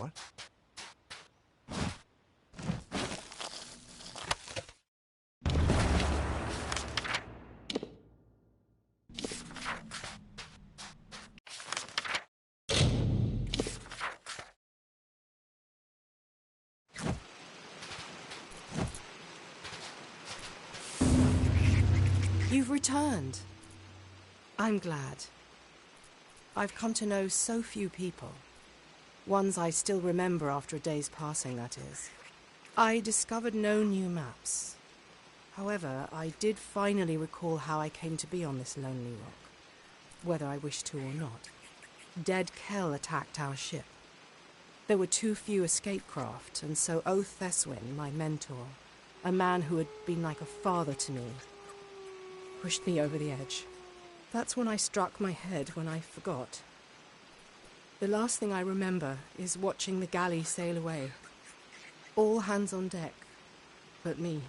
What? You've returned. I'm glad. I've come to know so few people. Ones I still remember after a day's passing, that is. I discovered no new maps. However, I did finally recall how I came to be on this lonely rock, whether I wished to or not. Dead Kell attacked our ship. There were too few escape craft, and so Theswin, my mentor, a man who had been like a father to me, pushed me over the edge. That's when I struck my head when I forgot. The last thing I remember is watching the galley sail away. All hands on deck, but me.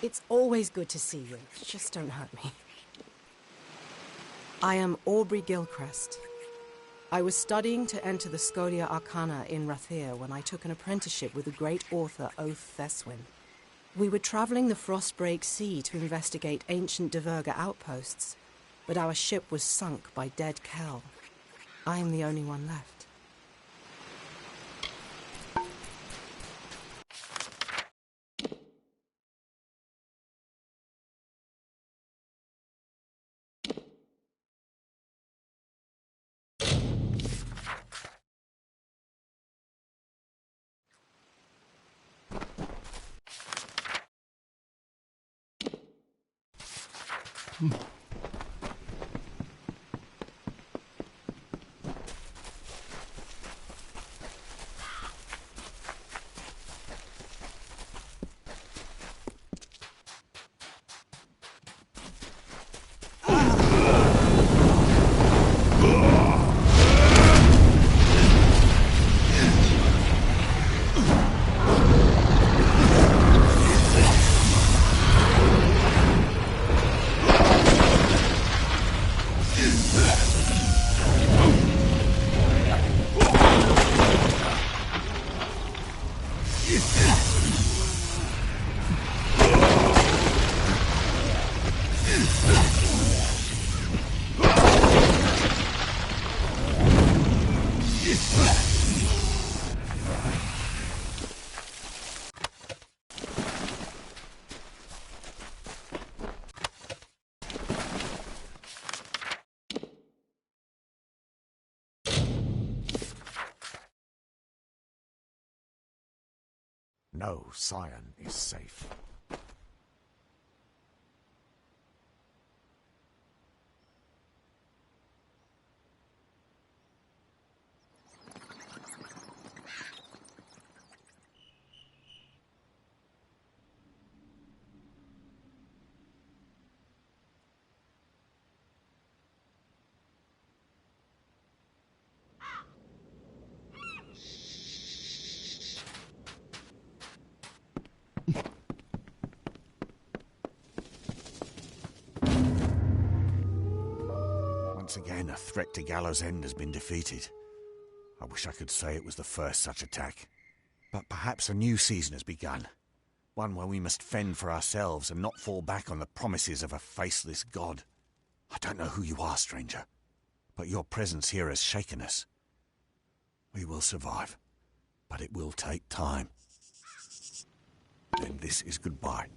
It's always good to see you. Just don't hurt me. I am Aubrey Gilchrist. I was studying to enter the Scholia Arcana in Rathir when I took an apprenticeship with the great author Theswin. We were travelling the Frostbreak Sea to investigate ancient Diverga outposts, but our ship was sunk by Dead Kell. I am the only one left. No scion is safe. Once again, a threat to Gallows End has been defeated. I wish I could say it was the first such attack. But perhaps a new season has begun. One where we must fend for ourselves and not fall back on the promises of a faceless god. I don't know who you are, stranger, but your presence here has shaken us. We will survive, but it will take time. Then this is goodbye.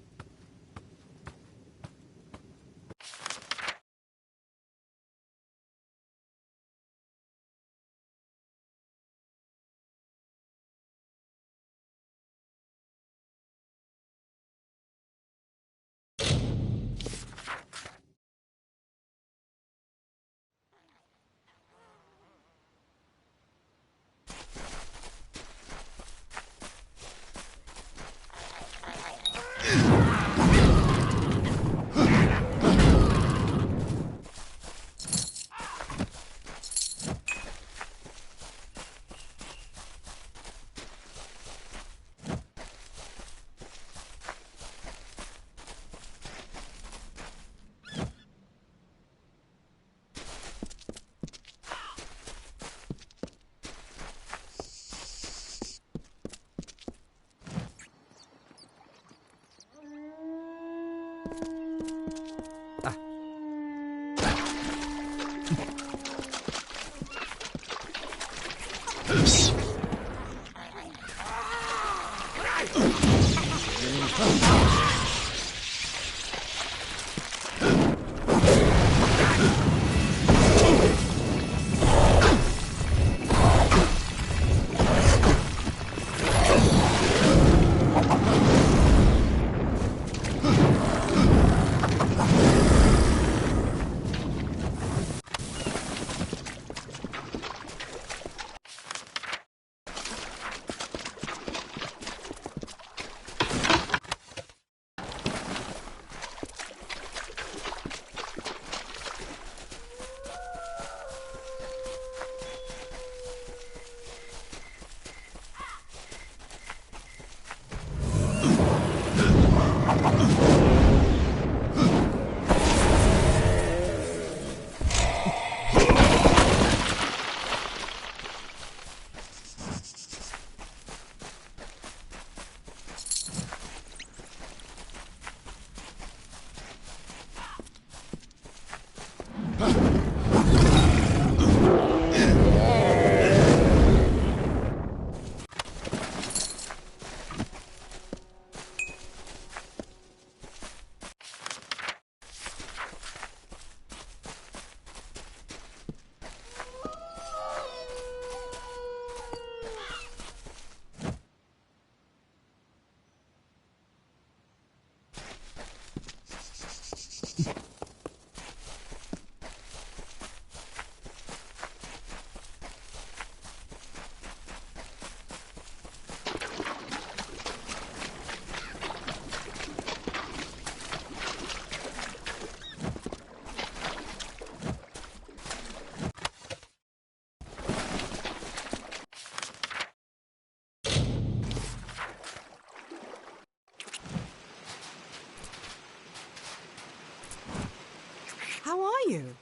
How are you?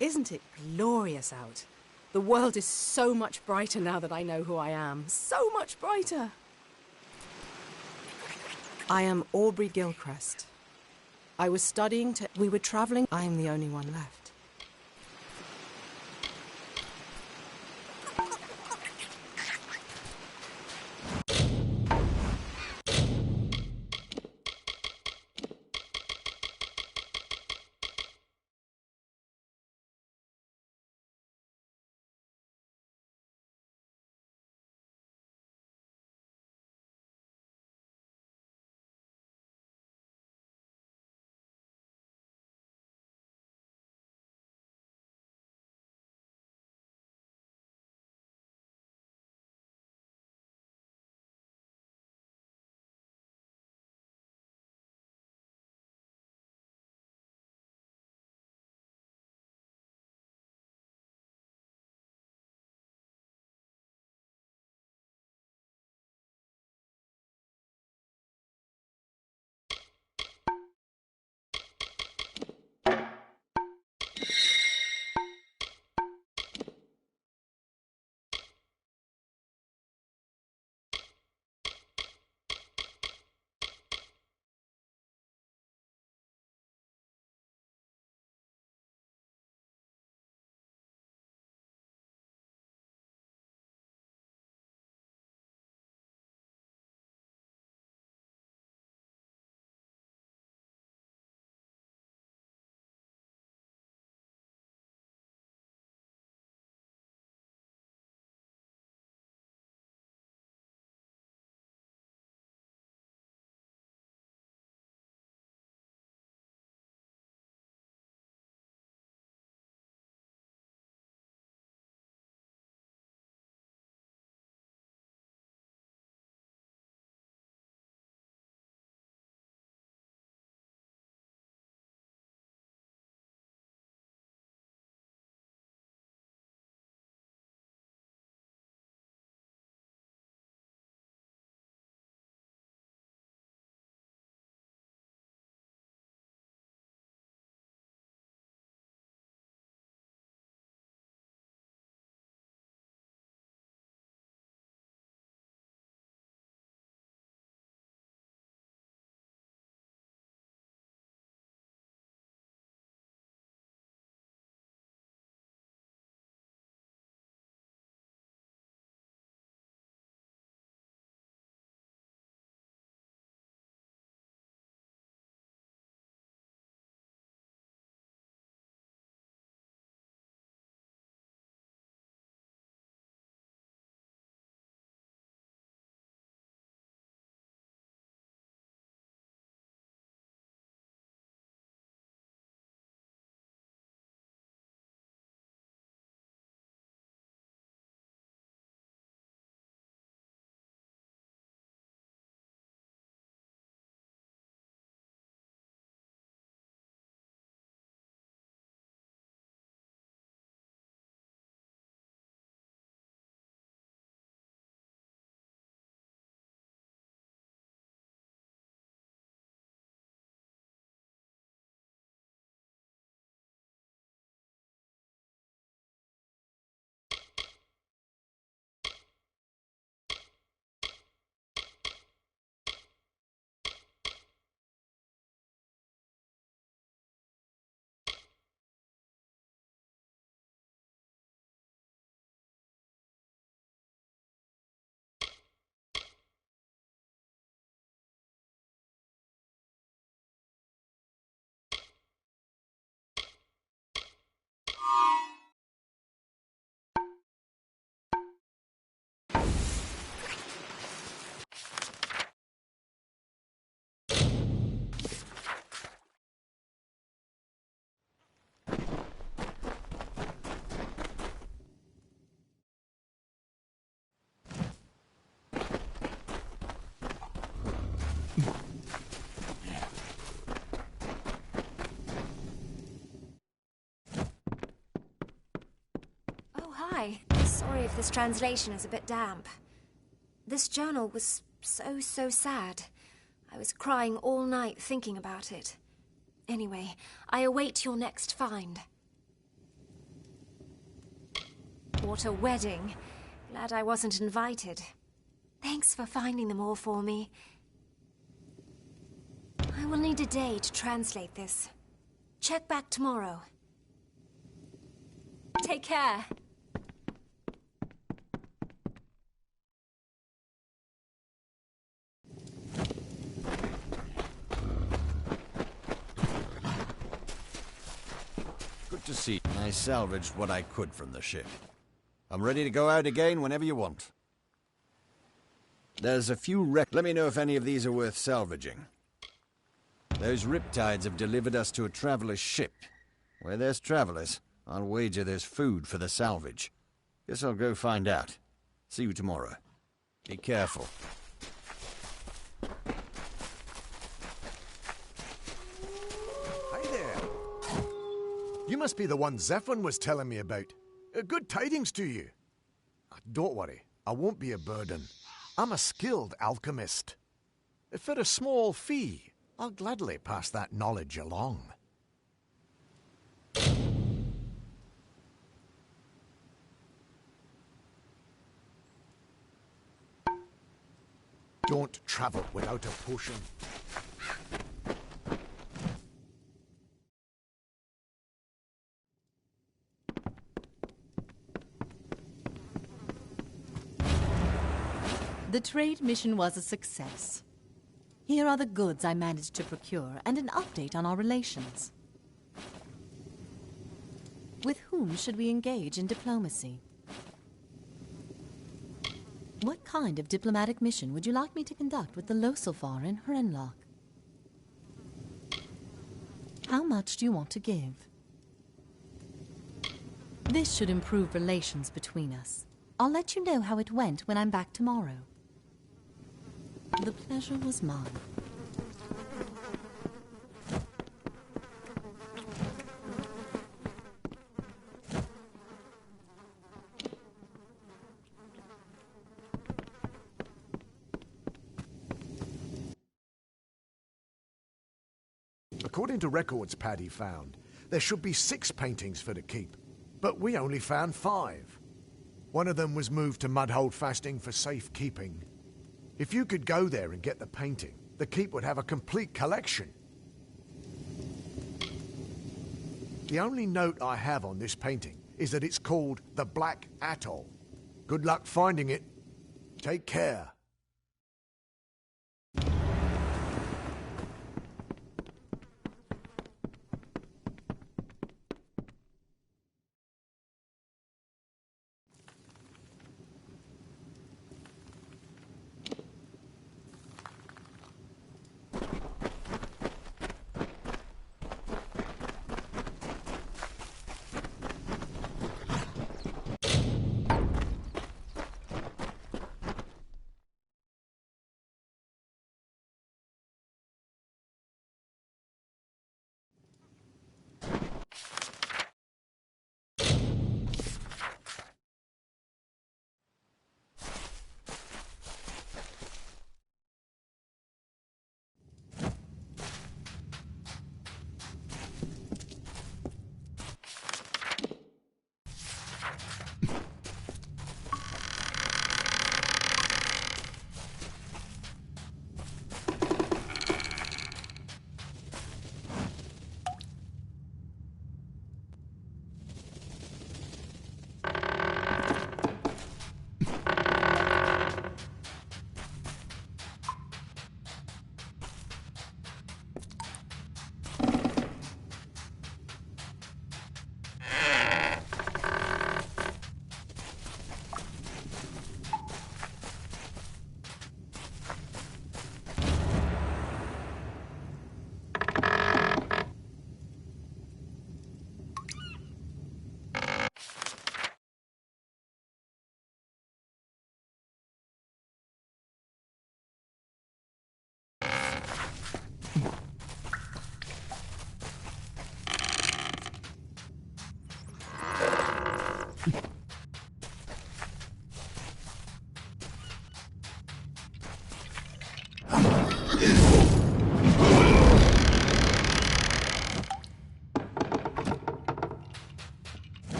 Isn't it glorious out? The world is so much brighter now that I know who I am. So much brighter. I am Aubrey Gilchrist. I was studying we were traveling. I am the only one left. Hi. Sorry if this translation is a bit damp. This journal was so sad. I was crying all night thinking about it. Anyway, I await your next find. What a wedding. Glad I wasn't invited. Thanks for finding them all for me. I will need a day to translate this. Check back tomorrow. Take care. Good to see. I salvaged what I could from the ship. I'm ready to go out again whenever you want. There's a few wrecks. Let me know if any of these are worth salvaging. Those riptides have delivered us to a traveler's ship. Where there's travelers, I'll wager there's food for the salvage. Guess I'll go find out. See you tomorrow. Be careful. Hi there. You must be the one Zephyr was telling me about. Good tidings to you. Don't worry, I won't be a burden. I'm a skilled alchemist. For a small fee, I'll gladly pass that knowledge along. Don't travel without a potion. The trade mission was a success. Here are the goods I managed to procure and an update on our relations. With whom should we engage in diplomacy? What kind of diplomatic mission would you like me to conduct with the Losilfar in Hrenlock? How much do you want to give? This should improve relations between us. I'll let you know how it went when I'm back tomorrow. The pleasure was mine. According to records Paddy found, there should be 6 paintings for the keep, but we only found 5. One of them was moved to Mudhold Fasting for safekeeping. If you could go there and get the painting, the keep would have a complete collection. The only note I have on this painting is that it's called the Black Atoll. Good luck finding it. Take care.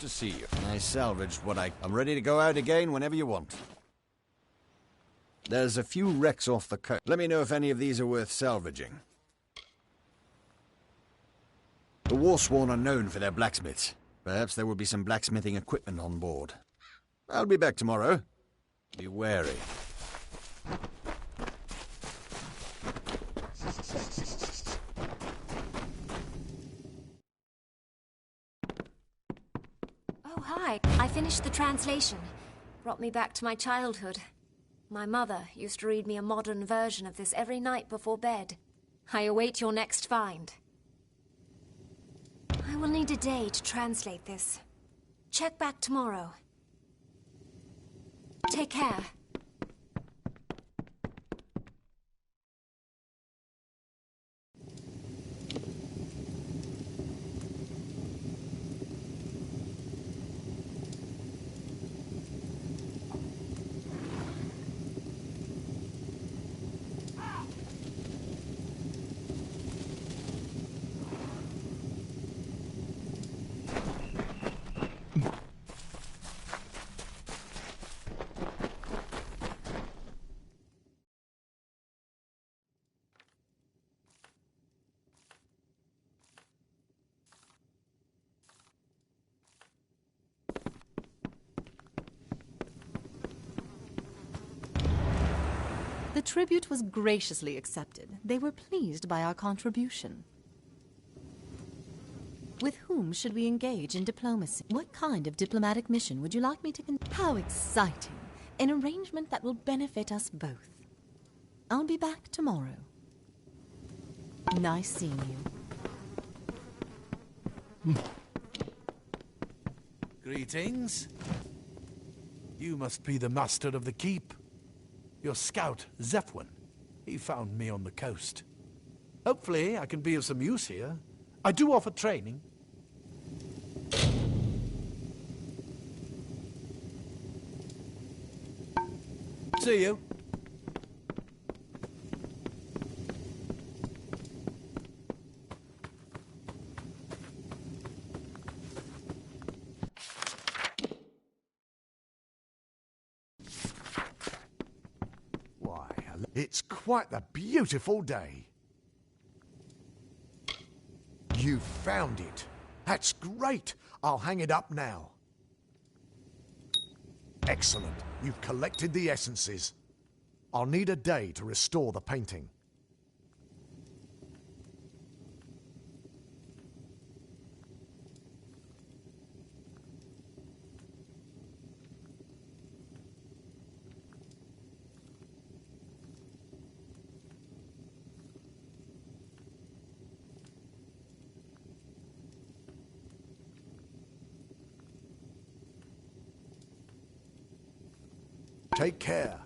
to see you. I salvaged what I'm ready to go out again whenever you want. There's a few wrecks off the coast. Let me know if any of these are worth salvaging. The Warsworn are known for their blacksmiths. Perhaps there will be some blacksmithing equipment on board. I'll be back tomorrow. Be wary. Oh, hi. I finished the translation. Brought me back to my childhood. My mother used to read me a modern version of this every night before bed. I await your next find. I will need a day to translate this. Check back tomorrow. Take care. The tribute was graciously accepted. They were pleased by our contribution. With whom should we engage in diplomacy? What kind of diplomatic mission would you like me to How exciting! An arrangement that will benefit us both. I'll be back tomorrow. Nice seeing you. Greetings. You must be the master of the keep. Your scout, Zephwin. He found me on the coast. Hopefully I can be of some use here. I do offer training. See you. It's quite the beautiful day. You found it. That's great. I'll hang it up now. Excellent. You've collected the essences. I'll need a day to restore the painting. Take care.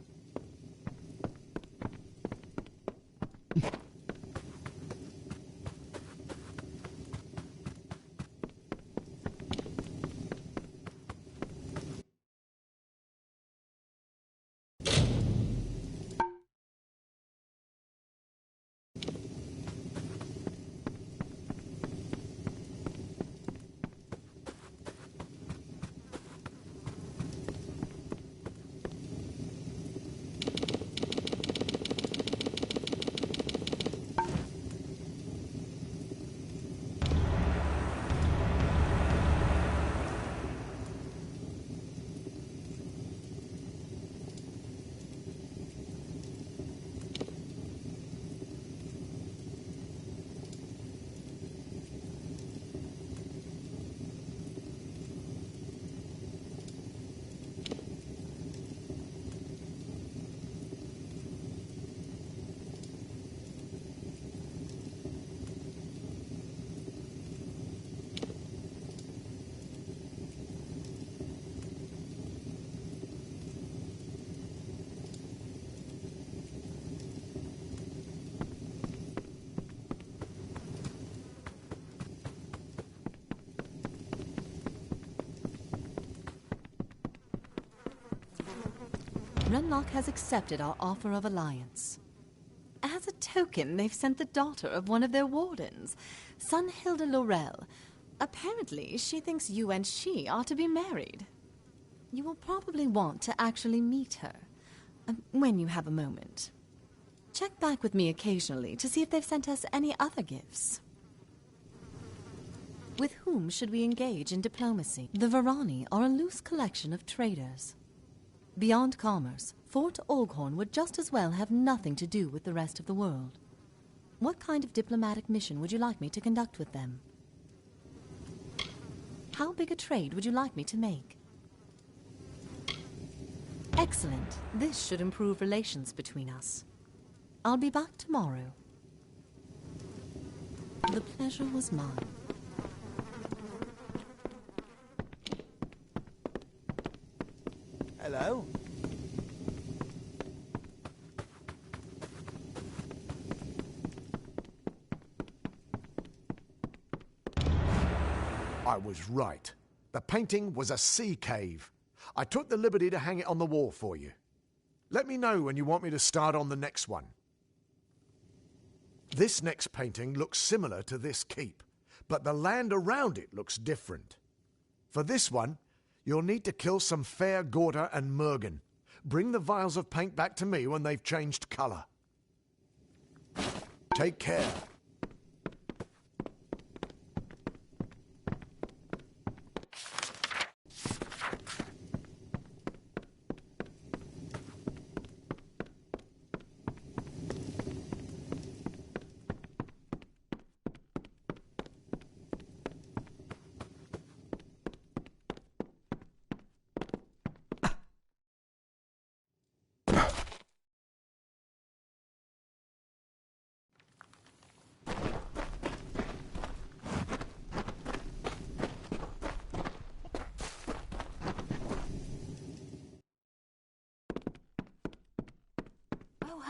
Renlock has accepted our offer of alliance. As a token, they've sent the daughter of one of their wardens, Sunhilda Laurel. Apparently, she thinks you and she are to be married. You will probably want to actually meet her, when you have a moment. Check back with me occasionally to see if they've sent us any other gifts. With whom should we engage in diplomacy? The Varani are a loose collection of traders. Beyond commerce, Fort Oghorn would just as well have nothing to do with the rest of the world. What kind of diplomatic mission would you like me to conduct with them? How big a trade would you like me to make? Excellent. This should improve relations between us. I'll be back tomorrow. The pleasure was mine. Hello? I was right. The painting was a sea cave. I took the liberty to hang it on the wall for you. Let me know when you want me to start on the next one. This next painting looks similar to this keep, but the land around it looks different. For this one, you'll need to kill some fair Gorder and Mergen. Bring the vials of paint back to me when they've changed colour. Take care.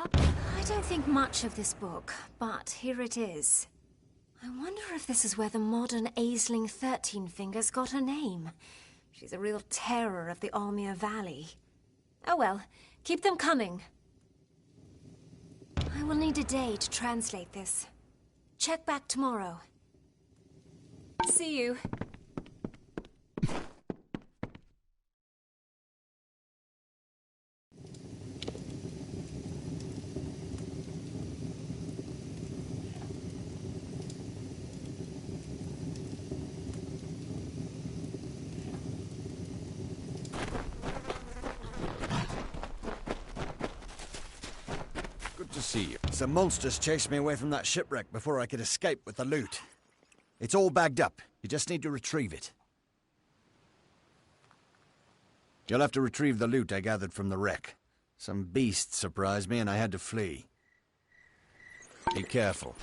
I don't think much of this book, but here it is. I wonder if this is where the modern Aisling 13 Fingers got her name. She's a real terror of the Almere Valley. Oh well, keep them coming. I will need a day to translate this. Check back tomorrow. See you. See you. Some monsters chased me away from that shipwreck before I could escape with the loot. It's all bagged up. You just need to retrieve it. You'll have to retrieve the loot I gathered from the wreck. Some beast surprised me and I had to flee. Be careful.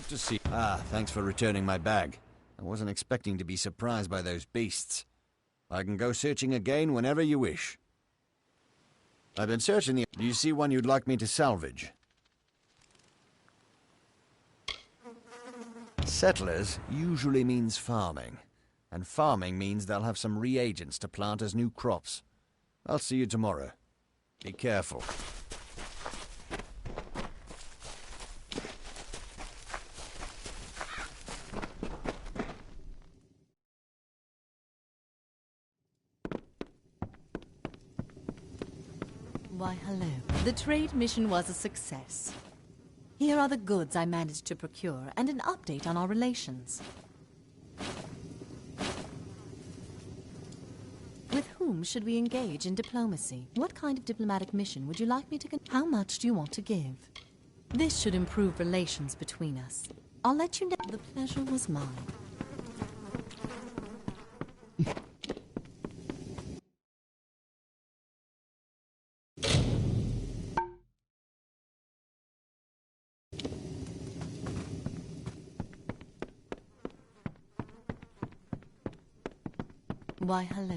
Good to see. Ah, thanks for returning my bag. I wasn't expecting to be surprised by those beasts. I can go searching again whenever you wish. I've been searching the... Do you see one you'd like me to salvage? Settlers usually means farming. And farming means they'll have some reagents to plant as new crops. I'll see you tomorrow. Be careful. Why, hello. The trade mission was a success. Here are the goods I managed to procure, and an update on our relations. With whom should we engage in diplomacy? What kind of diplomatic mission would you like me to How much do you want to give? This should improve relations between us. I'll let you know. The pleasure was mine. Why, hello.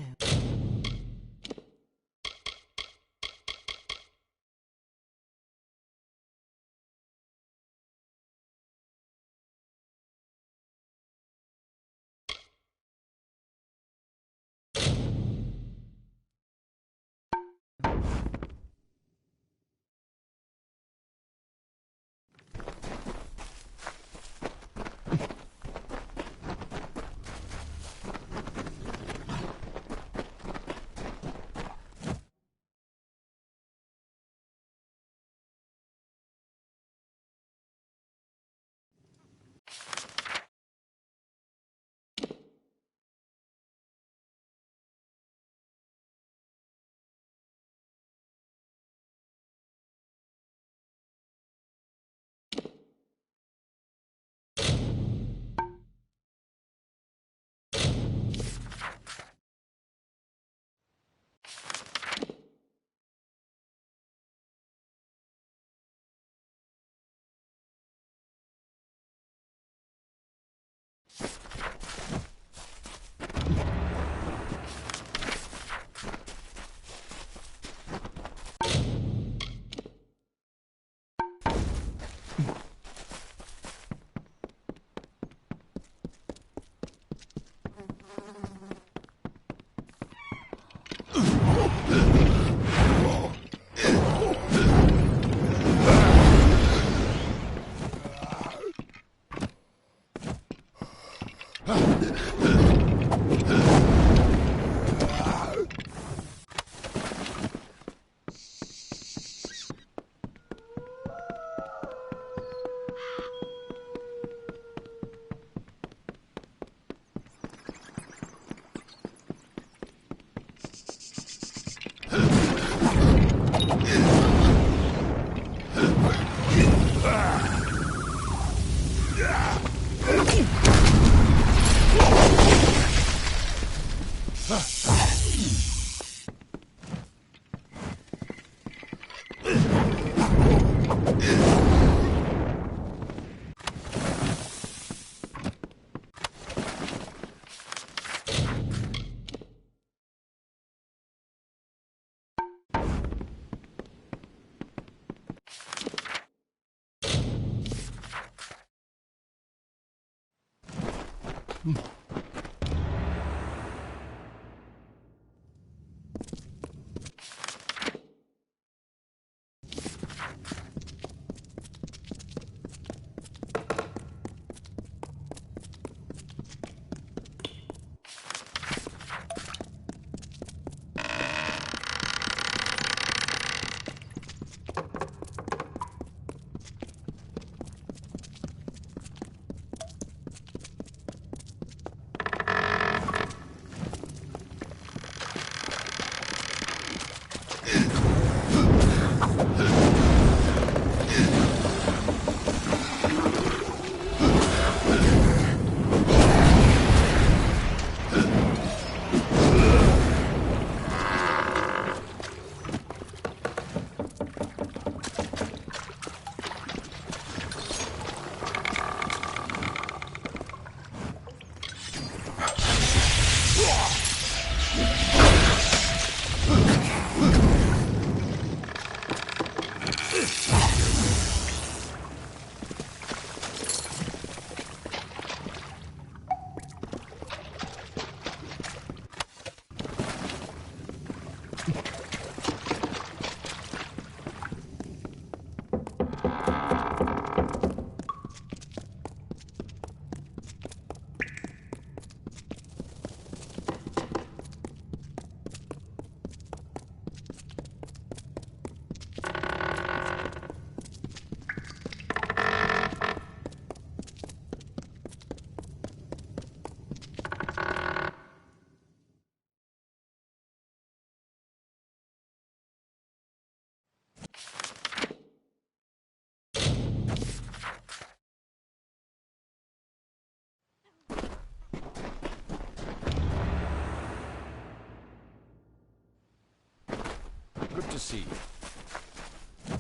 see you.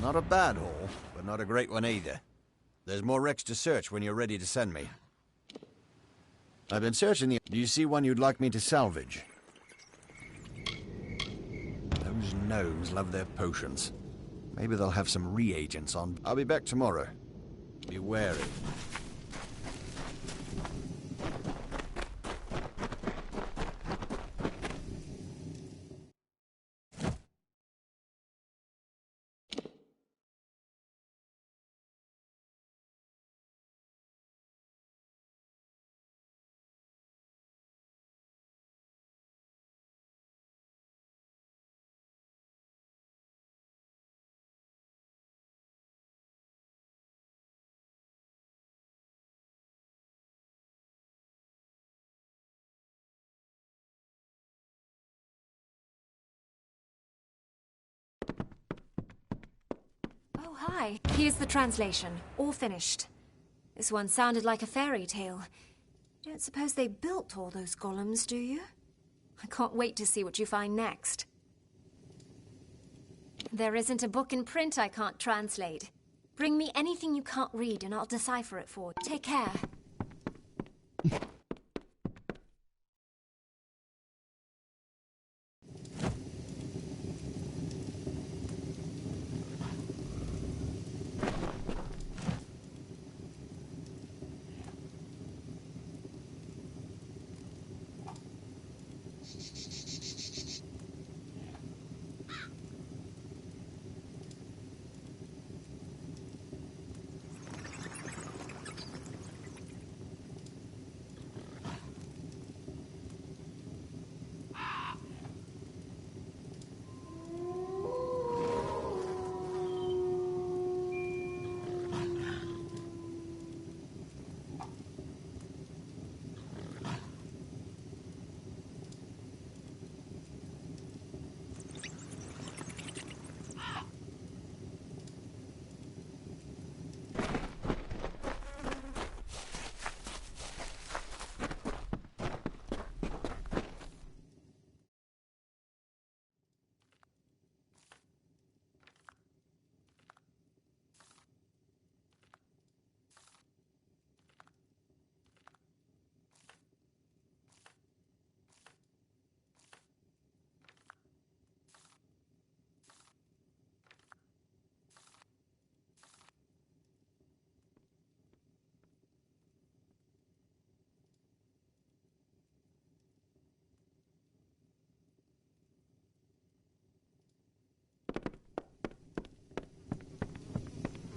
Not a bad haul, but not a great one either. There's more wrecks to search when you're ready to send me. I've been searching the... Do you see one you'd like me to salvage? Those gnomes love their potions. Maybe they'll have some reagents on. I'll be back tomorrow. Be wary. Oh, hi. Here's the translation. All finished. This one sounded like a fairy tale. You don't suppose they built all those golems, do you? I can't wait to see what you find next. There isn't a book in print I can't translate. Bring me anything you can't read and I'll decipher it for you. Take care.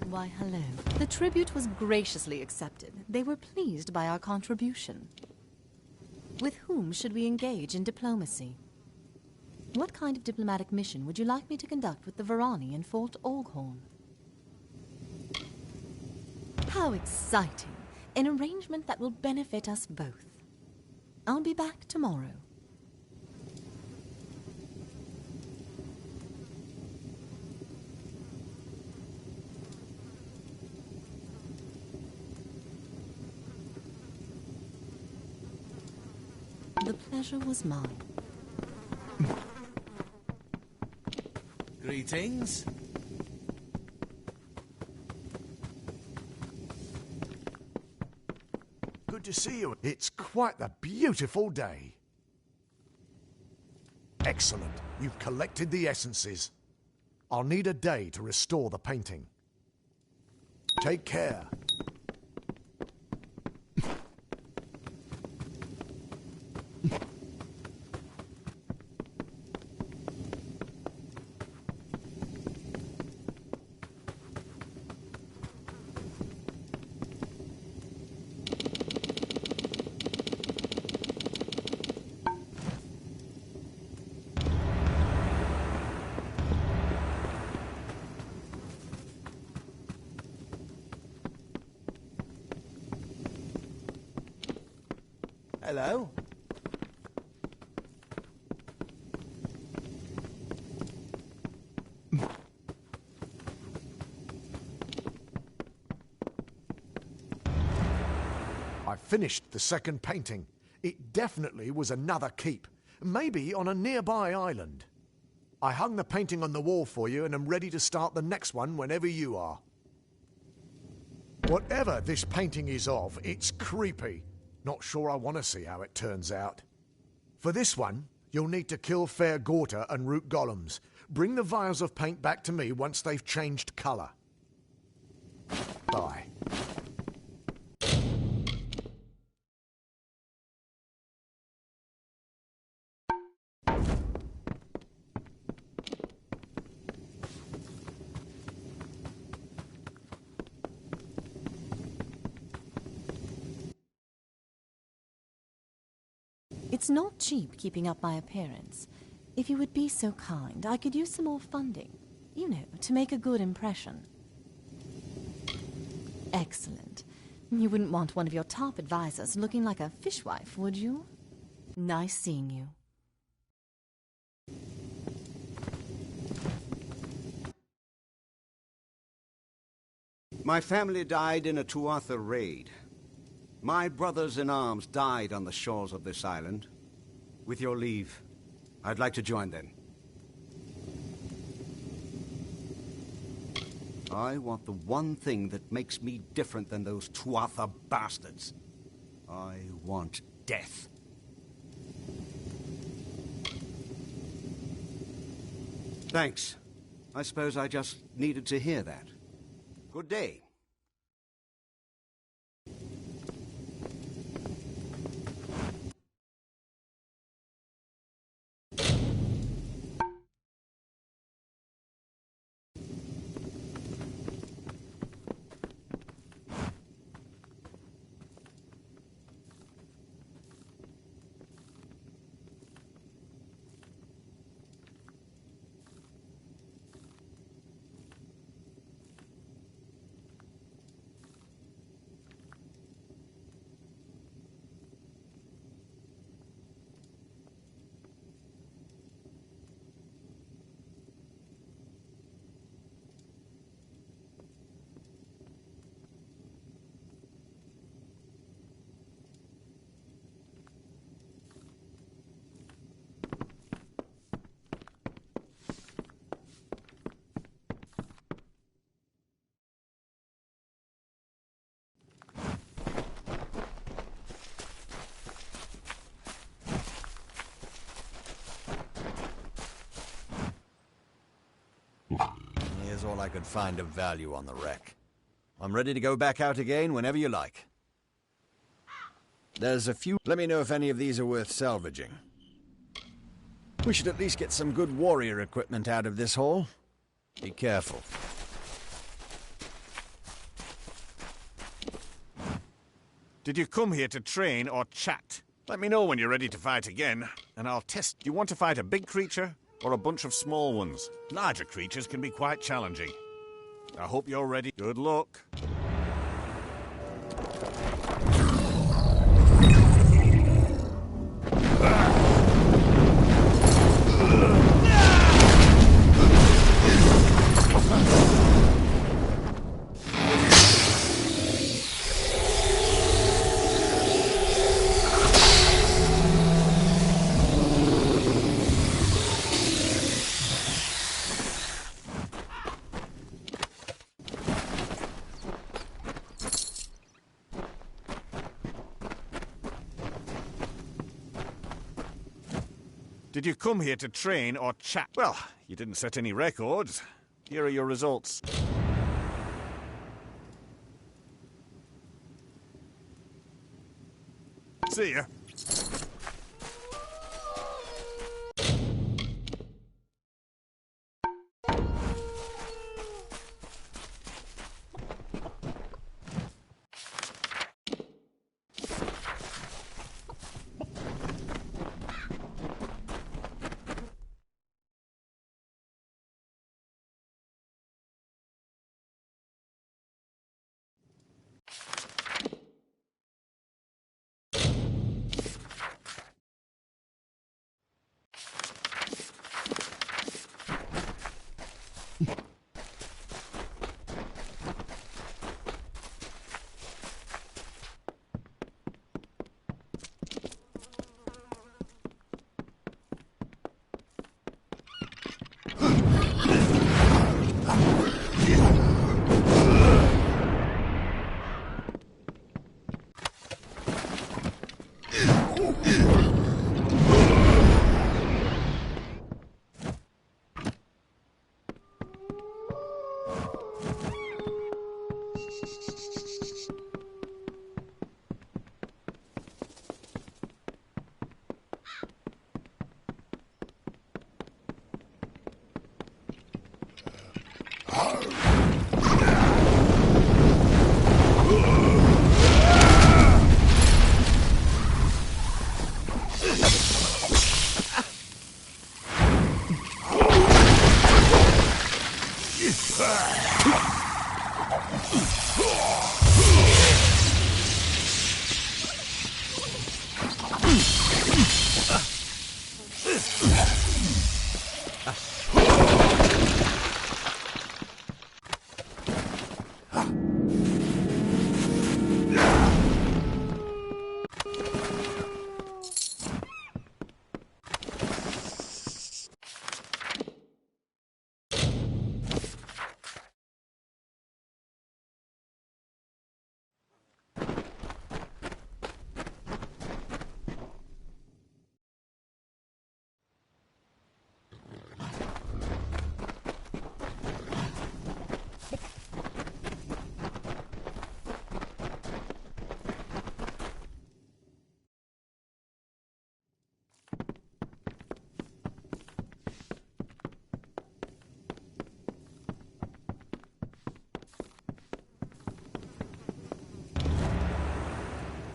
Why, hello. The tribute was graciously accepted. They were pleased by our contribution. With whom should we engage in diplomacy? What kind of diplomatic mission would you like me to conduct with the Varani in Fort Oghorn? How exciting! An arrangement that will benefit us both. I'll be back tomorrow. The pleasure was mine. Greetings. Good to see you. It's quite the beautiful day. Excellent. You've collected the essences. I'll need a day to restore the painting. Take care. Hello. I finished the second painting. It definitely was another keep. maybe on a nearby island. I hung the painting on the wall for you and am ready to start the next one whenever you are. Whatever this painting is of, it's creepy. Not sure I want to see how it turns out. For this one, you'll need to kill Fair Gorta and root golems. Bring the vials of paint back to me once they've changed colour. Bye. It's not cheap keeping up my appearance. If you would be so kind, I could use some more funding. You know, to make a good impression. Excellent. You wouldn't want one of your top advisors looking like a fishwife, would you? Nice seeing you. My family died in a Tuatha raid. My brothers-in-arms died on the shores of this island. With your leave, I'd like to join them. I want the one thing that makes me different than those Tuatha bastards. I want death. Thanks. I suppose I just needed to hear that. Good day. Here's all I could find of value on the wreck. I'm ready to go back out again whenever you like. There's a few... Let me know if any of these are worth salvaging. We should at least get some good warrior equipment out of this haul. Be careful. Did you come here to train or chat? Let me know when you're ready to fight again, and I'll test. Do you want to fight a big creature or a bunch of small ones? Larger creatures can be quite challenging. I hope you're ready. Good luck. Did you come here to train or chat? Well, you didn't set any records. Here are your results. See ya.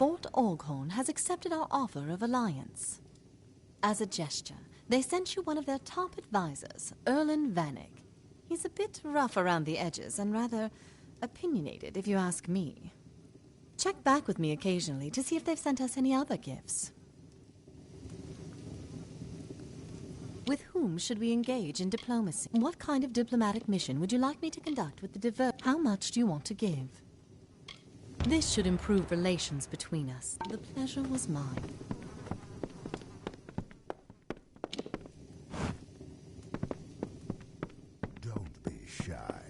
Fort Orghorn has accepted our offer of alliance. As a gesture, they sent you one of their top advisors, Erlen Vanek. He's a bit rough around the edges and rather opinionated, if you ask me. Check back with me occasionally to see if they've sent us any other gifts. With whom should we engage in diplomacy? What kind of diplomatic mission would you like me to conduct with the How much do you want to give? This should improve relations between us. The pleasure was mine. Don't be shy.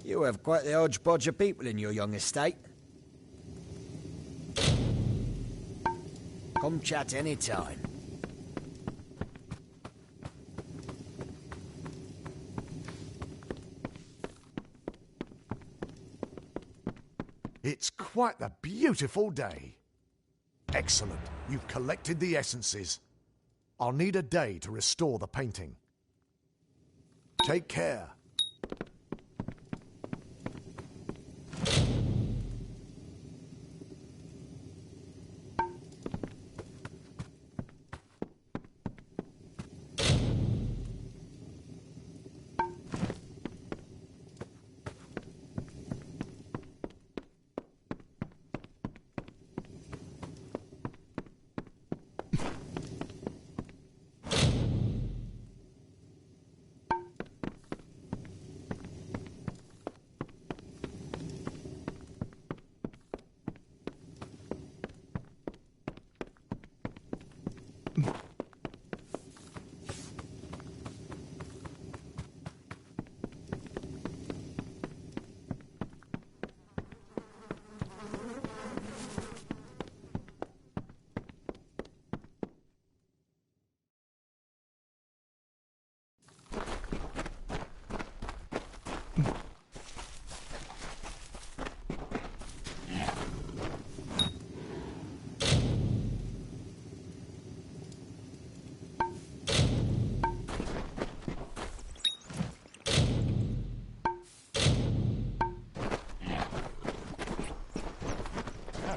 You have quite the hodgepodge of people in your young estate. Come chat any time. It's quite the beautiful day. Excellent. You've collected the essences. I'll need a day to restore the painting. Take care.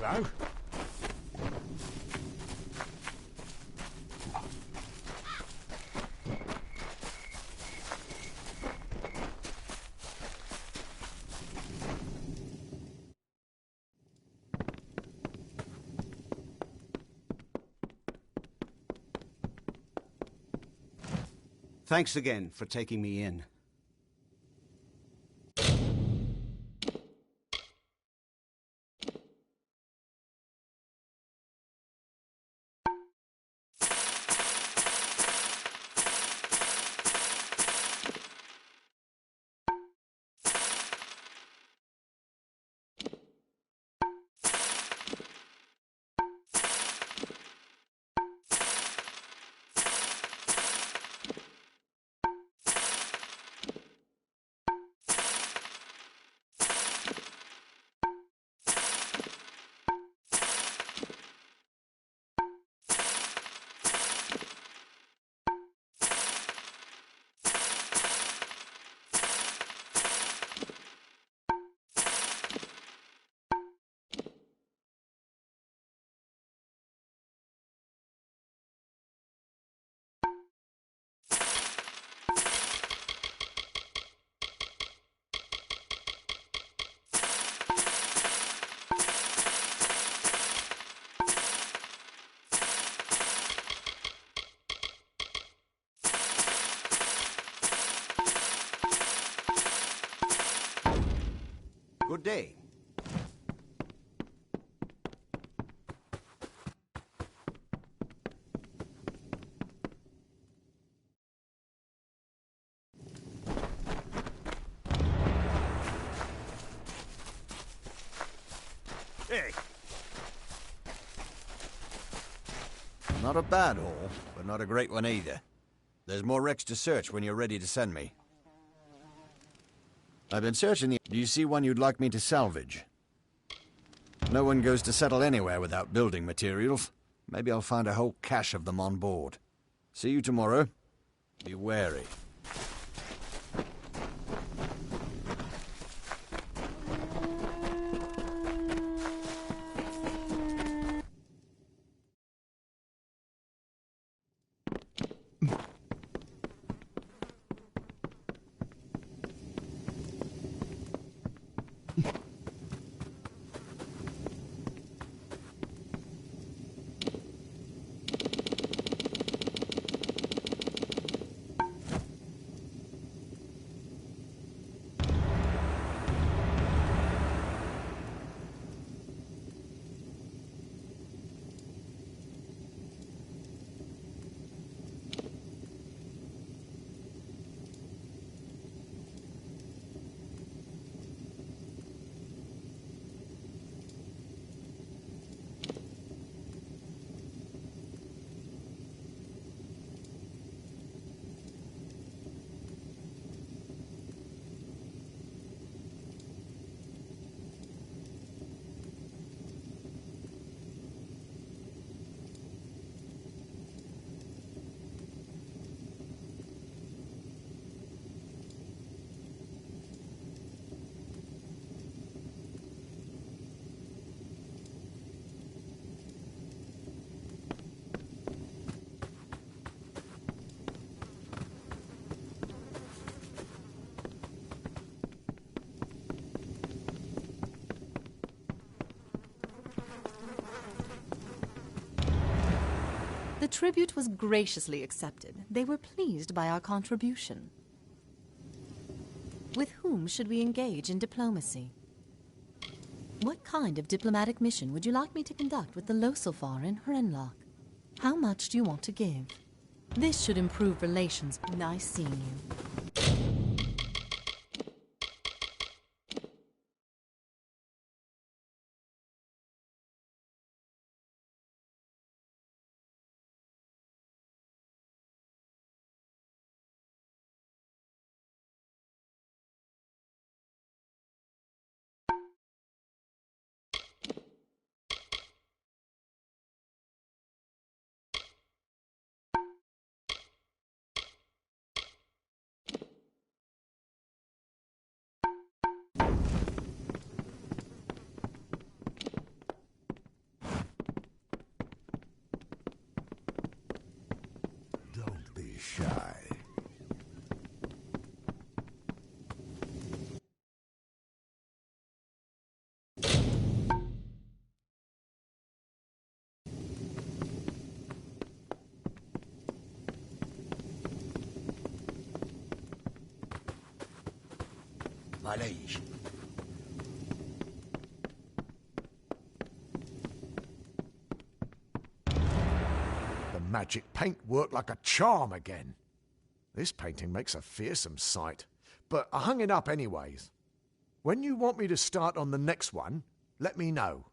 Hello. Thanks again for taking me in. Good day. Hey, Not a bad haul, but not a great one either. There's more wrecks to search when you're ready to send me. I've been searching the... Do you see one you'd like me to salvage? No one goes to settle anywhere without building materials. Maybe I'll find a whole cache of them on board. See you tomorrow. Be wary. The tribute was graciously accepted. They were pleased by our contribution. With whom should we engage in diplomacy? What kind of diplomatic mission would you like me to conduct with the Losilfar in Hrenlock? How much do you want to give? This should improve relations. Nice seeing you. Don't be shy. my liege. The magic paint worked like a charm again. This painting makes a fearsome sight, but I hung it up anyways. When you want me to start on the next one, let me know.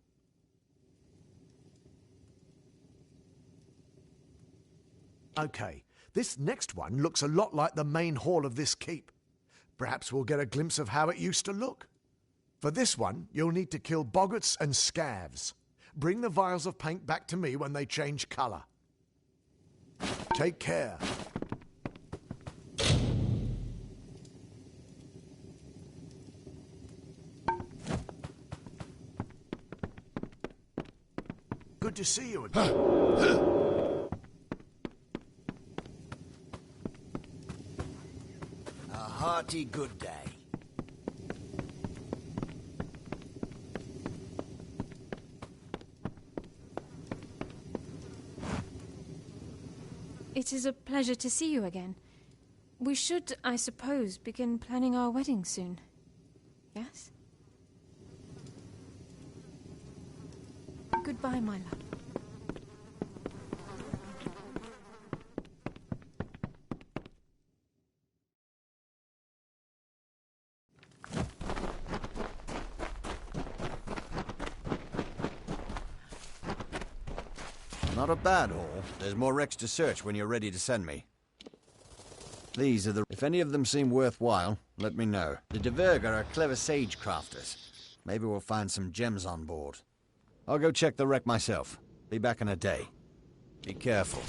Okay, this next one looks a lot like the main hall of this keep. Perhaps we'll get a glimpse of how it used to look. For this one, you'll need to kill boggarts and scavs. Bring the vials of paint back to me when they change colour. Take care. Good to see you again. A hearty good day. It is a pleasure to see you again. We should, I suppose, begin planning our wedding soon. Yes? Goodbye, my love. Not a bad haul. There's more wrecks to search when you're ready to send me. These are the... If any of them seem worthwhile, let me know. The Diverga are clever sage crafters. Maybe we'll find some gems on board. I'll go check the wreck myself. Be back in a day. Be careful.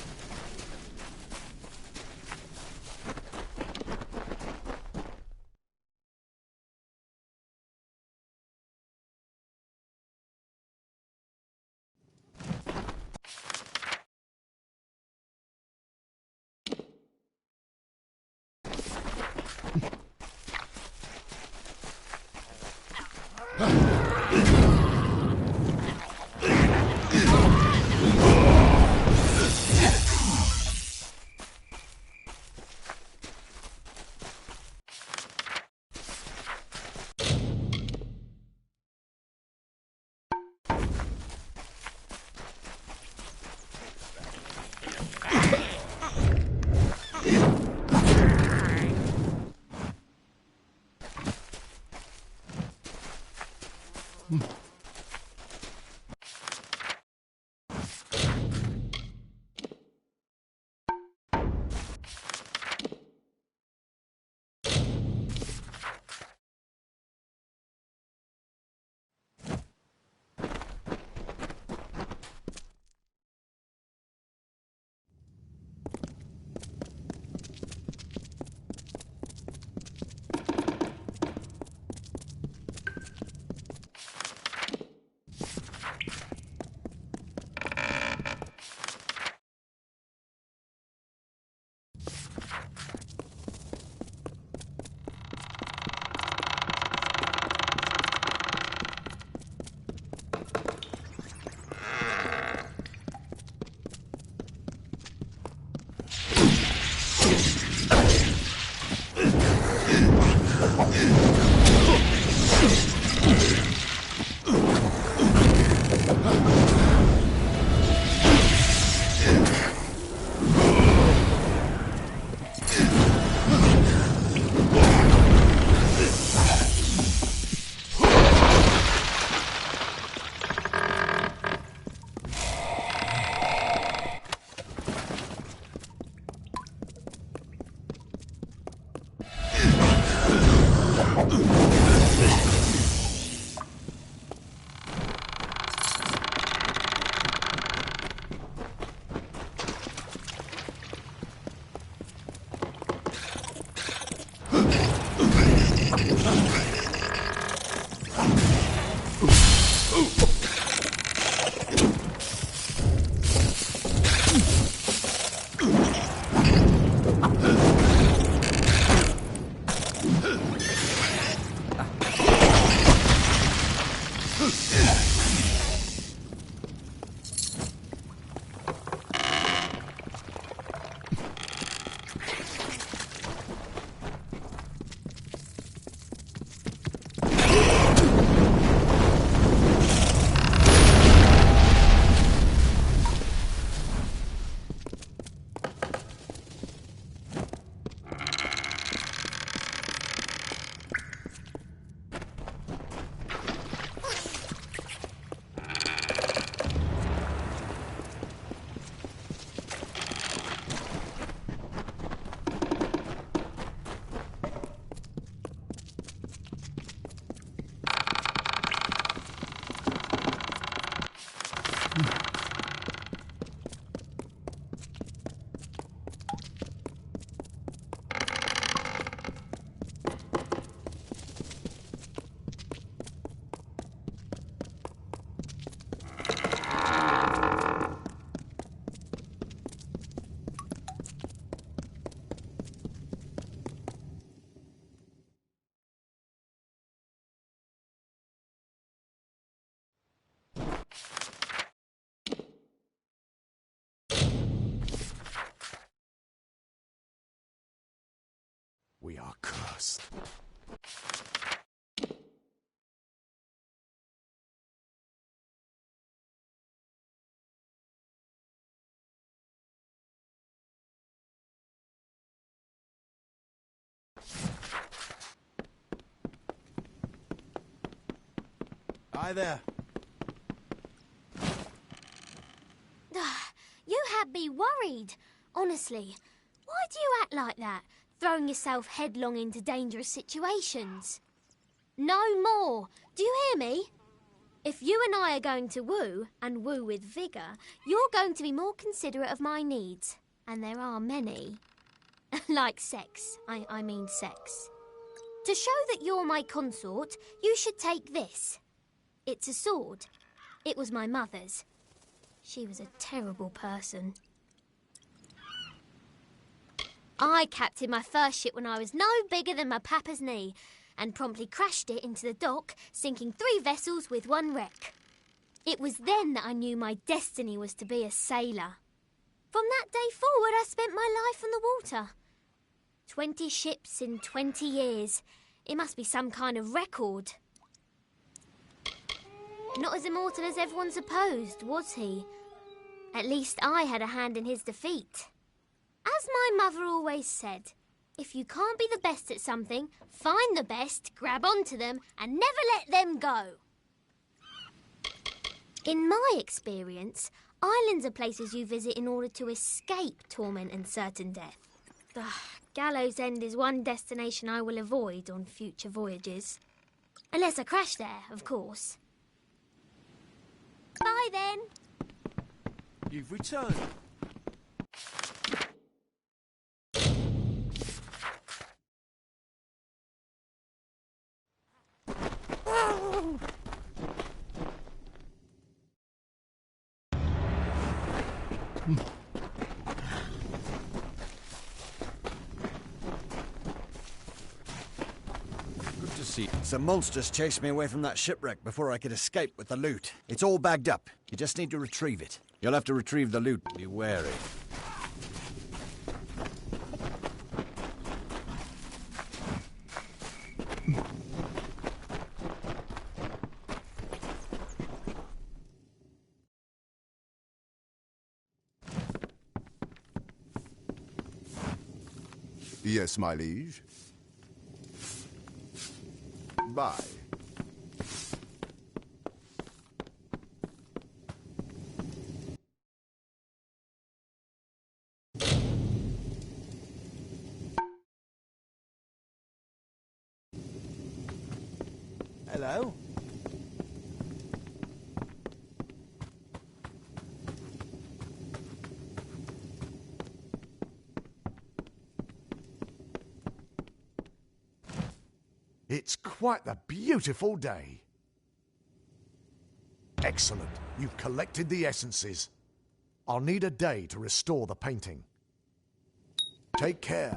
We are cursed. Hi there. You had me worried. Honestly, why do you act like that, throwing yourself headlong into dangerous situations? No more. Do you hear me? If you and I are going to woo, and woo with vigour, you're going to be more considerate of my needs. And there are many. Like sex. I mean sex. To show that you're my consort, you should take this. It's a sword. It was my mother's. She was a terrible person. I captained my first ship when I was no bigger than my papa's knee and promptly crashed it into the dock, sinking 3 vessels with 1 wreck. It was then that I knew my destiny was to be a sailor. From that day forward, I spent my life on the water. 20 ships in 20 years. It must be some kind of record. Not as immortal as everyone supposed, was he? At least I had a hand in his defeat. As my mother always said, if you can't be the best at something, find the best, grab onto them, and never let them go. In my experience, islands are places you visit in order to escape torment and certain death. Gallows End is one destination I will avoid on future voyages. Unless I crash there, of course. Bye then. You've returned. Good to see you. Some monsters chased me away from that shipwreck before I could escape with the loot. It's all bagged up. You just need to retrieve it. You'll have to retrieve the loot. Be wary. Yes, my liege. Bye. Hello. It's quite the beautiful day. Excellent. You've collected the essences. I'll need a day to restore the painting. Take care.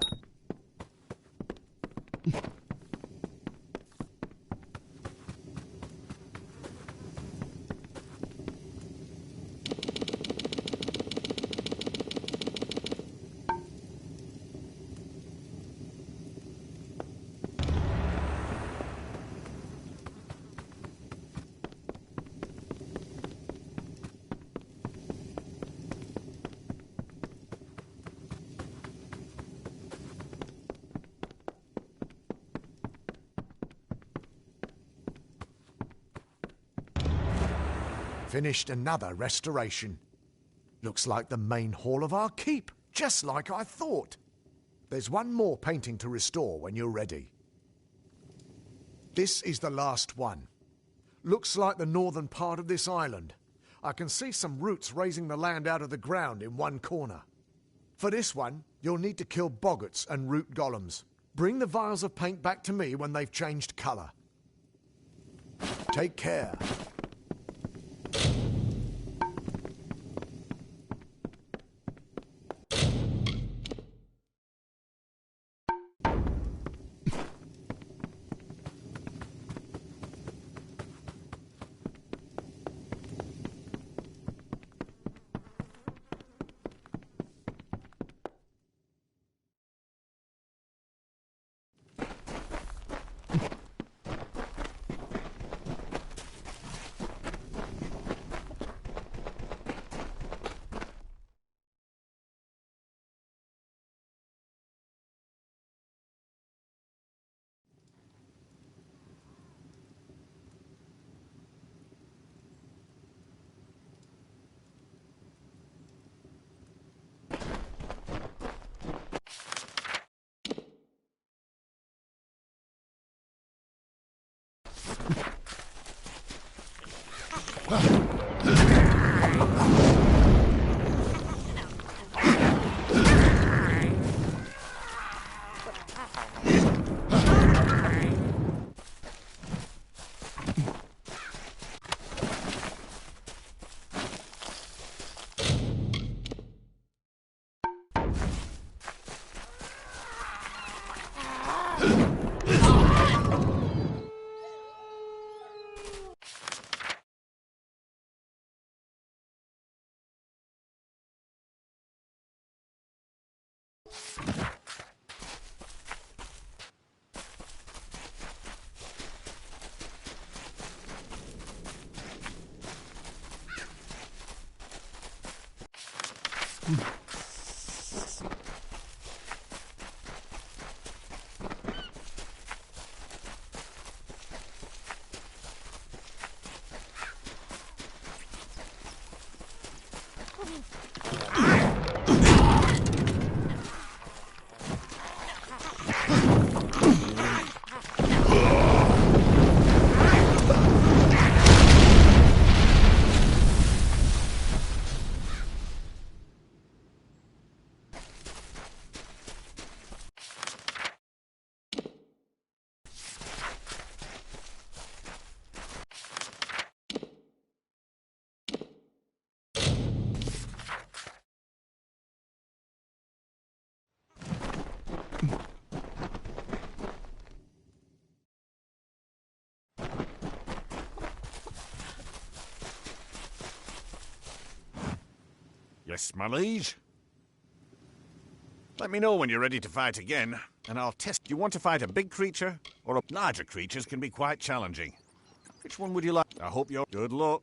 Finished another restoration. Looks like the main hall of our keep, just like I thought. There's one more painting to restore when you're ready. This is the last one. Looks like the northern part of this island. I can see some roots raising the land out of the ground in one corner. For this one, you'll need to kill boggarts and root golems. Bring the vials of paint back to me when they've changed colour. Take care. Yes, my liege. Let me know when you're ready to fight again, and I'll test. You want to fight a big creature, or a larger creatures can be quite challenging. Which one would you like? I hope you're good luck.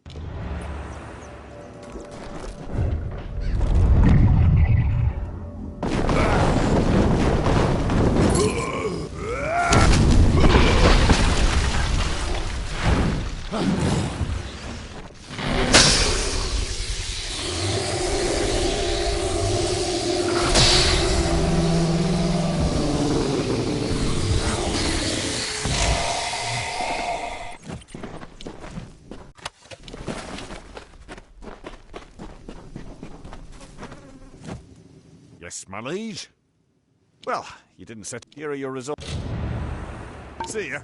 Yes, my liege. Well, you didn't set. Here are your results. See ya.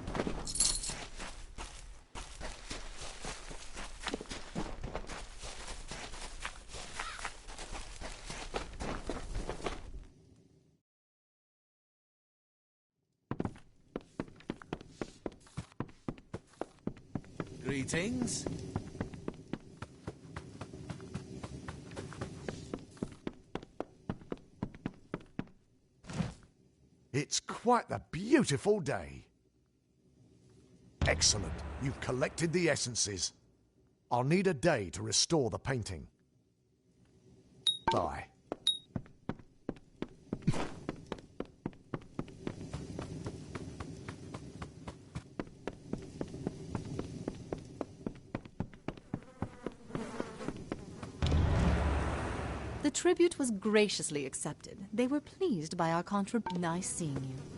Greetings. It's quite the beautiful day. Excellent. You've collected the essences. I'll need a day to restore the painting. Bye. The tribute was graciously accepted. They were pleased by our contribution. Nice seeing you.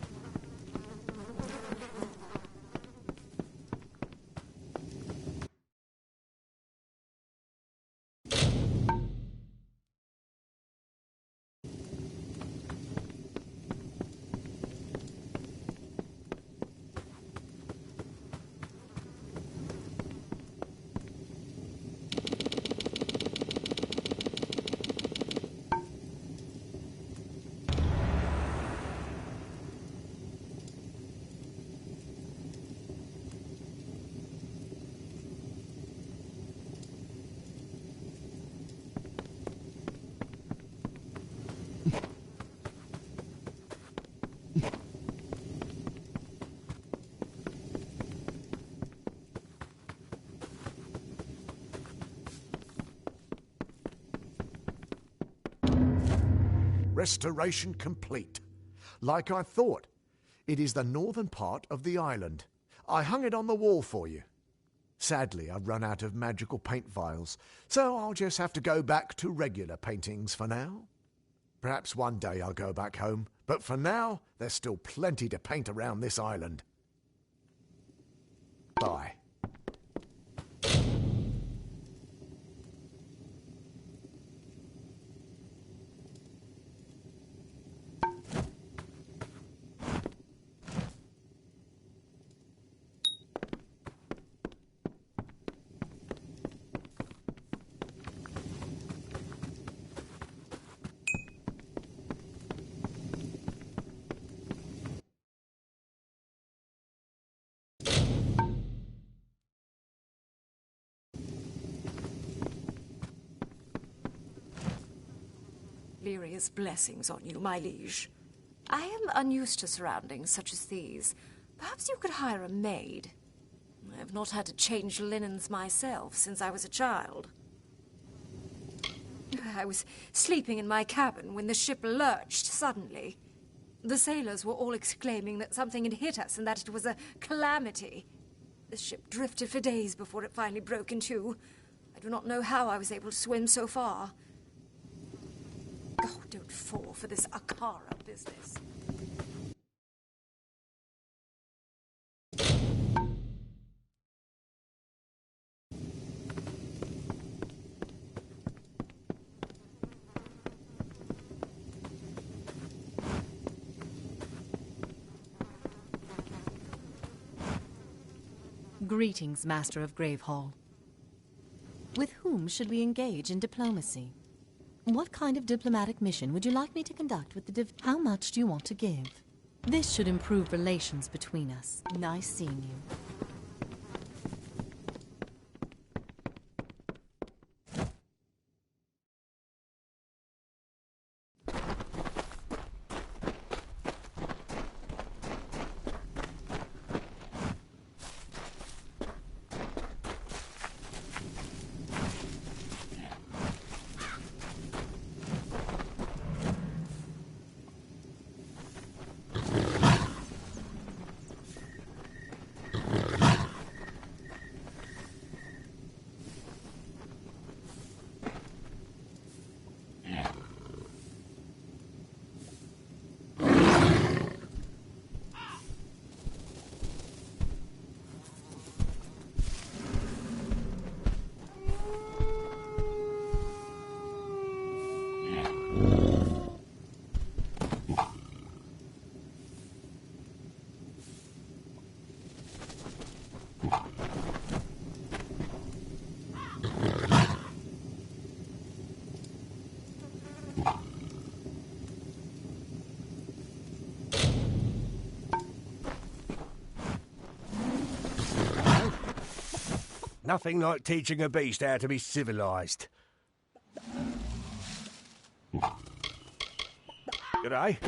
Restoration complete. Like I thought. It is the northern part of the island. I hung it on the wall for you. Sadly, I've run out of magical paint vials, so I'll just have to go back to regular paintings for now. Perhaps one day I'll go back home, but for now, there's still plenty to paint around this island. Bye. Lyria's blessings on you, my liege. I am unused to surroundings such as these. Perhaps you could hire a maid. I have not had to change linens myself since I was a child. I was sleeping in my cabin when the ship lurched suddenly. The sailors were all exclaiming that something had hit us and that it was a calamity. The ship drifted for days before it finally broke in two. I do not know how I was able to swim so far. Oh, don't fall for this Akara business. Greetings, Master of Gravehall. With whom should we engage in diplomacy? What kind of diplomatic mission would you like me to conduct with the How much do you want to give? This should improve relations between us. Nice seeing you. Nothing like teaching a beast how to be civilised. G'day.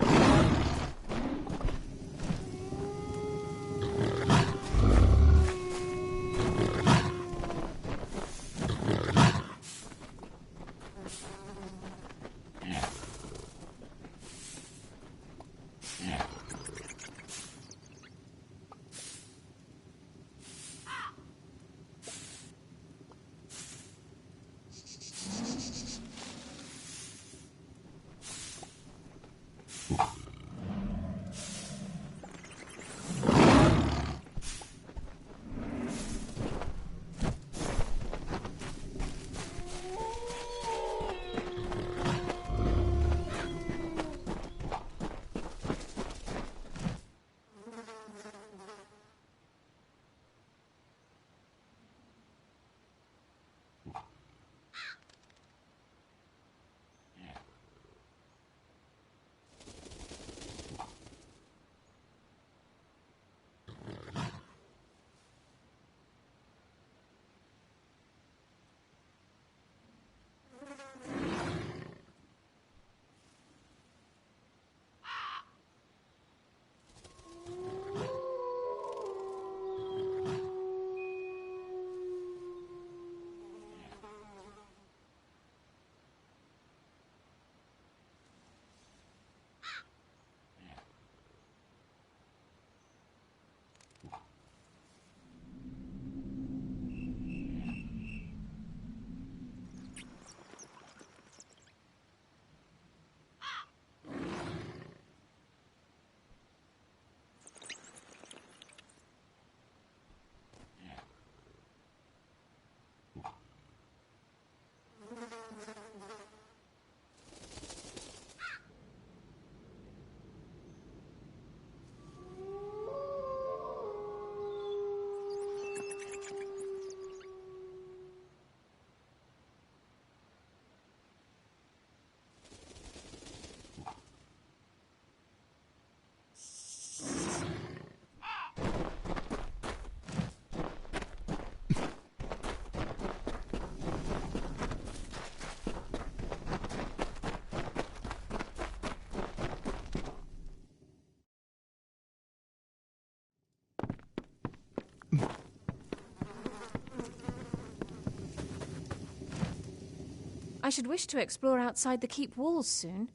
I should wish to explore outside the keep walls soon.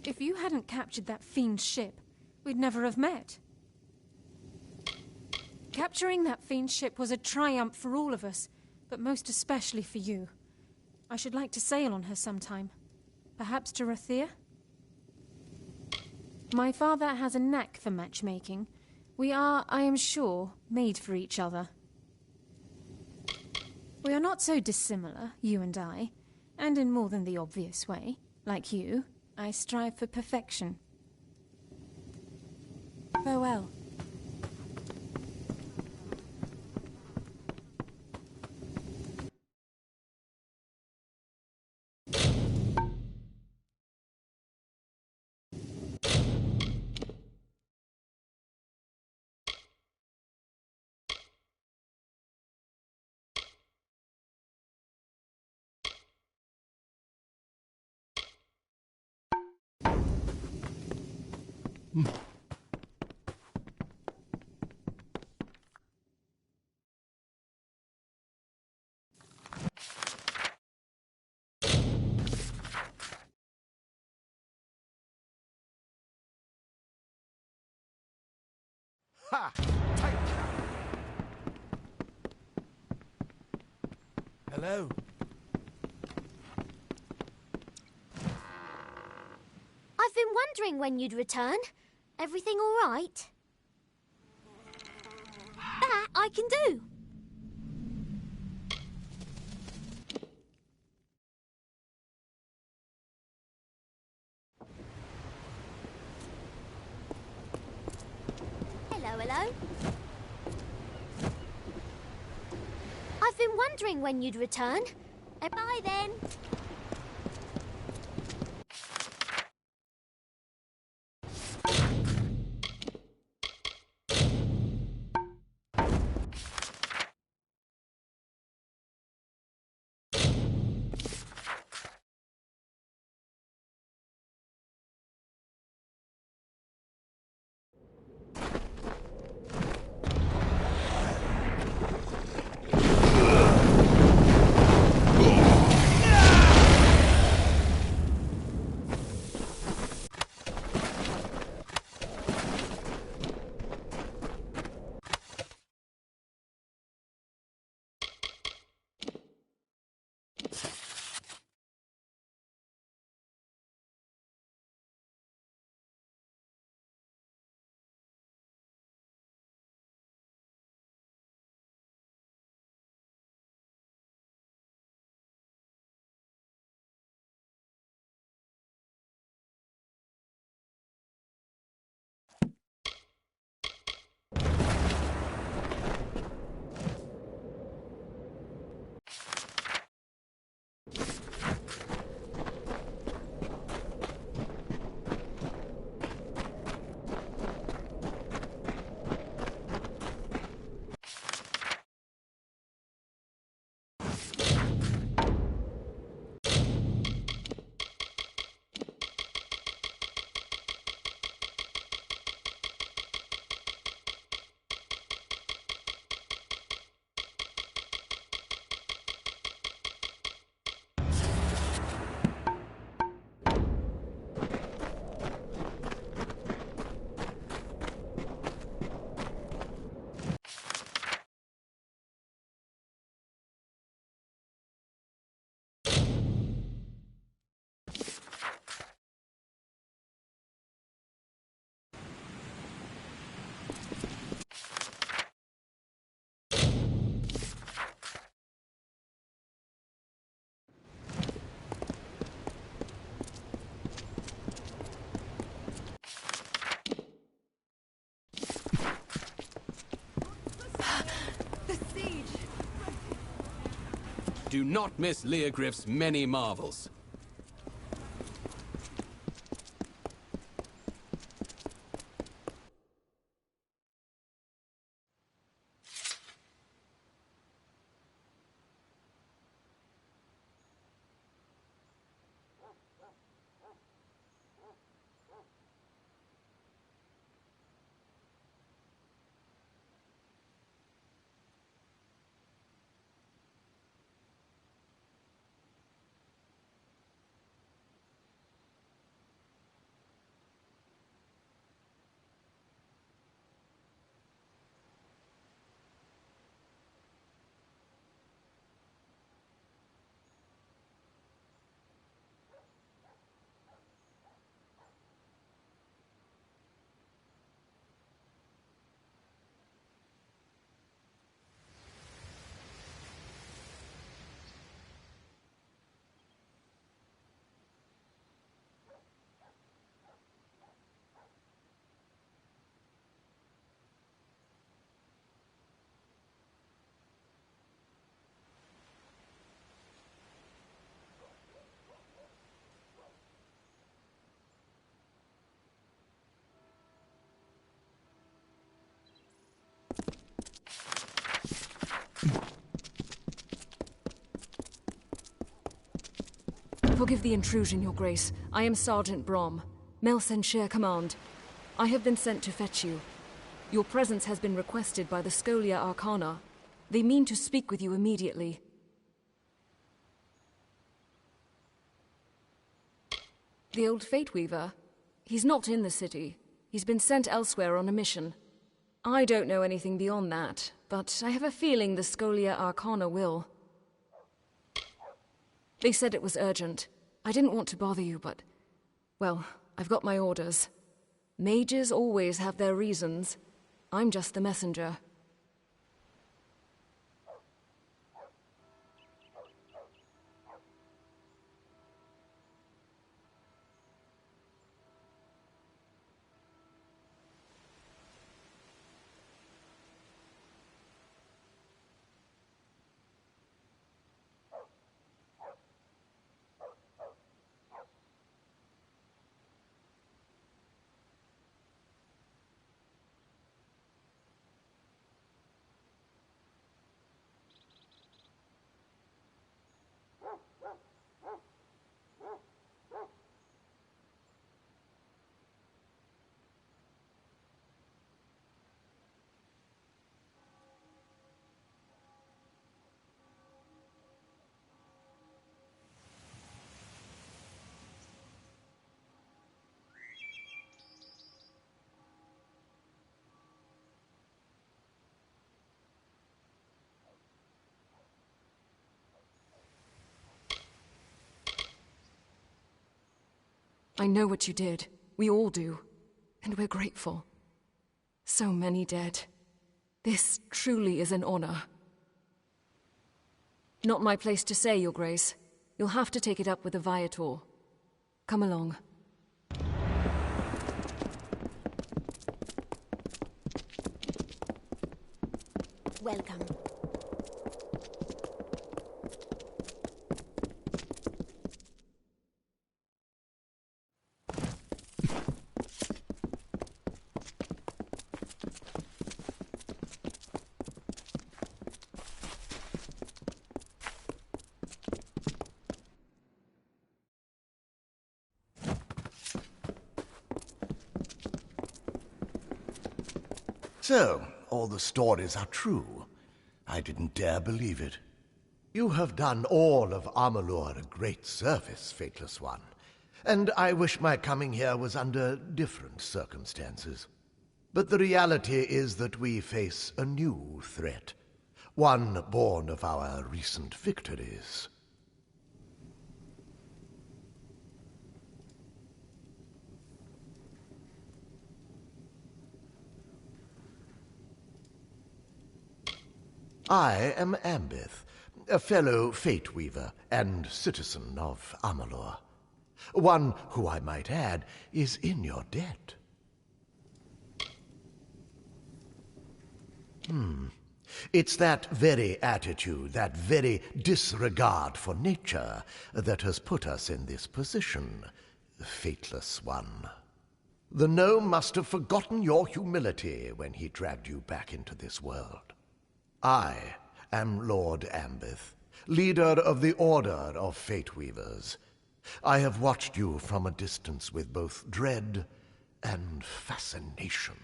If you hadn't captured that fiend's ship, we'd never have met. Capturing that fiend's ship was a triumph for all of us, but most especially for you. I should like to sail on her sometime. Perhaps to Rathir? My father has a knack for matchmaking. We are, I am sure, made for each other. We are not so dissimilar, you and I, and in more than the obvious way. Like you, I strive for perfection. Farewell. Ha! Take Hello. I've been wondering when you'd return. Everything all right? That I can do. Hello. I've been wondering when you'd return. Bye then. do not miss Leogriff's many marvels. Forgive the intrusion, Your Grace. I am Sergeant Brom, Melsen Share Command. I have been sent to fetch you. Your presence has been requested by the Scholia Arcana. They mean to speak with you immediately. The old Fate Weaver? He's not in the city. He's been sent elsewhere on a mission. I don't know anything beyond that, but I have a feeling the Scholia Arcana will. They said it was urgent. I didn't want to bother you, but... well, I've got my orders. Mages always have their reasons. I'm just the messenger. I know what you did. We all do. And we're grateful. So many dead. This truly is an honor. Not my place to say, Your Grace. You'll have to take it up with the Viator. Come along. Welcome. So, all the stories are true. I didn't dare believe it. You have done all of Amalur a great service, Fateless One, and I wish my coming here was under different circumstances. But the reality is that we face a new threat, one born of our recent victories. I am Ambith, a fellow Fate Weaver and citizen of Amalur. One who, I might add, is in your debt. It's that very attitude, that very disregard for nature, that has put us in this position, Fateless One. The gnome must have forgotten your humility when he dragged you back into this world. I am Lord Ambith, leader of the Order of Fate Weavers. I have watched you from a distance with both dread and fascination.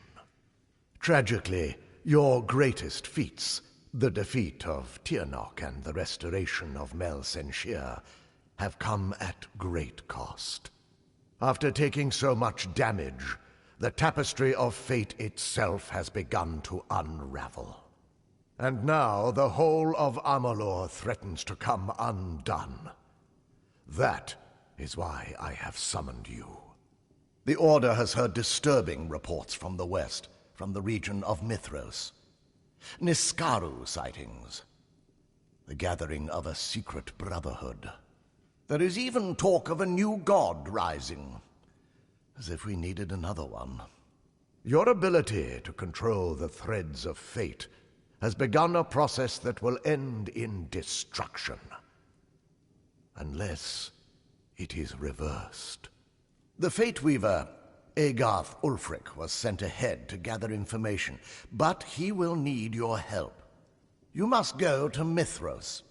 Tragically, your greatest feats, the defeat of Tirnoch and the restoration of Mel Senshir, have come at great cost. After taking so much damage, the tapestry of fate itself has begun to unravel. And now the whole of Amalur threatens to come undone. That is why I have summoned you. The Order has heard disturbing reports from the west, from the region of Mithros. Niskaru sightings. The gathering of a secret brotherhood. There is even talk of a new god rising. As if we needed another one. Your ability to control the threads of fate has begun a process that will end in destruction. Unless it is reversed. The Fate Weaver, Agarth Ulfric, was sent ahead to gather information, but he will need your help. You must go to Mithros.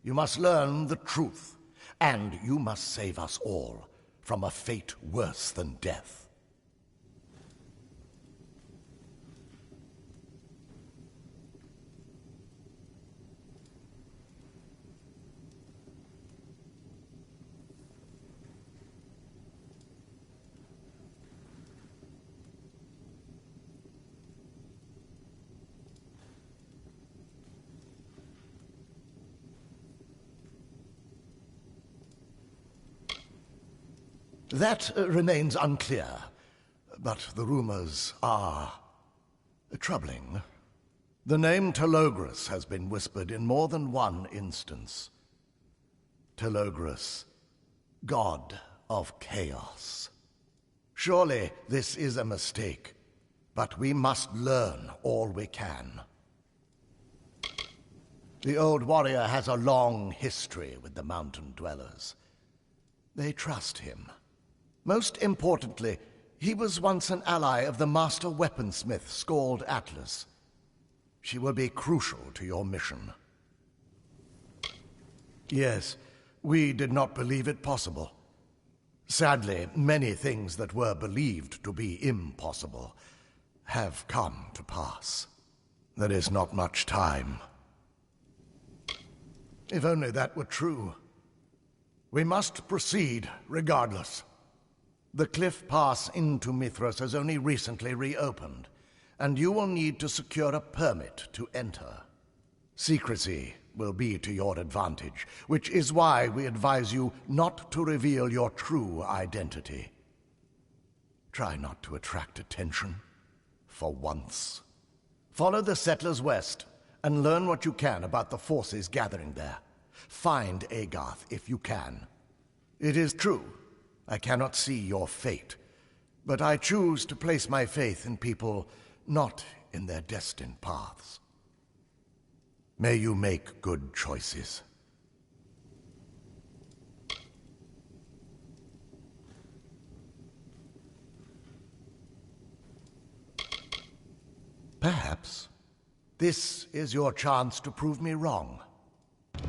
You must learn the truth, and you must save us all from a fate worse than death. That remains unclear, but the rumors are troubling. The name Telogris has been whispered in more than one instance. Telogris, god of chaos. Surely this is a mistake, but we must learn all we can. The old warrior has a long history with the mountain dwellers. They trust him. Most importantly, he was once an ally of the master weaponsmith Scald Atlas. She will be crucial to your mission. Yes, we did not believe it possible. Sadly, many things that were believed to be impossible have come to pass. There is not much time. If only that were true. We must proceed regardless. The cliff pass into Mithros has only recently reopened, and you will need to secure a permit to enter. Secrecy will be to your advantage, which is why we advise you not to reveal your true identity. Try not to attract attention, for once. Follow the settlers west, and learn what you can about the forces gathering there. Find Agarth if you can. It is true, I cannot see your fate, but I choose to place my faith in people not in their destined paths. May you make good choices. Perhaps this is your chance to prove me wrong.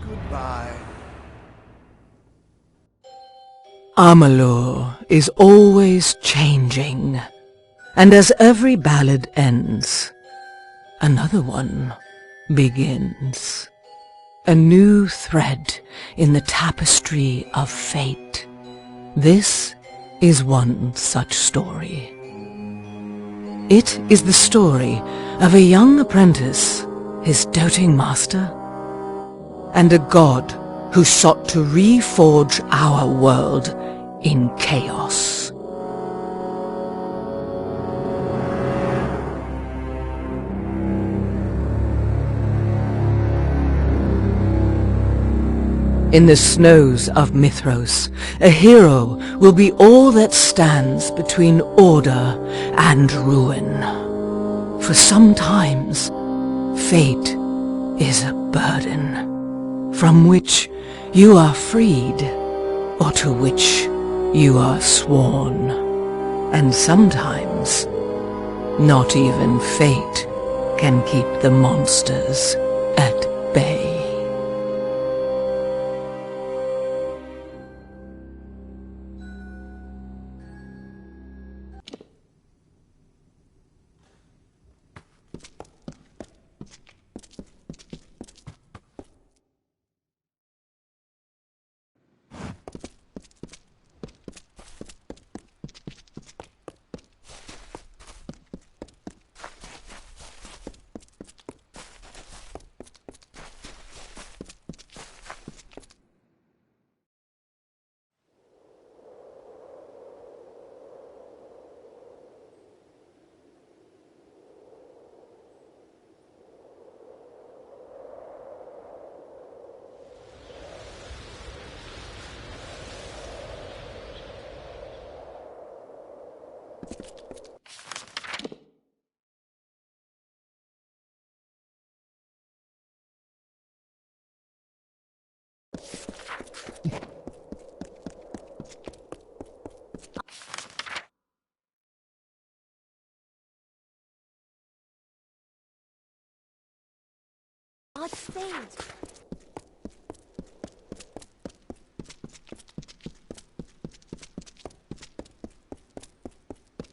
Goodbye. Amalur is always changing, and as every ballad ends, another one begins. A new thread in the tapestry of fate. This is one such story. It is the story of a young apprentice, his doting master, and a god who sought to reforge our world in chaos. In the snows of Mithros, a hero will be all that stands between order and ruin. For sometimes, Fate is a burden from which you are freed, or to which you are sworn. And sometimes, not even fate can keep the monsters at bay. Godspeed.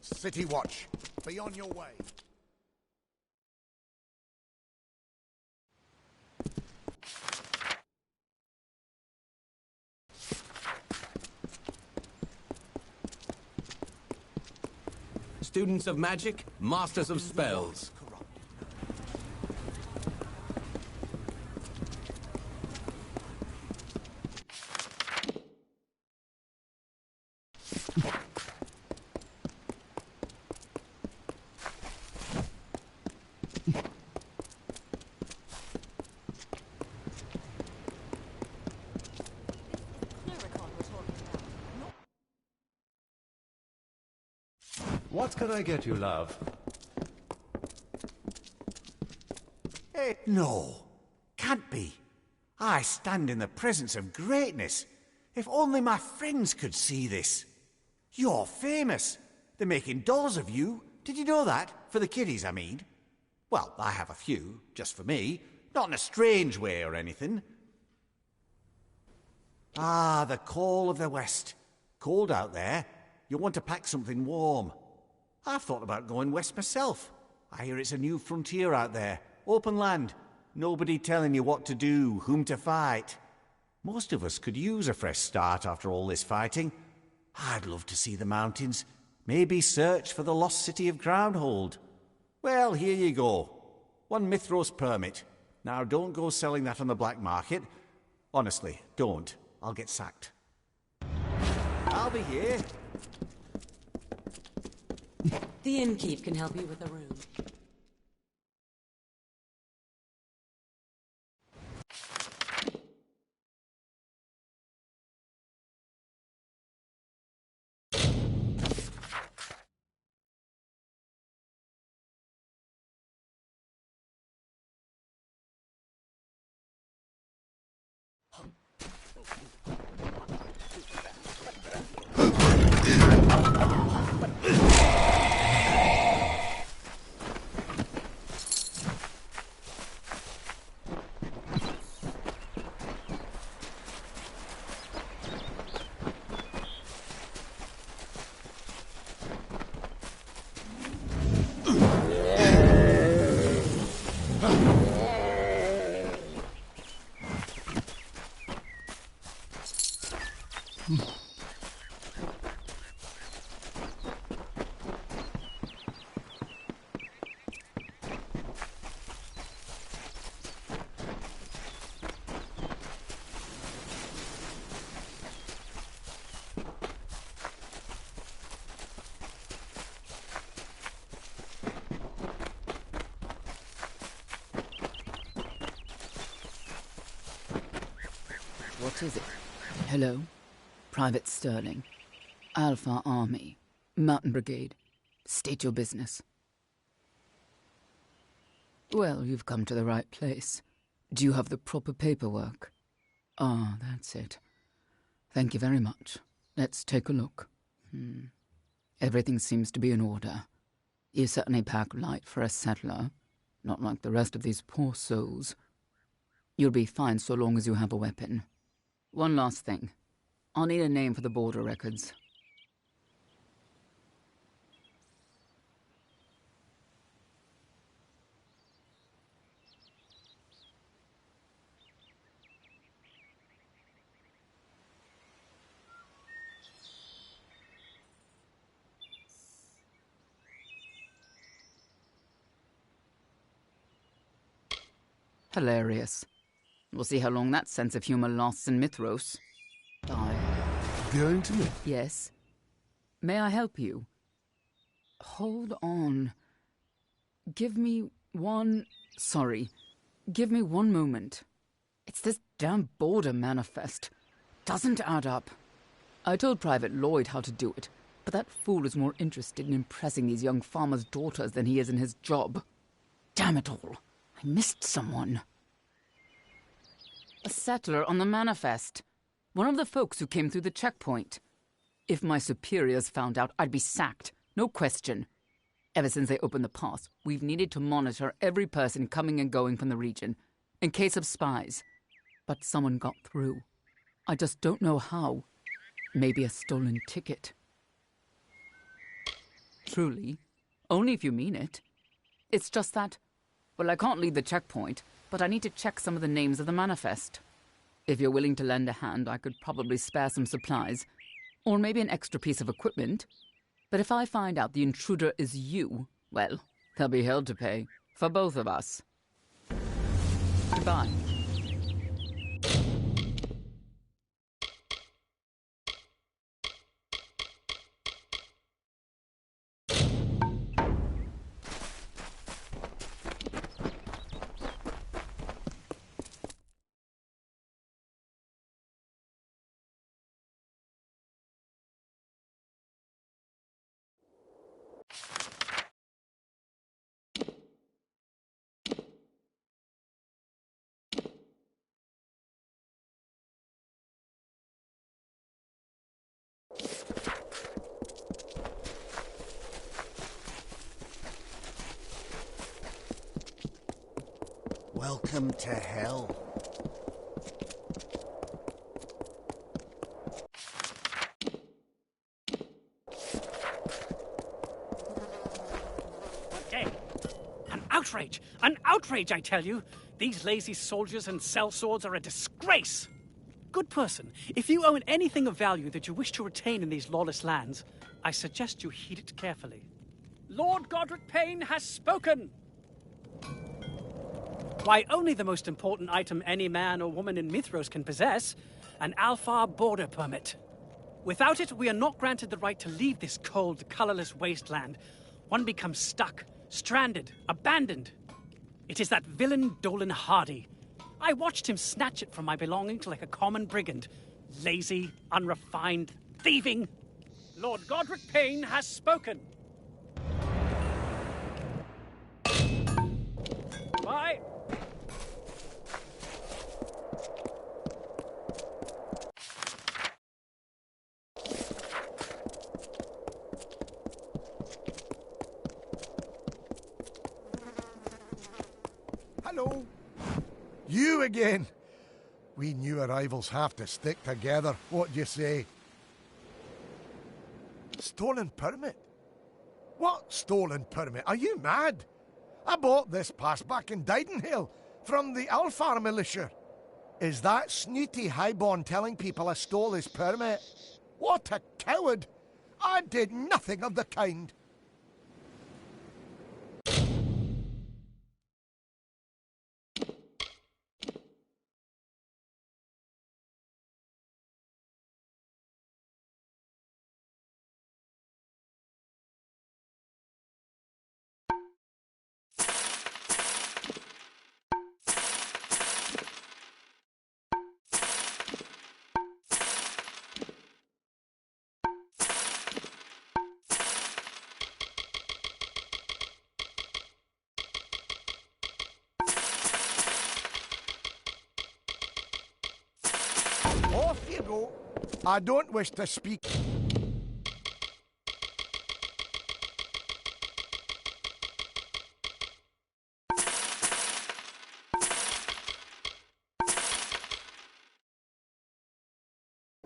City Watch, be on your way. Students of magic, masters of spells. What can I get you, love? No, can't be. I stand in the presence of greatness. If only my friends could see this. You're famous. They're making dolls of you. Did you know that? For the kiddies, I mean. Well, I have a few, just for me. Not in a strange way or anything. Ah, the call of the West. Cold out there. You'll want to pack something warm. I've thought about going west myself. I hear it's a new frontier out there. Open land. Nobody telling you what to do, whom to fight. Most of us could use a fresh start after all this fighting. I'd love to see the mountains. Maybe search for the lost city of Groundhold. Well, here you go. 1 Mithros permit. Now, don't go selling that on the black market. Honestly, don't. I'll get sacked. I'll be here. The innkeep can help you with a room. What is it? Hello? Private Sterling. Alpha Army. Mountain Brigade. State your business. Well, you've come to the right place. Do you have the proper paperwork? Ah, that's it. Thank you very much. Let's take a look. Everything seems to be in order. You certainly pack light for a settler. Not like the rest of these poor souls. You'll be fine so long as you have a weapon. One last thing. I'll need a name for the border records. Hilarious. We'll see how long that sense of humor lasts in Mithros. Bye. Going to me? Yes. May I help you? Hold on. Give me one moment. It's this damn border manifest. Doesn't add up. I told Private Lloyd how to do it, but that fool is more interested in impressing these young farmers' daughters than he is in his job. Damn it all. I missed someone. A settler on the manifest. One of the folks who came through the checkpoint. If my superiors found out, I'd be sacked. No question. Ever since they opened the pass, we've needed to monitor every person coming and going from the region, in case of spies. But someone got through. I just don't know how. Maybe a stolen ticket. Truly. Only if you mean it. It's just that, well, I can't leave the checkpoint, but I need to check some of the names of the manifest. If you're willing to lend a hand, I could probably spare some supplies, or maybe an extra piece of equipment. But if I find out the intruder is you, well, there'll be hell to pay, for both of us. Goodbye. Welcome to hell. Day. An outrage! An outrage, I tell you! These lazy soldiers and sellswords are a disgrace! Good person, if you own anything of value that you wish to retain in these lawless lands, I suggest you heed it carefully. Lord Godric Payne has spoken! Why, only the most important item any man or woman in Mithros can possess, an Alfar border permit. Without it, we are not granted the right to leave this cold, colorless wasteland. One becomes stuck, stranded, abandoned. It is that villain Dolan Hardy. I watched him snatch it from my belongings like a common brigand. Lazy, unrefined, thieving. Lord Godric Payne has spoken. Bye. Hello. You again. We new arrivals have to stick together. What do you say? Stolen permit? What stolen permit? Are you mad? I bought this pass back in Didenhill from the Alfar militia. Is that snooty highborn telling people I stole his permit? What a coward! I did nothing of the kind. go. I don't wish to speak.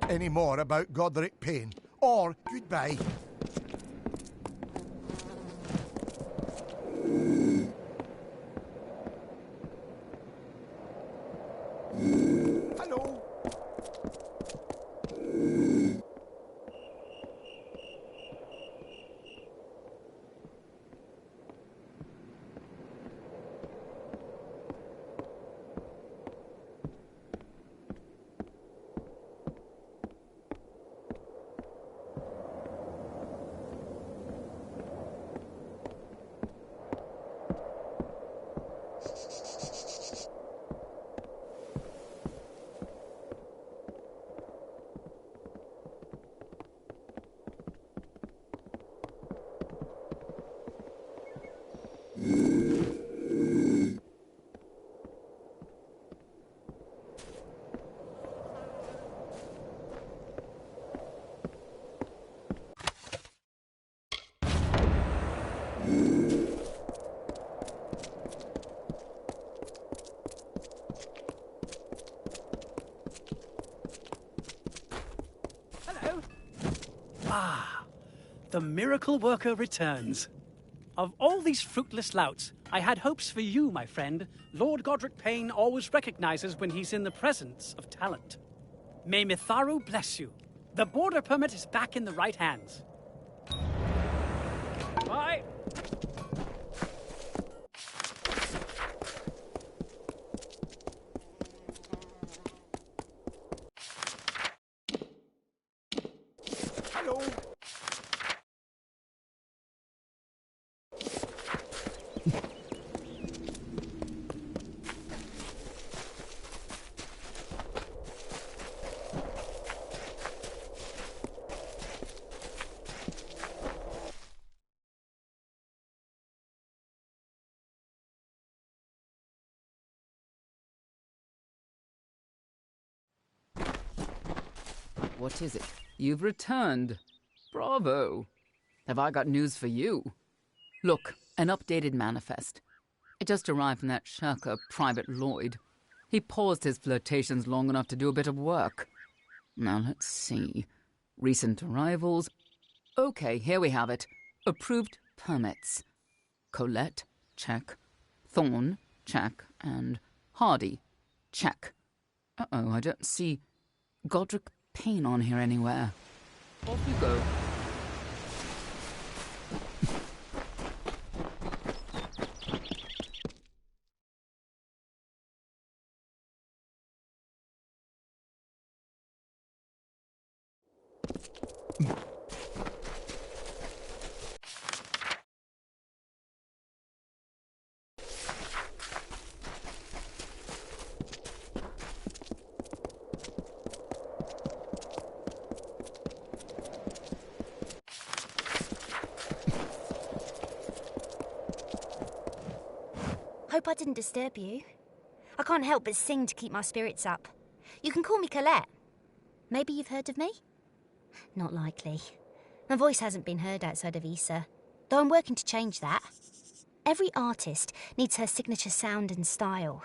Any more about Godric Payne, or goodbye. Hello. The miracle worker returns. Of all these fruitless louts, I had hopes for you, my friend. Lord Godric Payne always recognizes when he's in the presence of talent. May Mitharu bless you. The border permit is back in the right hands. Bye. Hello. What is it? You've returned. Bravo. Have I got news for you? Look, an updated manifest. It just arrived from that shirker, Private Lloyd. He paused his flirtations long enough to do a bit of work. Now, let's see. Recent arrivals. Okay, here we have it. Approved permits. Colette, check. Thorn, check. And Hardy, check. Uh-oh, I don't see Godric Payne on here anywhere. Off you go. Hope I didn't disturb you. I can't help but sing to keep my spirits up. You can call me Colette. Maybe you've heard of me? Not likely. My voice hasn't been heard outside of Issa, though I'm working to change that. Every artist needs her signature sound and style.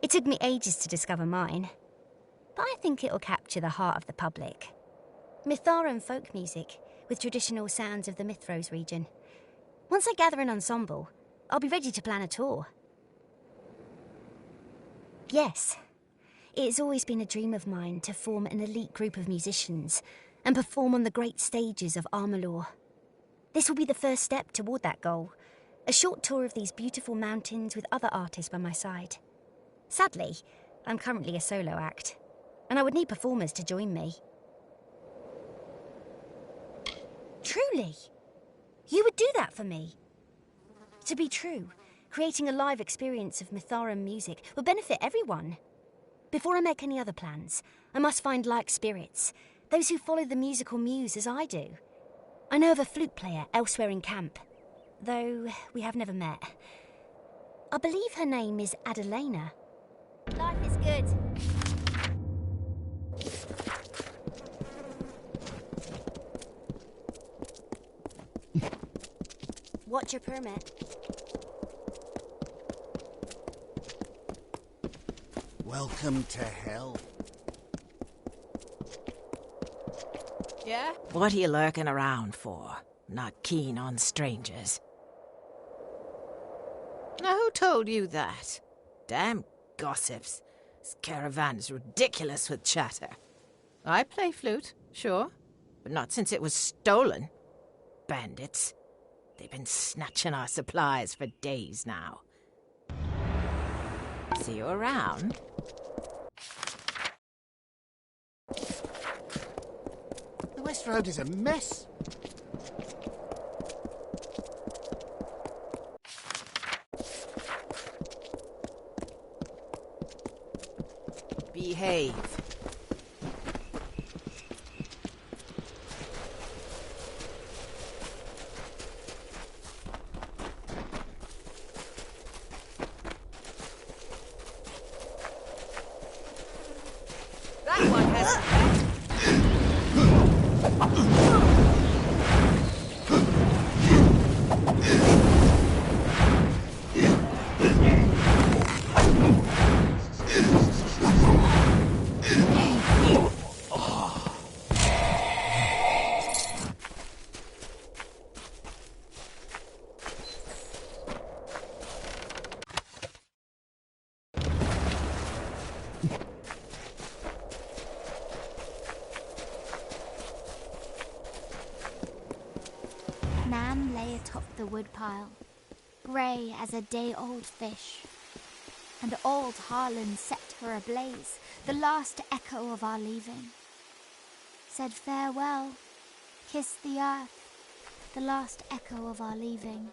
It took me ages to discover mine, but I think it'll capture the heart of the public. Mitharan folk music, with traditional sounds of the Mithros region. Once I gather an ensemble, I'll be ready to plan a tour. Yes, it's always been a dream of mine to form an elite group of musicians and perform on the great stages of Amalur. This will be the first step toward that goal, a short tour of these beautiful mountains with other artists by my side. Sadly, I'm currently a solo act, and I would need performers to join me. Truly? You would do that for me? To be true, creating a live experience of Mitharan music will benefit everyone. Before I make any other plans, I must find like spirits, those who follow the musical muse as I do. I know of a flute player elsewhere in camp, though we have never met. I believe her name is Adelena. Life is good. What's your permit? Welcome to hell. Yeah? What are you lurking around for? Not keen on strangers. Now, who told you that? Damn gossips. This caravan's ridiculous with chatter. I play flute, sure, but not since it was stolen. Bandits. They've been snatching our supplies for days now. See you around. The West Road is a mess. Behave. That one has Nam lay atop the woodpile, grey as a day-old fish. And old Harlan set her ablaze, the last echo of our leaving. Said farewell, kissed the earth, the last echo of our leaving.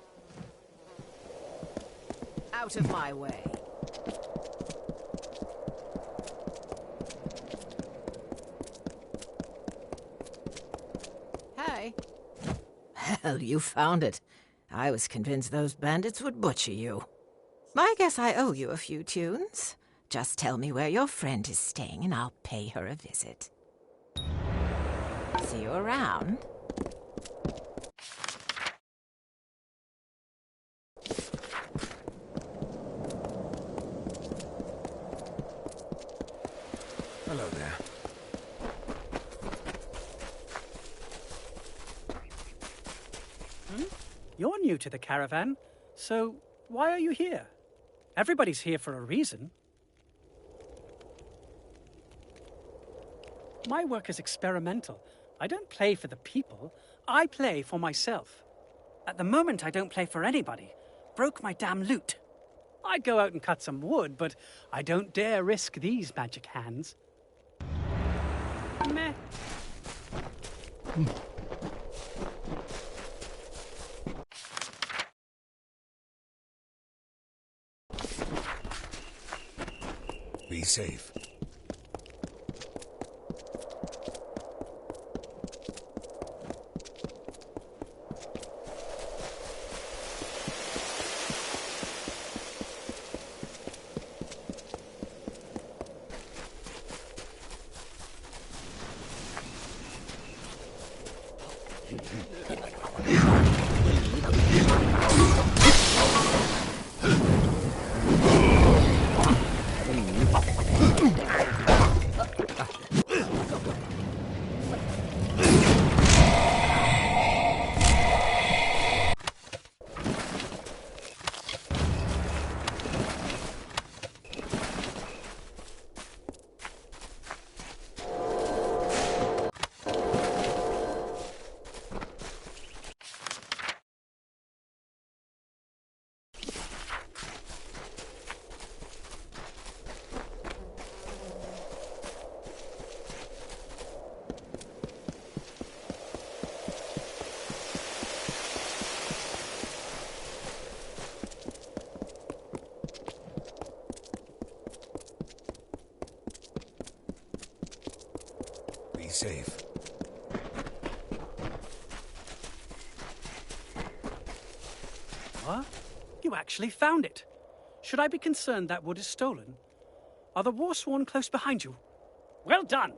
out of my way. Hey. Well, you found it. I was convinced those bandits would butcher you. I guess I owe you a few tunes. Just tell me where your friend is staying and I'll pay her a visit. See you around. Hello there. You're new to the caravan, so why are you here? Everybody's here for a reason. My work is experimental. I don't play for the people. I play for myself. At the moment, I don't play for anybody. Broke my damn lute. I'd go out and cut some wood, but I don't dare risk these magic hands. Meh. Be safe. Be safe. What? You actually found it. Should I be concerned that wood is stolen? Are the Warsworn close behind you? Well done!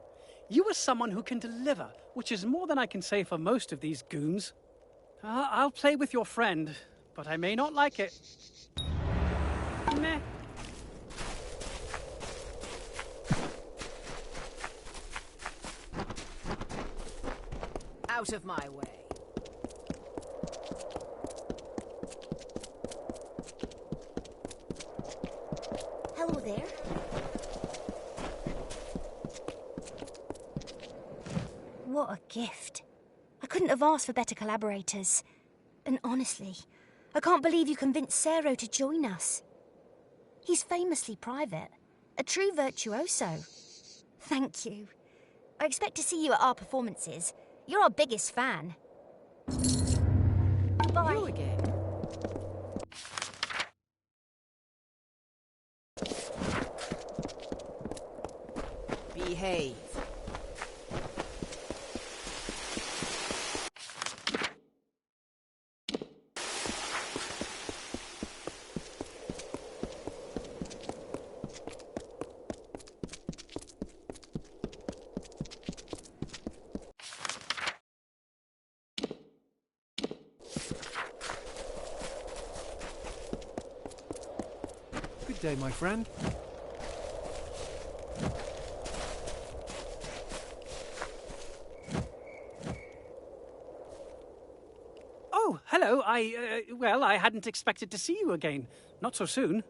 You are someone who can deliver, which is more than I can say for most of these goons. I'll play with your friend, but I may not like it. Meh. Out of my way. Hello there. What a gift. I couldn't have asked for better collaborators. And honestly, I can't believe you convinced Cero to join us. He's famously private, a true virtuoso. Thank you. I expect to see you at our performances. You're our biggest fan. Goodbye. You again? Behave. Good day, my friend. Oh, hello. I hadn't expected to see you again. Not so soon.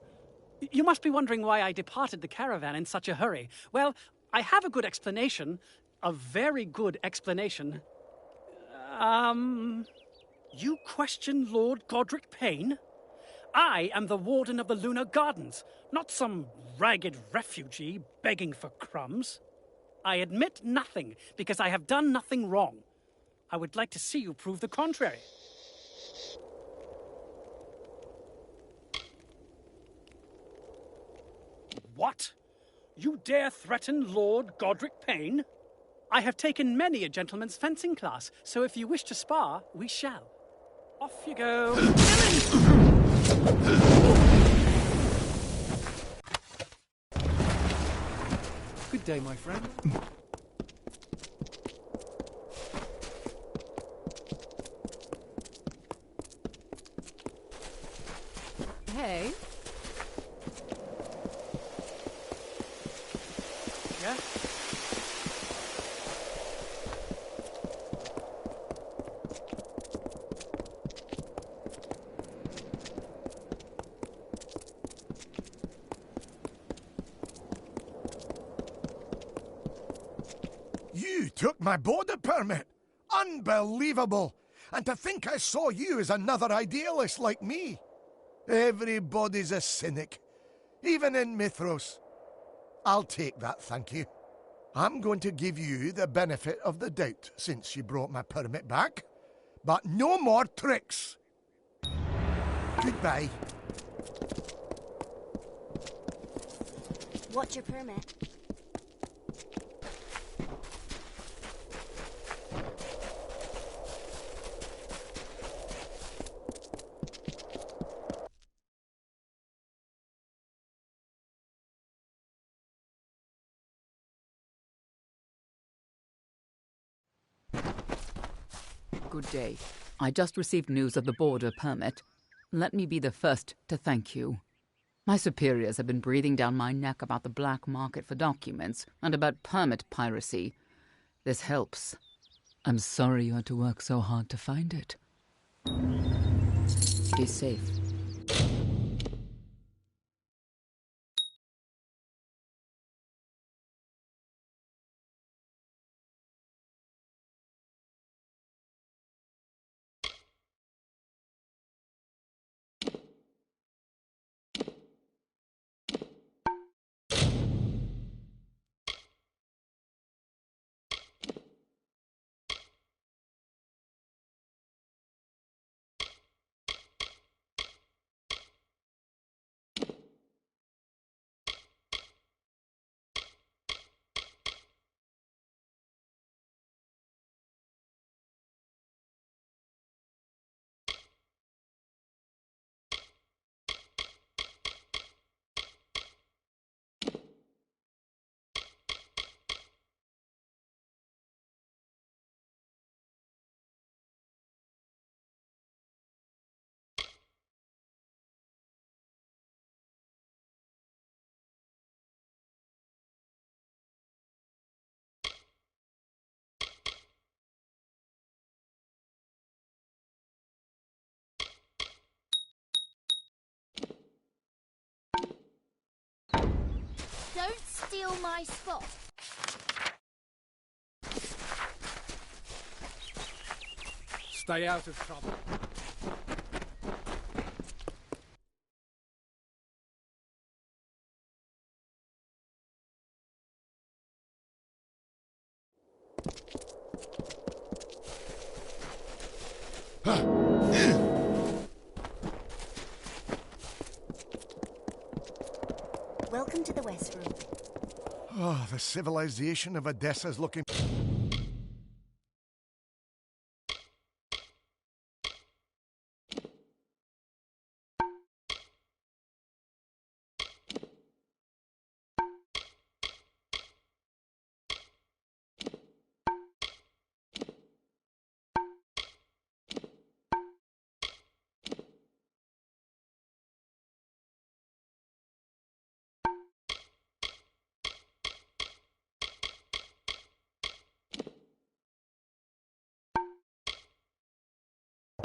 You must be wondering why I departed the caravan in such a hurry. Well, I have a good explanation. A very good explanation. You question Lord Godric Payne? I am the warden of the Lunar Gardens, not some ragged refugee begging for crumbs. I admit nothing, because I have done nothing wrong. I would like to see you prove the contrary. What? You dare threaten Lord Godric Payne? I have taken many a gentleman's fencing class, so if you wish to spar, we shall. Off you go. Good day, my friend. Hey. Yeah? You took my border permit! Unbelievable! And to think I saw you as another idealist like me. Everybody's a cynic, even in Mithros. I'll take that, thank you. I'm going to give you the benefit of the doubt since you brought my permit back. But no more tricks! Goodbye. What's your permit? Good day. I just received news of the border permit. Let me be the first to thank you. My superiors have been breathing down my neck about the black market for documents and about permit piracy. This helps. I'm sorry you had to work so hard to find it. Be safe. Don't steal my spot. Stay out of trouble. Welcome to the West Room. Oh, the civilization of Odessa's looking...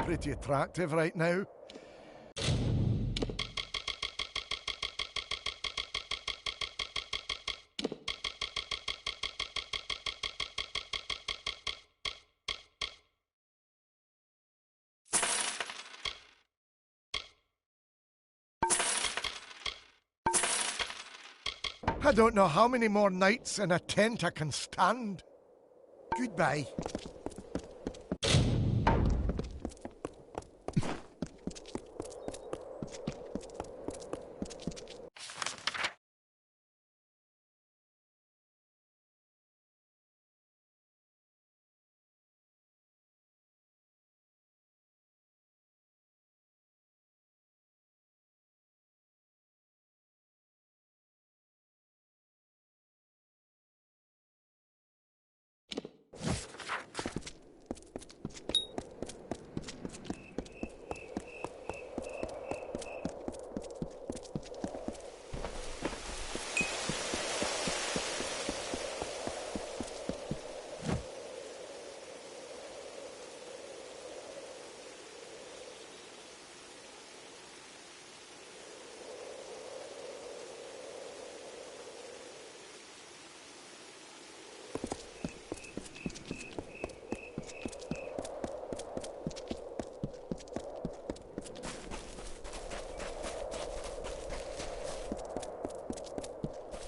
pretty attractive right now. I don't know how many more nights in a tent I can stand. Goodbye.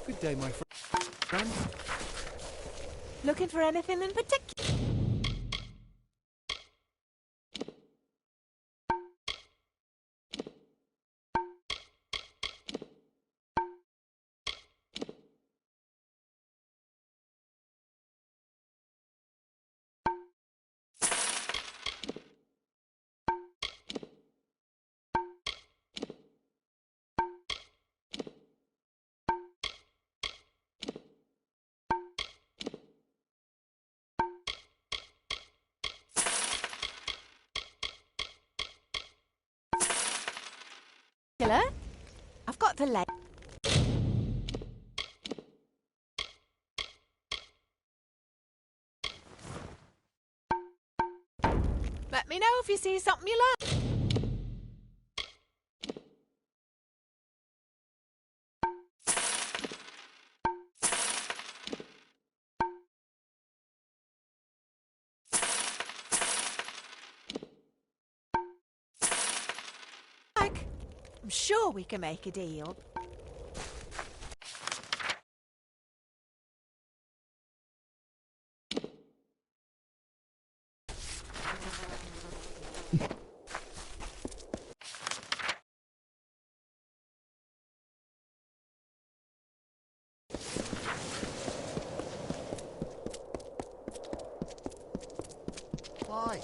Good day, my friend. Looking for anything in particular? I've got the leg. Let me know if you see something you like. I'm sure we can make a deal. Why?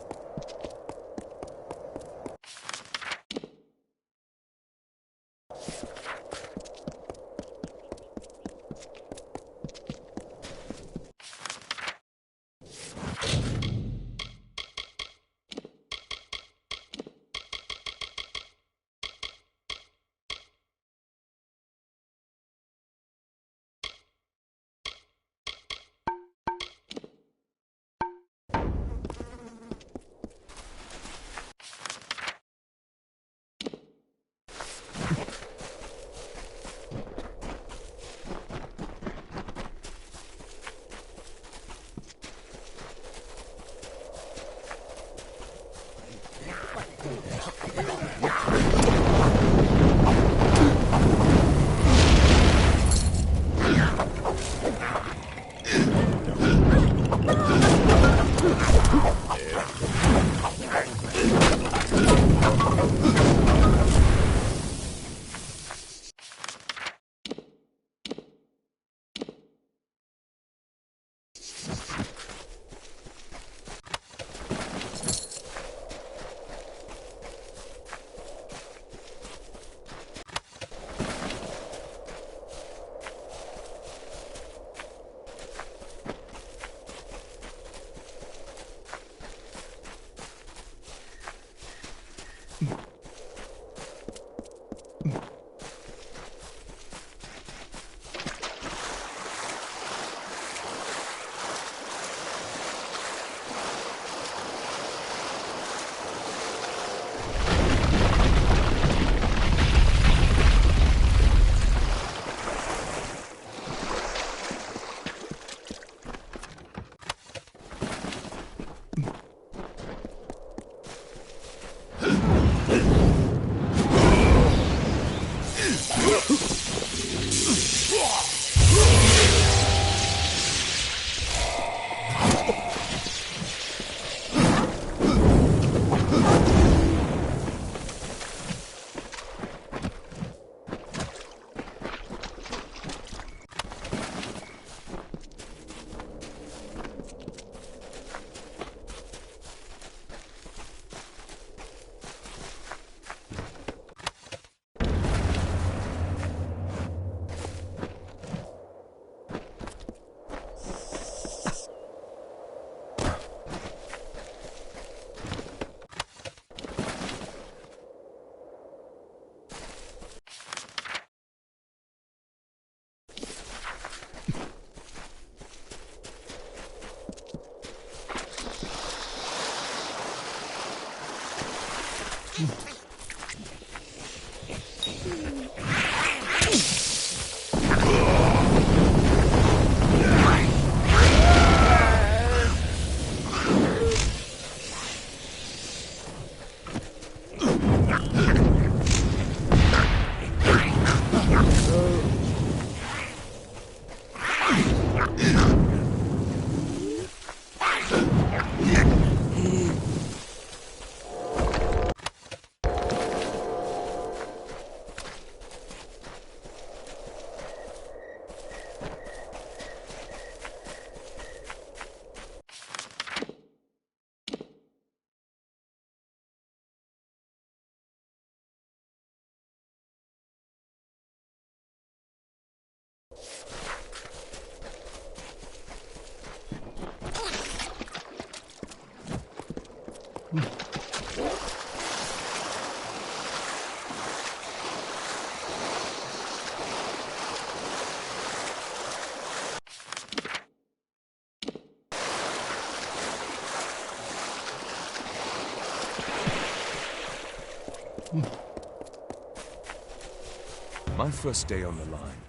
My first day on the line.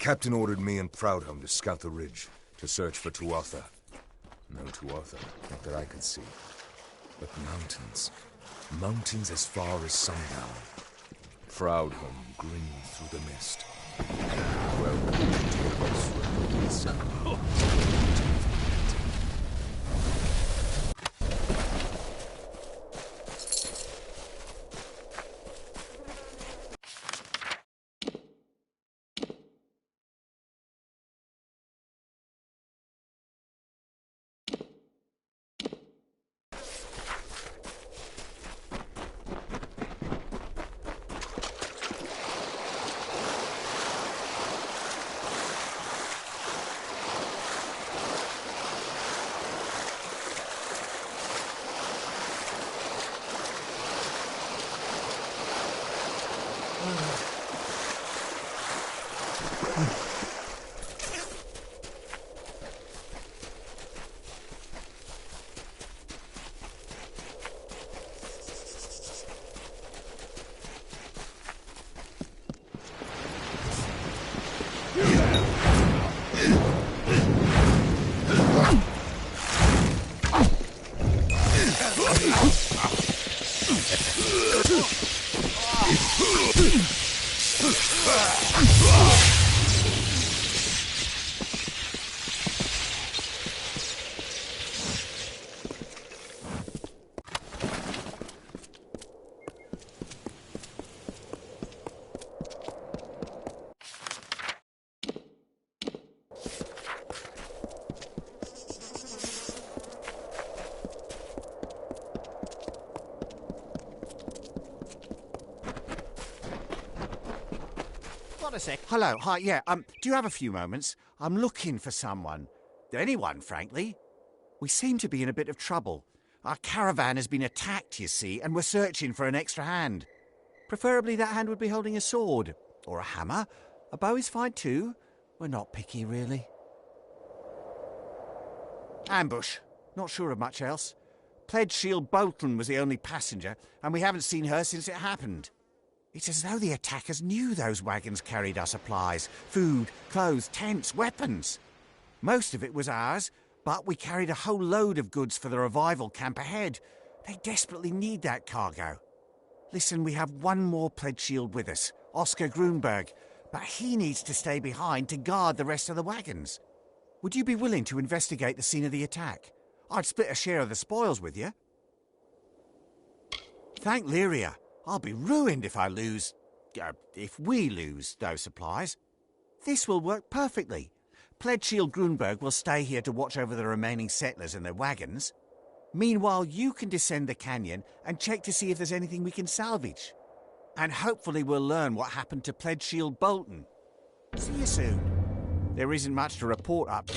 Captain ordered me and Proudham to scout the ridge, to search for Tuatha. No Tuatha, not that I could see. But mountains. Mountains as far as sundown. Proudham grinned through the mist. Welcome to the crossroads. What a sec. Hello, hi, yeah, do you have a few moments? I'm looking for someone. Anyone, frankly. We seem to be in a bit of trouble. Our caravan has been attacked, you see, and we're searching for an extra hand. Preferably that hand would be holding a sword. Or a hammer. A bow is fine too. We're not picky, really. Ambush. Not sure of much else. Pledge Shield Bolton was the only passenger, and we haven't seen her since it happened. It's as though the attackers knew those wagons carried our supplies. Food, clothes, tents, weapons. Most of it was ours, but we carried a whole load of goods for the revival camp ahead. They desperately need that cargo. Listen, we have one more Pledge Shield with us, Oscar Grunberg, but he needs to stay behind to guard the rest of the wagons. Would you be willing to investigate the scene of the attack? I'd split a share of the spoils with you. Thank Lyria. I'll be ruined if if we lose those supplies. This will work perfectly. Pledge Shield Grunberg will stay here to watch over the remaining settlers and their wagons. Meanwhile, you can descend the canyon and check to see if there's anything we can salvage. And hopefully we'll learn what happened to Pledge Shield Bolton. See you soon. There isn't much to report up.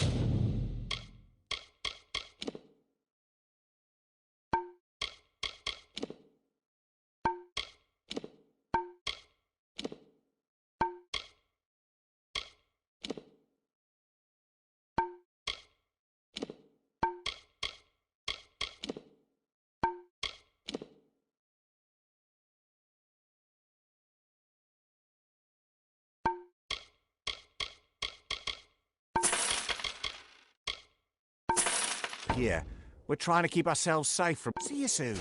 Here, we're trying to keep ourselves safe from... See you soon.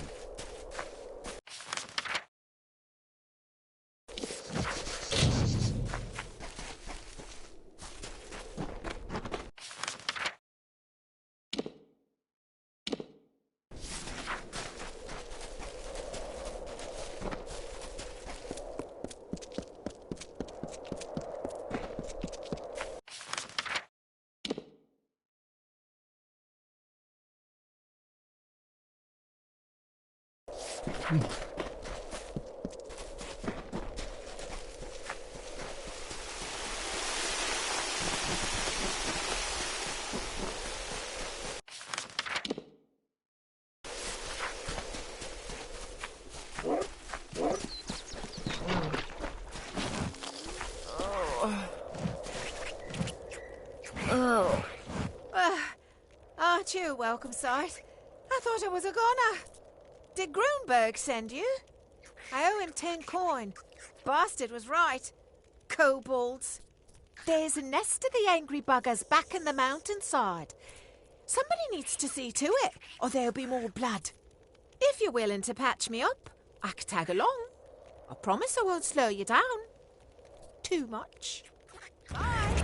Aren't you a welcome sight? I thought I was a goner. Did Grunberg send you? I owe him 10 coin. Bastard was right. Kobolds. There's a nest of the angry buggers back in the mountainside. Somebody needs to see to it, or there'll be more blood. If you're willing to patch me up, I could tag along. I promise I won't slow you down. Too much. Bye.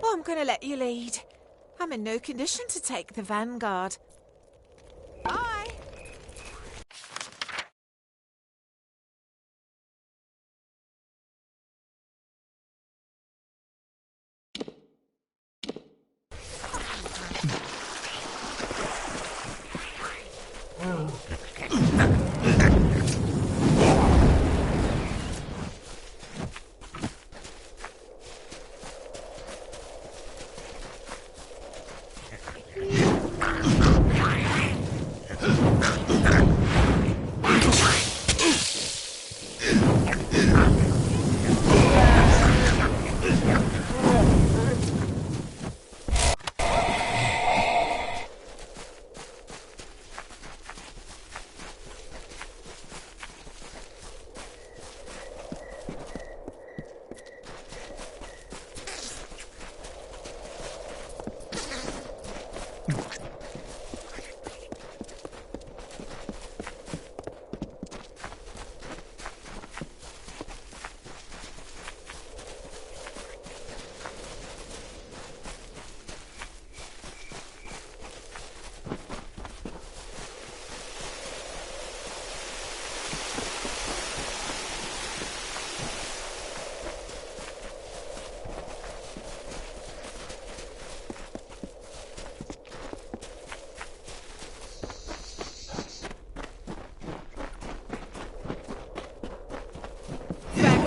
Oh, I'm going to let you lead. I'm in no condition to take the vanguard. Bye.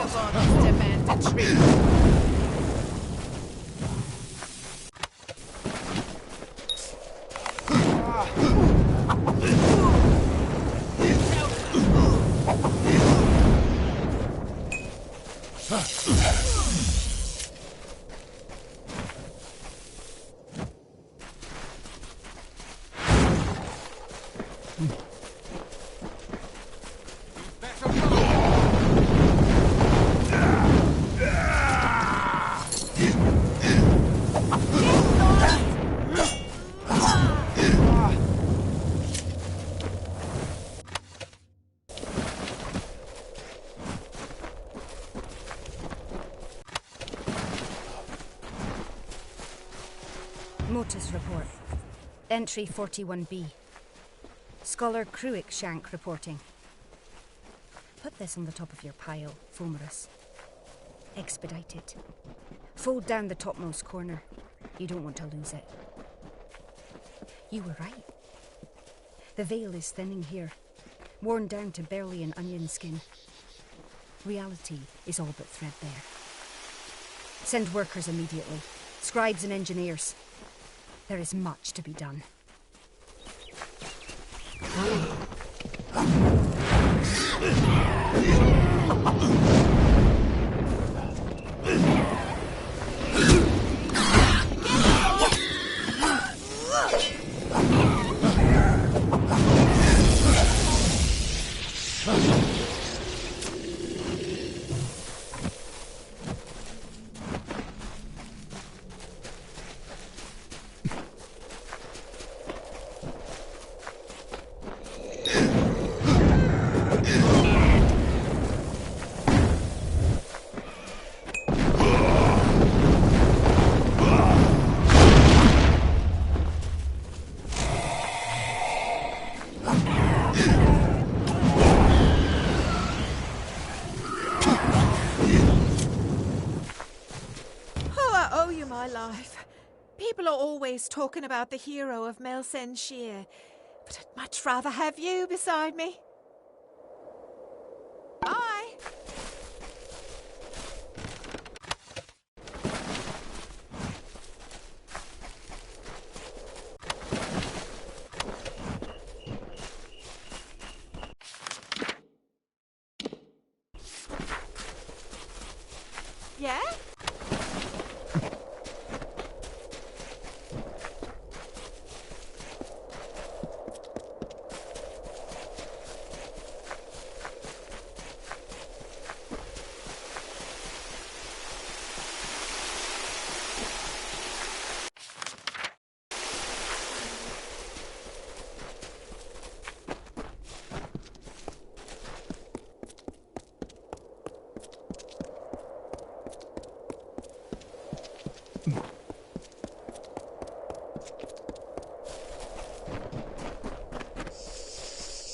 paws on Mr. Mandatory. Motus report. Entry 41B. Scholar Cruikshank reporting. Put this on the top of your pile, Fulmerus. Expedite it. Fold down the topmost corner. You don't want to lose it. You were right. The veil is thinning here, worn down to barely an onion skin. Reality is all but threadbare. Send workers immediately. Scribes and engineers. There is much to be done. People are always talking about the hero of Melsenshire, but I'd much rather have you beside me. Bye. Yeah?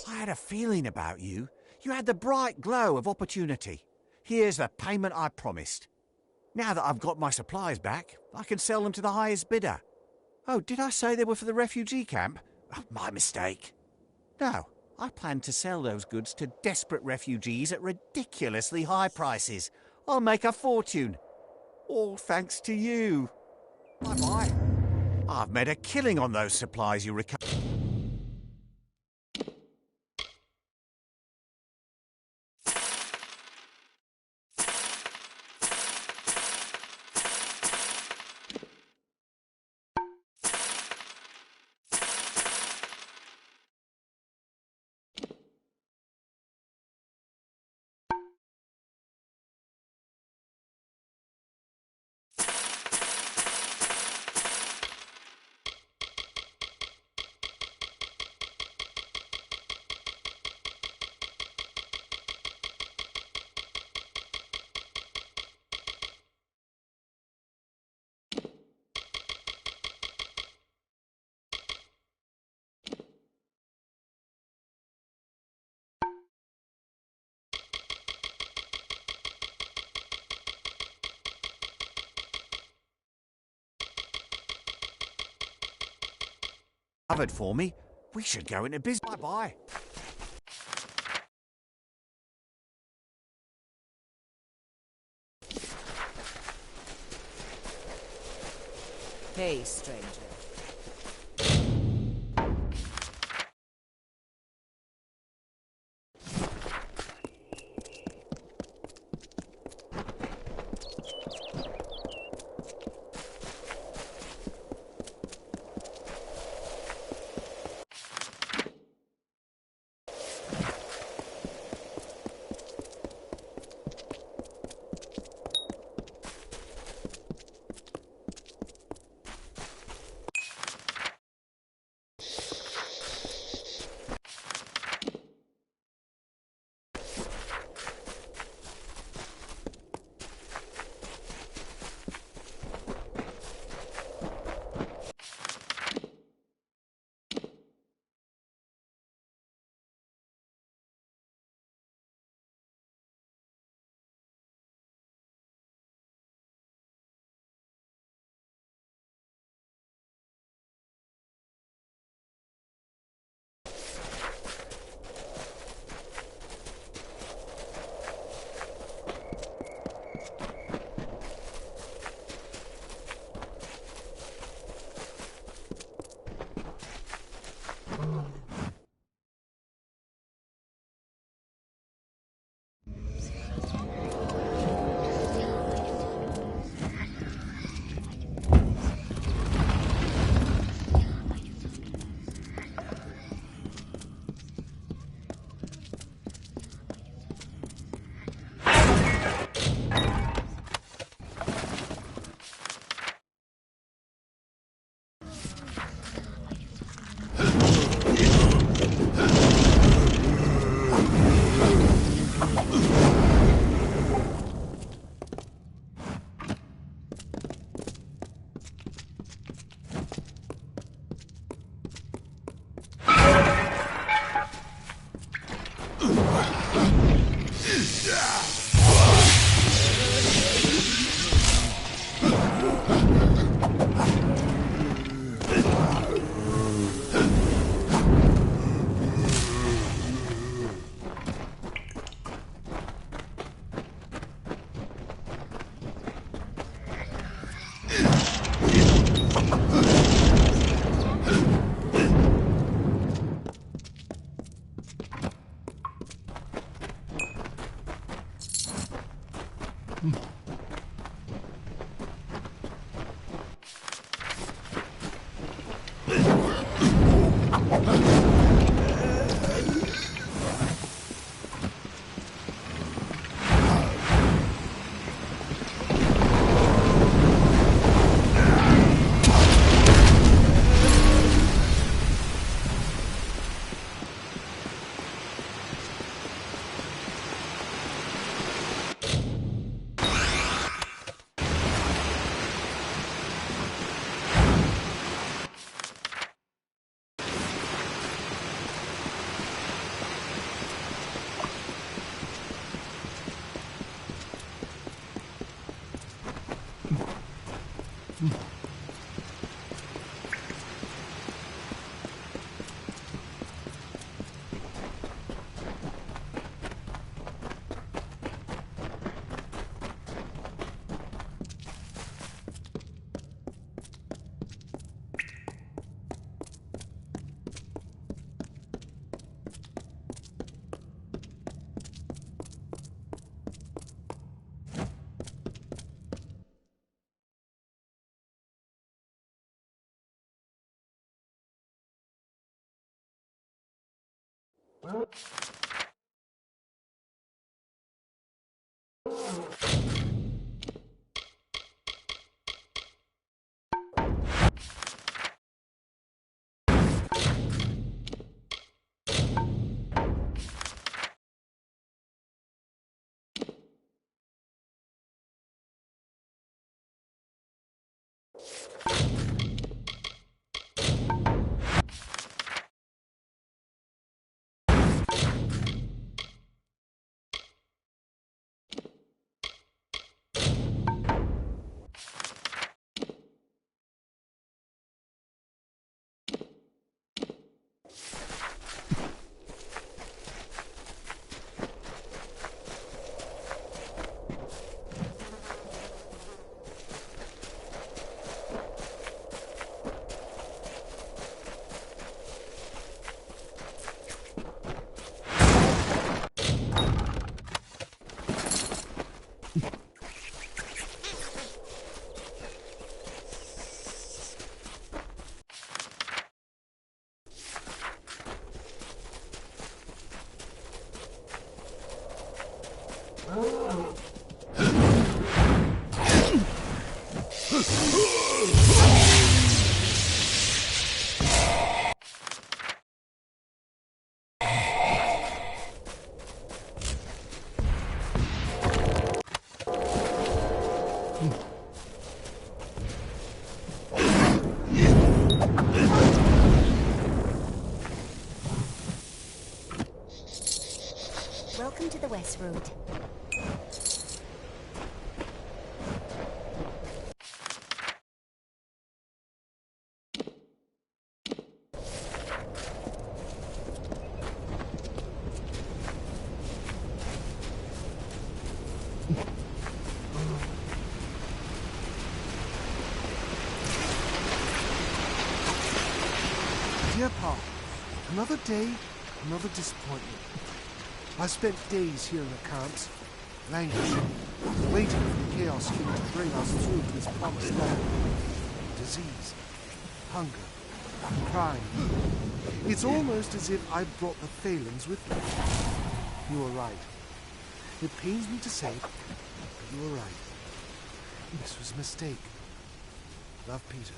I had a feeling about you. You had the bright glow of opportunity. Here's the payment I promised. Now that I've got my supplies back, I can sell them to the highest bidder. Oh, did I say they were for the refugee camp? Oh, my mistake. No, I plan to sell those goods to desperate refugees at ridiculously high prices. I'll make a fortune. All thanks to you. Bye-bye. I've made a killing on those supplies you recovered. Covered for me. We should go into business. Bye-bye. Hey, stranger. Welcome to the West Road. Dear Pa, another day, another disappointment. I spent days here in the camps, languishing, waiting for the Chaos King to bring us through to his promised land. Disease, hunger, crime. It's almost as if I brought the Phalans with me. You were right. It pains me to say it, but you were right. This was a mistake. Love, Peter.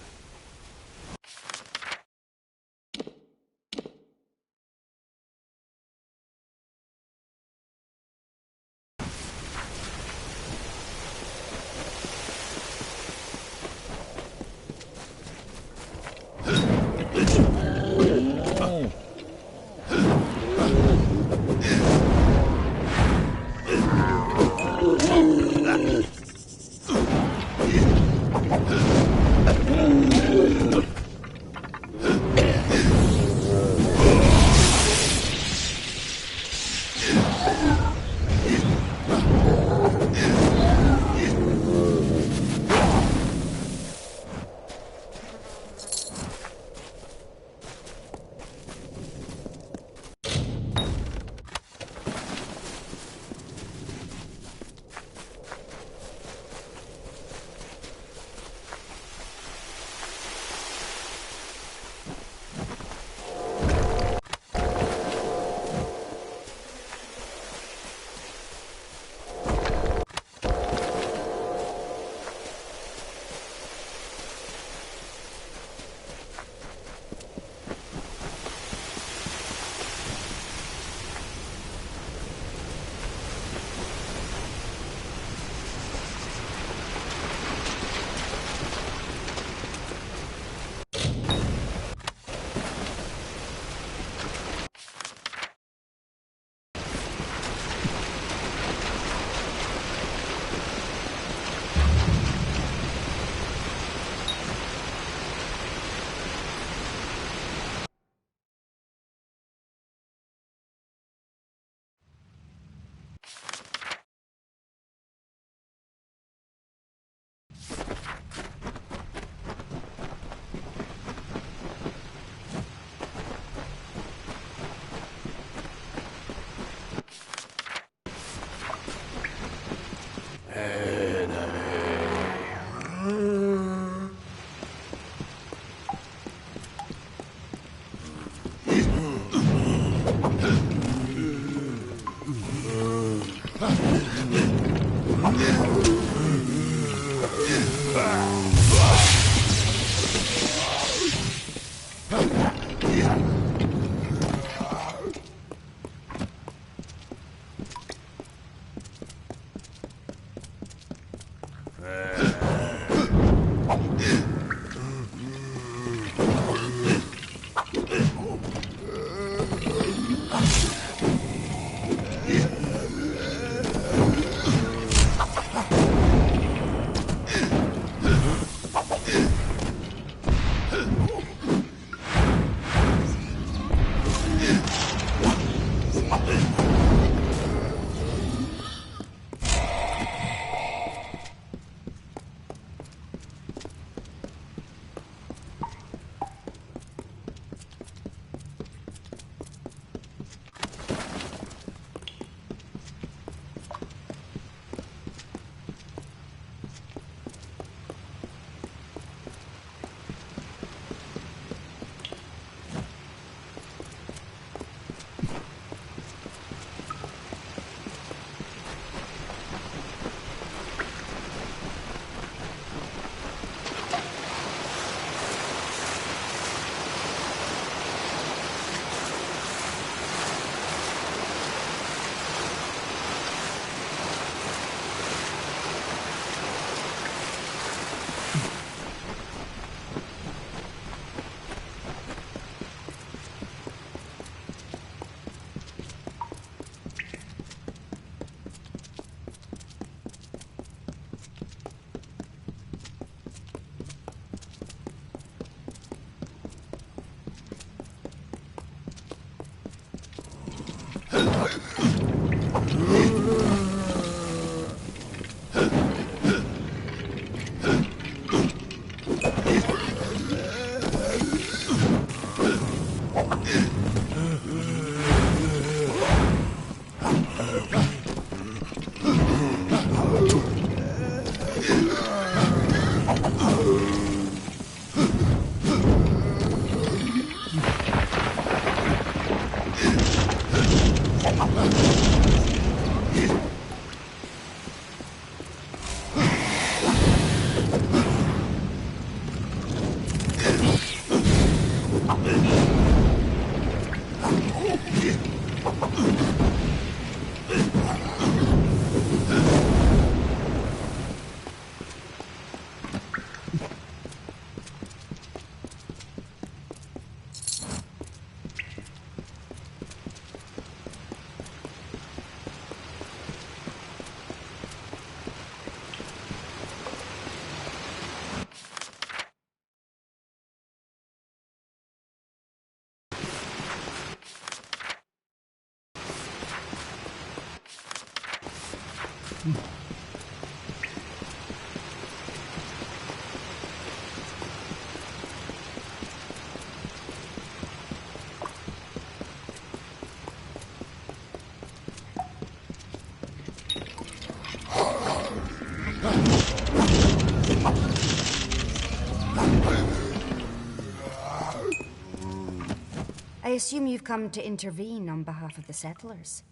I assume you've come to intervene on behalf of the settlers.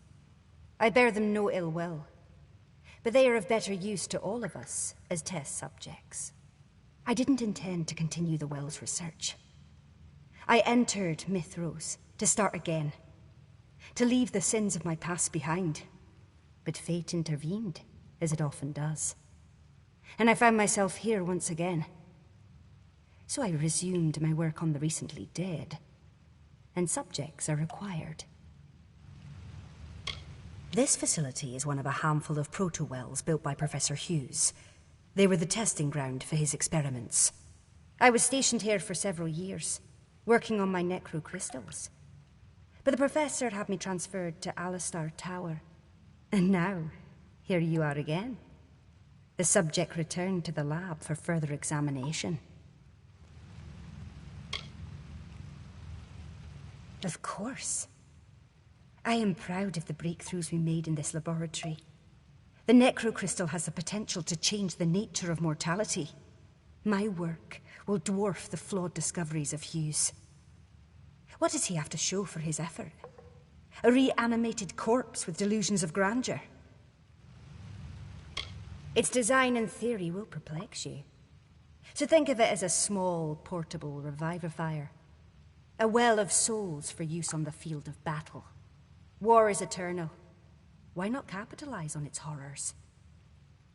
I bear them no ill will, but they are of better use to all of us as test subjects. I didn't intend to continue the Wells research. I entered Mithros to start again, to leave the sins of my past behind. But fate intervened, as it often does. And I found myself here once again. So I resumed my work on the recently dead, and subjects are required. This facility is one of a handful of proto-wells built by Professor Hughes. They were the testing ground for his experiments. I was stationed here for several years, working on my necrocrystals. But the professor had me transferred to Alistar Tower. And now, here you are again. The subject returned to the lab for further examination. Of course. I am proud of the breakthroughs we made in this laboratory. The necrocrystal has the potential to change the nature of mortality. My work will dwarf the flawed discoveries of Hughes. What does he have to show for his effort? A reanimated corpse with delusions of grandeur? Its design and theory will perplex you. So think of it as a small, portable revivifier. A well of souls for use on the field of battle. War is eternal. Why not capitalize on its horrors?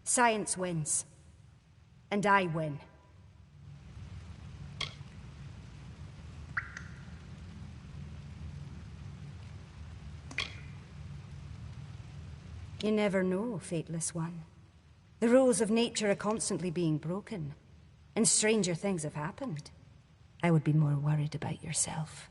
Science wins. And I win. You never know, Fateless One. The rules of nature are constantly being broken, and stranger things have happened. I would be more worried about yourself.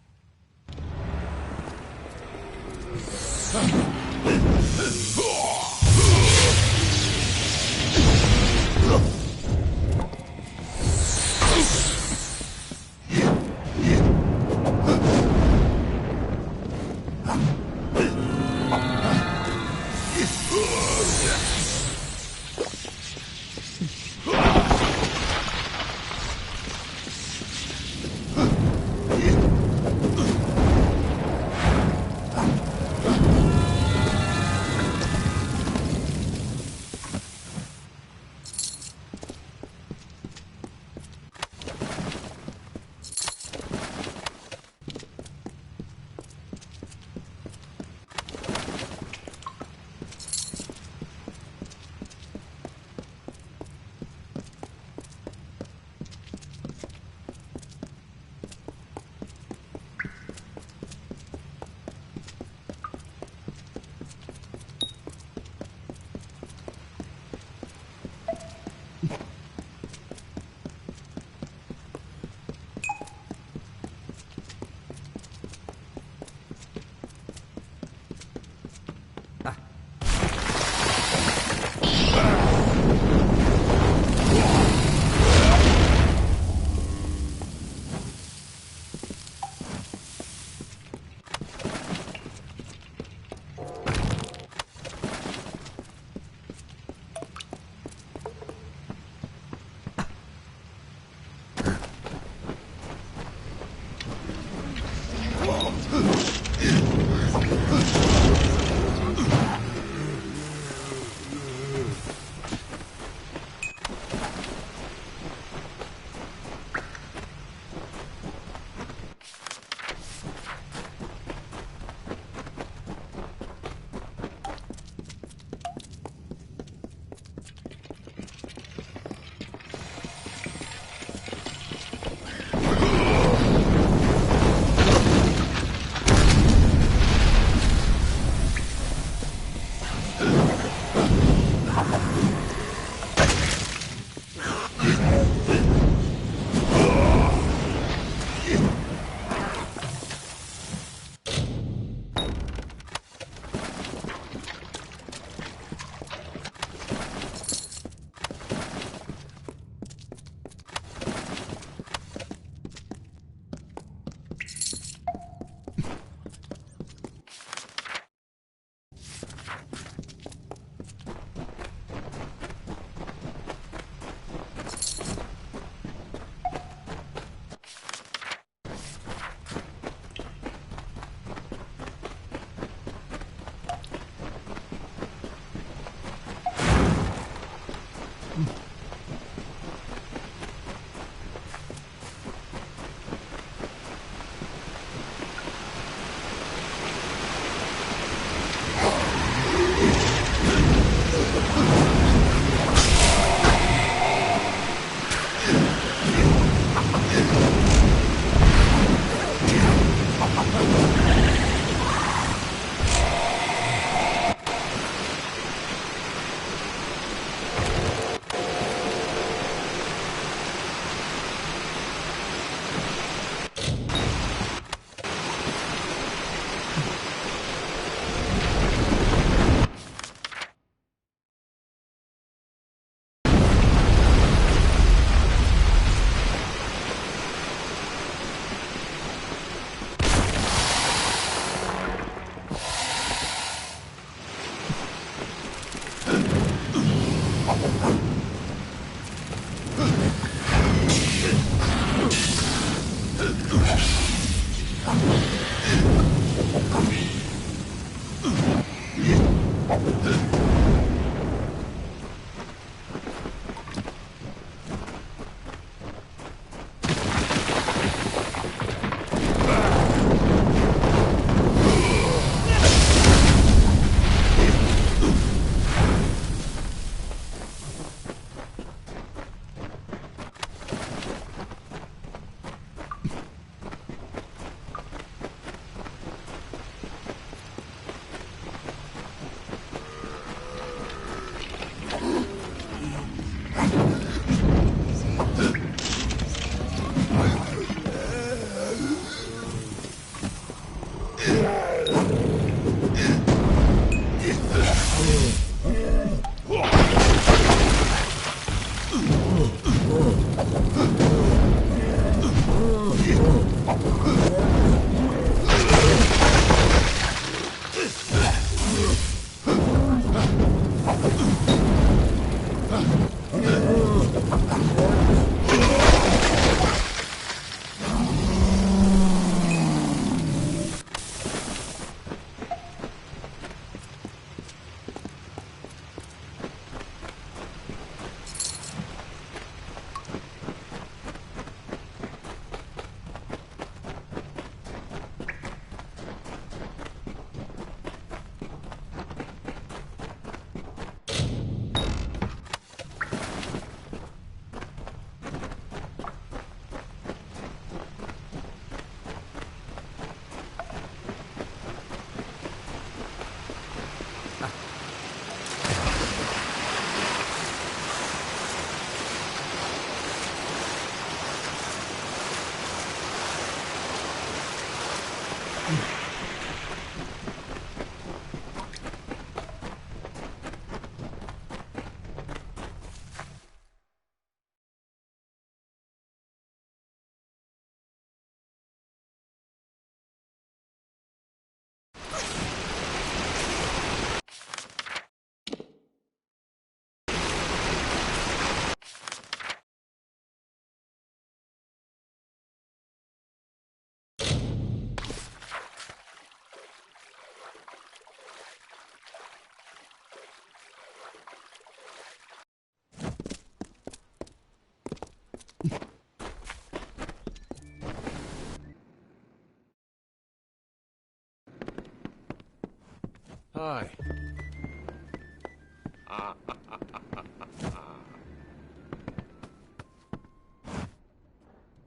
Hi.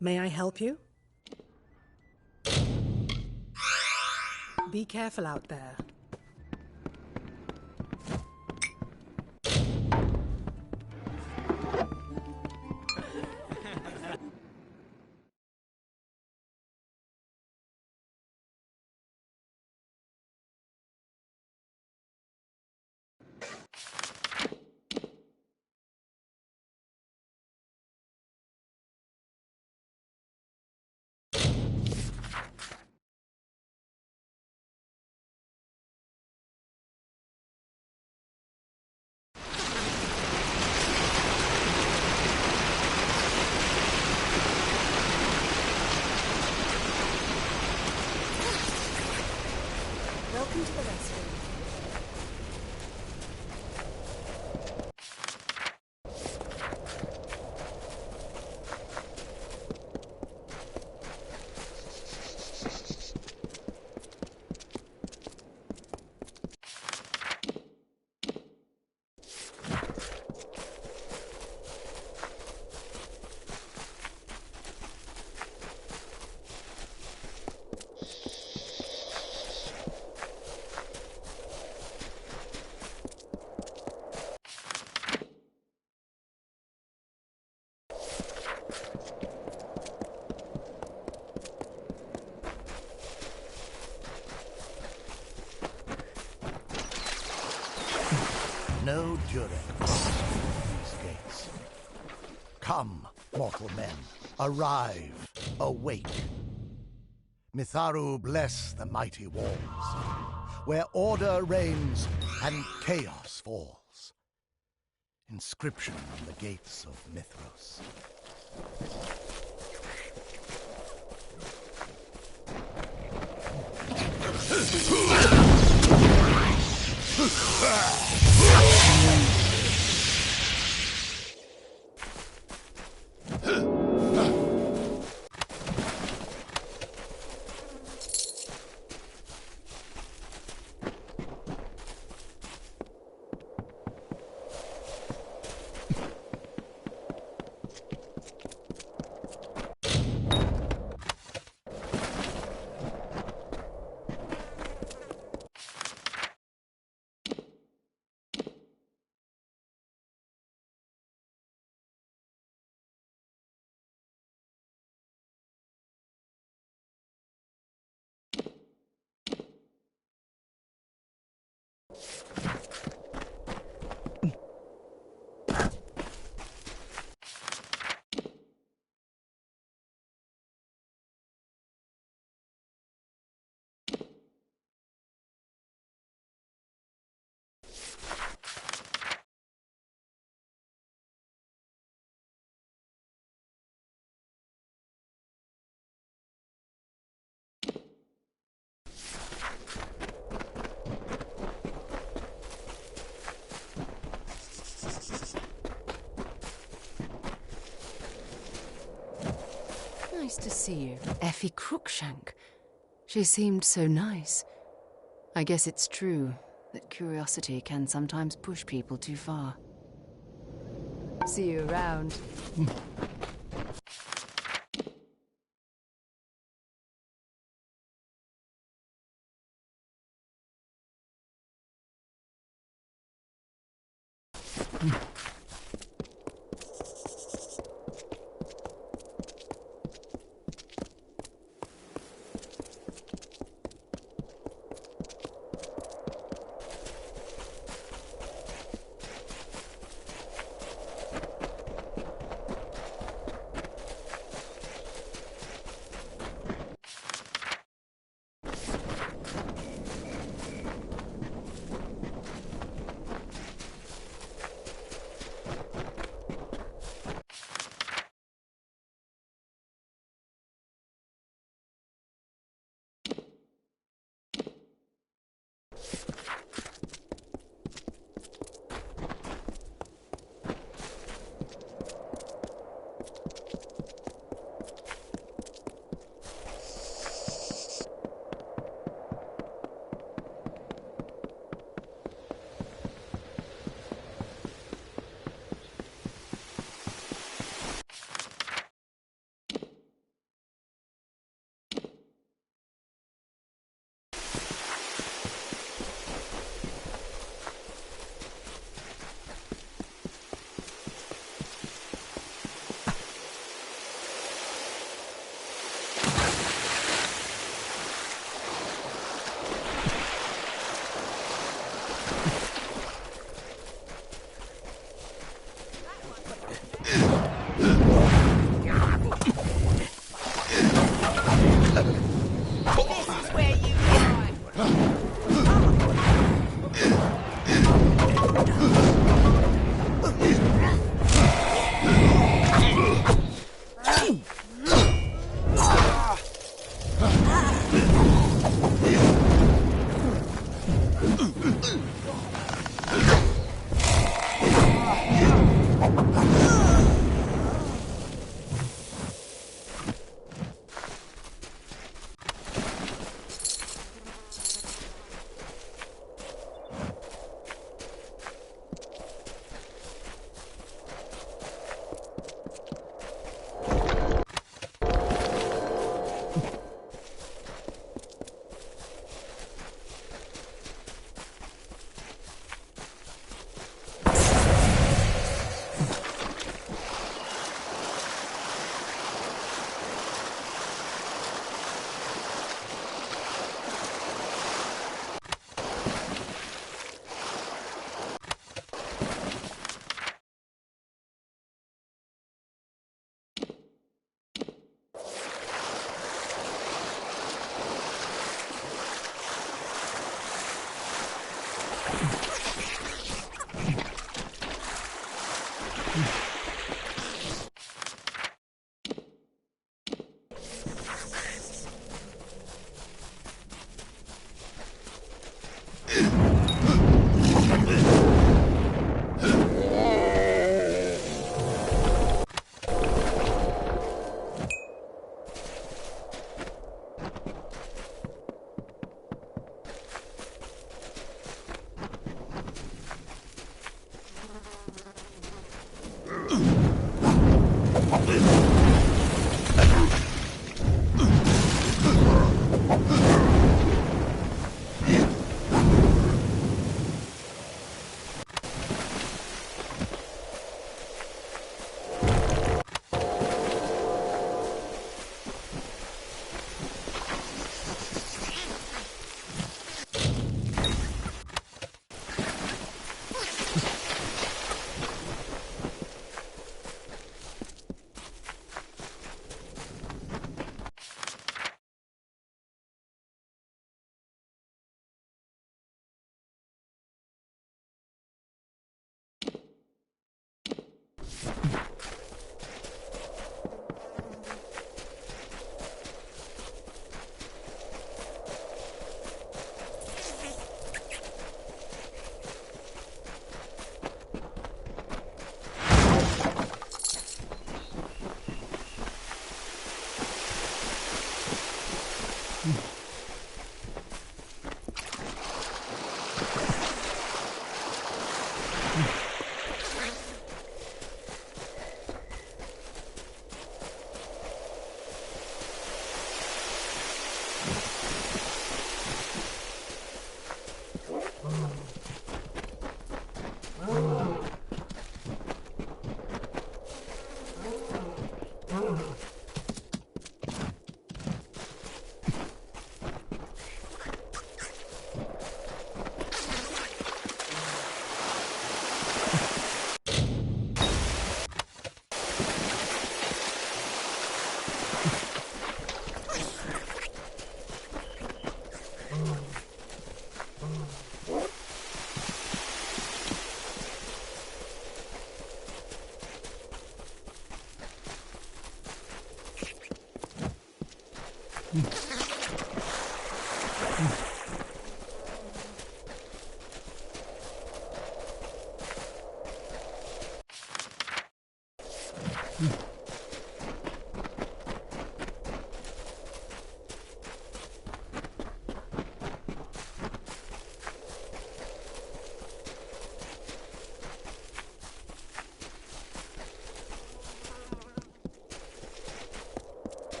May I help you? Be careful out there. Welcome to the restroom. No duress these gates. Come, mortal men, arrive, awake. Mitharu bless the mighty walls, where order reigns and chaos falls. Inscription on the gates of Mithros. Nice to see you. Effie Crookshank. She seemed so nice. I guess it's true that curiosity can sometimes push people too far. See you around.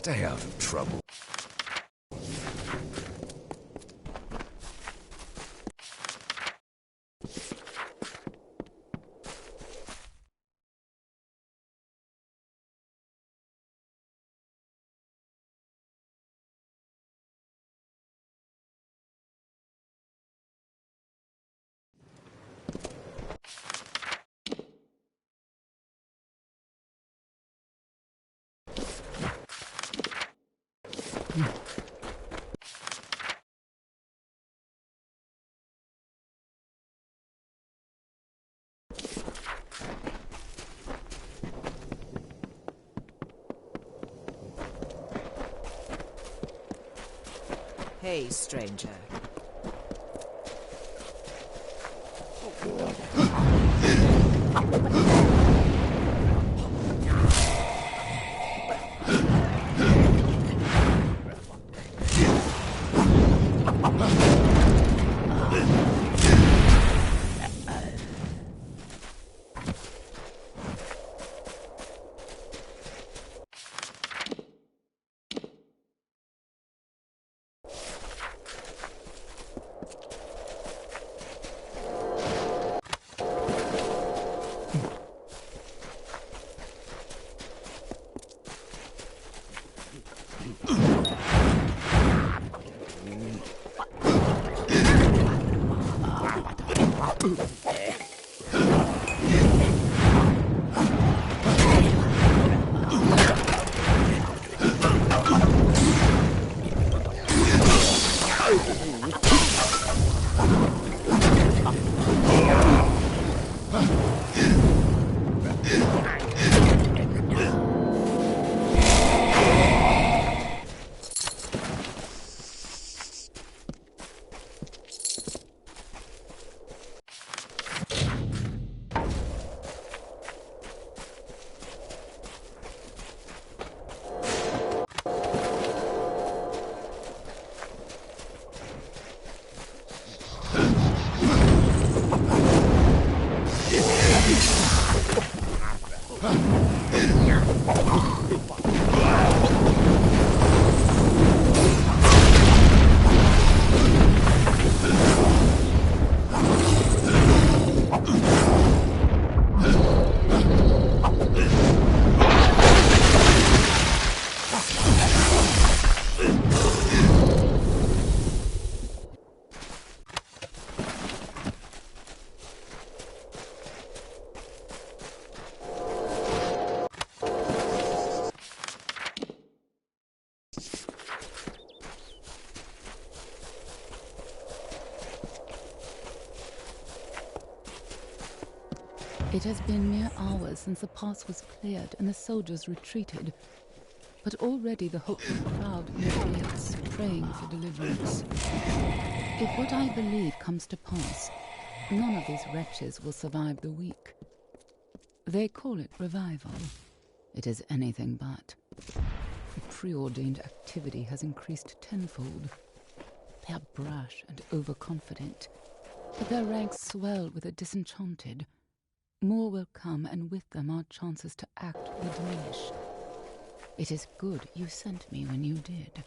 Stay out of trouble. Hey, stranger. It has been mere hours since the pass was cleared and the soldiers retreated, but already the hopeful crowd near the gates praying for deliverance. If what I believe comes to pass, none of these wretches will survive the week. They call it revival. It is anything but. The preordained activity has increased tenfold. They are brash and overconfident, but their ranks swell with the disenchanted. More will come, and with them our chances to act will diminish. It is good you sent me when you did.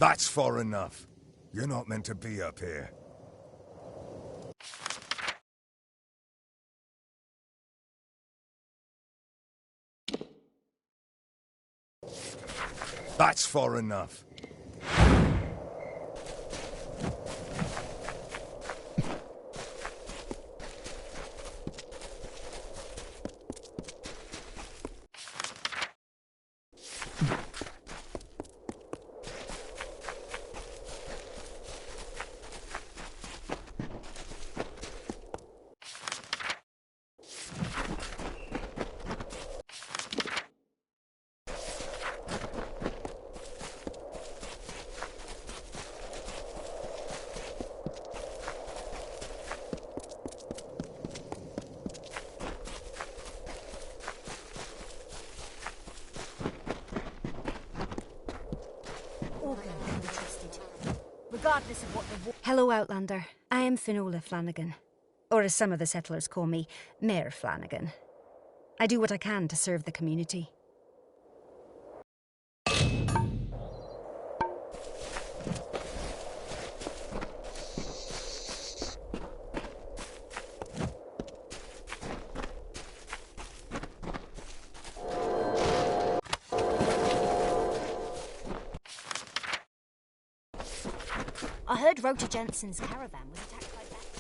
That's far enough. You're not meant to be up here. That's far enough. Regardless of what the Hello, Outlander. I am Finola Flanagan. Or as some of the settlers call me, Mayor Flanagan. I do what I can to serve the community. I heard Rota Jensen's caravan was attacked by bats.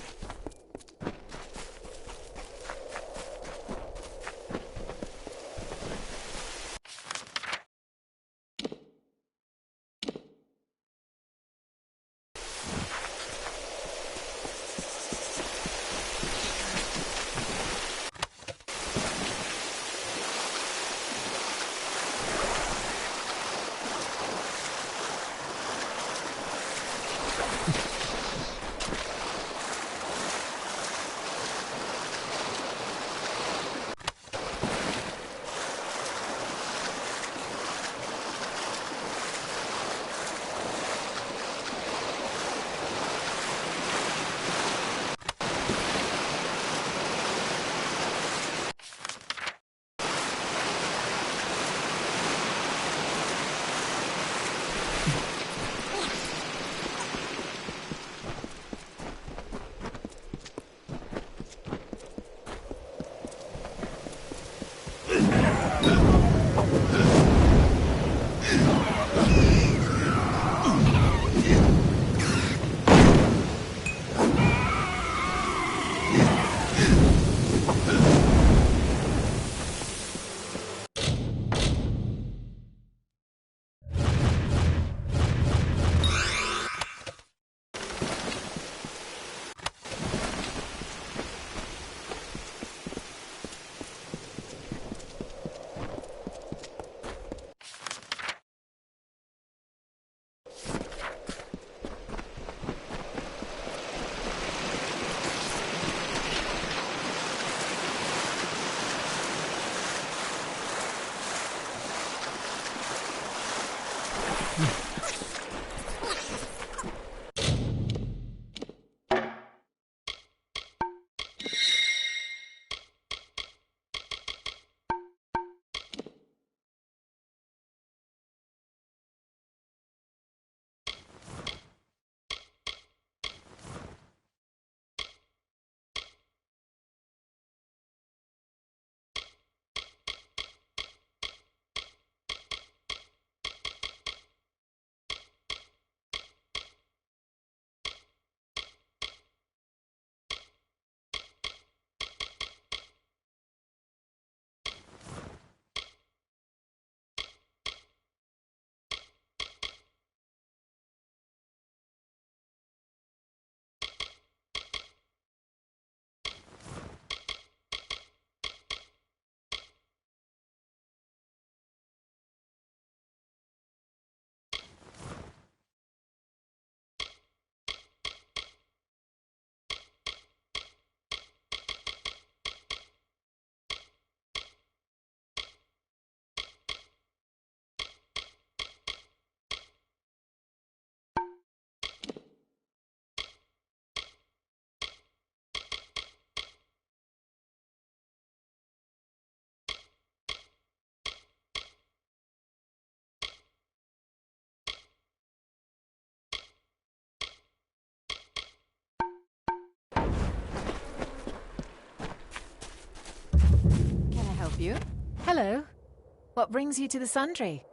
you? Hello. What brings you to the Sundry?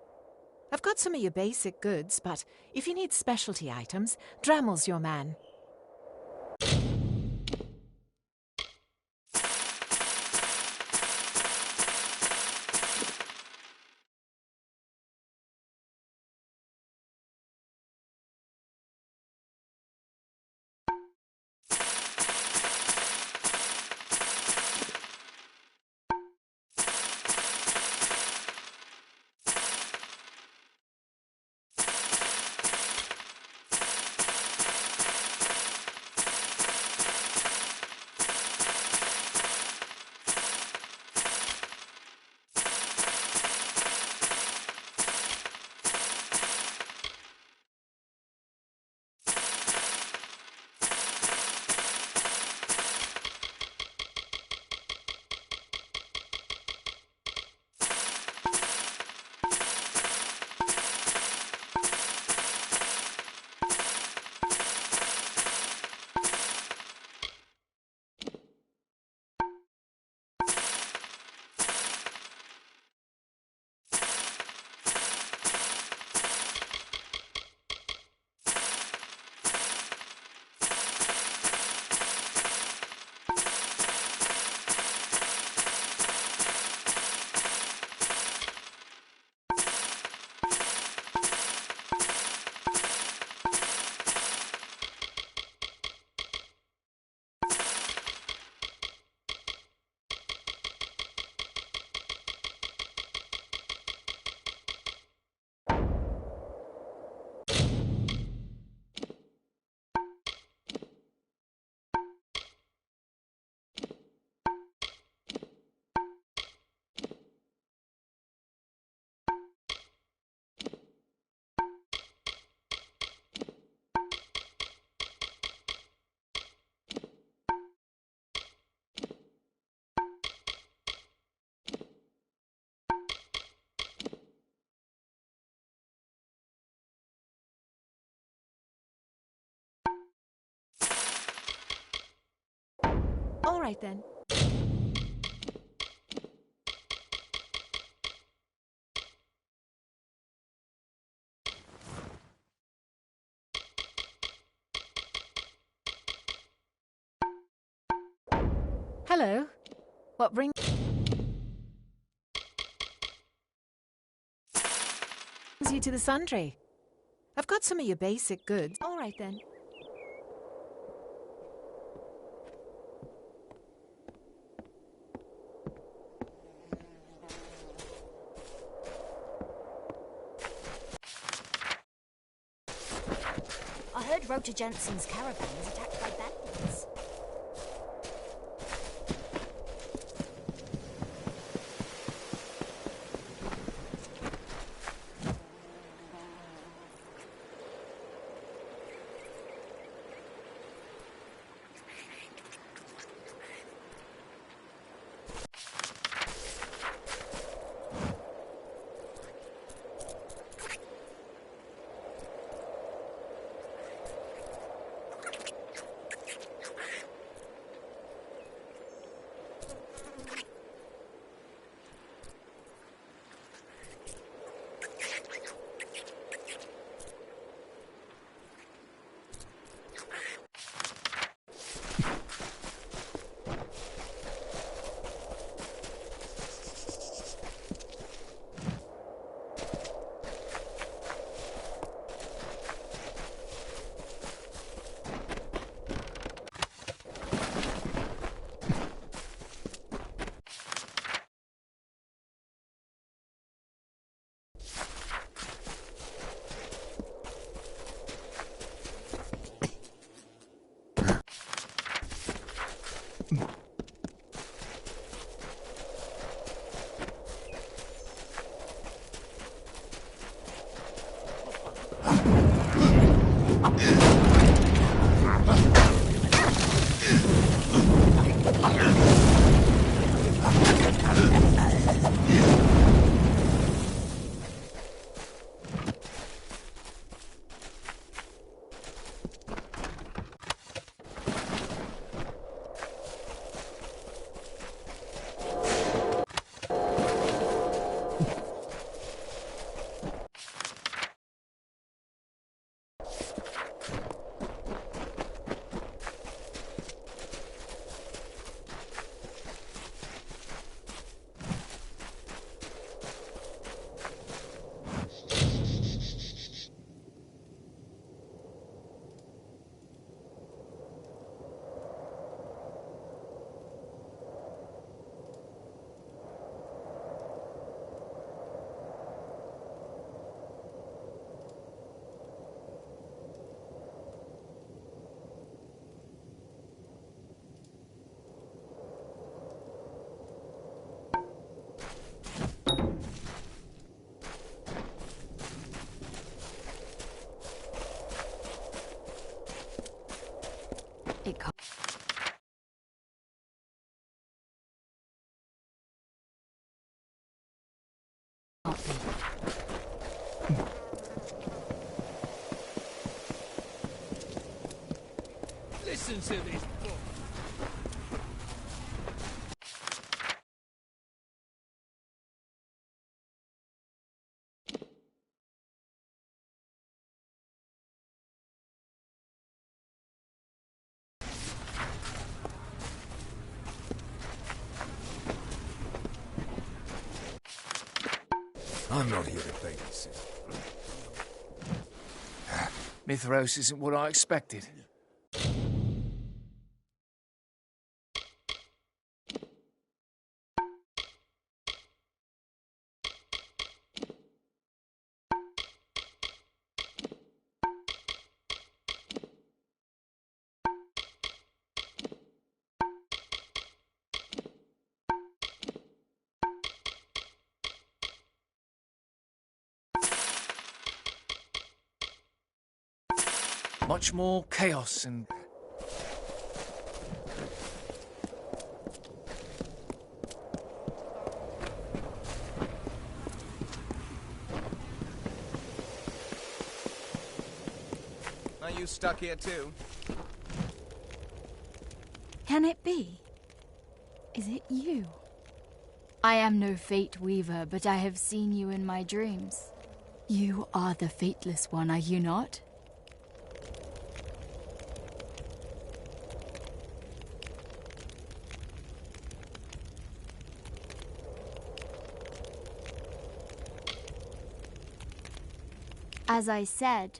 I've got some of your basic goods, but if you need specialty items, Dramel's your man. All right, then. Hello. What brings you to the Sundry? I've got some of your basic goods. All right, then. I heard Rota Jensen's caravan was attacked by bandits. It can't be. Listen to this book. I'm not here to babysit. Mithros isn't what I expected. Much more chaos and... Are you stuck here too? Can it be? Is it you? I am no fate weaver, but I have seen you in my dreams. You are the fateless one, are you not? As I said,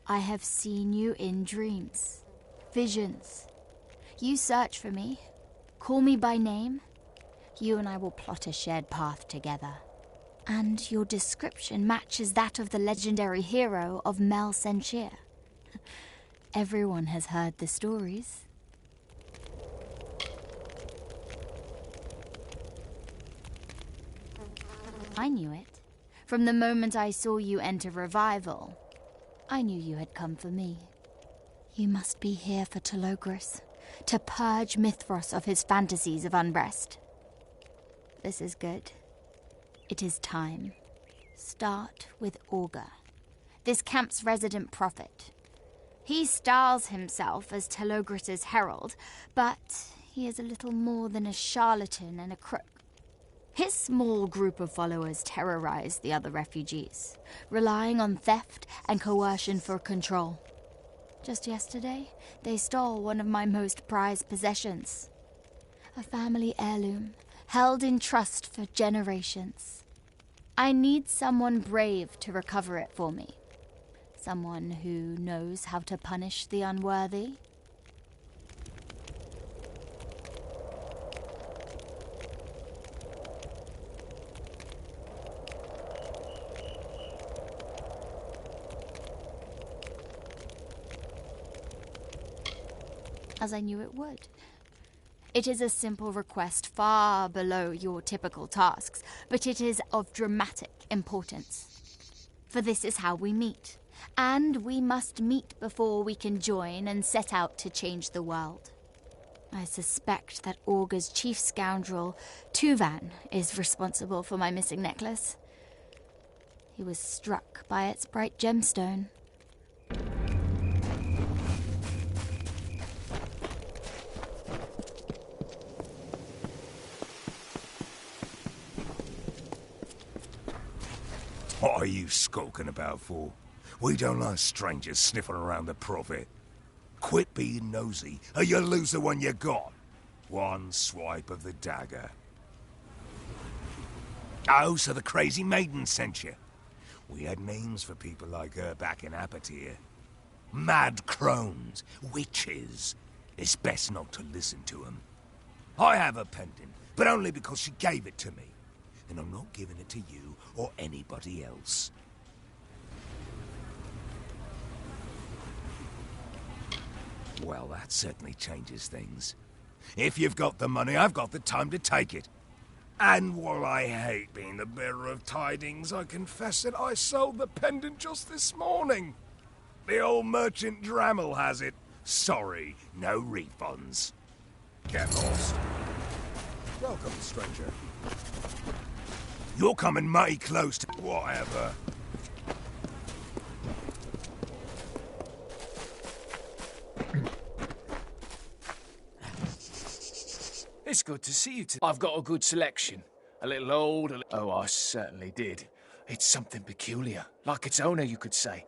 I have seen you in dreams, visions. You search for me, call me by name. You and I will plot a shared path together. And your description matches that of the legendary hero of Mel Senshir. Everyone has heard the stories. I knew it. From the moment I saw you enter Revival, I knew you had come for me. You must be here for Telogris, to purge Mithros of his fantasies of unrest. This is good. It is time. Start with Augur, this camp's resident prophet. He styles himself as Telogris' herald, but he is a little more than a charlatan and a crook. His small group of followers terrorize the other refugees, relying on theft and coercion for control. Just yesterday, they stole one of my most prized possessions. A family heirloom, held in trust for generations. I need someone brave to recover it for me. Someone who knows how to punish the unworthy. As I knew it would. It is a simple request far below your typical tasks, but it is of dramatic importance. For this is how we meet, and we must meet before we can join and set out to change the world. I suspect that Augur's chief scoundrel, Tuvan, is responsible for my missing necklace. He was struck by its bright gemstone. What are you skulking about for? We don't like strangers sniffing around the prophet. Quit being nosy, or you'll lose the one you got. One swipe of the dagger. Oh, so the crazy maiden sent you. We had names for people like her back in Apatir. Mad crones, witches. It's best not to listen to them. I have a pendant, but only because she gave it to me. And I'm not giving it to you or anybody else. Well, that certainly changes things. If you've got the money, I've got the time to take it. And while I hate being the bearer of tidings, I confess that I sold the pendant just this morning. The old merchant Drammel has it, Sorry, no refunds. Get lost. Welcome, stranger. You're coming mighty close to... Whatever. It's good to see you today. I've got a good selection. A little old, Oh, I certainly did. It's something peculiar. Like its owner, you could say.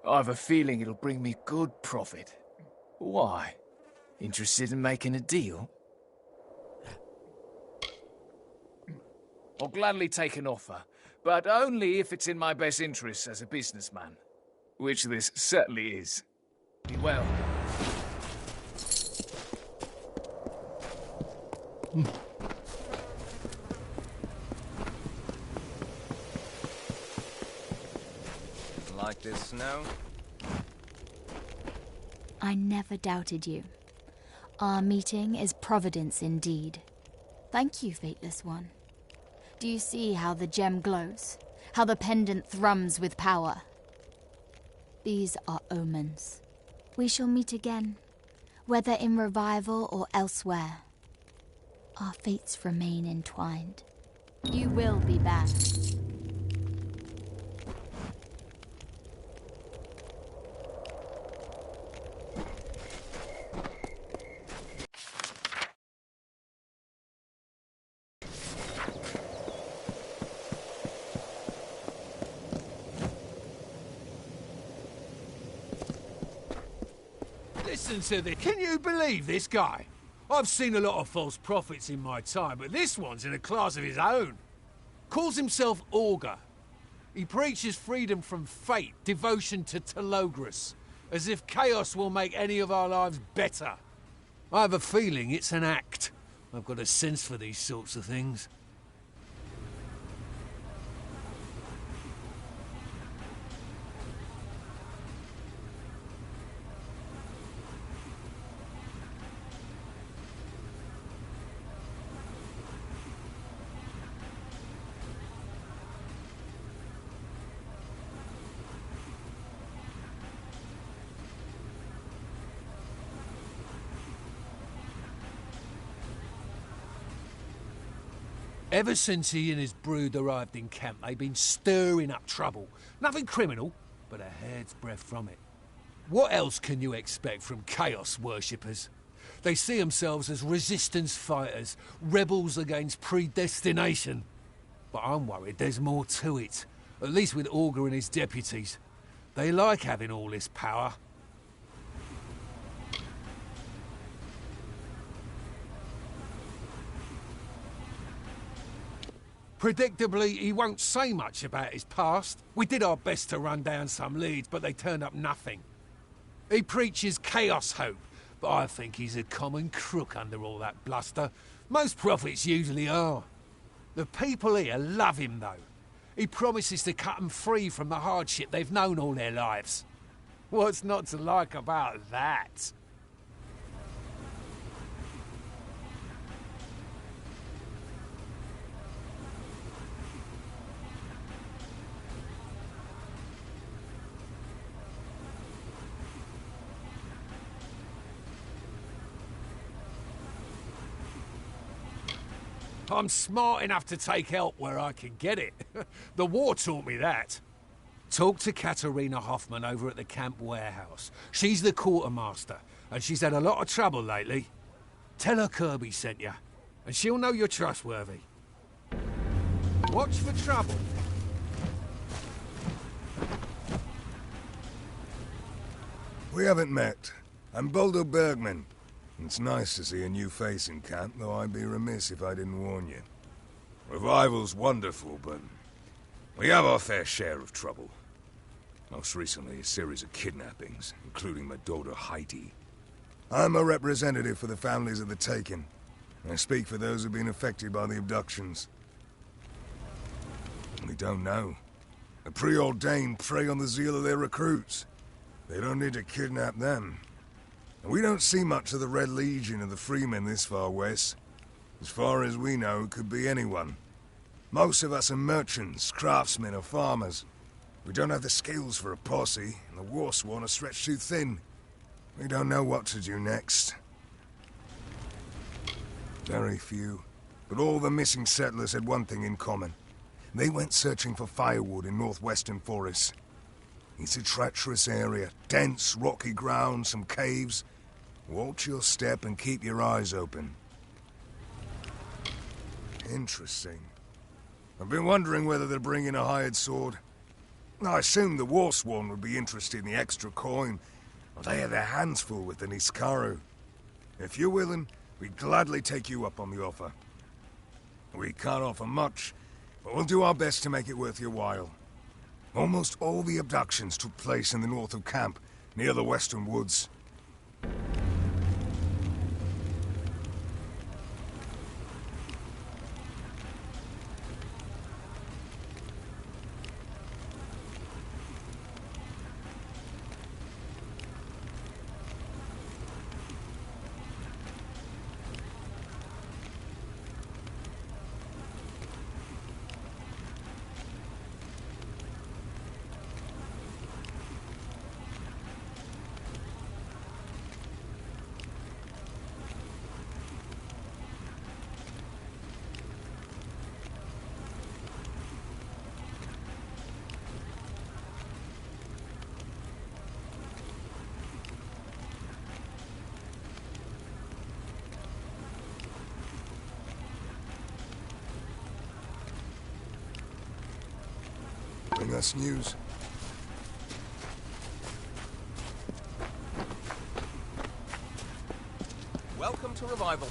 I've a feeling it'll bring me good profit. Why? Interested in making a deal? I'll gladly take an offer, but only if it's in my best interests as a businessman. Which this certainly is. Be well. Like this snow? I never doubted you. Our meeting is providence indeed. Thank you, Fateless One. Do you see how the gem glows? How the pendant thrums with power? These are omens. We shall meet again, whether in revival or elsewhere. Our fates remain entwined. You will be back. Listen to this. Can you believe this guy? I've seen a lot of false prophets in my time, but this one's in a class of his own. Calls himself Augur. He preaches freedom from fate, devotion to Telogris, as if chaos will make any of our lives better. I have a feeling it's an act. I've got a sense for these sorts of things. Ever since he and his brood arrived in camp, they've been stirring up trouble. Nothing criminal, but a hair's breadth from it. What else can you expect from chaos worshippers? They see themselves as resistance fighters, rebels against predestination. But I'm worried there's more to it, at least with Augur and his deputies. They like having all this power. Predictably, he won't say much about his past. We did our best to run down some leads, but they turned up nothing. He preaches chaos hope, but I think he's a common crook under all that bluster. Most prophets usually are. The people here love him, though. He promises to cut them free from the hardship they've known all their lives. What's not to like about that? I'm smart enough to take help where I can get it. The war taught me that. Talk to Katerina Hoffman over at the camp warehouse. She's the quartermaster, and she's had a lot of trouble lately. Tell her Kirby sent you, and she'll know you're trustworthy. Watch for trouble. We haven't met. I'm Boldo Bergman. It's nice to see a new face in camp, though I'd be remiss if I didn't warn you. Revival's wonderful, but we have our fair share of trouble. Most recently, a series of kidnappings, including my daughter Heidi. I'm a representative for the families of the taken. I speak for those who've been affected by the abductions. We don't know. The preordained prey on the zeal of their recruits. They don't need to kidnap them. And we don't see much of the Red Legion of the Freemen this far west. As far as we know, it could be anyone. Most of us are merchants, craftsmen, or farmers. We don't have the skills for a posse, and the war sworn are stretched too thin. We don't know what to do next. Very few. But all the missing settlers had one thing in common. They went searching for firewood in northwestern forests. It's a treacherous area. Dense, rocky ground, some caves. Watch your step and keep your eyes open. Interesting. I've been wondering whether they're bringing a hired sword. I assumed the Warsworn would be interested in the extra coin. Well, they have their hands full with the Niskaru. If you're willing, we'd gladly take you up on the offer. We can't offer much, but we'll do our best to make it worth your while. Almost all the abductions took place in the north of camp, near the western woods. Bring us news. Welcome to Revival.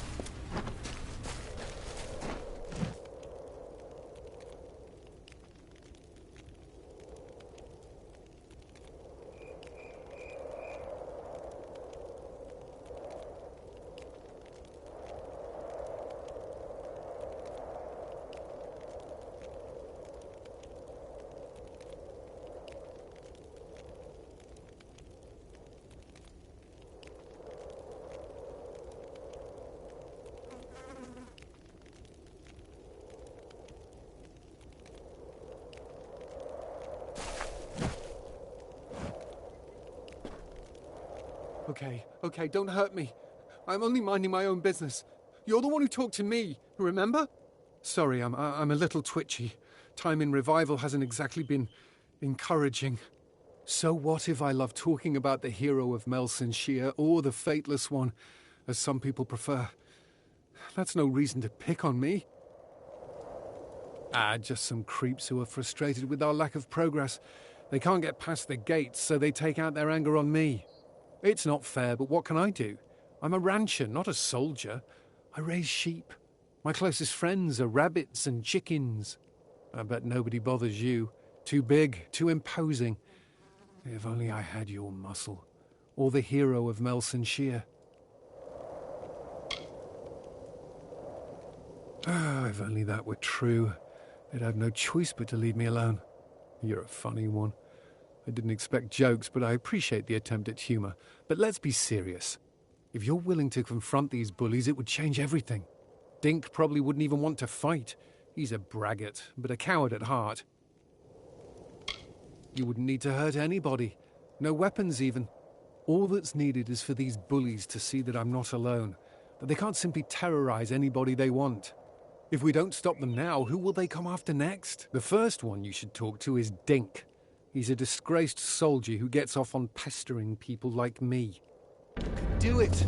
Okay, don't hurt me. I'm only minding my own business. You're the one who talked to me, remember? Sorry, I'm a little twitchy. Time in Revival hasn't exactly been encouraging. So what if I love talking about the hero of Melson Shear, or the Fateless One, as some people prefer? That's no reason to pick on me. Just some creeps who are frustrated with our lack of progress. They can't get past the gates, so they take out their anger on me. It's not fair, but what can I do? I'm a rancher, not a soldier. I raise sheep. My closest friends are rabbits and chickens. I bet nobody bothers you. Too big, too imposing. If only I had your muscle. Or the hero of Melson Shear. If only that were true. They'd have no choice but to leave me alone. You're a funny one. I didn't expect jokes, but I appreciate the attempt at humour. But let's be serious. If you're willing to confront these bullies, it would change everything. Dink probably wouldn't even want to fight. He's a braggart, but a coward at heart. You wouldn't need to hurt anybody. No weapons, even. All that's needed is for these bullies to see that I'm not alone, that they can't simply terrorise anybody they want. If we don't stop them now, who will they come after next? The first one you should talk to is Dink. He's a disgraced soldier who gets off on pestering people like me. You can do it!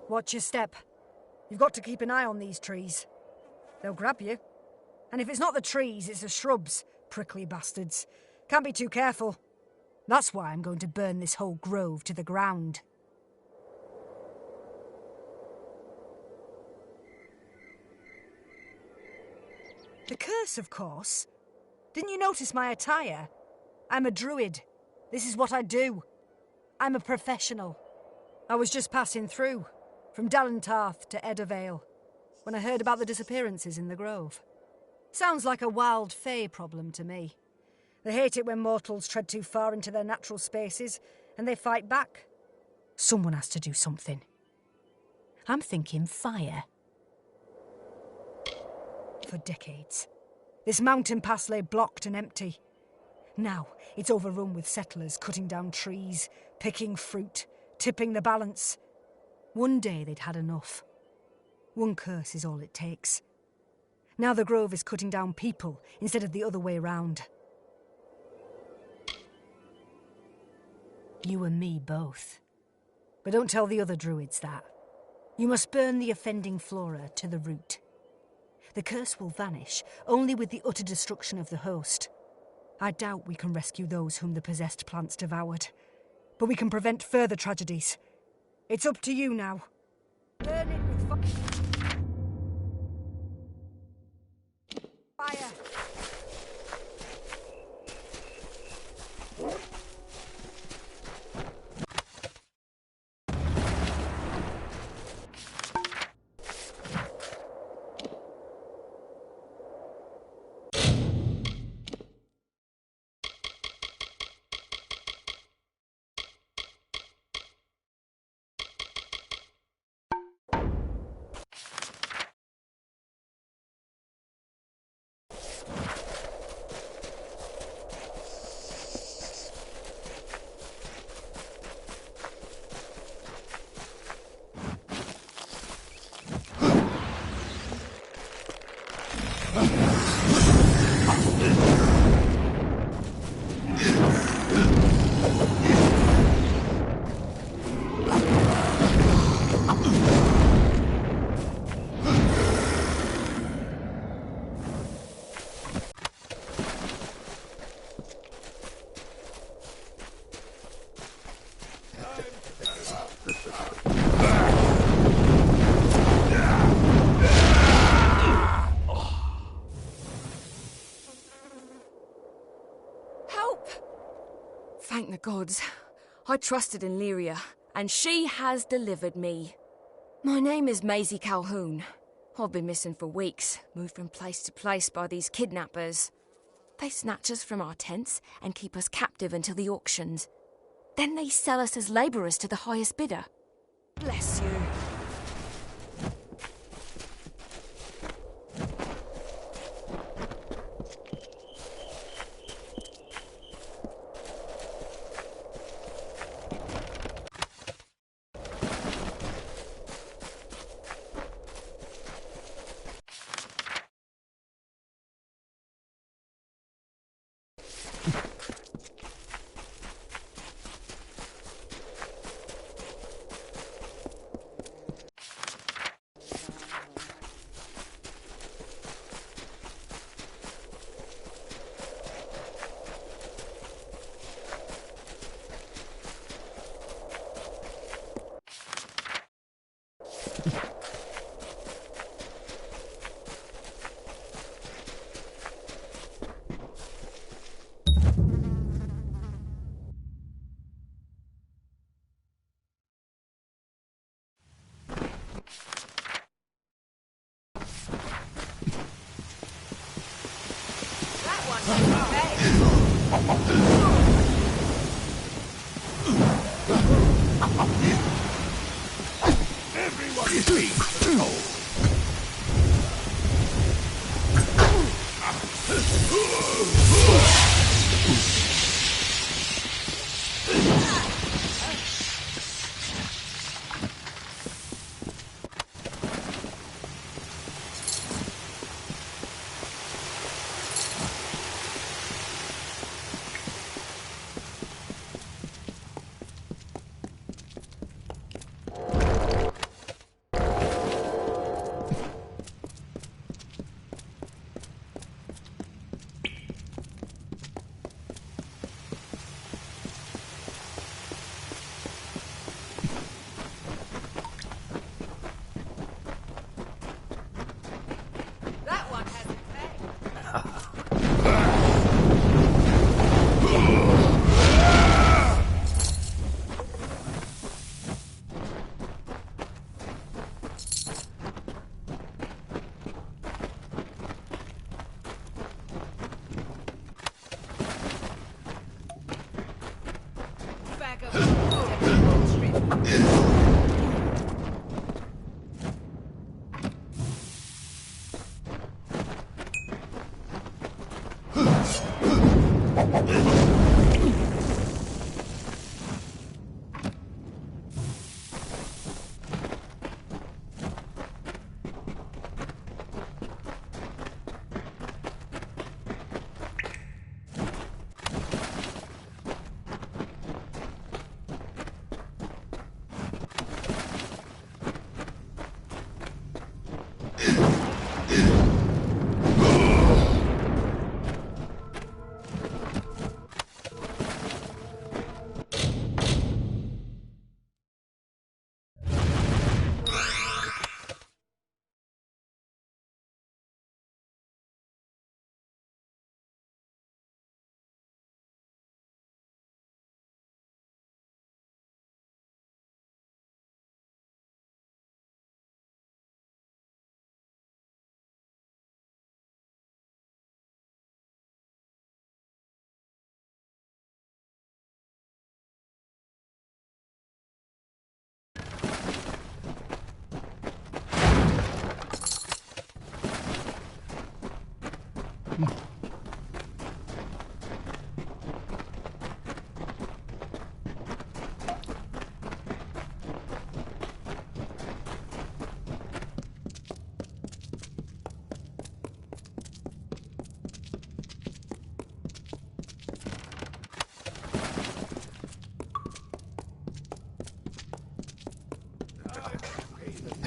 Watch your step. You've got to keep an eye on these trees. They'll grab you. And if it's not the trees, it's the shrubs, prickly bastards. Can't be too careful. That's why I'm going to burn this whole grove to the ground. The curse, of course. Didn't you notice my attire? I'm a druid. This is what I do. I'm a professional. I was just passing through, from Dalentarth to Eddervale, when I heard about the disappearances in the grove. Sounds like a wild fae problem to me. They hate it when mortals tread too far into their natural spaces, and they fight back. Someone has to do something. I'm thinking fire. For decades, this mountain pass lay blocked and empty. Now it's overrun with settlers cutting down trees, picking fruit, tipping the balance. One day they'd had enough. One curse is all it takes. Now the grove is cutting down people instead of the other way round. You and me both. But don't tell the other druids that. You must burn the offending flora to the root. The curse will vanish only with the utter destruction of the host. I doubt we can rescue those whom the possessed plants devoured. But we can prevent further tragedies. It's up to you now. Burn it with fire. Thank the gods. I trusted in Lyria, and she has delivered me. My name is Maisie Calhoun. I've been missing for weeks, moved from place to place by these kidnappers. They snatch us from our tents and keep us captive until the auctions. Then they sell us as labourers to the highest bidder. Bless you.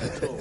at all.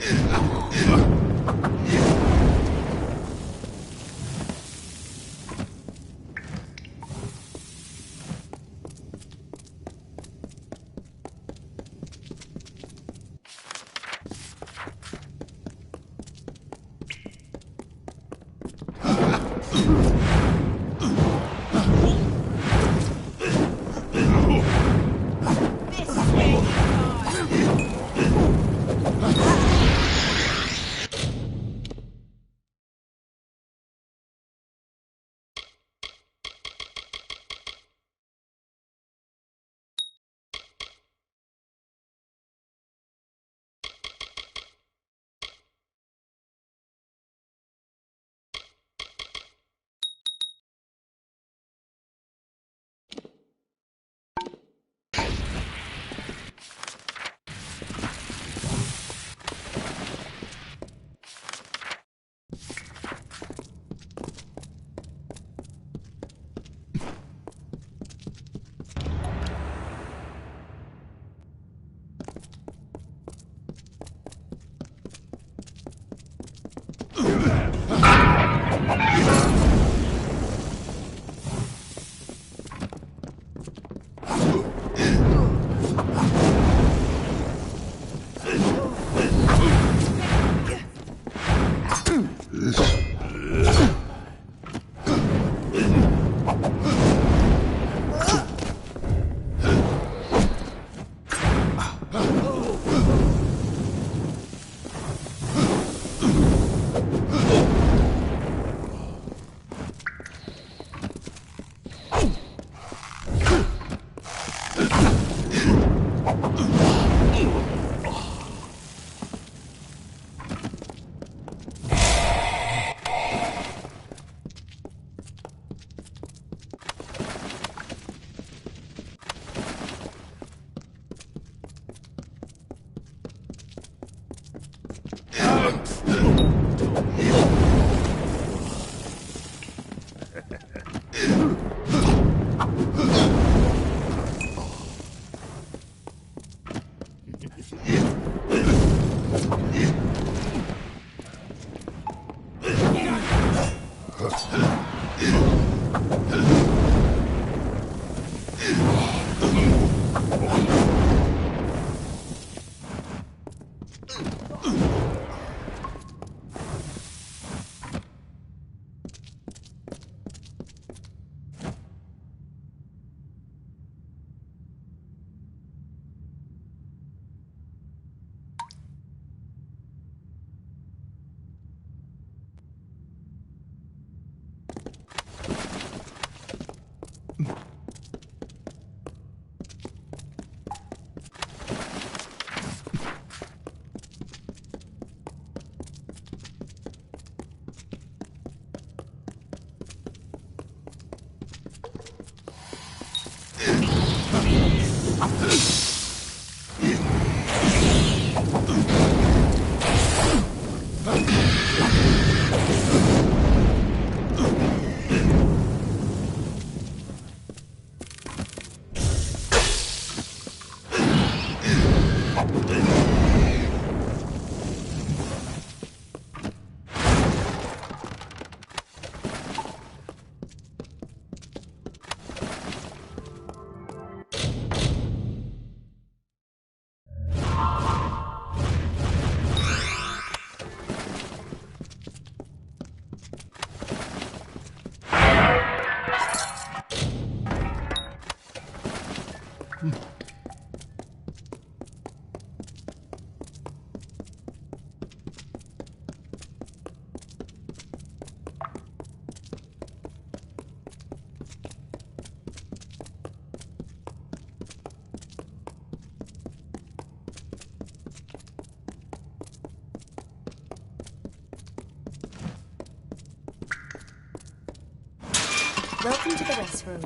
Welcome to the West Road.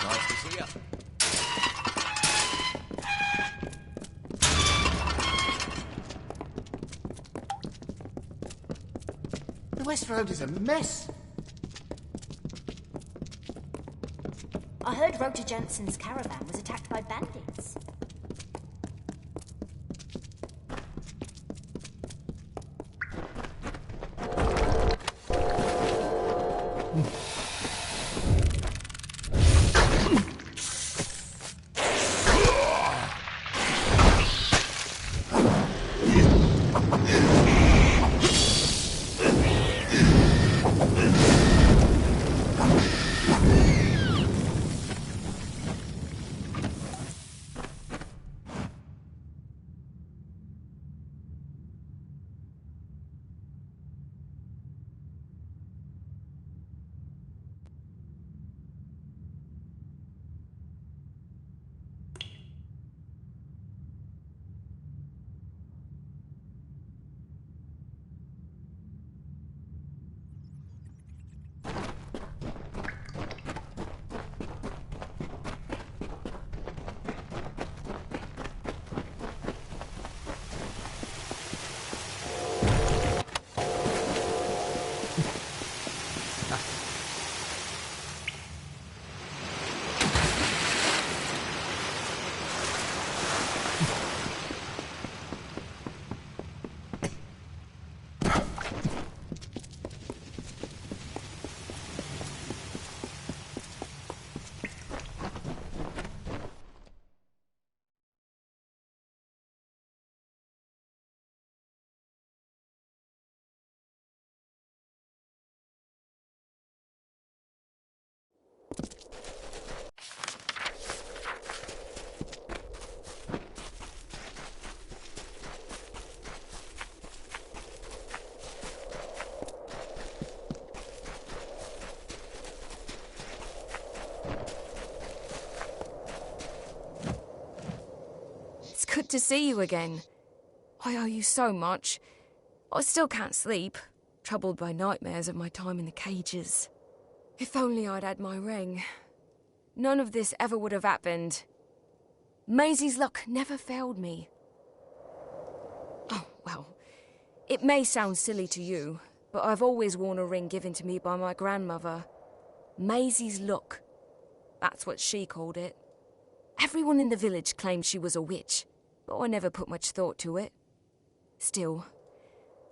Nice to see ya. The West Road is a mess. I heard Roger Jensen's caravan was attacked by bandits. to see you again. I owe you so much. I still can't sleep, troubled by nightmares of my time in the cages. If only I'd had my ring. None of this ever would have happened. Maisie's luck never failed me. Oh, well, it may sound silly to you, but I've always worn a ring given to me by my grandmother. Maisie's luck. That's what she called it. Everyone in the village claimed she was a witch, but I never put much thought to it. Still,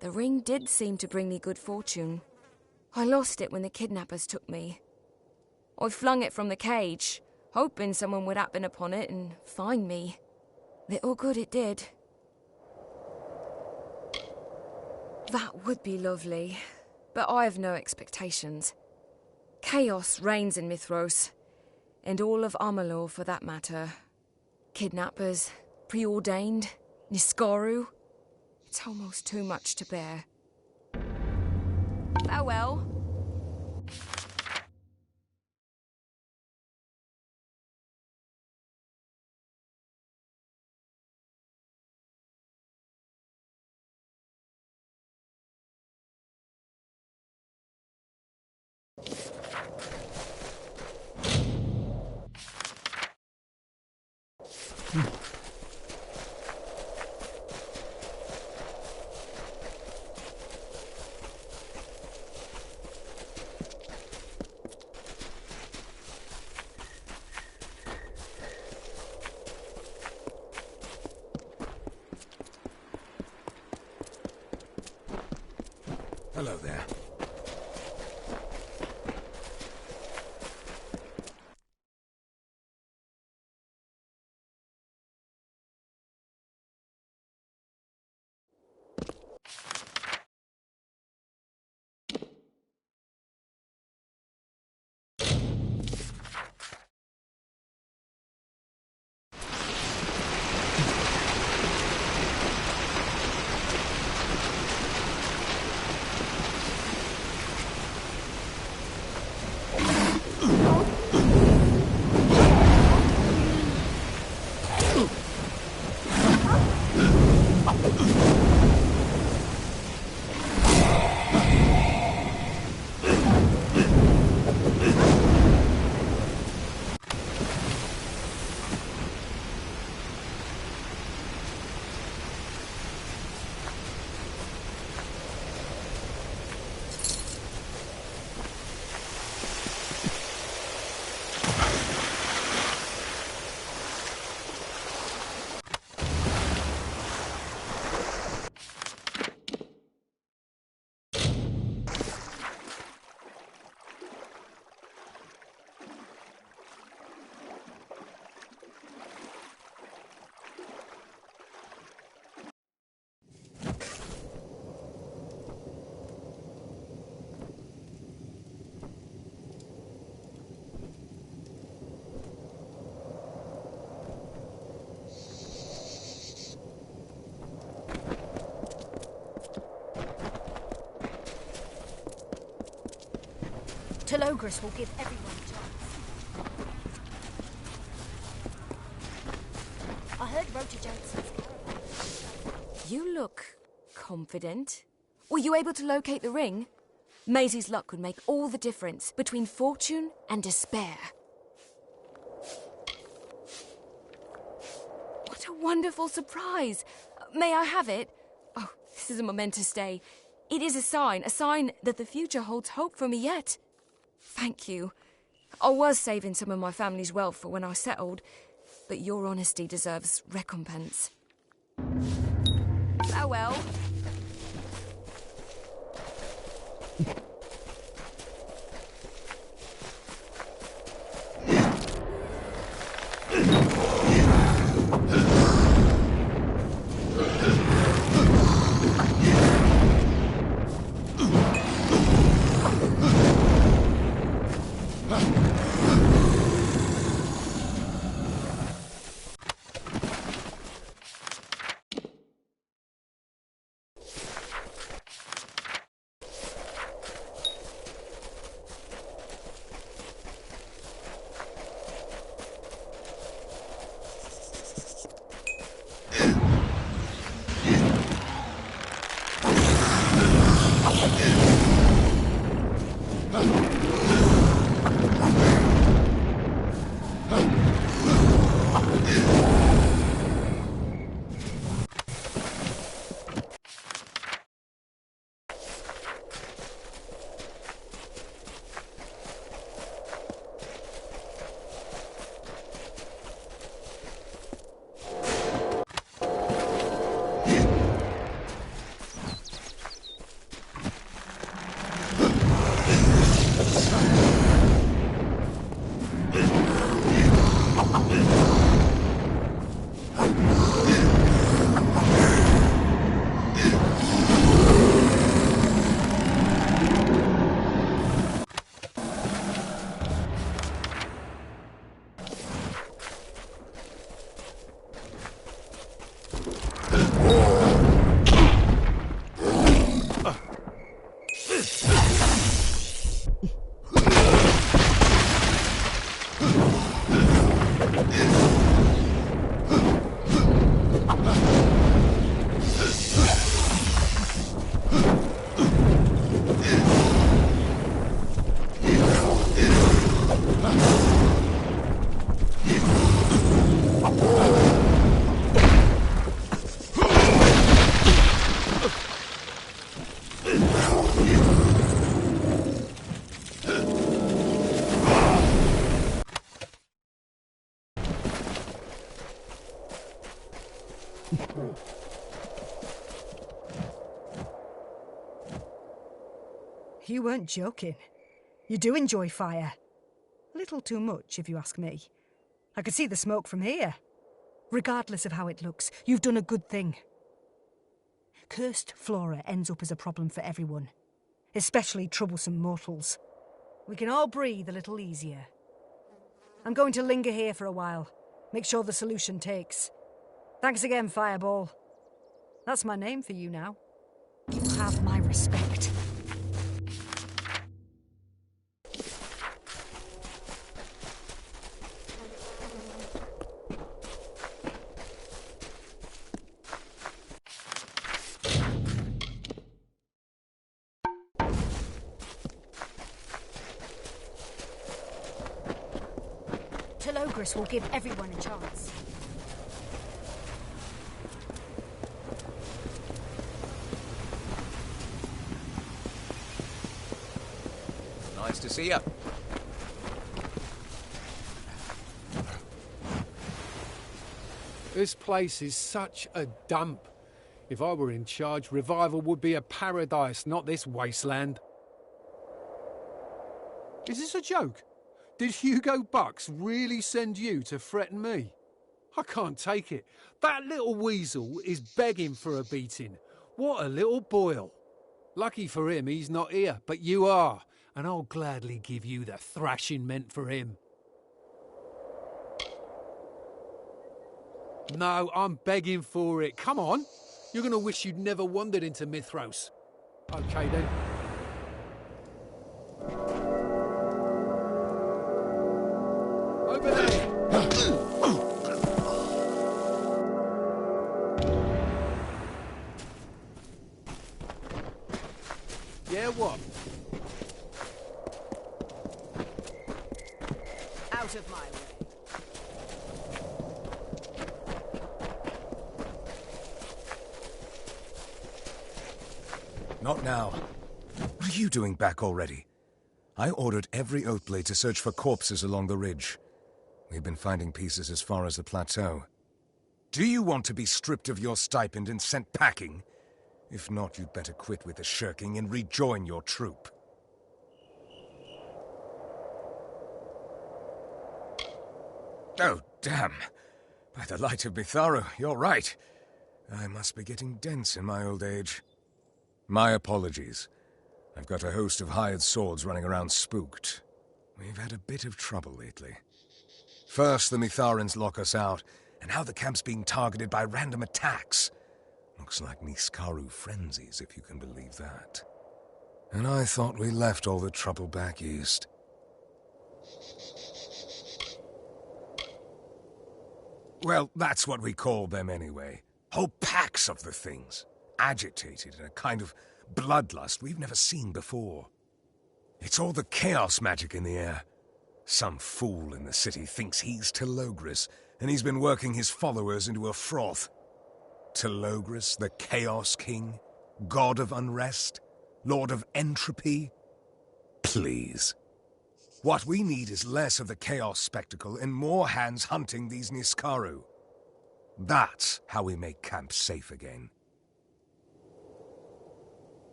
the ring did seem to bring me good fortune. I lost it when the kidnappers took me. I flung it from the cage, hoping someone would happen upon it and find me. Little good it did. That would be lovely, but I have no expectations. Chaos reigns in Mithros, and all of Amalur for that matter. Kidnappers, preordained, Niskaru. It's almost too much to bear. Farewell. Hello there. Telogris will give everyone a chance. I heard Rota Jensen's caravan. You look confident. Were you able to locate the ring? Maisie's luck could make all the difference between fortune and despair. What a wonderful surprise. May I have it? Oh, this is a momentous day. It is a sign that the future holds hope for me yet. Thank you. I was saving some of my family's wealth for when I settled, but your honesty deserves recompense. Farewell. You weren't joking. You do enjoy fire. A little too much, if you ask me. I could see the smoke from here. Regardless of how it looks, you've done a good thing. Cursed flora ends up as a problem for everyone, especially troublesome mortals. We can all breathe a little easier. I'm going to linger here for a while. Make sure the solution takes. Thanks again, Fireball. That's my name for you now. You have my respect. Telogris will give everyone a chance. Nice to see you. This place is such a dump. If I were in charge, Revival would be a paradise, not this wasteland. Is this a joke? Did Hugo Bucks really send you to threaten me? I can't take it. That little weasel is begging for a beating. What a little boil. Lucky for him he's not here, but you are, and I'll gladly give you the thrashing meant for him. No, I'm begging for it. Come on. You're going to wish you'd never wandered into Mithros. Okay, then. Over there. Yeah, what? Out of my way. Not now. What are you doing back already? I ordered every Oathblade to search for corpses along the ridge. We've been finding pieces as far as the plateau. Do you want to be stripped of your stipend and sent packing? If not, you'd better quit with the shirking and rejoin your troop. Oh, damn. By the light of Mitharu, you're right. I must be getting dense in my old age. My apologies. I've got a host of hired swords running around spooked. We've had a bit of trouble lately. First, the Mitharans lock us out, and now the camp's being targeted by random attacks. Looks like Niskaru frenzies, if you can believe that. And I thought we left all the trouble back east. Well, that's what we call them anyway. Whole packs of the things. Agitated in a kind of bloodlust we've never seen before. It's all the chaos magic in the air. Some fool in the city thinks he's Telogris, and he's been working his followers into a froth. Telogris, the Chaos King? God of unrest? Lord of entropy? Please. What we need is less of the chaos spectacle and more hands hunting these Niskaru. That's how we make camp safe again.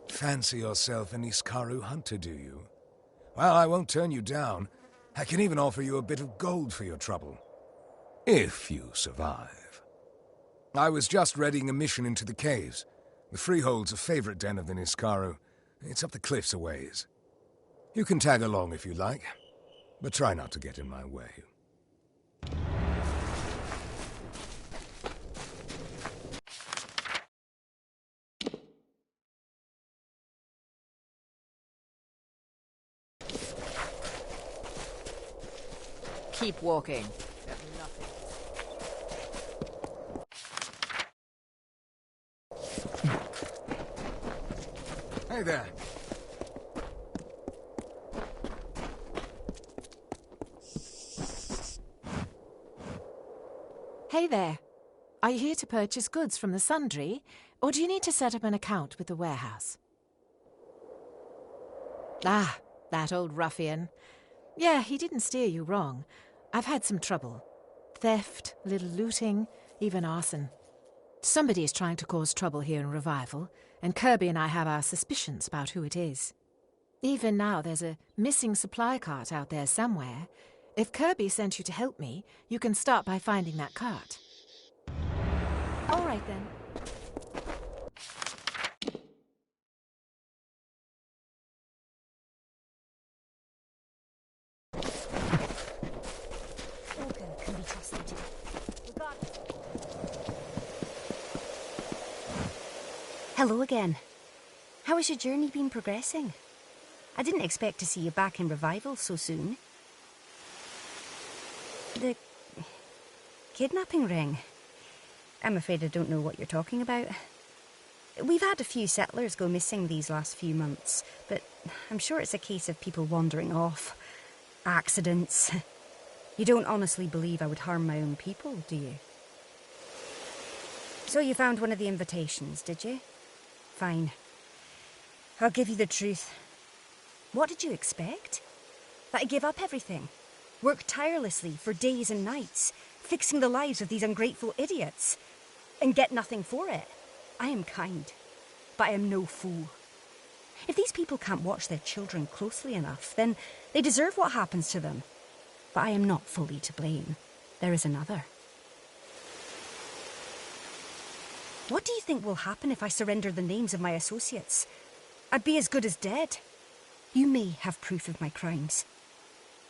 Fancy yourself a Niskaru hunter, do you? Well, I won't turn you down. I can even offer you a bit of gold for your trouble. If you survive. I was just readying a mission into the caves. The Freehold's a favorite den of the Niskaru. It's up the cliffs a ways. You can tag along if you like, but try not to get in my way. Keep walking. Hey there. Hey there. Are you here to purchase goods from the Sundry, or do you need to set up an account with the warehouse? Ah, that old ruffian. Yeah, he didn't steer you wrong. I've had some trouble. Theft, a little looting, even arson. Somebody is trying to cause trouble here in Revival, and Kirby and I have our suspicions about who it is. Even now, there's a missing supply cart out there somewhere. If Kirby sent you to help me, you can start by finding that cart. All right, then. Olga can be trusted. Hello again. How has your journey been progressing? I didn't expect to see you back in Revival so soon. The kidnapping ring. I'm afraid I don't know what you're talking about. We've had a few settlers go missing these last few months, but I'm sure it's a case of people wandering off. Accidents. You don't honestly believe I would harm my own people, do you? So you found one of the invitations, did you? Fine. I'll give you the truth. What did you expect? That I give up everything? Work tirelessly for days and nights, fixing the lives of these ungrateful idiots, and get nothing for it? I am kind, but I am no fool. If these people can't watch their children closely enough, then they deserve what happens to them. But I am not fully to blame. There is another. What do you think will happen if I surrender the names of my associates? I'd be as good as dead. You may have proof of my crimes,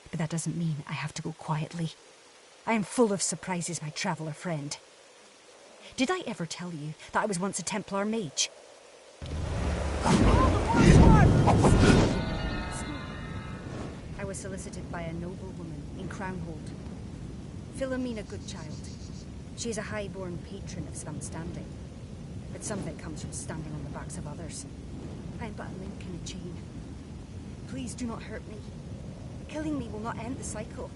but that doesn't mean I have to go quietly. I am full of surprises, my traveller friend. Did I ever tell you that I was once a Templar mage? I was solicited by a noble woman in Crownhold. Philomena Goodchild. She is a high-born patron of some standing. But some of it comes from standing on the backs of others. I am but a link in a chain. Please do not hurt me. Killing me will not end the cycle.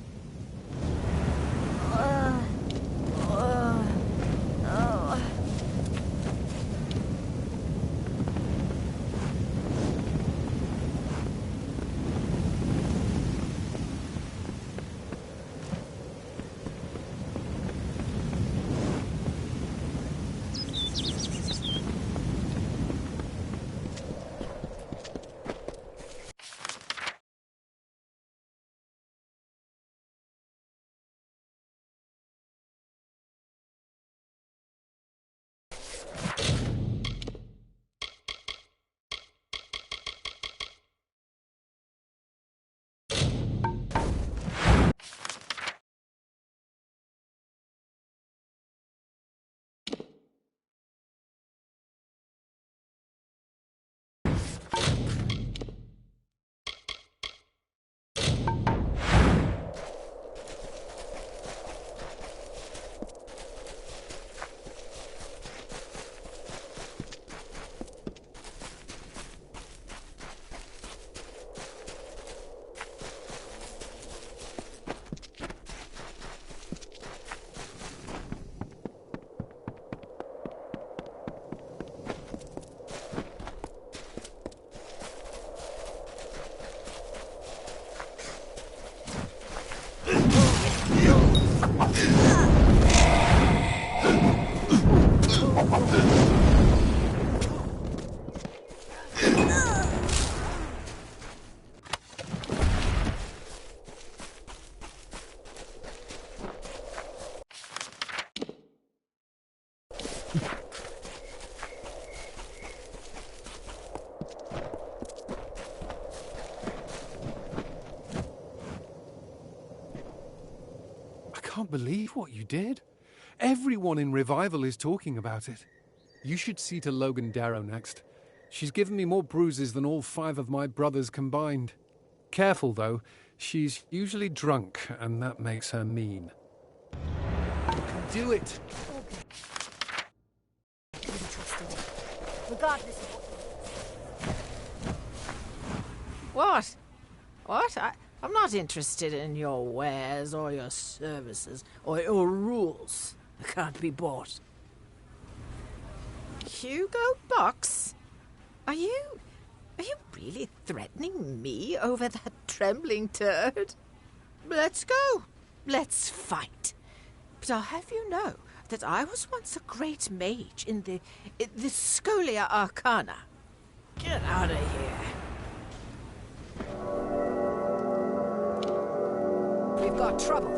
can't believe what you did. Everyone in Revival is talking about it. You should see to Logan Darrow next. She's given me more bruises than all 5 of my brothers combined. Careful, though. She's usually drunk, and that makes her mean. You can do it! Regardless of What? What? I'm not interested in your wares or your services or your rules. They can't be bought. Hugo Box? Are you really threatening me over that trembling turd? Let's go. Let's fight. But I'll have you know that I was once a great mage in the Scholia Arcana. Get out of here. We've got trouble.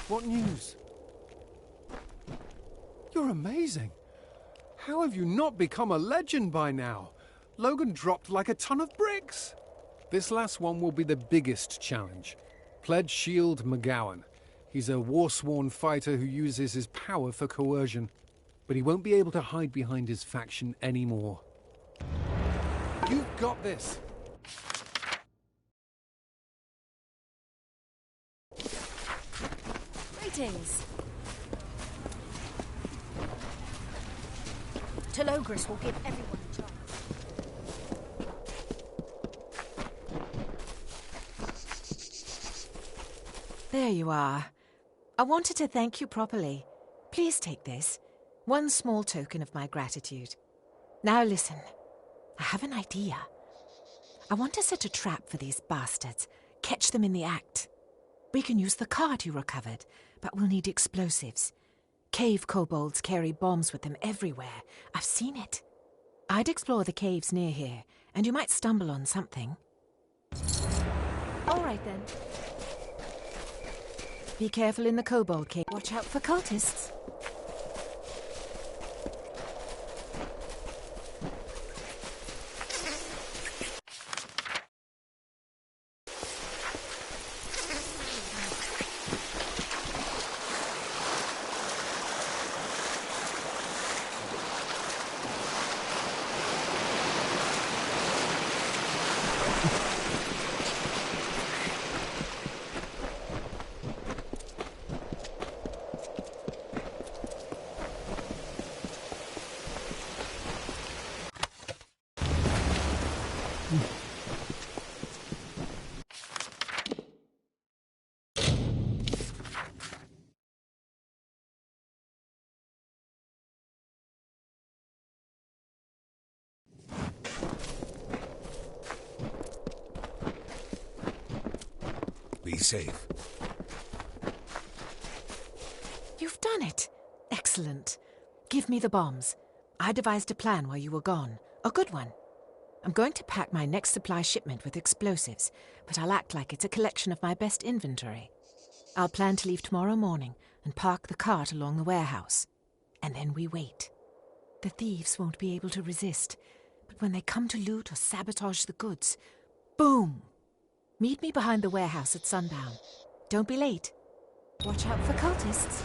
What news? You're amazing. How have you not become a legend by now? Logan dropped like a ton of bricks. This last one will be the biggest challenge. Pledge Shield McGowan. He's a war-sworn fighter who uses his power for coercion, but he won't be able to hide behind his faction anymore. You've got this. Greetings. Telogris will give everyone a chance. There you are. I wanted to thank you properly. Please take this. One small token of my gratitude. Now listen. I have an idea. I want to set a trap for these bastards. Catch them in the act. We can use the cart you recovered, but we'll need explosives. Cave kobolds carry bombs with them everywhere. I've seen it. I'd explore the caves near here, and you might stumble on something. All right, then. Be careful in the kobold cave. Watch out for cultists. Be safe. You've done it. Excellent. Give me the bombs. I devised a plan while you were gone. A good one. I'm going to pack my next supply shipment with explosives, but I'll act like it's a collection of my best inventory. I'll plan to leave tomorrow morning and park the cart along the warehouse. And then we wait. The thieves won't be able to resist, but when they come to loot or sabotage the goods, boom! Meet me behind the warehouse at sundown. Don't be late. Watch out for cultists.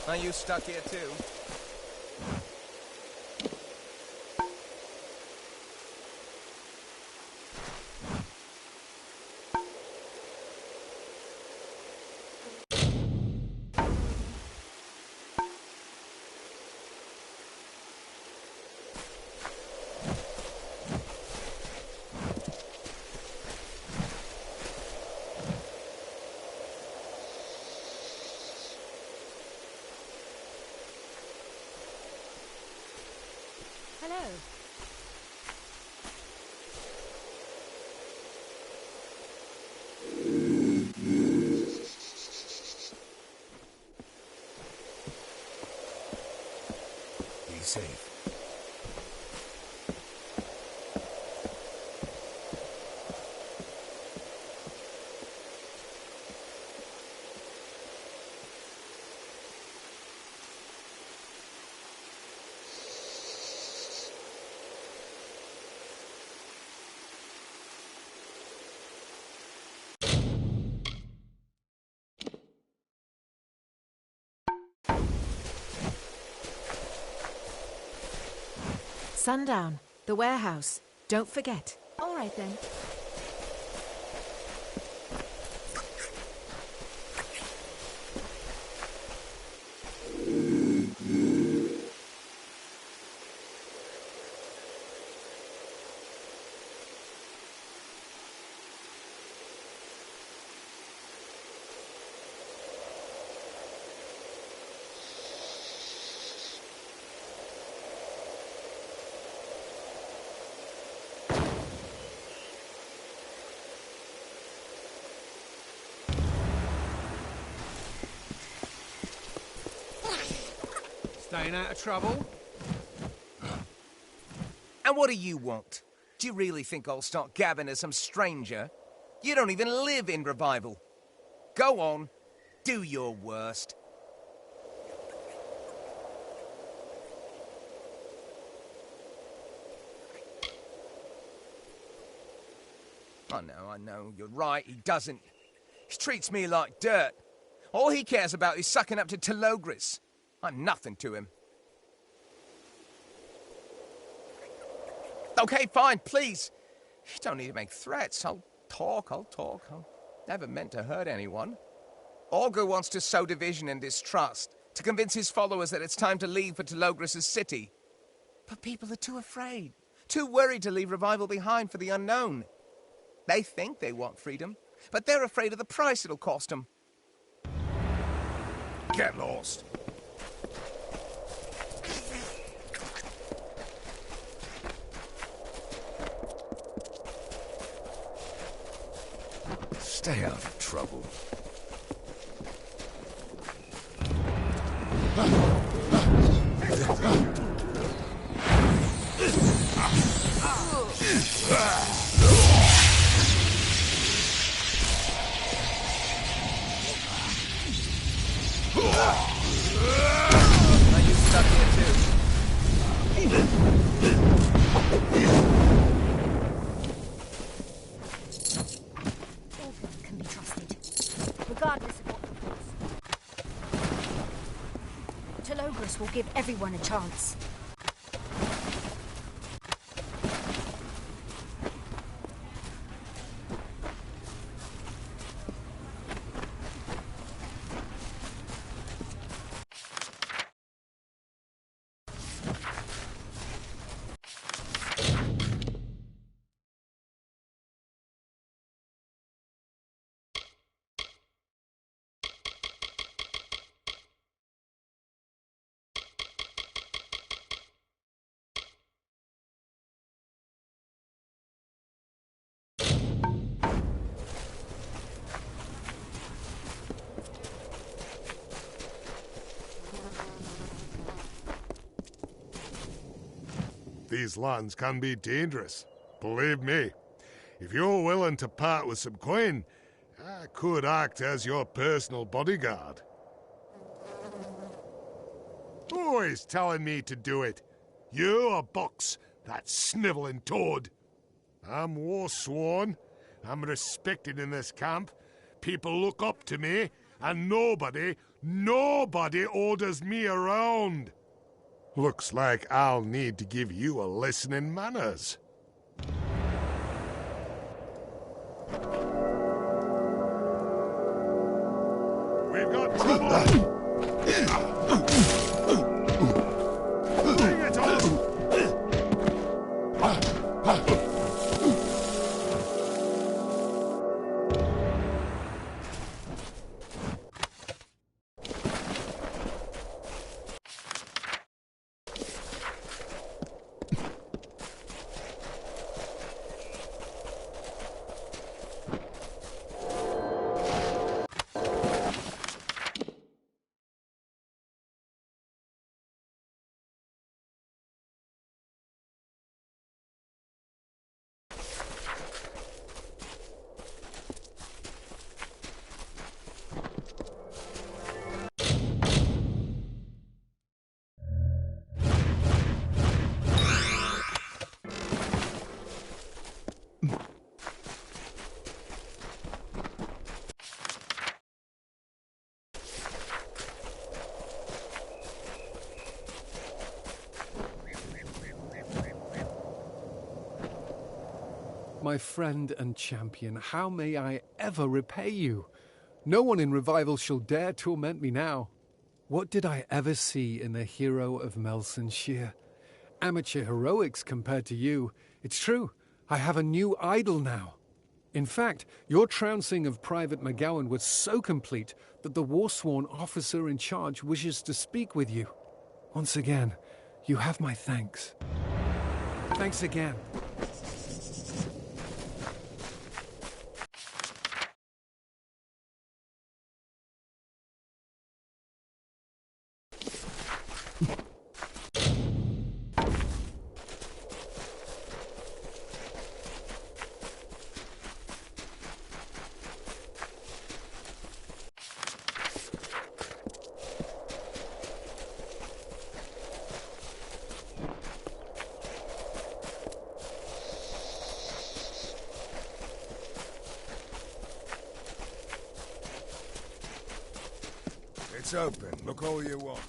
Are you stuck here too? Hello. Be safe. Sundown. The warehouse. Don't forget. All right, then. Staying out of trouble? And what do you want? Do you really think I'll start gabbing as some stranger? You don't even live in Revival. Go on, do your worst. I know, you're right, he doesn't. He treats me like dirt. All he cares about is sucking up to Telogris. I'm nothing to him. Okay, fine, please. You don't need to make threats. I'll talk. I never meant to hurt anyone. Olga wants to sow division and distrust, to convince his followers that it's time to leave for Telogris' city. But people are too afraid, too worried to leave Revival behind for the unknown. They think they want freedom, but they're afraid of the price it'll cost them. Get lost. Stay out of trouble. Are you stuck here too? Can be trusted, regardless of what happens. Telogris will give everyone a chance. These lands can be dangerous, believe me. If you're willing to part with some coin, I could act as your personal bodyguard. Who is telling me to do it? You or Box, that snivelling toad? I'm war-sworn. I'm respected in this camp. People look up to me, and nobody orders me around. Looks like I'll need to give you a lesson in manners. We've got trouble! Bring it on! my friend and champion, how may I ever repay you? No one in Revival shall dare torment me now. What did I ever see in the hero of Melson-Shear? Amateur heroics compared to you. It's true, I have a new idol now. In fact, your trouncing of Private McGowan was so complete that the war-sworn officer in charge wishes to speak with you. Once again, you have my thanks. Thanks again. It's open. Look all you want.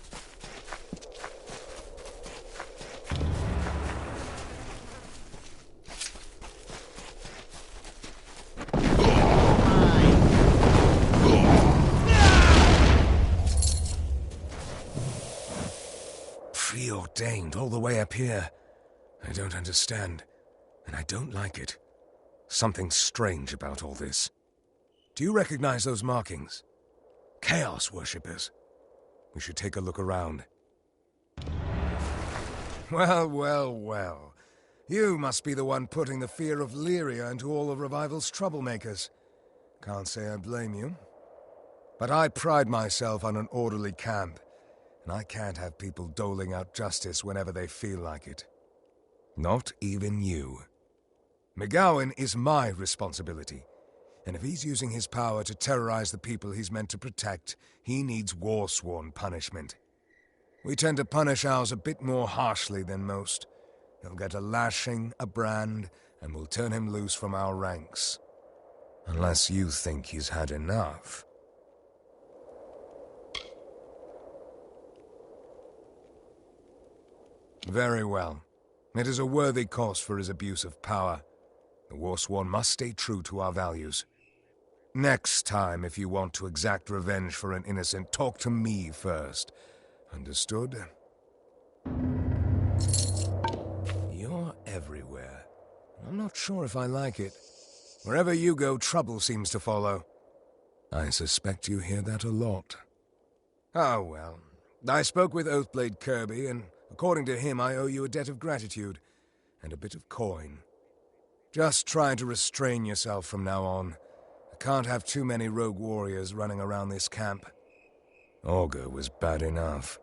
Preordained all the way up here. I don't understand, and I don't like it. Something strange about all this. Do you recognize those markings? Chaos worshippers. We should take a look around. Well, well, well. You must be the one putting the fear of Lyria into all of Revival's troublemakers. Can't say I blame you. But I pride myself on an orderly camp, and I can't have people doling out justice whenever they feel like it. Not even you. McGowan is my responsibility. And if he's using his power to terrorize the people he's meant to protect, he needs war-sworn punishment. We tend to punish ours a bit more harshly than most. He'll get a lashing, a brand, and we'll turn him loose from our ranks. Unless you think he's had enough. Very well. It is a worthy cause for his abuse of power. The Warsworn must stay true to our values. Next time, if you want to exact revenge for an innocent, talk to me first. Understood? You're everywhere. I'm not sure if I like it. Wherever you go, trouble seems to follow. I suspect you hear that a lot. Oh, well. I spoke with Oathblade Kirby, and according to him, I owe you a debt of gratitude, and a bit of coin. Just try to restrain yourself from now on. I can't have too many rogue warriors running around this camp. Augur was bad enough.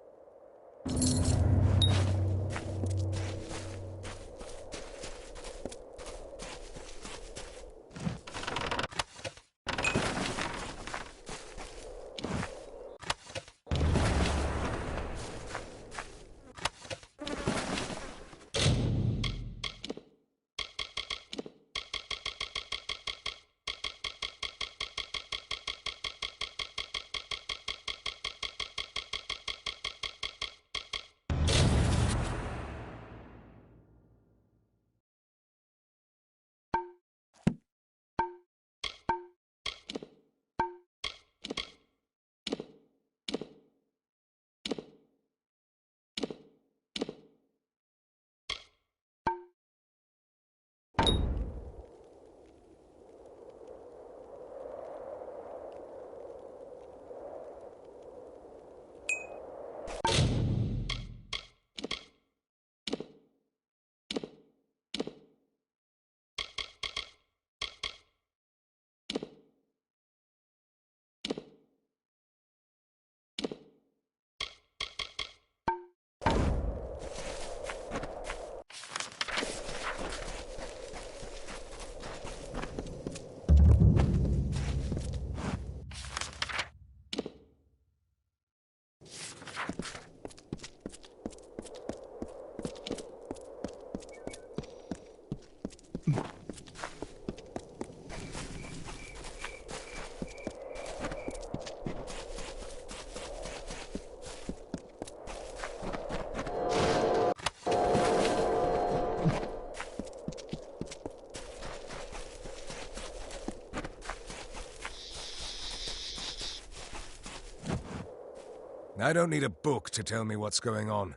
I don't need a book to tell me what's going on.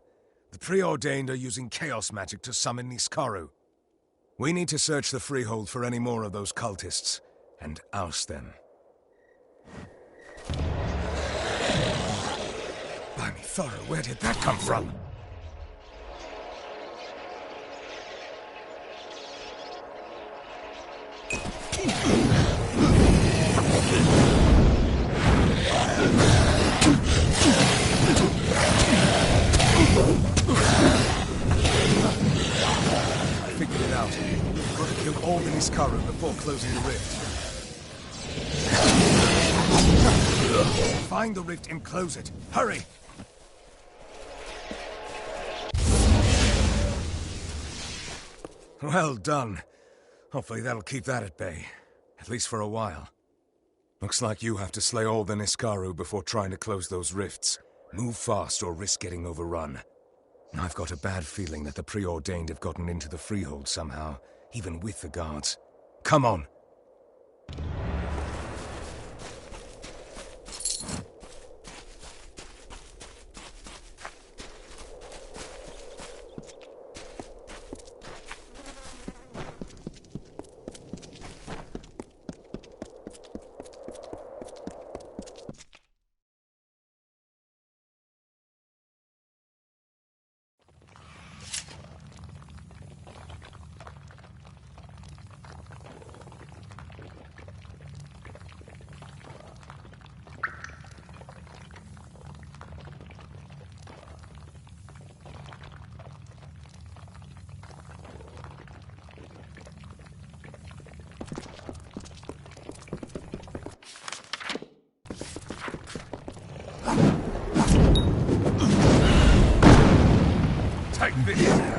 The Preordained are using chaos magic to summon Niskaru. We need to search the Freehold for any more of those cultists, and oust them. Blimey, Thora, where did that come from? I figured it out. We've got to kill all the Niskaru before closing the rift. Find the rift and close it. Hurry! Well done. Hopefully that'll keep that at bay. At least for a while. Looks like you have to slay all the Niskaru before trying to close those rifts. Move fast or risk getting overrun. I've got a bad feeling that the Preordained have gotten into the Freehold somehow, even with the guards. Come on! Take this!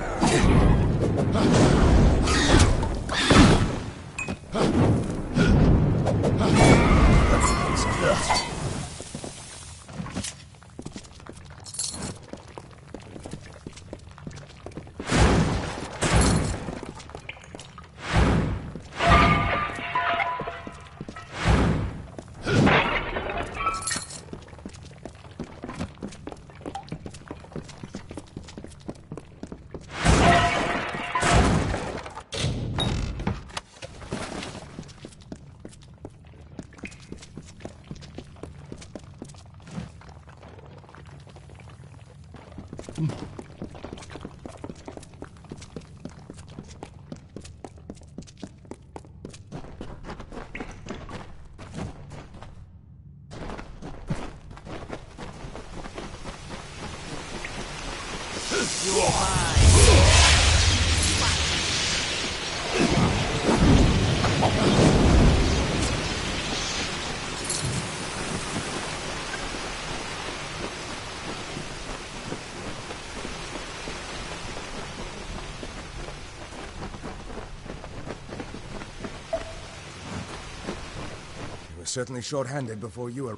Certainly short-handed before you were...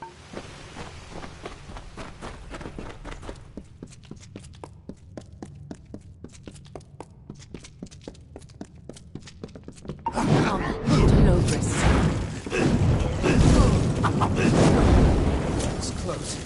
It's close.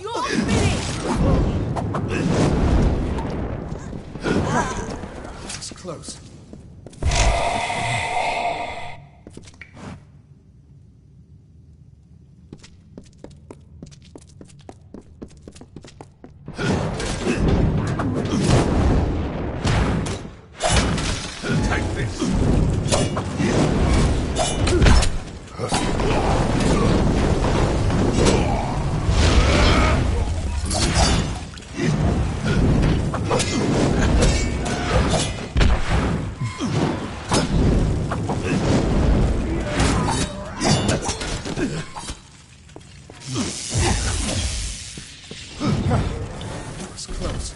You're finished! It's close. Take this. It's close.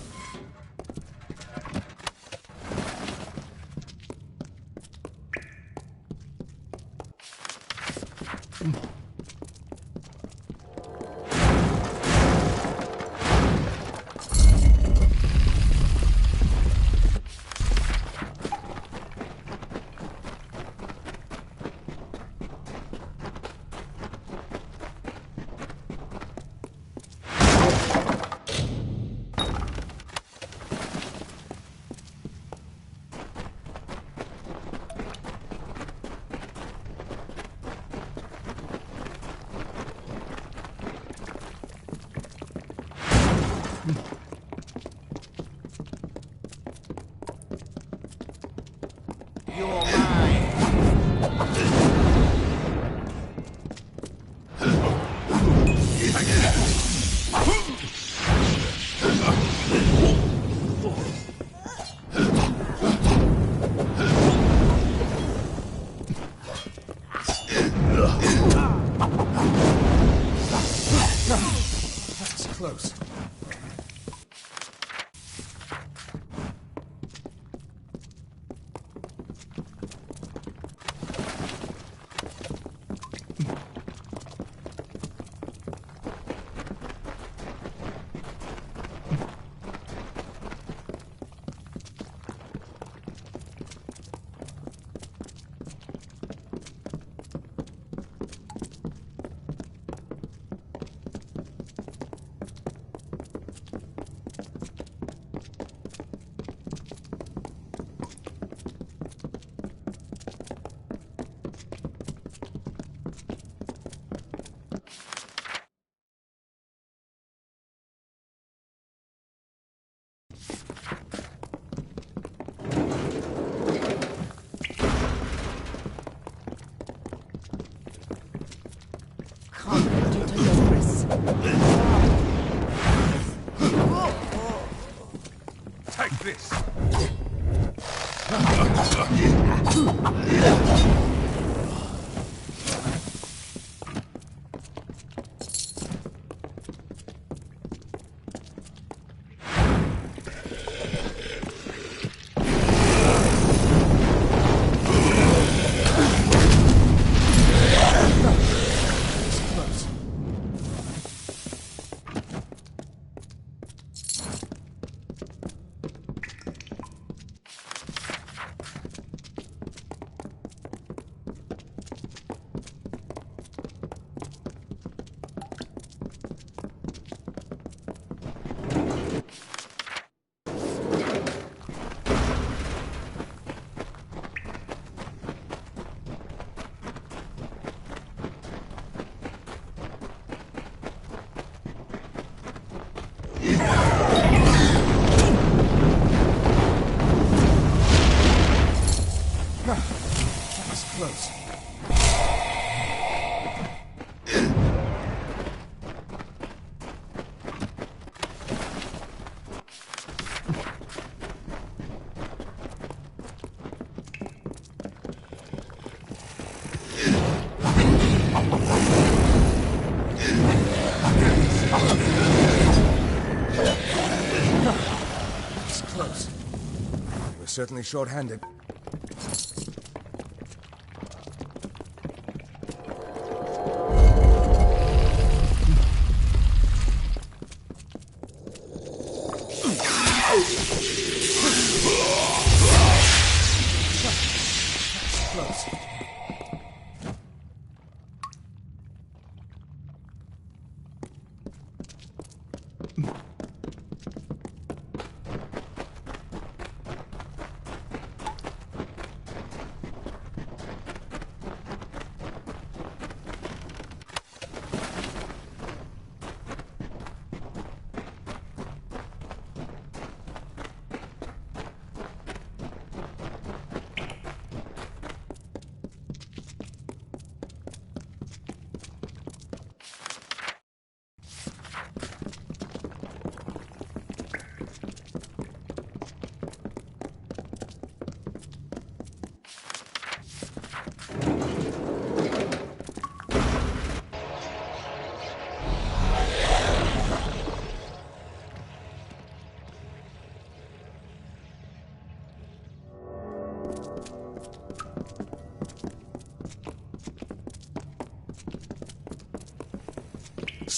You're mine. That's close. Take this. That was close. That's close. We're certainly short-handed.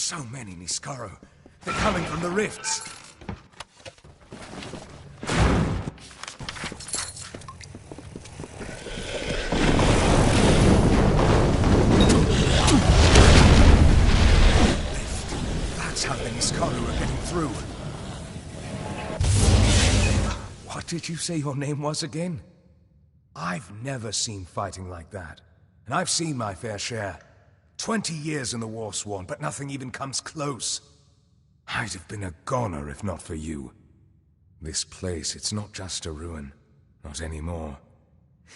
So many, Niskaro. They're coming from the rifts. That's how the Niskaro are getting through. What did you say your name was again? I've never seen fighting like that. And I've seen my fair share. 20 years in the Warsworn, but nothing even comes close. I'd have been a goner if not for you. This place, it's not just a ruin. Not anymore.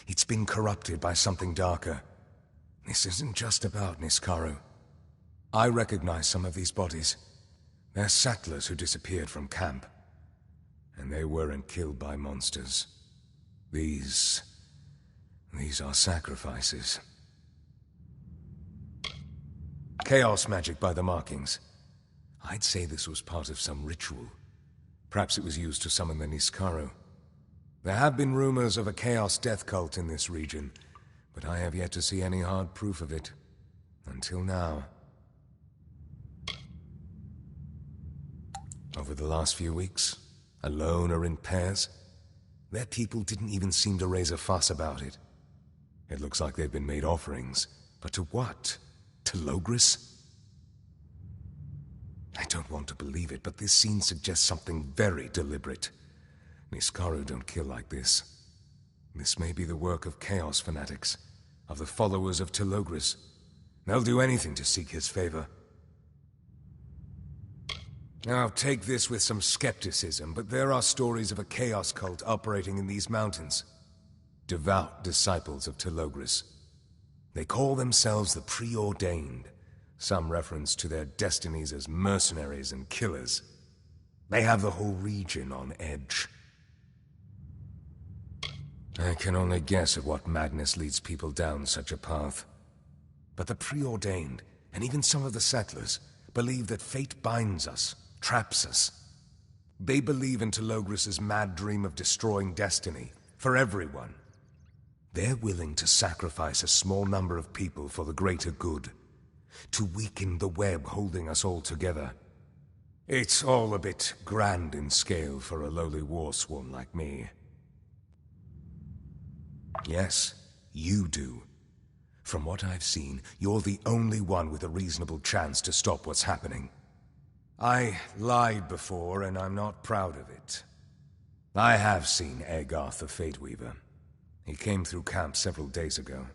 It's been corrupted by something darker. This isn't just about Niskaro. I recognize some of these bodies. They're settlers who disappeared from camp. And they weren't killed by monsters. These are sacrifices. Chaos magic by the markings. I'd say this was part of some ritual. Perhaps it was used to summon the Niskaro. There have been rumors of a chaos death cult in this region, but I have yet to see any hard proof of it. Until now. Over the last few weeks, alone or in pairs, their people didn't even seem to raise a fuss about it. It looks like they've been made offerings, but to what? To Logris? I don't want to believe it, but this scene suggests something very deliberate. Niskaro don't kill like this. This may be the work of Chaos fanatics, of the followers of Telogris. They'll do anything to seek his favor. Now, take this with some skepticism, but there are stories of a Chaos cult operating in these mountains. Devout disciples of Telogris. They call themselves the Preordained, some reference to their destinies as mercenaries and killers. They have the whole region on edge. I can only guess at what madness leads people down such a path. But the Preordained, and even some of the settlers, believe that fate binds us, traps us. They believe in Telogris' mad dream of destroying destiny, for everyone. They're willing to sacrifice a small number of people for the greater good, to weaken the web holding us all together. It's all a bit grand in scale for a lowly warsworn like me. Yes, you do. From what I've seen, you're the only one with a reasonable chance to stop what's happening. I lied before, and I'm not proud of it. I have seen Agarth the Fateweaver. He came through camp several days ago.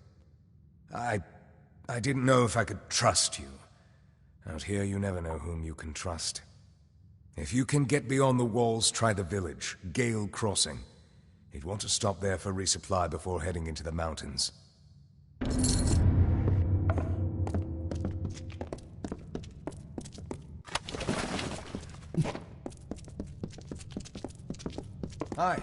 I didn't know if I could trust you. Out here, you never know whom you can trust. If you can get beyond the walls, try the village, Gale Crossing. You'd want to stop there for resupply before heading into the mountains. Hi.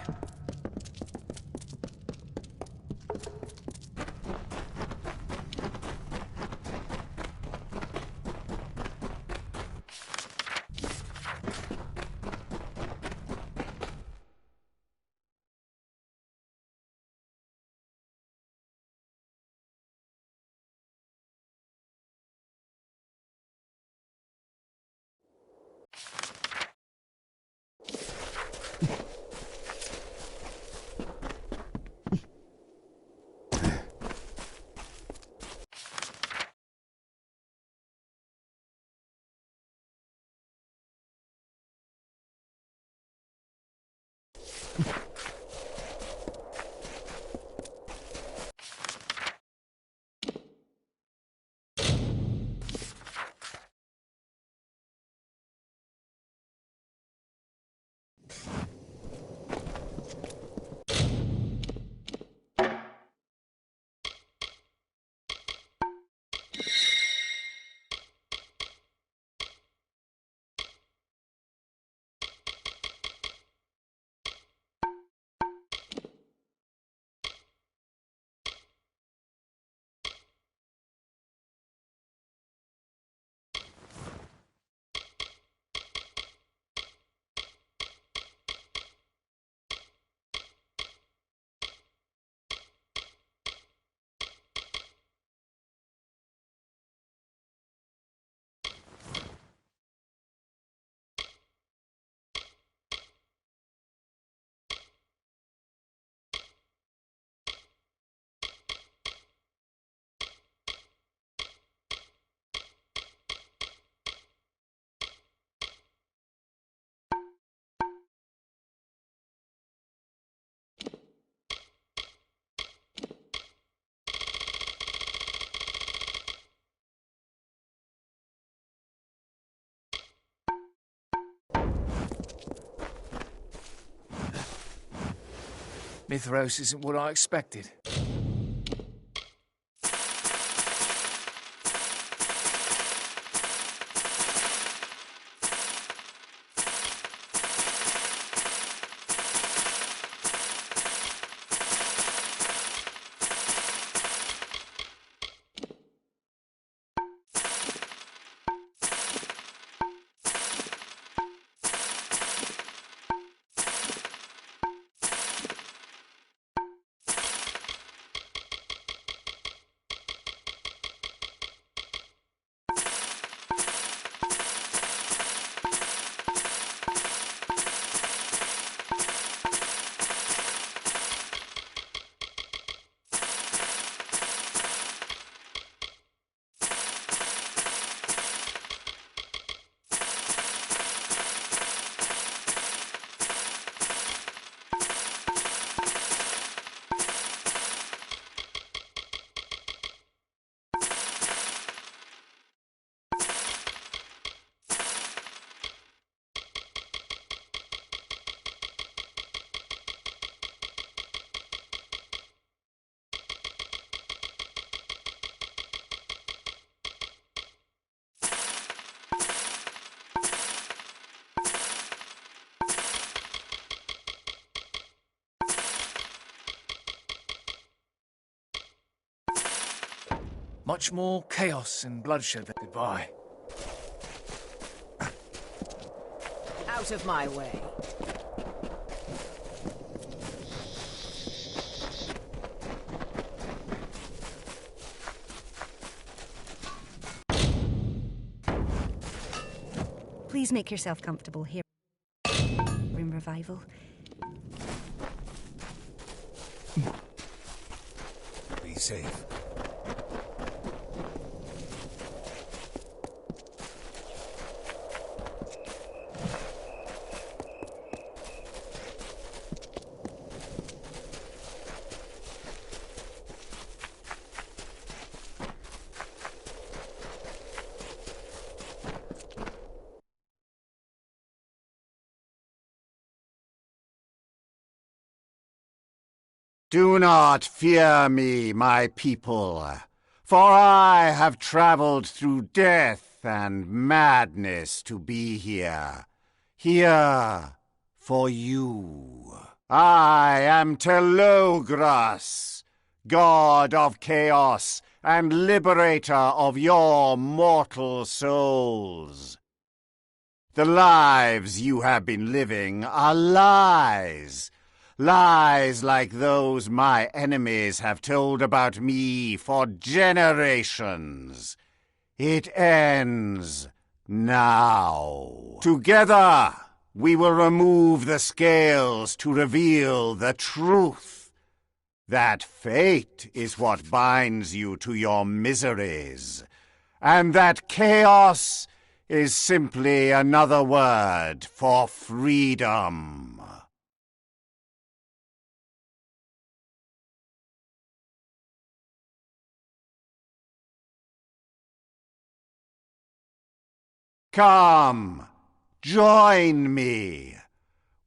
Mithros isn't what I expected. Much more chaos and bloodshed than goodbye. Out of my way. Please make yourself comfortable here in Revival. Be safe. Do not fear me, my people, for I have traveled through death and madness to be here. Here for you. I am Telogras, god of chaos and liberator of your mortal souls. The lives you have been living are lies. Lies like those my enemies have told about me for generations. It ends now. Together, we will remove the scales to reveal the truth. That fate is what binds you to your miseries, and that chaos is simply another word for freedom. Come, join me.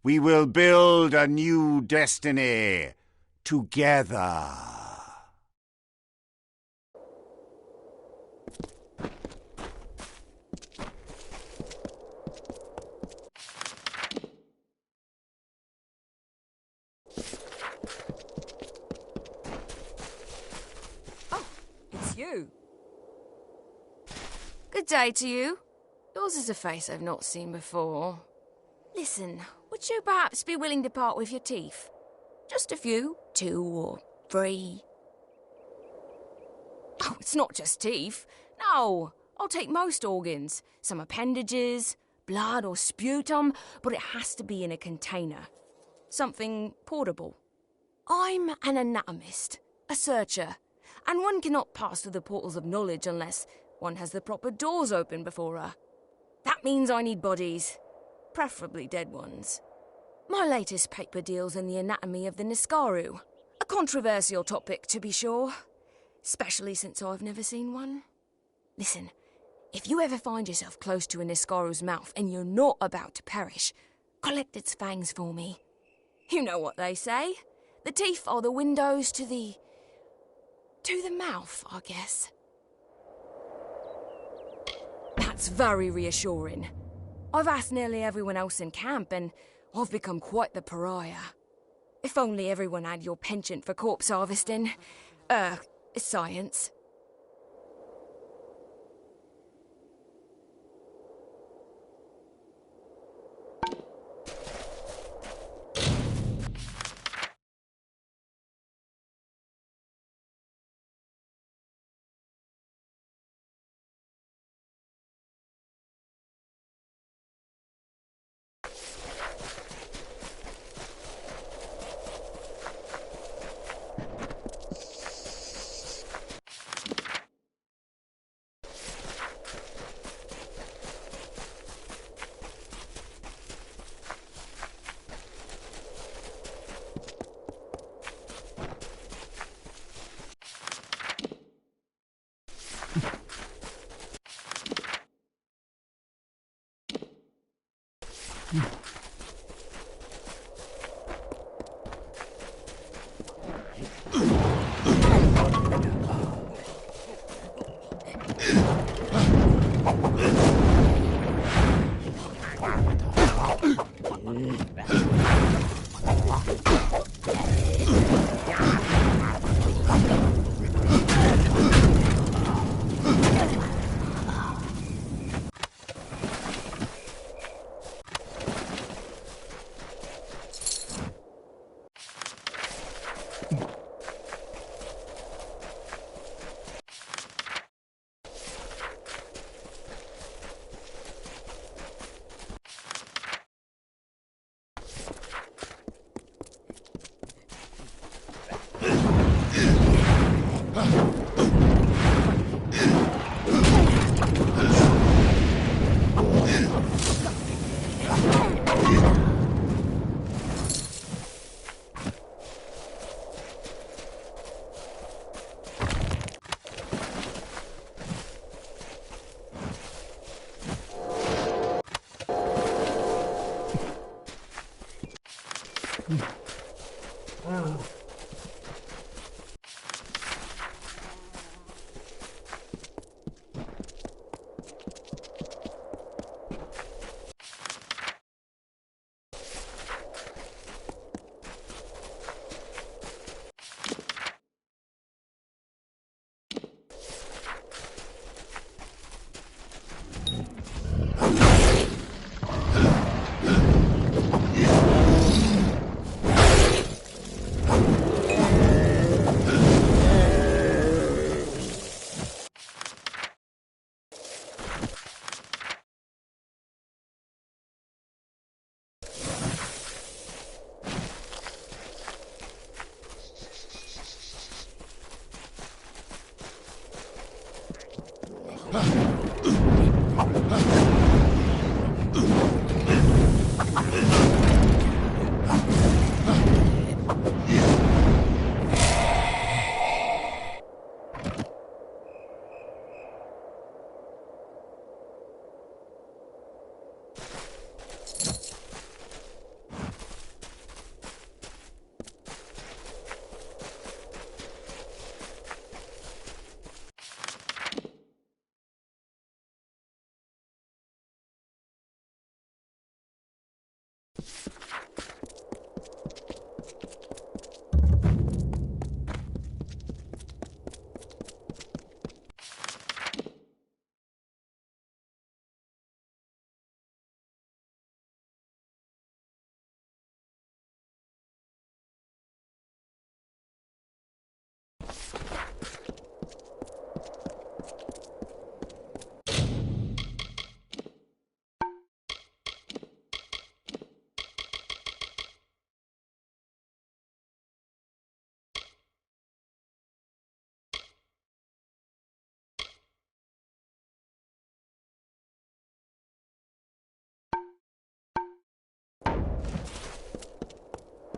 We will build a new destiny together. It's you. Good day to you. Yours is a face I've not seen before. Listen, would you perhaps be willing to part with your teeth? Just a few, 2 or 3. Oh, it's not just teeth. No, I'll take most organs. Some appendages, blood or sputum, but it has to be in a container. Something portable. I'm an anatomist, a searcher, and one cannot pass through the portals of knowledge unless one has the proper doors open before her. That means I need bodies, preferably dead ones. My latest paper deals in the anatomy of the Niskaru, a controversial topic to be sure, especially since I've never seen one. Listen, if you ever find yourself close to a Niskaru's mouth and you're not about to perish, collect its fangs for me. You know what they say. The teeth are the windows to the mouth, I guess. That's very reassuring. I've asked nearly everyone else in camp, and I've become quite the pariah. If only everyone had your penchant for corpse harvesting. Science.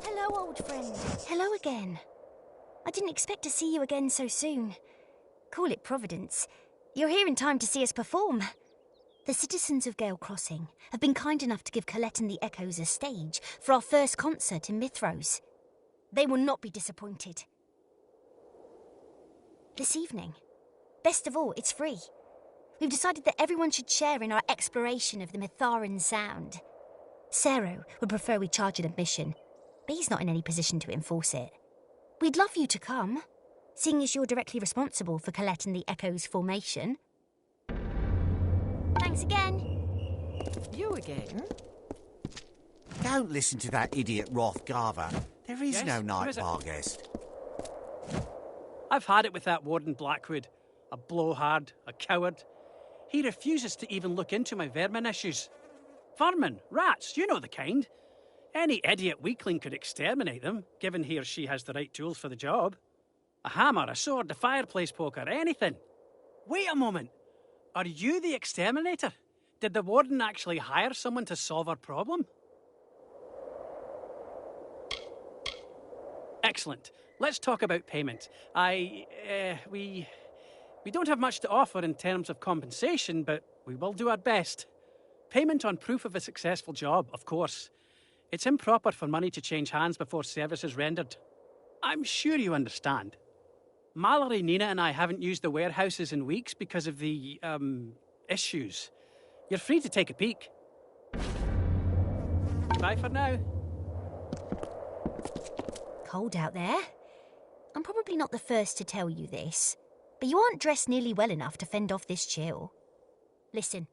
Hello, old friend. Hello again. I didn't expect to see you again so soon. Call it Providence. You're here in time to see us perform. The citizens of Gale Crossing have been kind enough to give Colette and the Echoes a stage for our first concert in Mithros. They will not be disappointed. This evening. Best of all, it's free. We've decided that everyone should share in our exploration of the Mitharan Sound. Sero would prefer we charge an admission, but he's not in any position to enforce it. We'd love you to come, seeing as you're directly responsible for Colette and the Echo's formation. Thanks again. You again? Don't listen to that idiot Rothgarver. There is Yes, no who night is it? bar guest. I've had it with that Warden Blackwood. A blowhard, a coward. He refuses to even look into my vermin issues. Vermin, rats, you know the kind. Any idiot weakling could exterminate them, given he or she has the right tools for the job. A hammer, a sword, a fireplace poker, anything. Wait a moment. Are you the exterminator? Did the Warden actually hire someone to solve our problem? Excellent. Let's talk about payment. We don't have much to offer in terms of compensation, but we will do our best. Payment on proof of a successful job, of course. It's improper for money to change hands before service is rendered. I'm sure you understand. Mallory, Nina and I haven't used the warehouses in weeks because of the, issues. You're free to take a peek. Bye for now. Cold out there. I'm probably not the first to tell you this, but you aren't dressed nearly well enough to fend off this chill. Listen,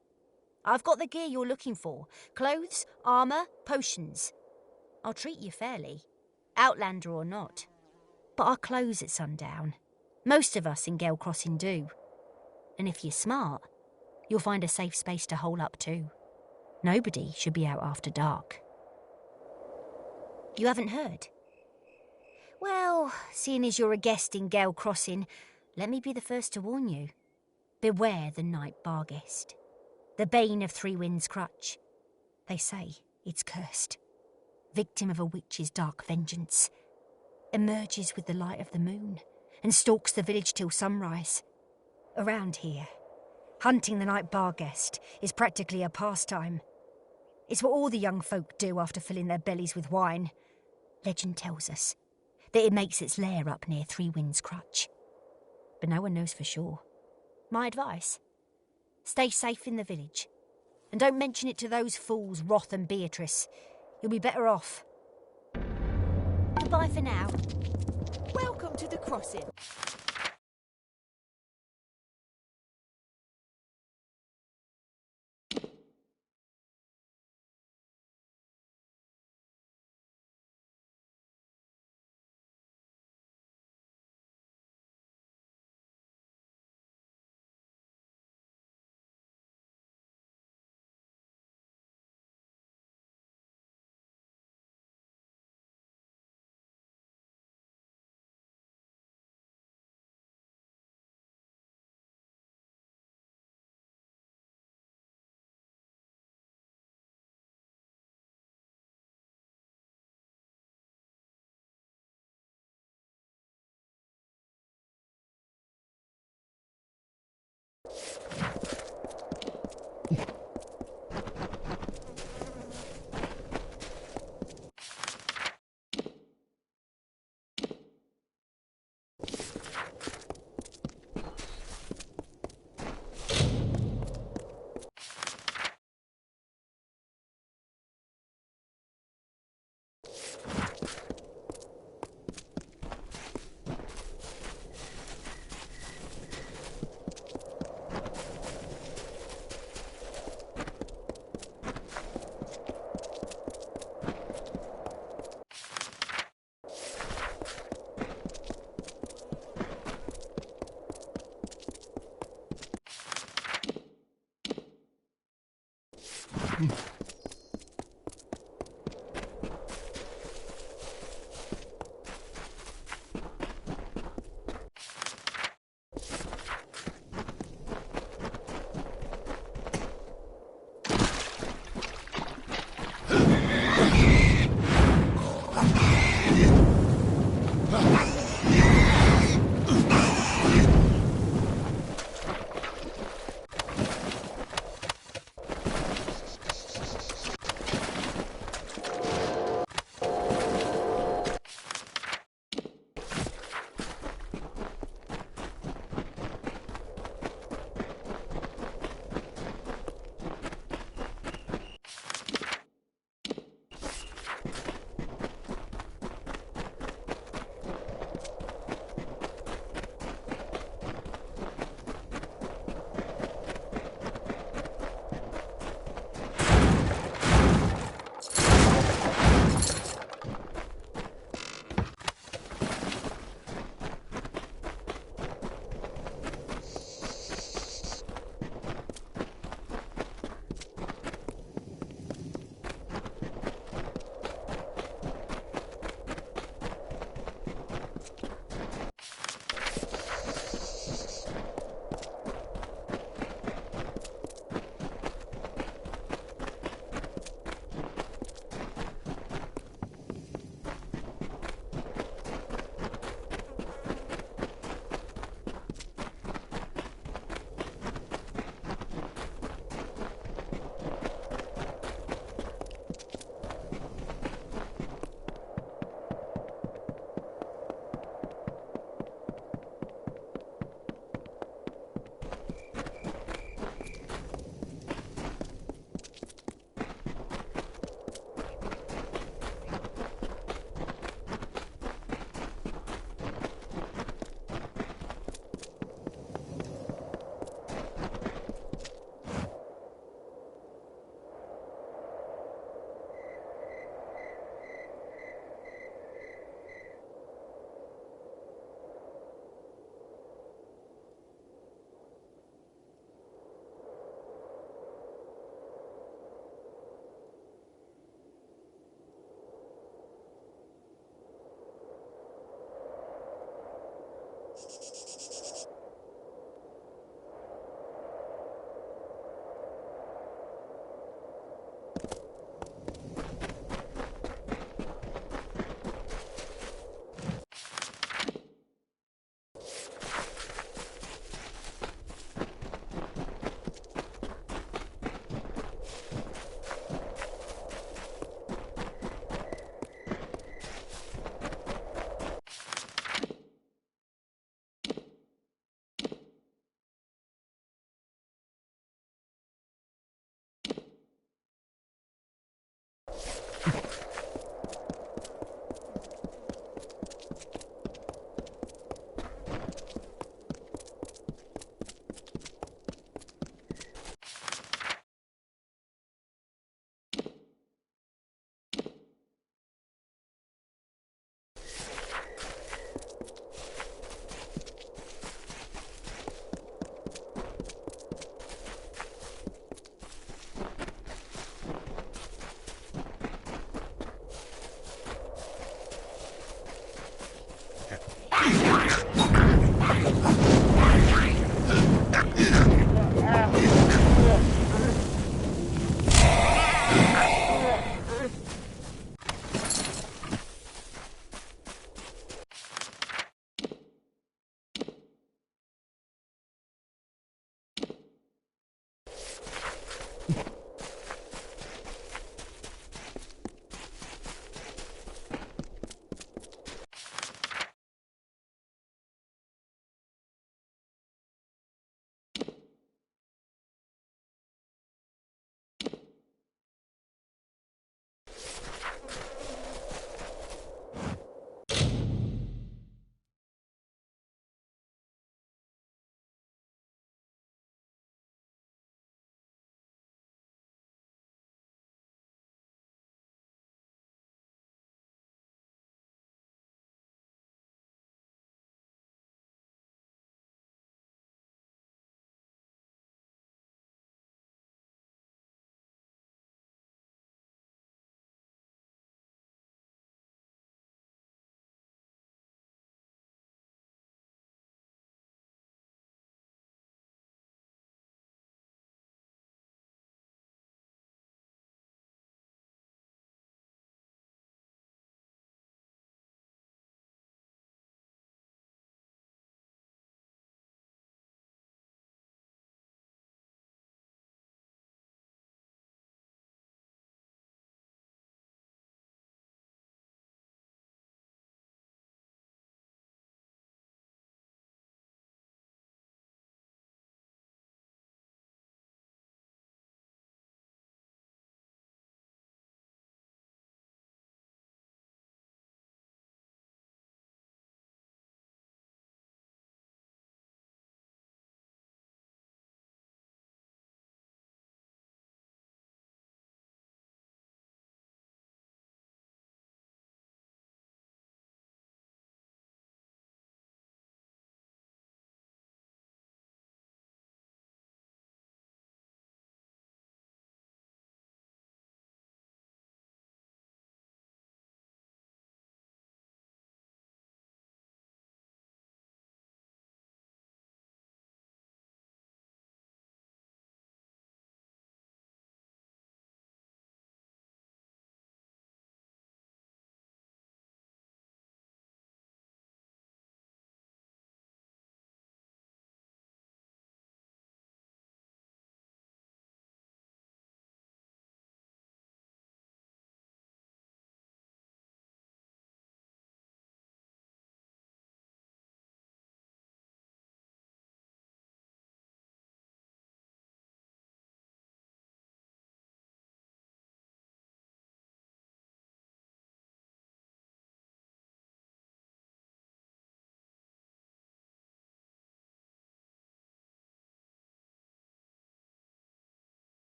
I've got the gear you're looking for. Clothes, armour, potions. I'll treat you fairly, Outlander or not. But I'll close at sundown. Most of us in Gale Crossing do. And if you're smart, you'll find a safe space to hole up too. Nobody should be out after dark. You haven't heard? Well, seeing as you're a guest in Gale Crossing, let me be the first to warn you. Beware the night bar guest. The bane of Three Winds Crutch. They say it's cursed. Victim of a witch's dark vengeance. Emerges with the light of the moon and stalks the village till sunrise. Around here, hunting the night bar guest is practically a pastime. It's what all the young folk do after filling their bellies with wine. Legend tells us that it makes its lair up near Three Winds Crutch. But no one knows for sure. My advice? Stay safe in the village. And don't mention it to those fools, Roth and Beatrice. You'll be better off. Goodbye for now. Welcome to the crossing.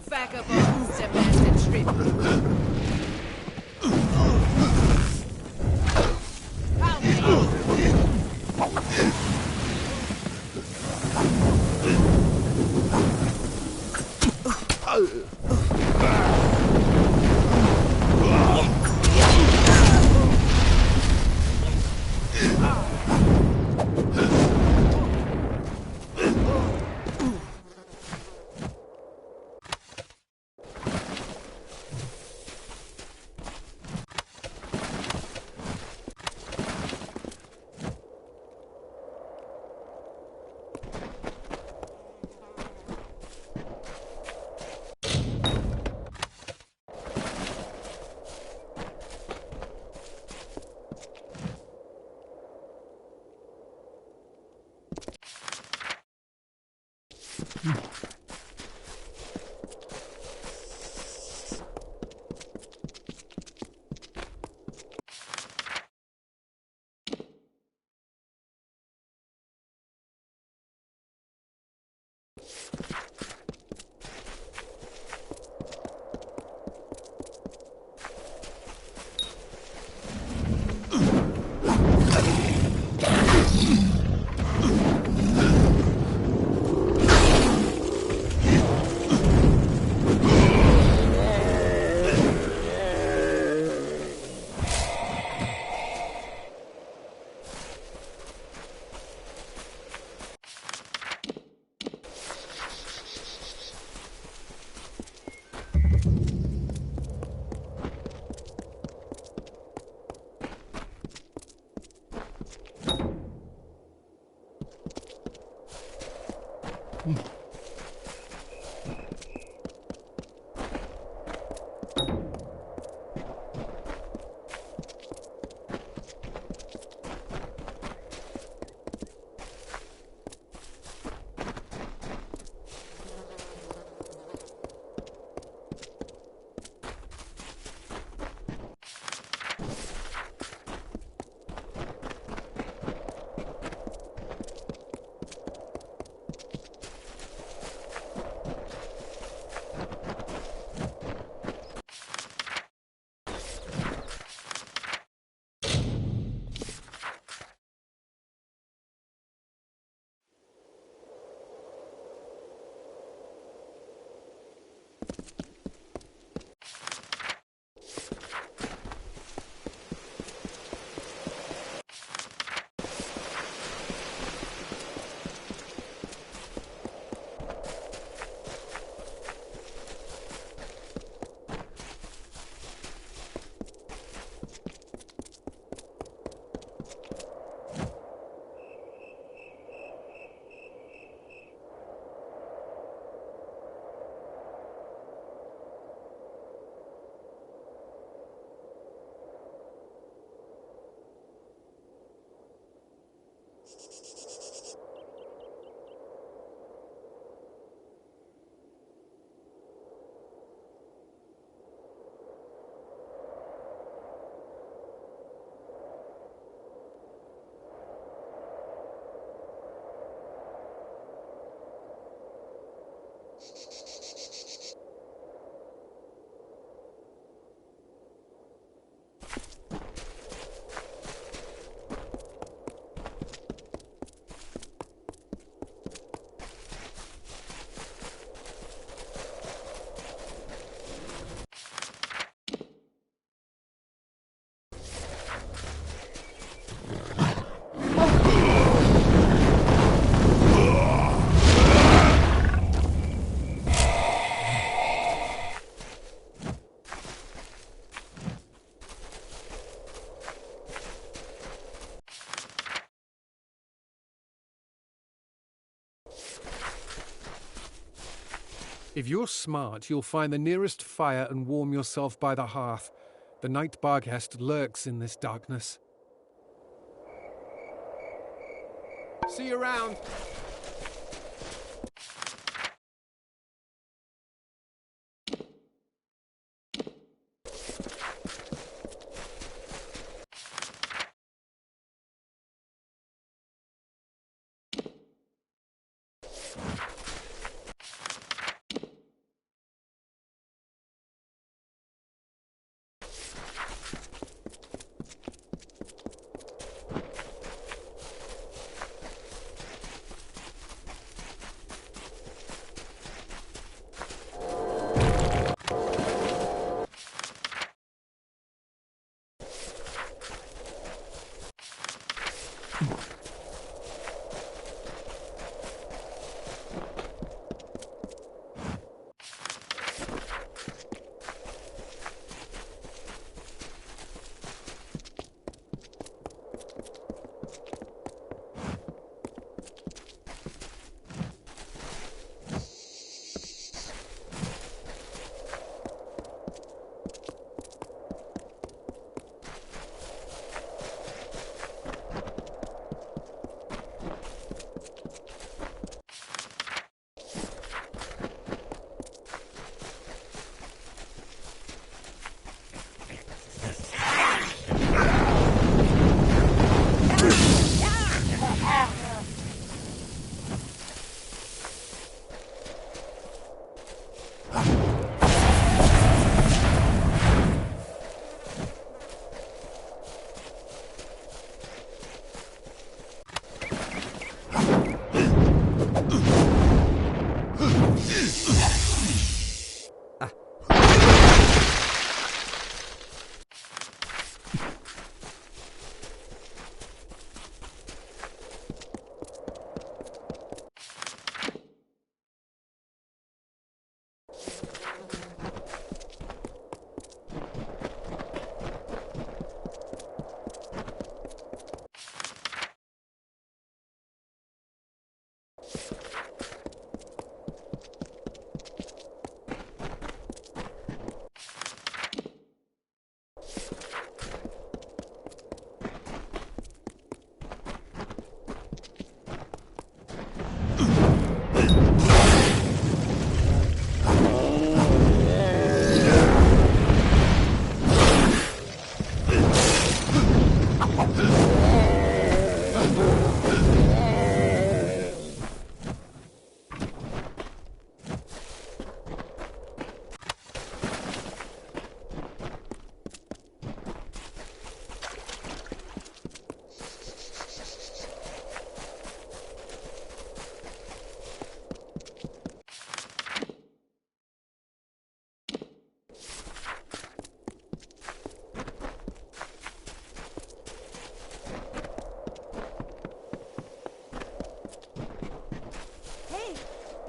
Vagabond, demand tribute. If you're smart, you'll find the nearest fire and warm yourself by the hearth. The night barghest lurks in this darkness. See you around.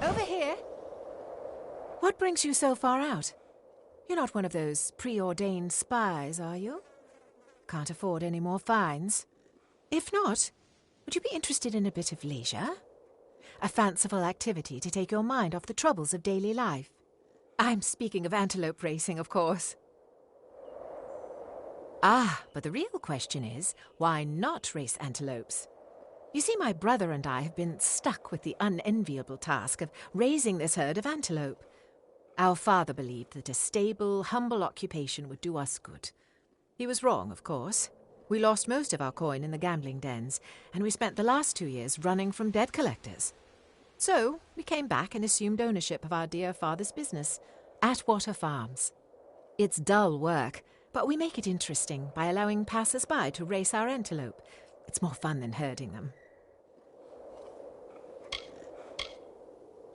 Over here. What brings you so far out? You're not one of those preordained spies, are you? Can't afford any more fines. If not, would you be interested in a bit of leisure? A fanciful activity to take your mind off the troubles of daily life? I'm speaking of antelope racing, of course. Ah, but the real question is, why not race antelopes? You see, my brother and I have been stuck with the unenviable task of raising this herd of antelope. Our father believed that a stable, humble occupation would do us good. He was wrong, of course. We lost most of our coin in the gambling dens, and we spent the last 2 years running from debt collectors. So we came back and assumed ownership of our dear father's business, Atwater Farms. It's dull work, but we make it interesting by allowing passers-by to race our antelope. It's more fun than herding them.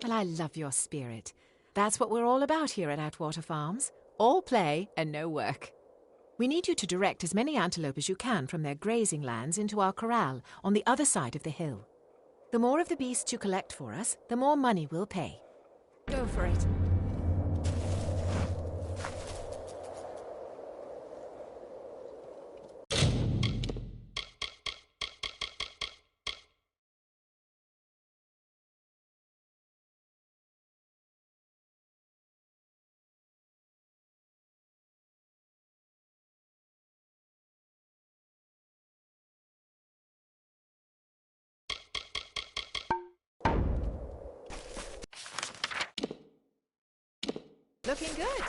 Well, I love your spirit. That's what we're all about here at Atwater Farms. All play and no work. We need you to direct as many antelope as you can from their grazing lands into our corral on the other side of the hill. The more of the beasts you collect for us, the more money we'll pay. Go for it. Looking good.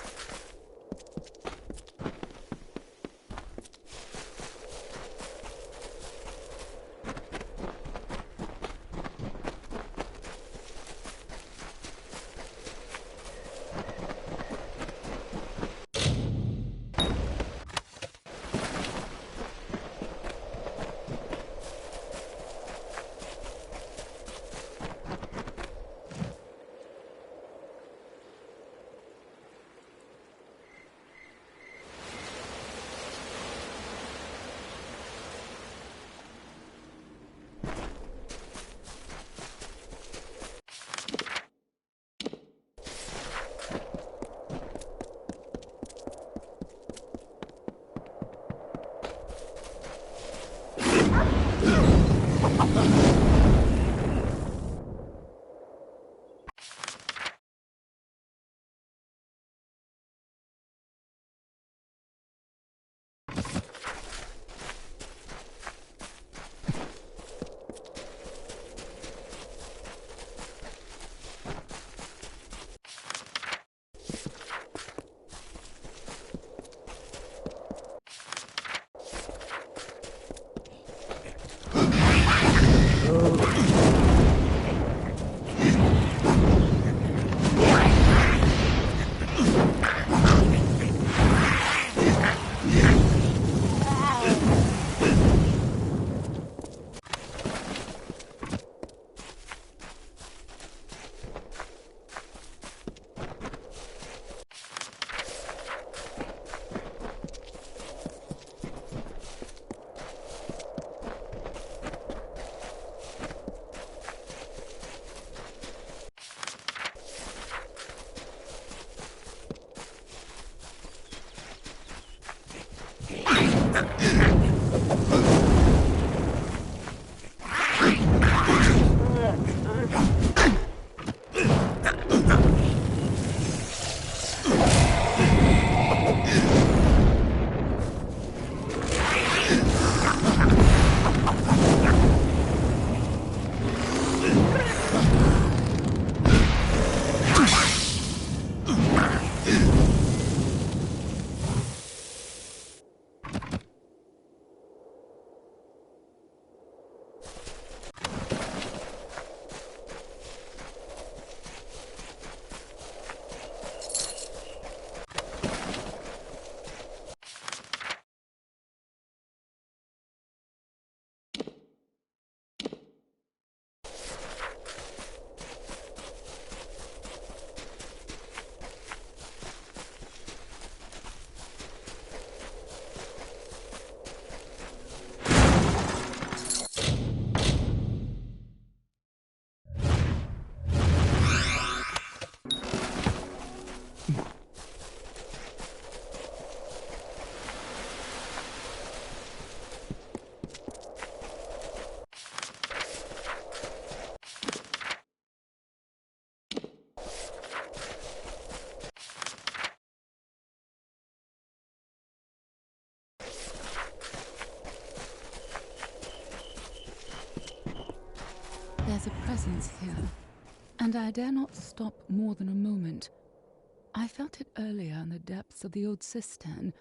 There's a presence here, and I dare not stop more than a moment. I felt it earlier in the depths of the old cistern,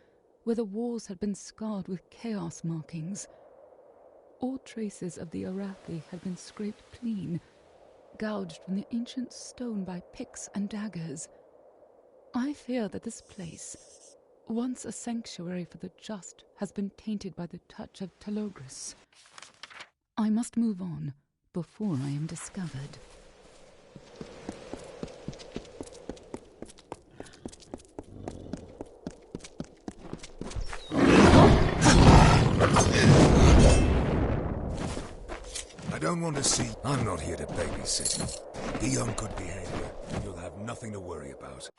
where the walls had been scarred with chaos markings. All traces of the Arathi had been scraped clean, gouged from the ancient stone by picks and daggers. I fear that this place, once a sanctuary for the just, has been tainted by the touch of Telogris. I must move on before I am discovered. I don't want to see... I'm not here to babysit. Be on good behavior, and you'll have nothing to worry about.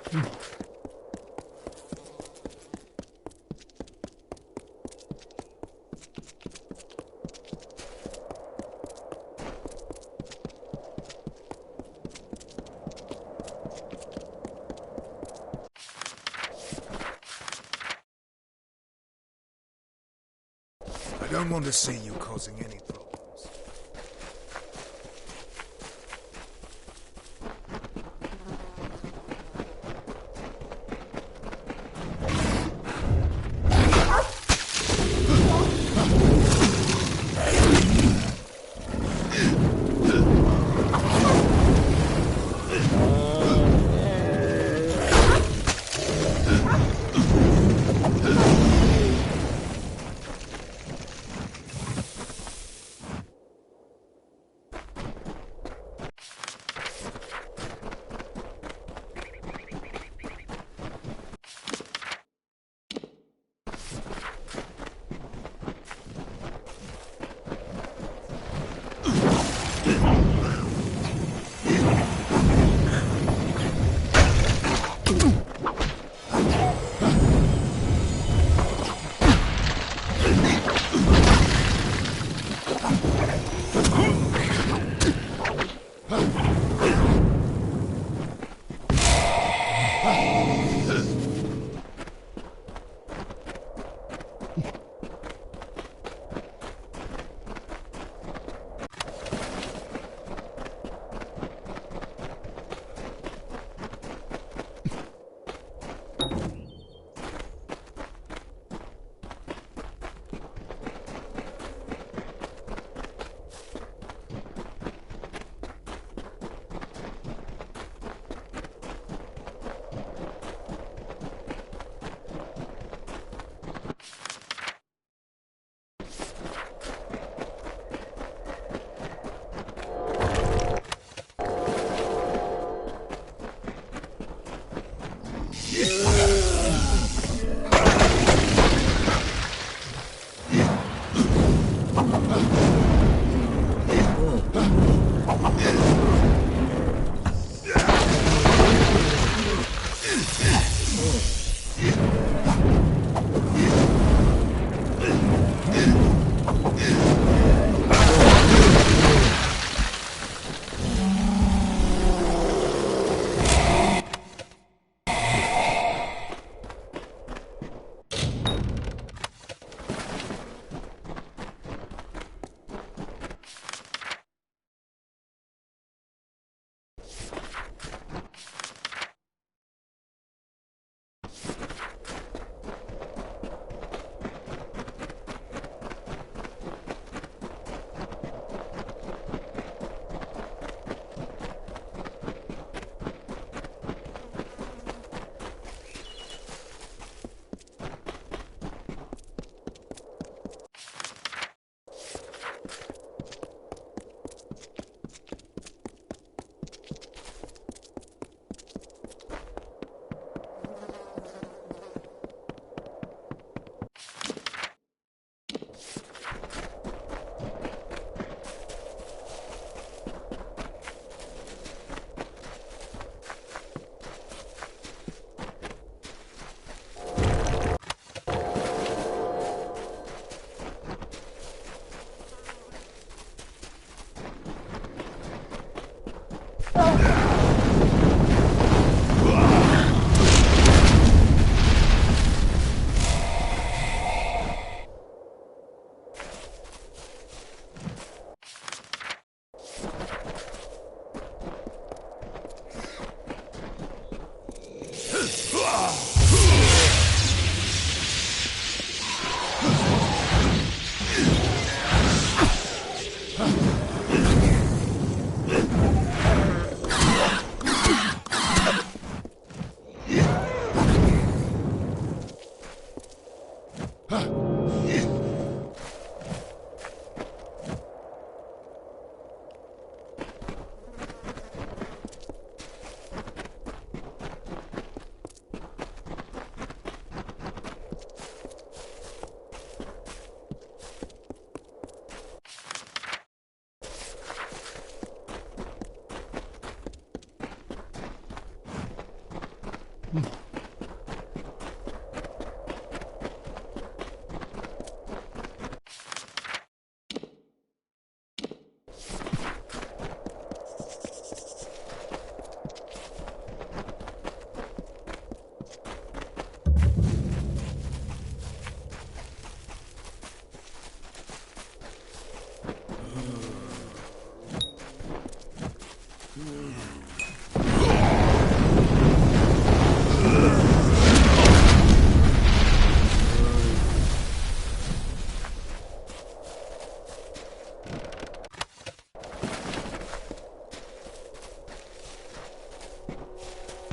I don't want to see you causing any problems.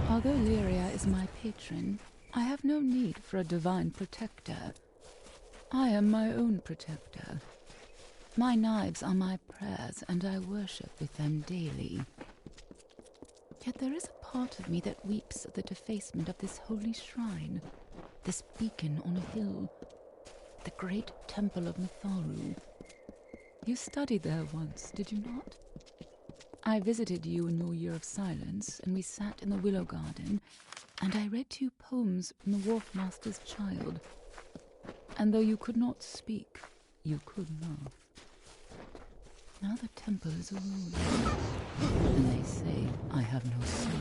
Although Lyria is my patron, I have no need for a divine protector. I am my own protector. My knives are my prayers, and I worship with them daily. Yet there is a part of me that weeps at the defacement of this holy shrine, this beacon on a hill, the great temple of Natharu. You studied there once, did you not? I visited you in your year of silence, and we sat in the willow garden, and I read to you poems from the Wharf Master's Child. And though you could not speak, you could laugh. Now the temple is a ruin, and they say I have no soul.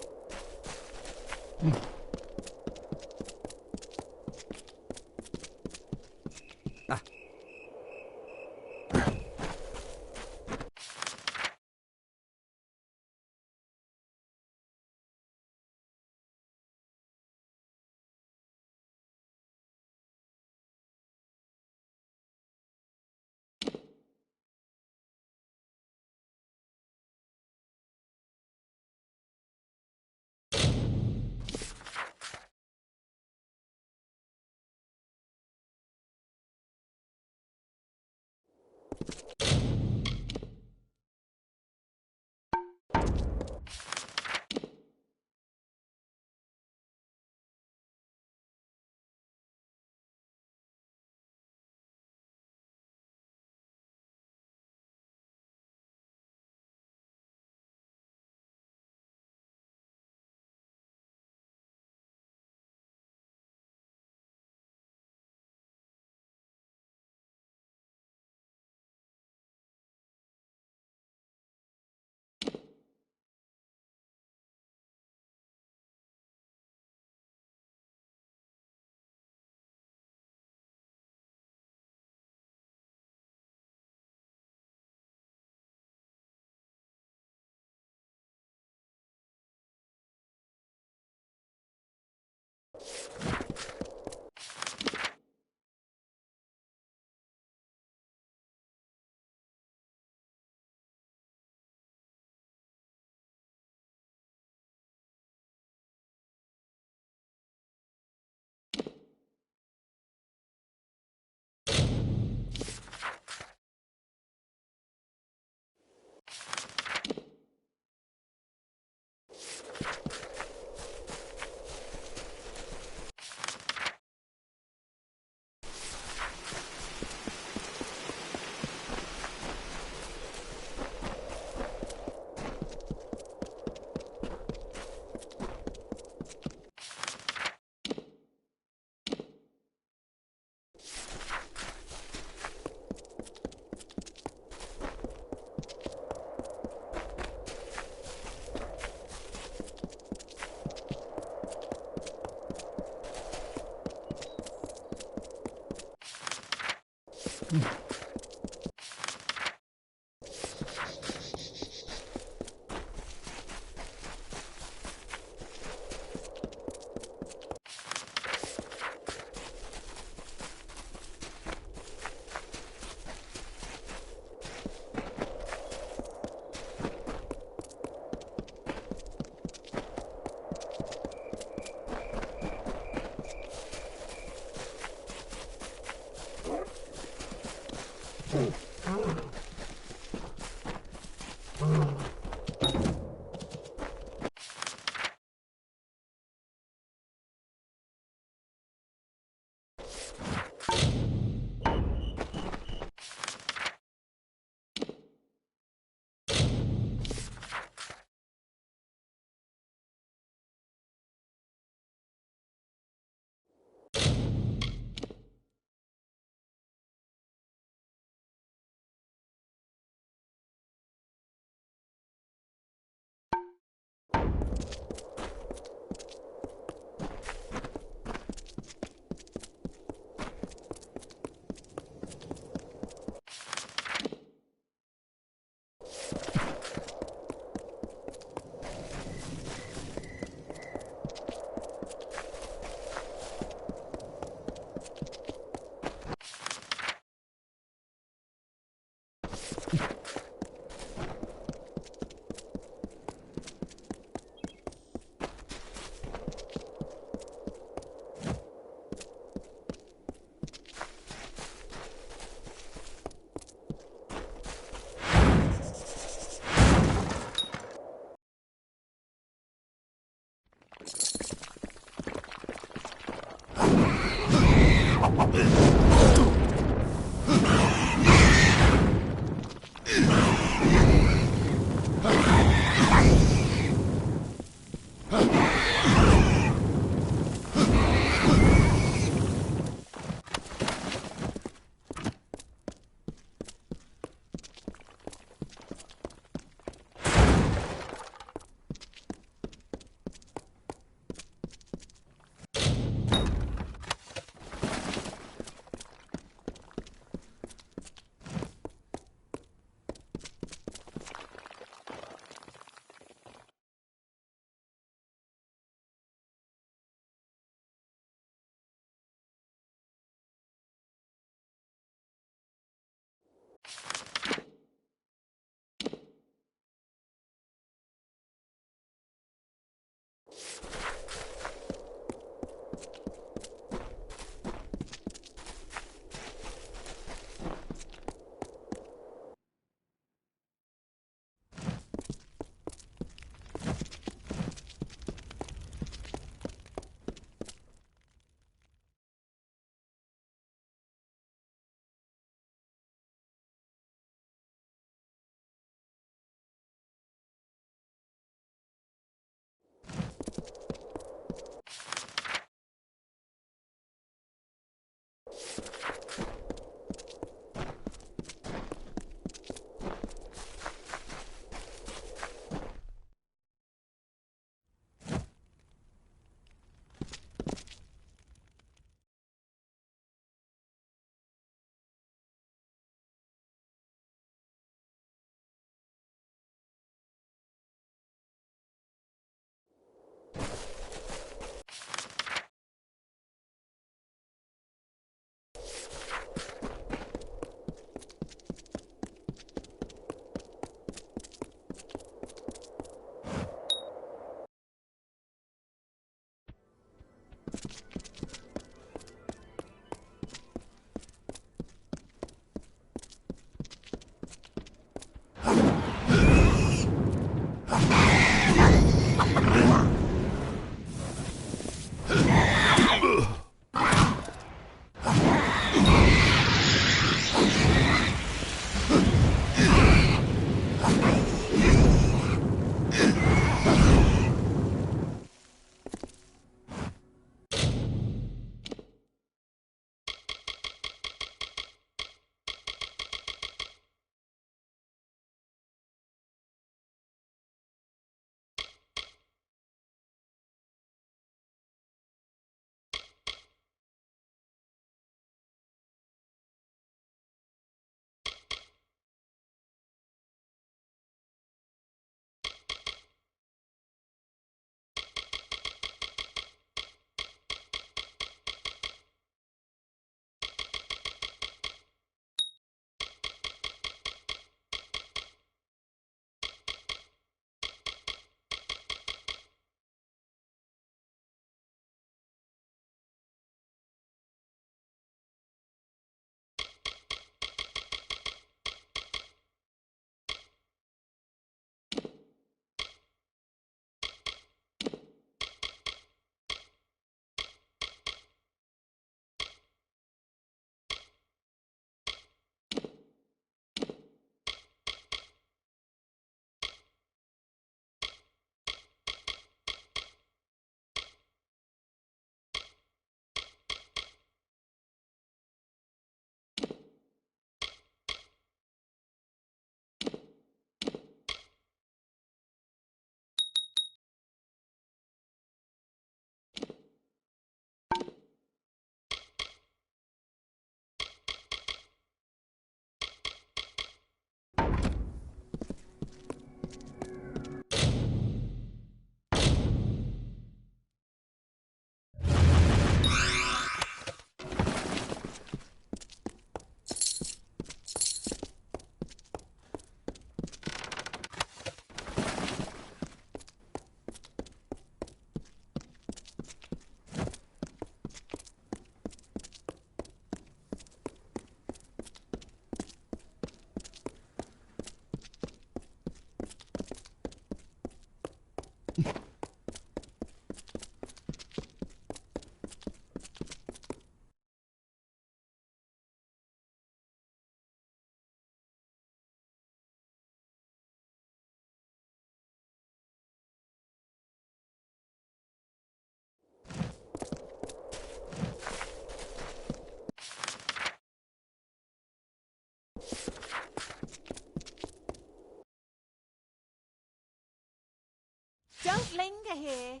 Don't linger here.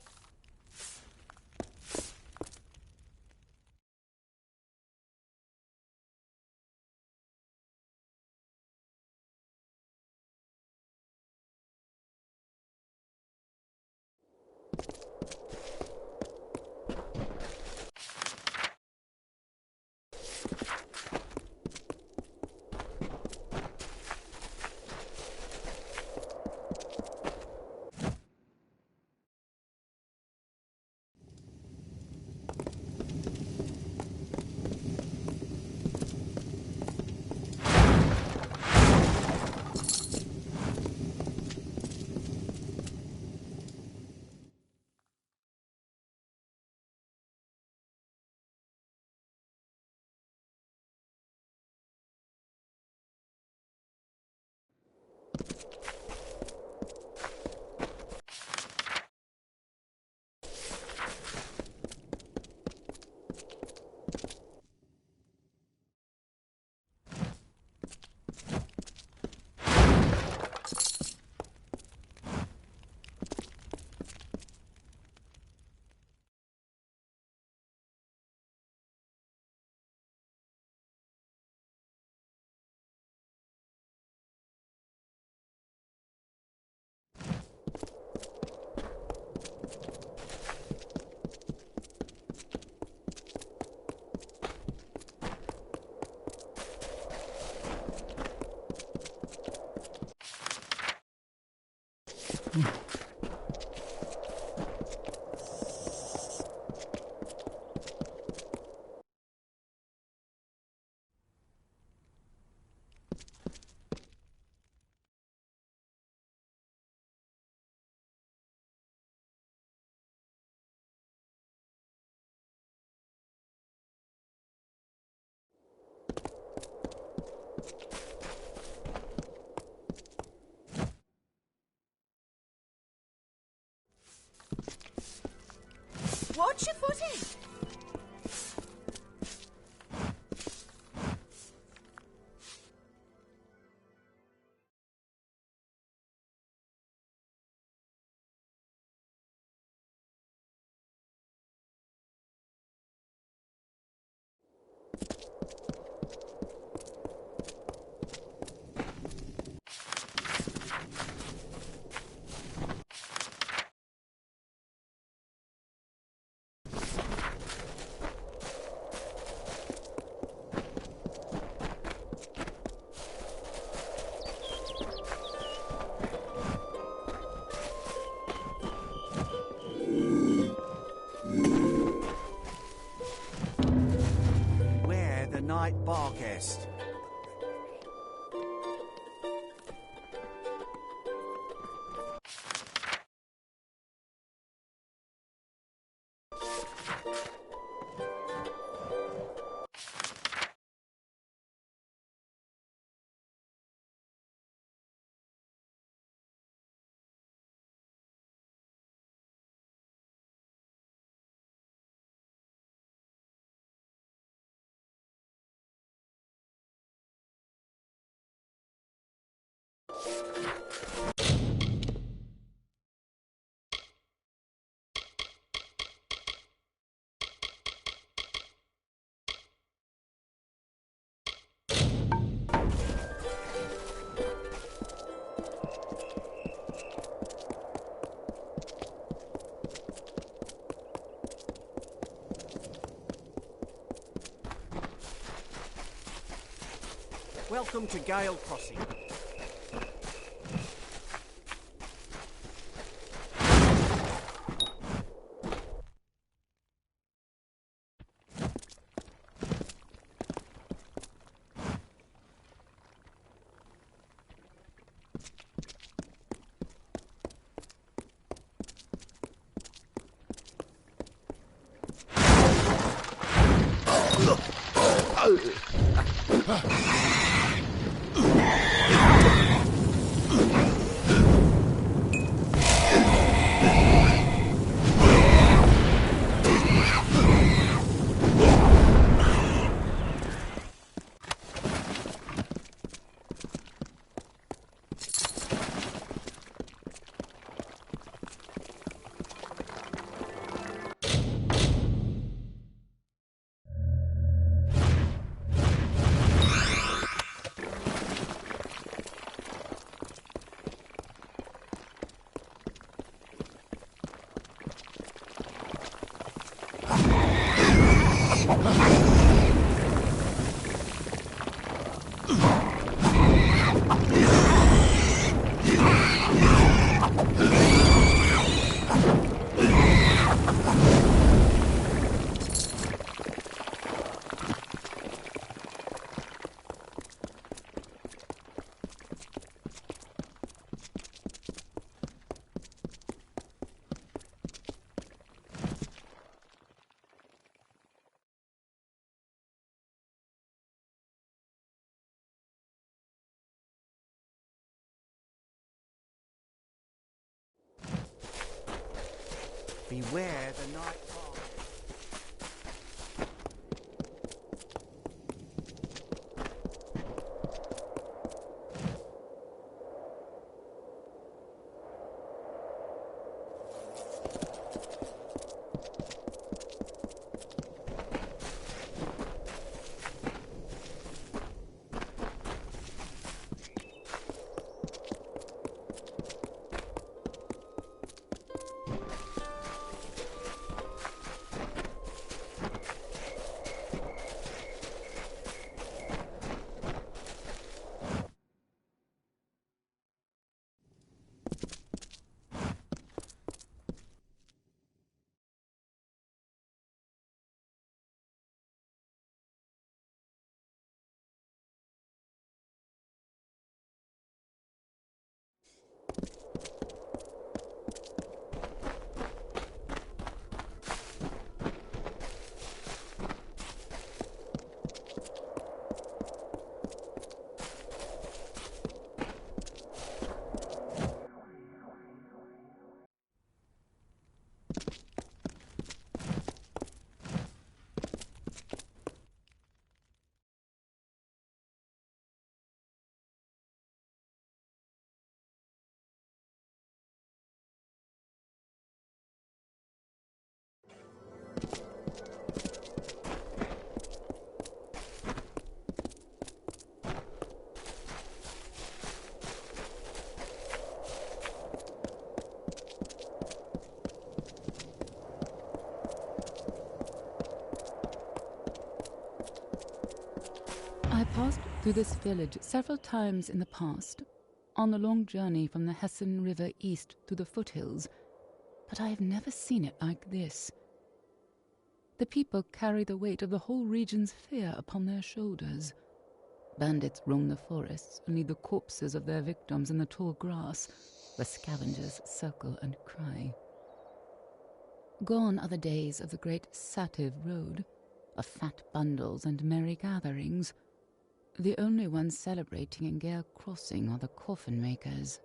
Watch your footing. We're the night bar guest. Welcome to Gale Crossing. Beware the nightfall. I passed through this village several times in the past, on the long journey from the Hessen River east to the foothills, but I have never seen it like this. The people carry the weight of the whole region's fear upon their shoulders. Bandits roam the forests and leave the corpses of their victims in the tall grass, where scavengers circle and cry. Gone are the days of the great Sativ road, of fat bundles and merry gatherings. The only ones celebrating in Gale Crossing are the coffin makers.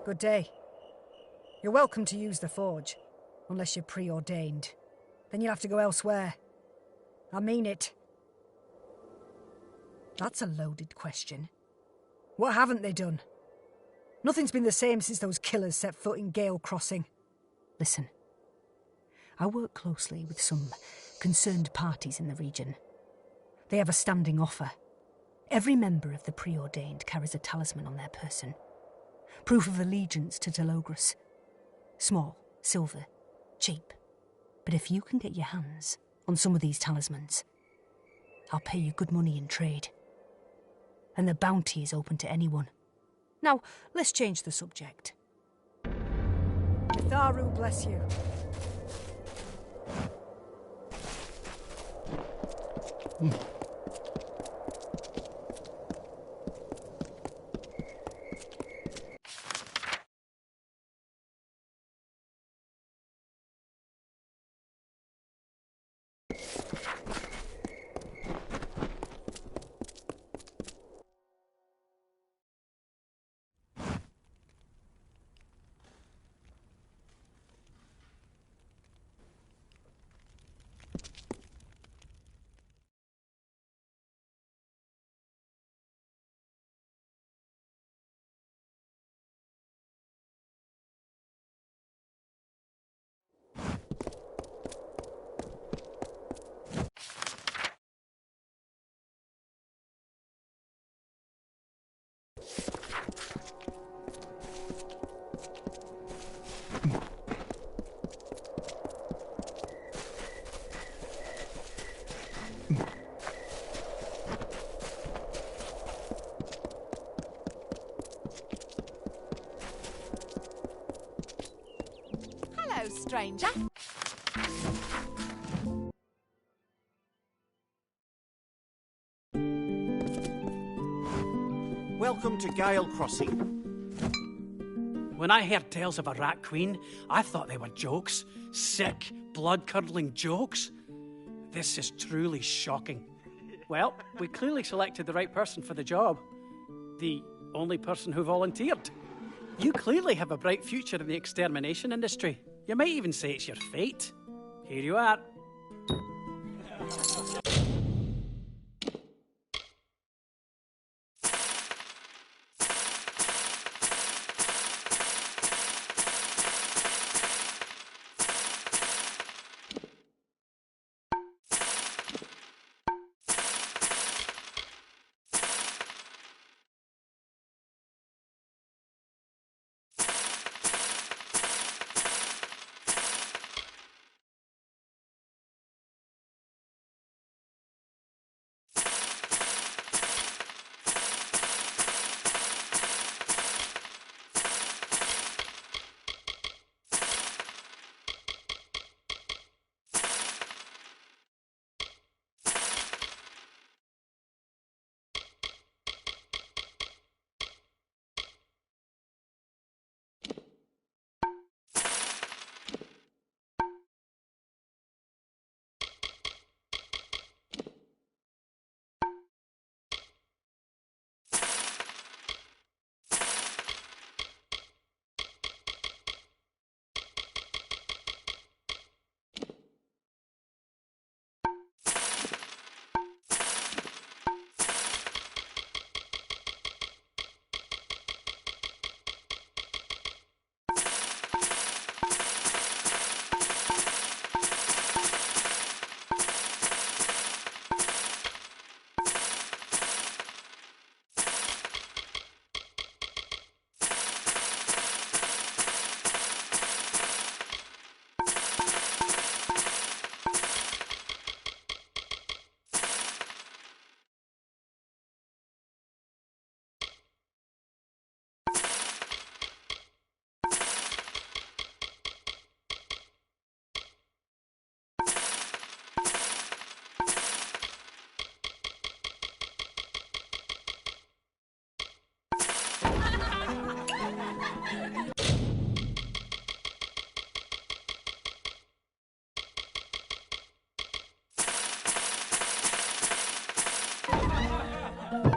Good day. You're welcome to use the forge, unless you're preordained. Then you'll have to go elsewhere. I mean it. That's a loaded question. What haven't they done? Nothing's been the same since those killers set foot in Gale Crossing. Listen, I work closely with some concerned parties in the region. They have a standing offer. Every member of the preordained carries a talisman on their person. Proof of allegiance to Telogris. Small, silver, cheap. But if you can get your hands on some of these talismans, I'll pay you good money in trade. And the bounty is open to anyone. Now, let's change the subject. Tharu bless you. Hello, stranger. Welcome to Gale Crossing. When I heard tales of a rat queen, I thought they were jokes. Sick, blood-curdling jokes. This is truly shocking. Well, we clearly selected the right person for the job. The only person who volunteered. You clearly have a bright future in the extermination industry. You might even say it's your fate. Here you are.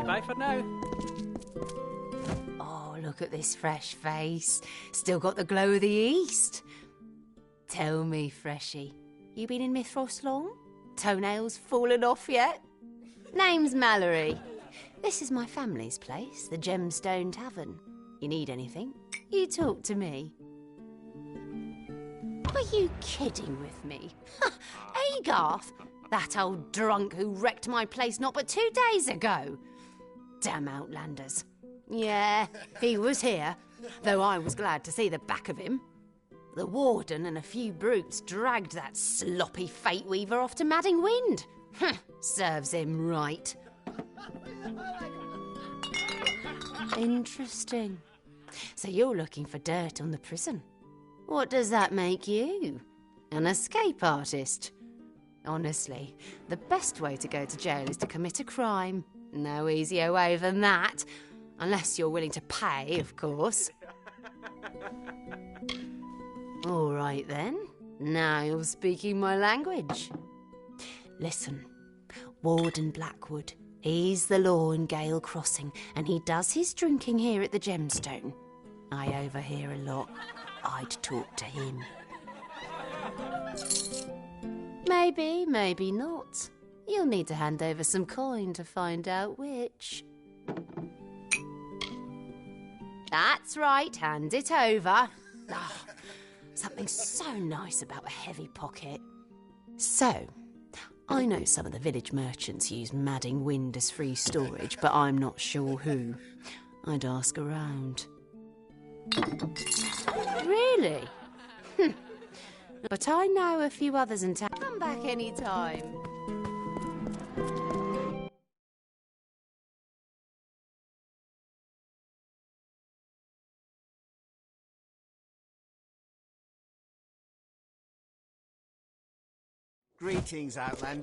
Bye for now. Oh, look at this fresh face. Still got the glow of the East. Tell me, Freshie, you been in Mithros long? Toenails fallen off yet? Name's Mallory. This is my family's place, the Gemstone Tavern. You need anything, you talk to me. Are you kidding with me? Agarth, that old drunk who wrecked my place not but 2 days ago. Damn Outlanders. Yeah, he was here. though I was glad to see the back of him. The warden and a few brutes dragged that sloppy fate weaver off to Madding Wind. Serves him right. Interesting. So you're looking for dirt on the prison. What does that make you? An escape artist? Honestly, the best way to go to jail is to commit a crime. No easier way than that. Unless you're willing to pay, of course. All right then. Now you're speaking my language. Listen, Warden Blackwood, he's the law in Gale Crossing, and he does his drinking here at the Gemstone. I overhear a lot. I'd talk to him. Maybe, maybe not. You'll need to hand over some coin to find out which. That's right, hand it over. Oh, something so nice about a heavy pocket. So, I know some of the village merchants use Madding Wind as free storage, but I'm not sure who. I'd ask around. Really? But I know a few others in town. Come back any time. Greetings, Outland.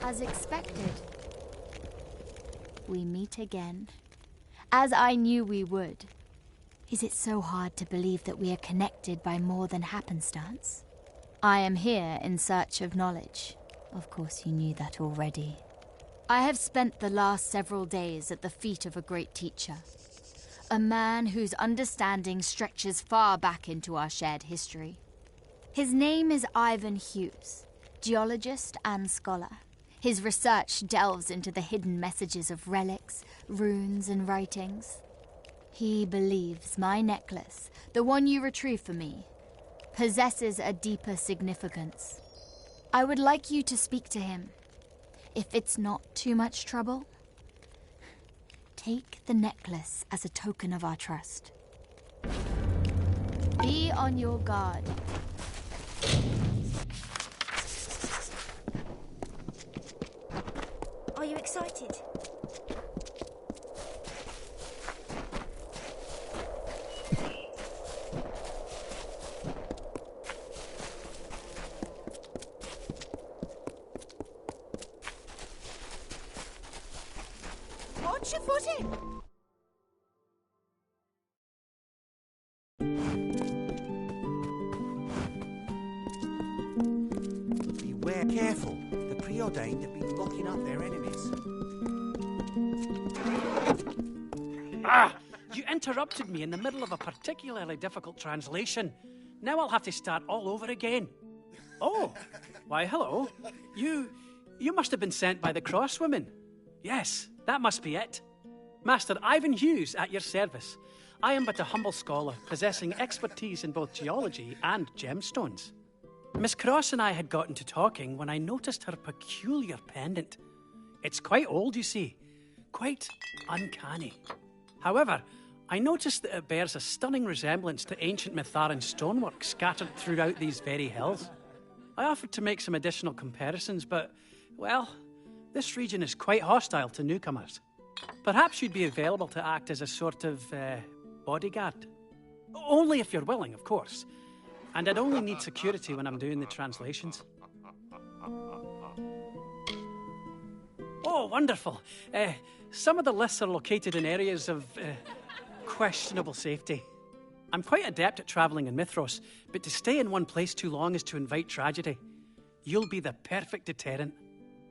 As expected, we meet again. As I knew we would. Is it so hard to believe that we are connected by more than happenstance? I am here in search of knowledge. Of course you knew that already. I have spent the last several days at the feet of a great teacher. A man whose understanding stretches far back into our shared history. His name is Ivan Hughes, geologist and scholar. His research delves into the hidden messages of relics, runes, and writings. He believes my necklace, the one you retrieved for me, possesses a deeper significance. I would like you to speak to him. If it's not too much trouble, take the necklace as a token of our trust. Be on your guard. Are you excited? Watch your footing. Beware, careful. The preordained have been locking up their enemies. Ah! You interrupted me in the middle of a particularly difficult translation. Now I'll have to start all over again. Oh, why, hello. You must have been sent by the Crosswomen. Yes, that must be it. Master Ivan Hughes at your service. I am but a humble scholar, possessing expertise in both geology and gemstones. Miss Cross and I had gotten to talking when I noticed her peculiar pendant. It's quite old, you see. Quite uncanny. However, I noticed that it bears a stunning resemblance to ancient Mitharan stonework scattered throughout these very hills. I offered to make some additional comparisons, but, well, this region is quite hostile to newcomers. Perhaps you'd be available to act as a sort of bodyguard. Only if you're willing, of course. And I'd only need security when I'm doing the translations. Oh, wonderful. Some of the lists are located in areas of questionable safety. I'm quite adept at travelling in Mithros, but to stay in one place too long is to invite tragedy. You'll be the perfect deterrent.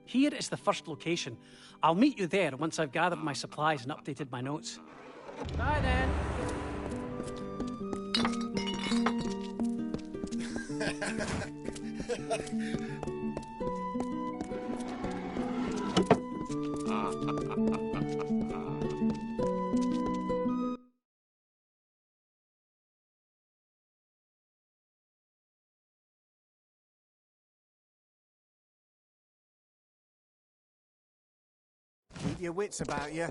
Here is the first location. I'll meet you there once I've gathered my supplies and updated my notes. Bye then. Keep your wits about you.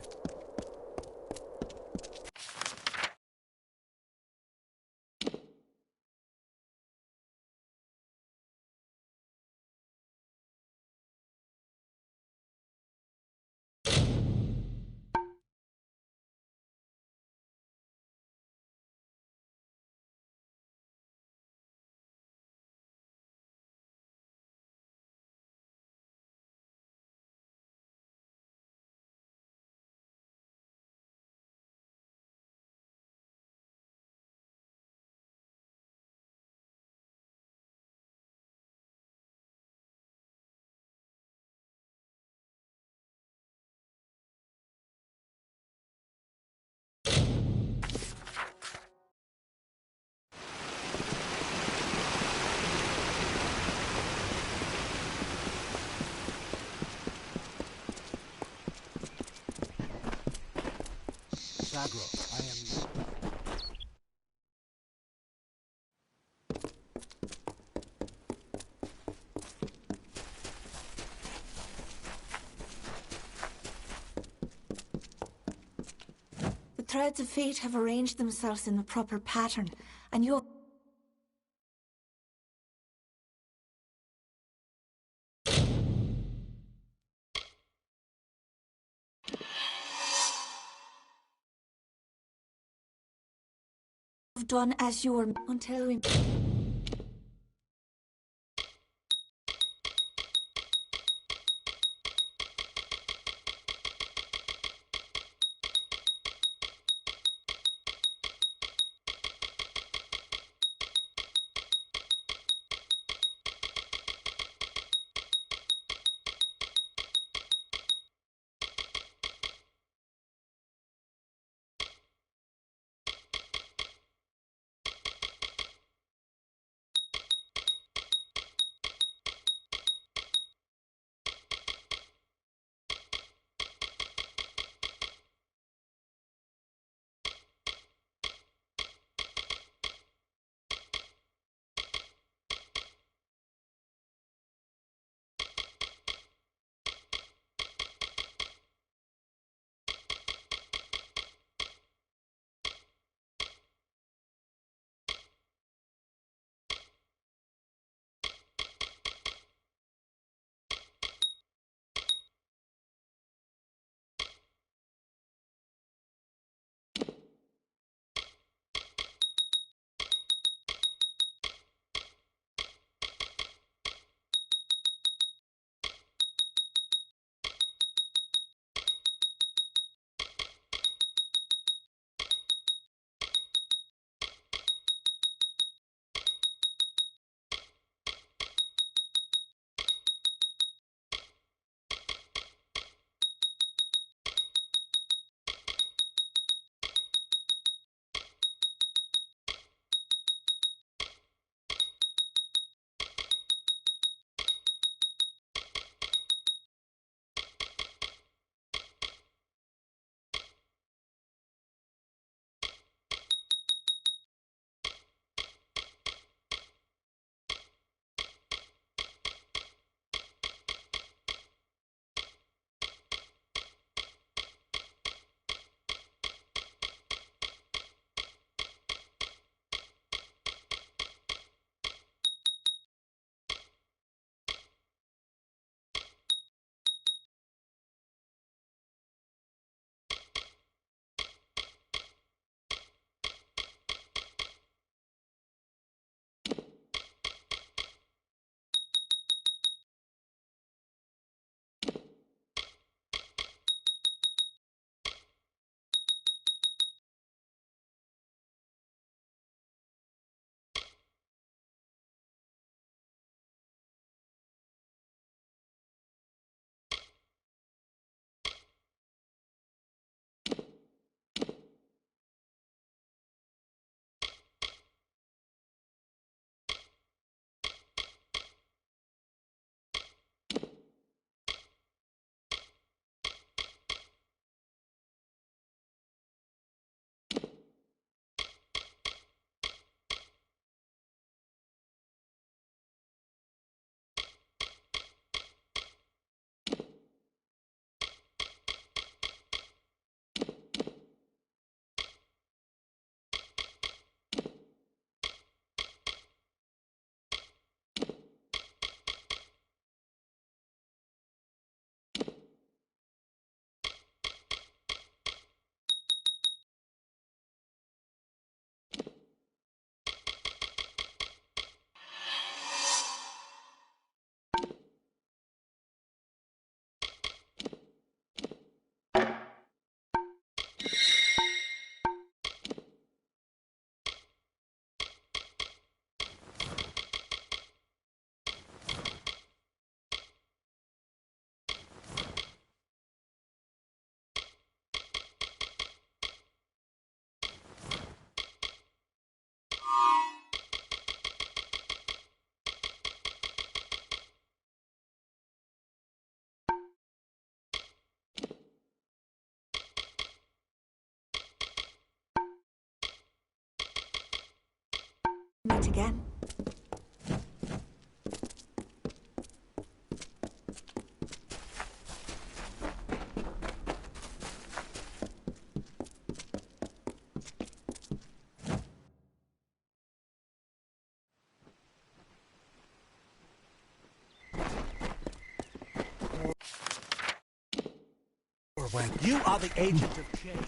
Sagro, I am... The threads of fate have arranged themselves in the proper pattern, and you have done as you were until we... meet again. You are the agent of change.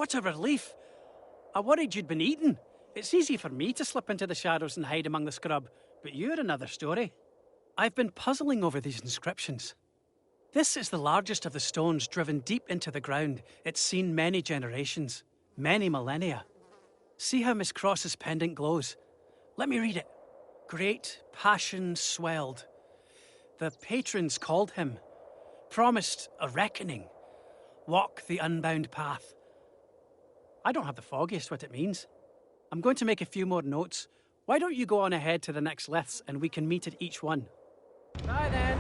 What a relief. I worried you'd been eaten. It's easy for me to slip into the shadows and hide among the scrub, but you're another story. I've been puzzling over these inscriptions. This is the largest of the stones driven deep into the ground. It's seen many generations, many millennia. See how Miss Cross's pendant glows? Let me read it. Great passion swelled. The patrons called him, promised a reckoning. Walk the unbound path. I don't have the foggiest what it means. I'm going to make a few more notes. Why don't you go on ahead to the next liths and we can meet at each one? Bye then.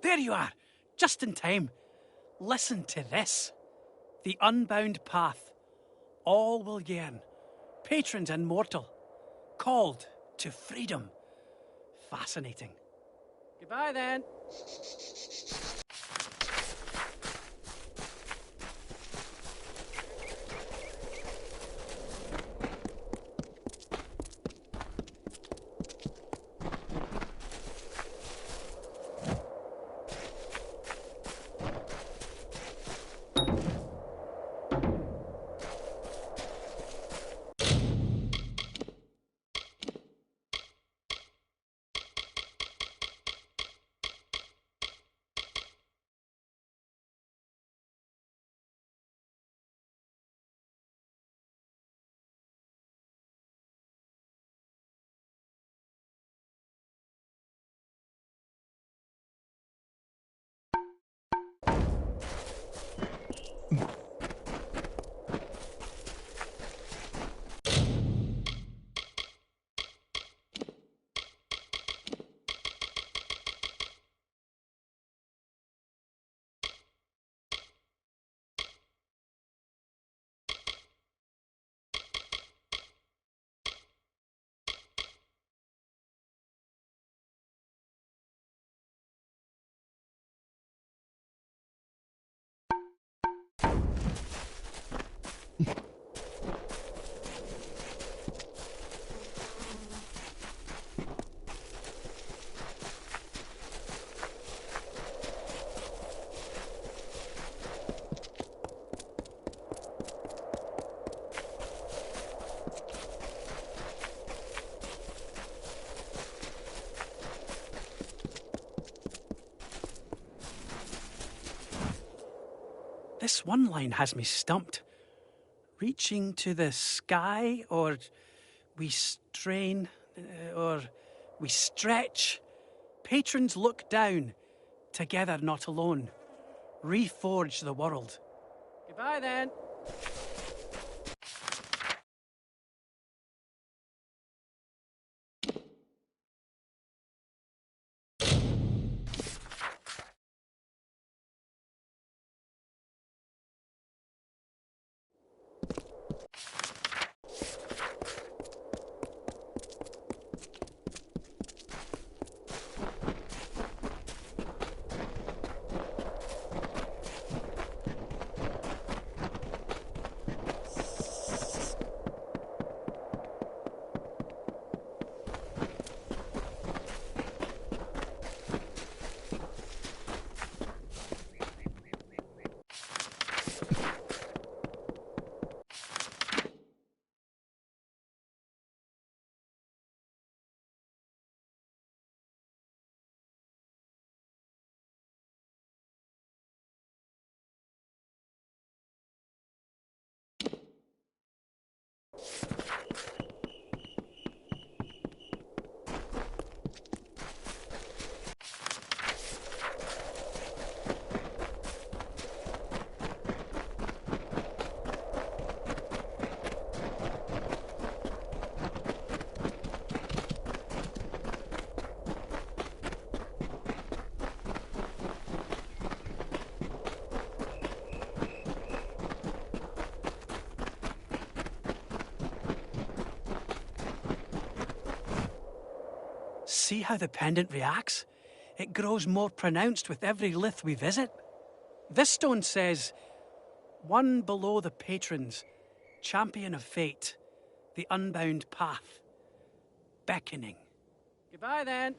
There you are, just in time. Listen to this. The unbound path. All will yearn. Patrons immortal. Called to freedom. Fascinating. Goodbye then. This one line has me stumped. Reaching to the sky, or we strain, or we stretch. Patrons look down, together not alone. Reforge the world. Goodbye then. See how the pendant reacts? It grows more pronounced with every lith we visit. This stone says, "One below the patrons, champion of fate, the unbound path, beckoning." Goodbye then.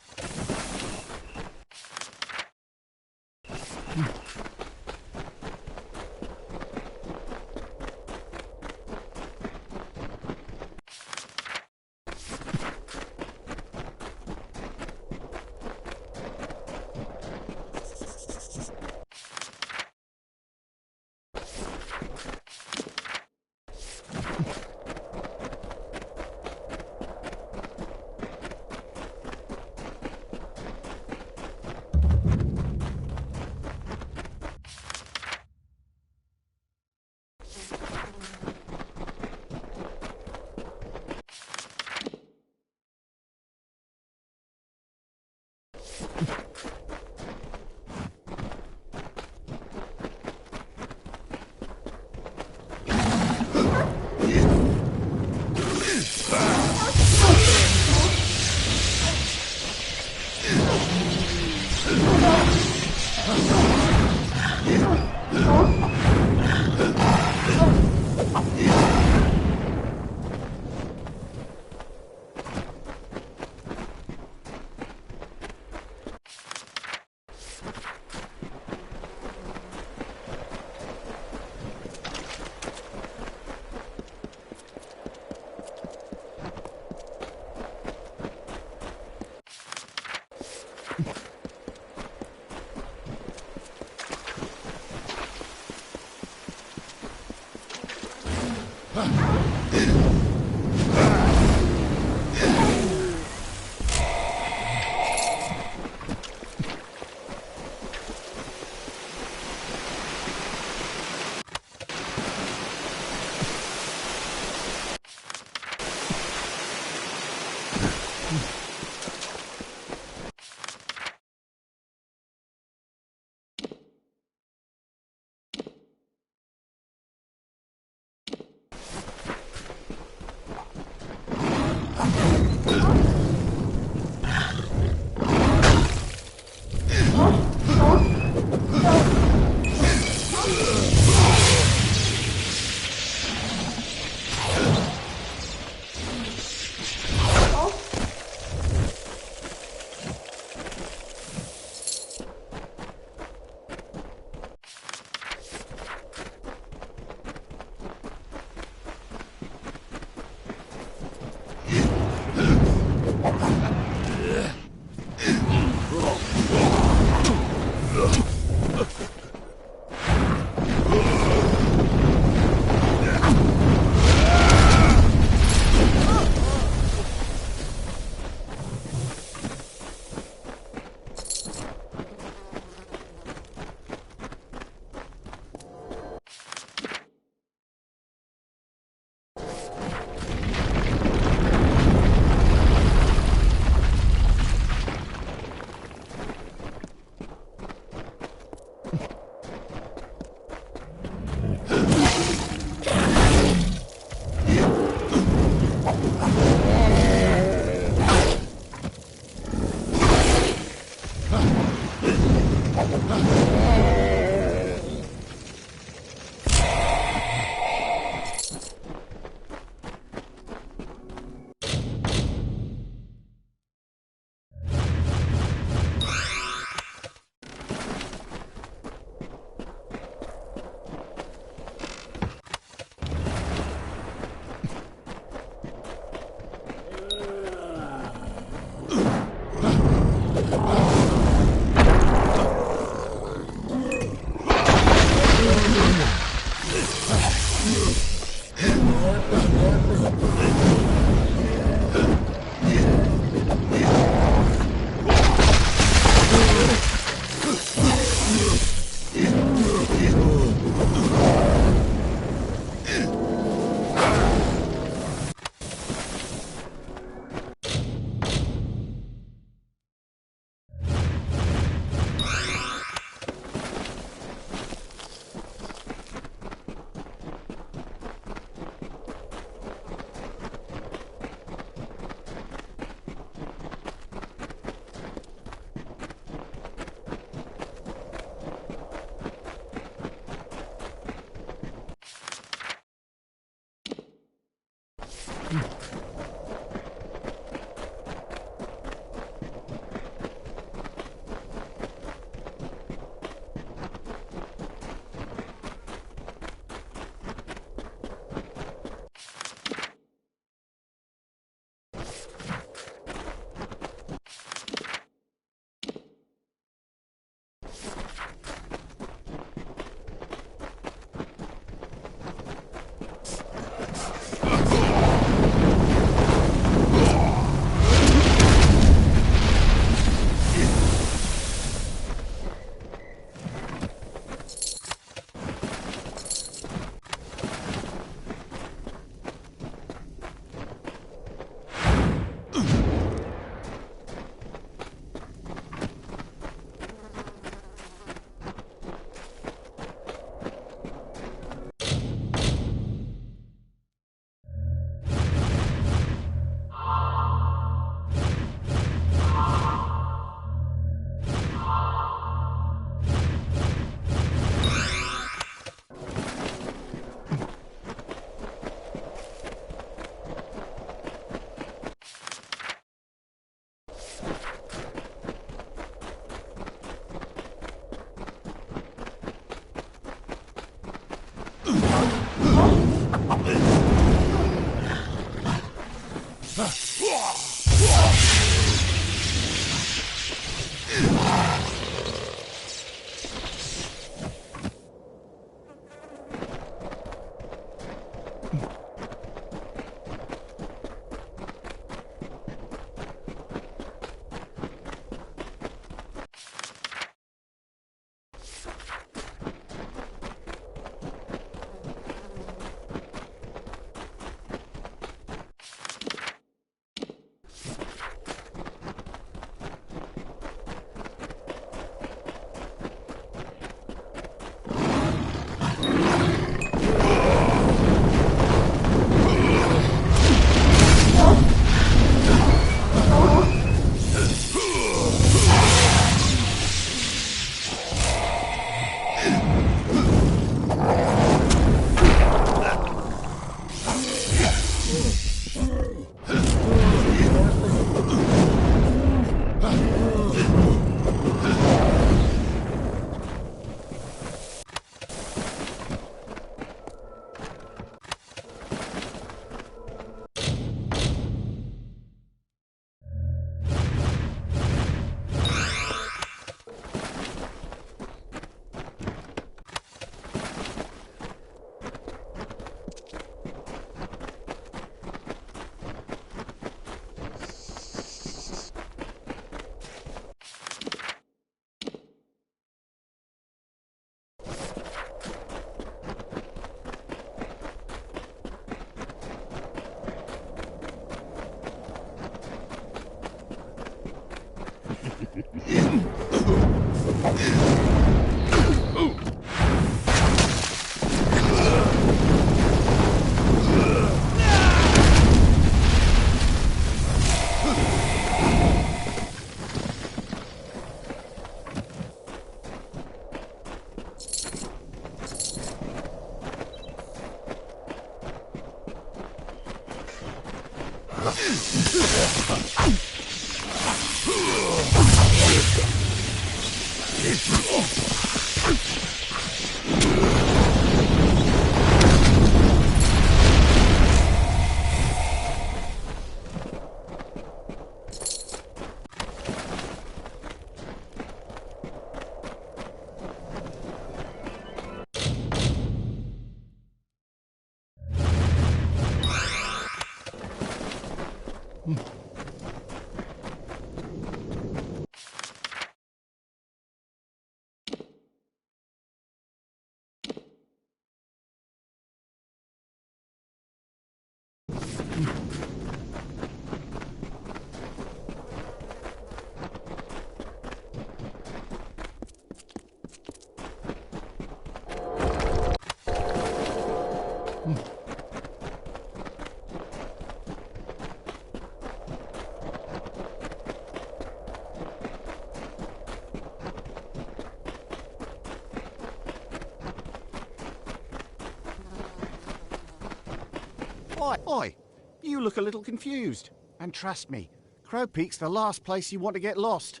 Oi, you look a little confused. And trust me, Crow Peak's the last place you want to get lost.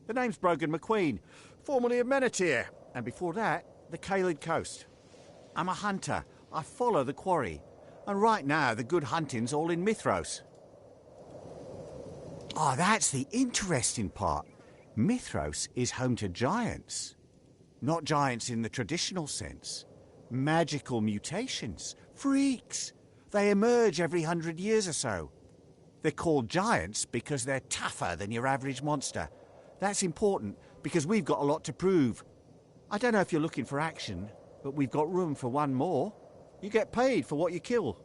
The name's Brogan McQueen, formerly of Menetier, and before that, the Caelid Coast. I'm a hunter. I follow the quarry. And right now, the good hunting's all in Mithros. Oh, that's the interesting part. Mithros is home to giants. Not giants in the traditional sense. Magical mutations. Freaks. They emerge every 100 years or so. They're called giants because they're tougher than your average monster. That's important because we've got a lot to prove. I don't know if you're looking for action, but we've got room for one more. You get paid for what you kill.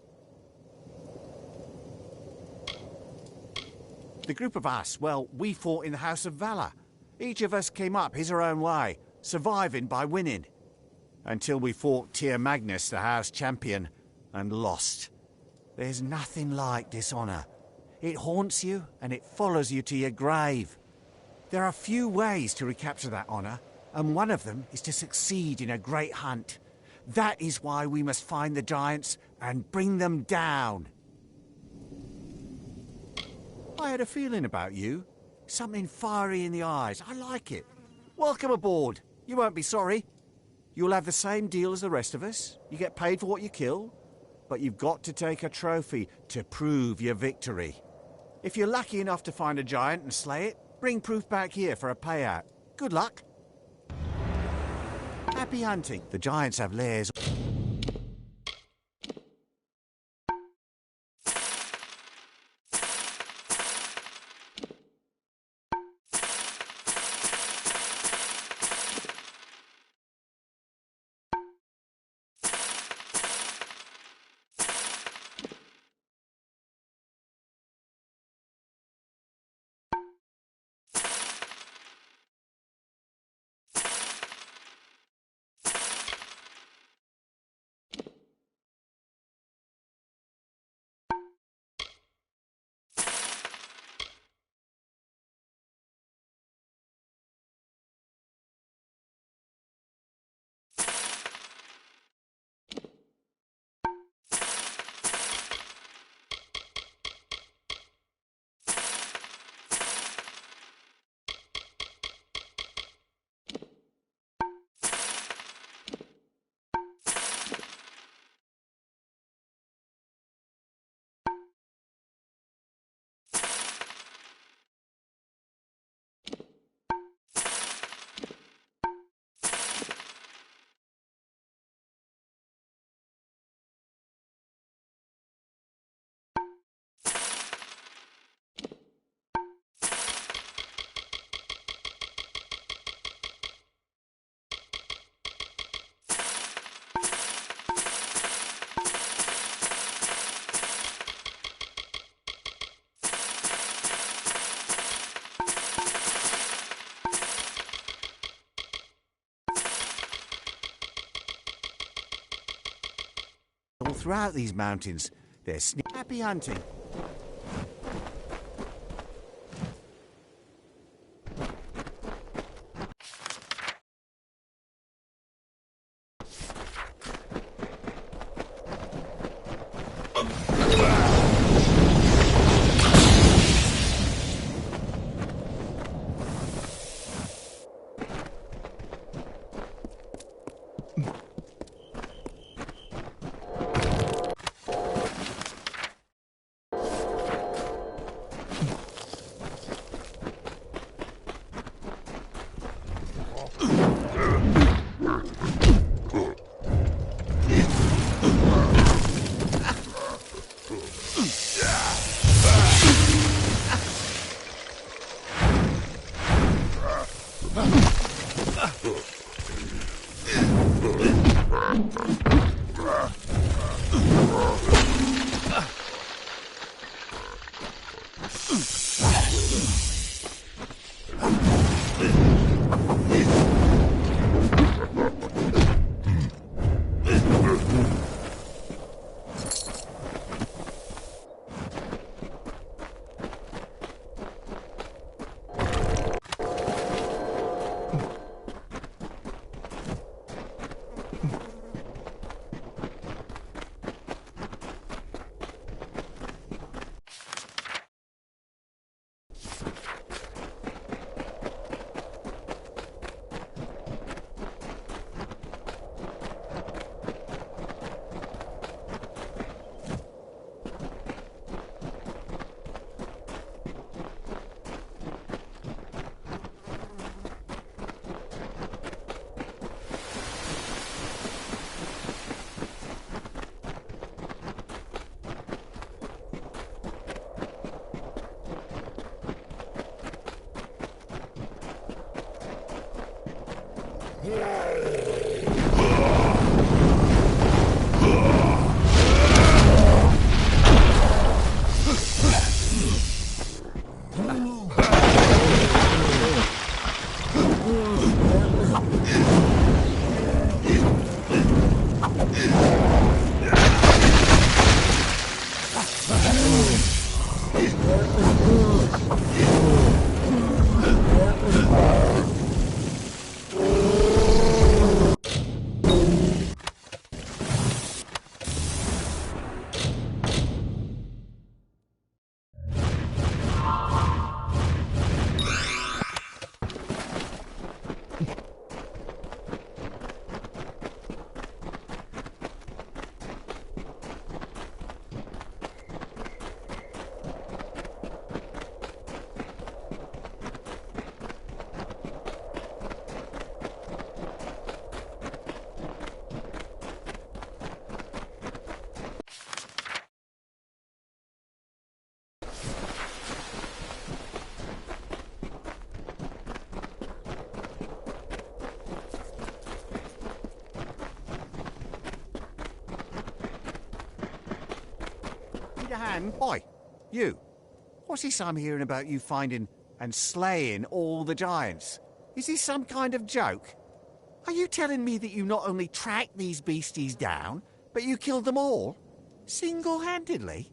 The group of us, well, we fought in the House of Valor. Each of us came up his or own way, surviving by winning. Until we fought Tyr Magnus, the house champion, and lost. There's nothing like dishonour. It haunts you and it follows you to your grave. There are few ways to recapture that honour, and one of them is to succeed in a great hunt. That is why we must find the giants and bring them down. I had a feeling about you. Something fiery in the eyes. I like it. Welcome aboard. You won't be sorry. You'll have the same deal as the rest of us. You get paid for what you kill, but you've got to take a trophy to prove your victory. If you're lucky enough to find a giant and slay it, bring proof back here for a payout. Good luck. Happy hunting. The giants have lairs. All throughout these mountains, there's happy hunting. Need a hand? Boy, you. What's this I'm hearing about you finding and slaying all the giants? Is this some kind of joke? Are you telling me that you not only tracked these beasties down, but you killed them all? Single-handedly?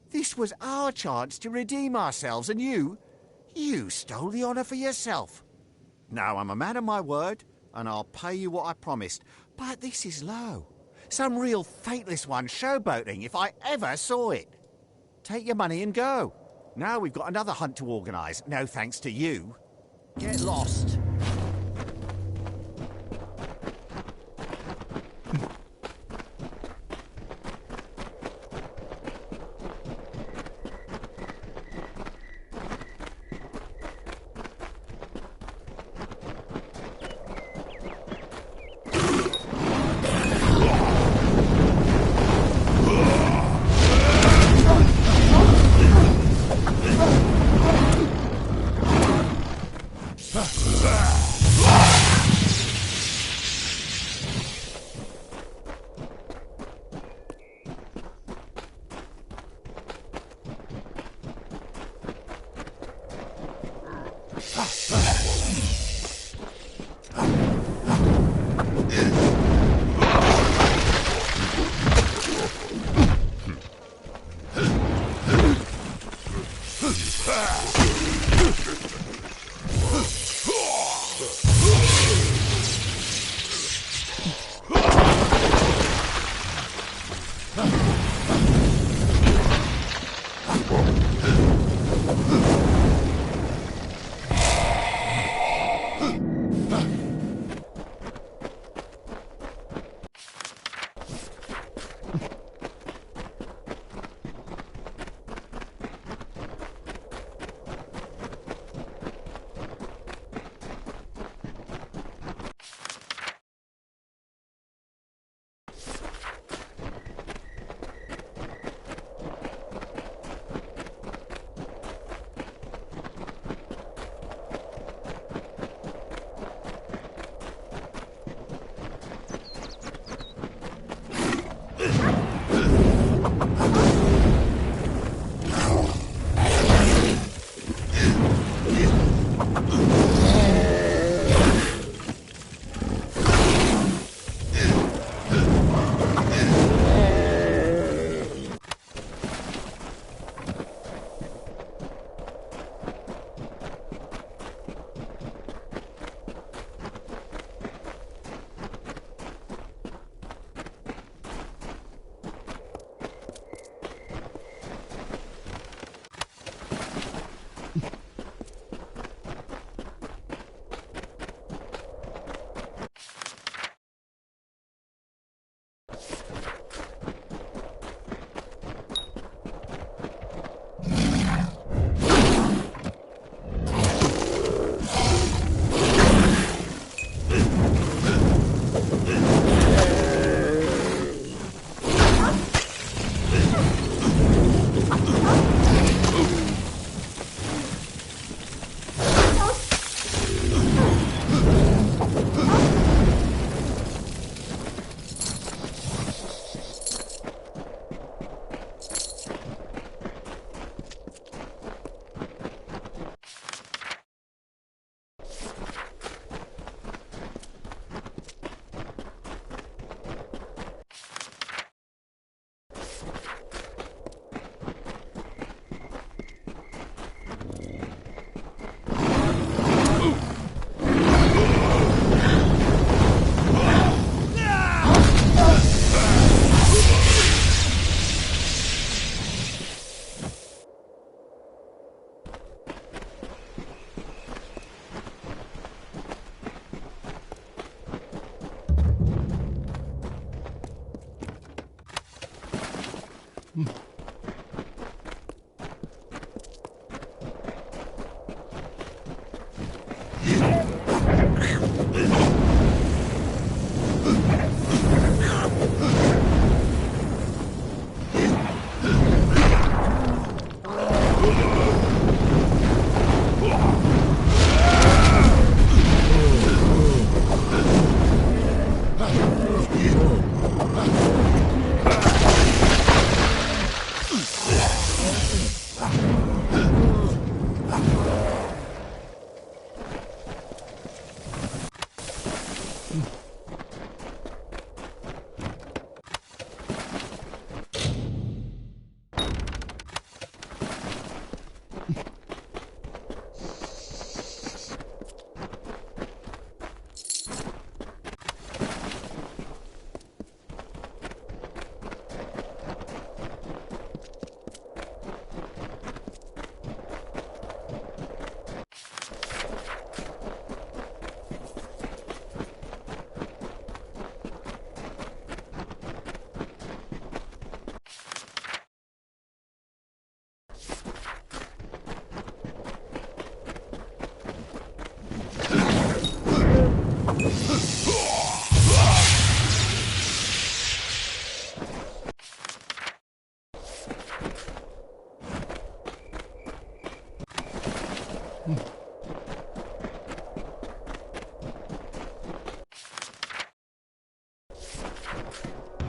This was our chance to redeem ourselves, and you stole the honor for yourself. Now, I'm a man of my word, and I'll pay you what I promised. But this is low. Some real faithless one showboating, if I ever saw it. Take your money and go. Now we've got another hunt to organise, no thanks to you. Get lost.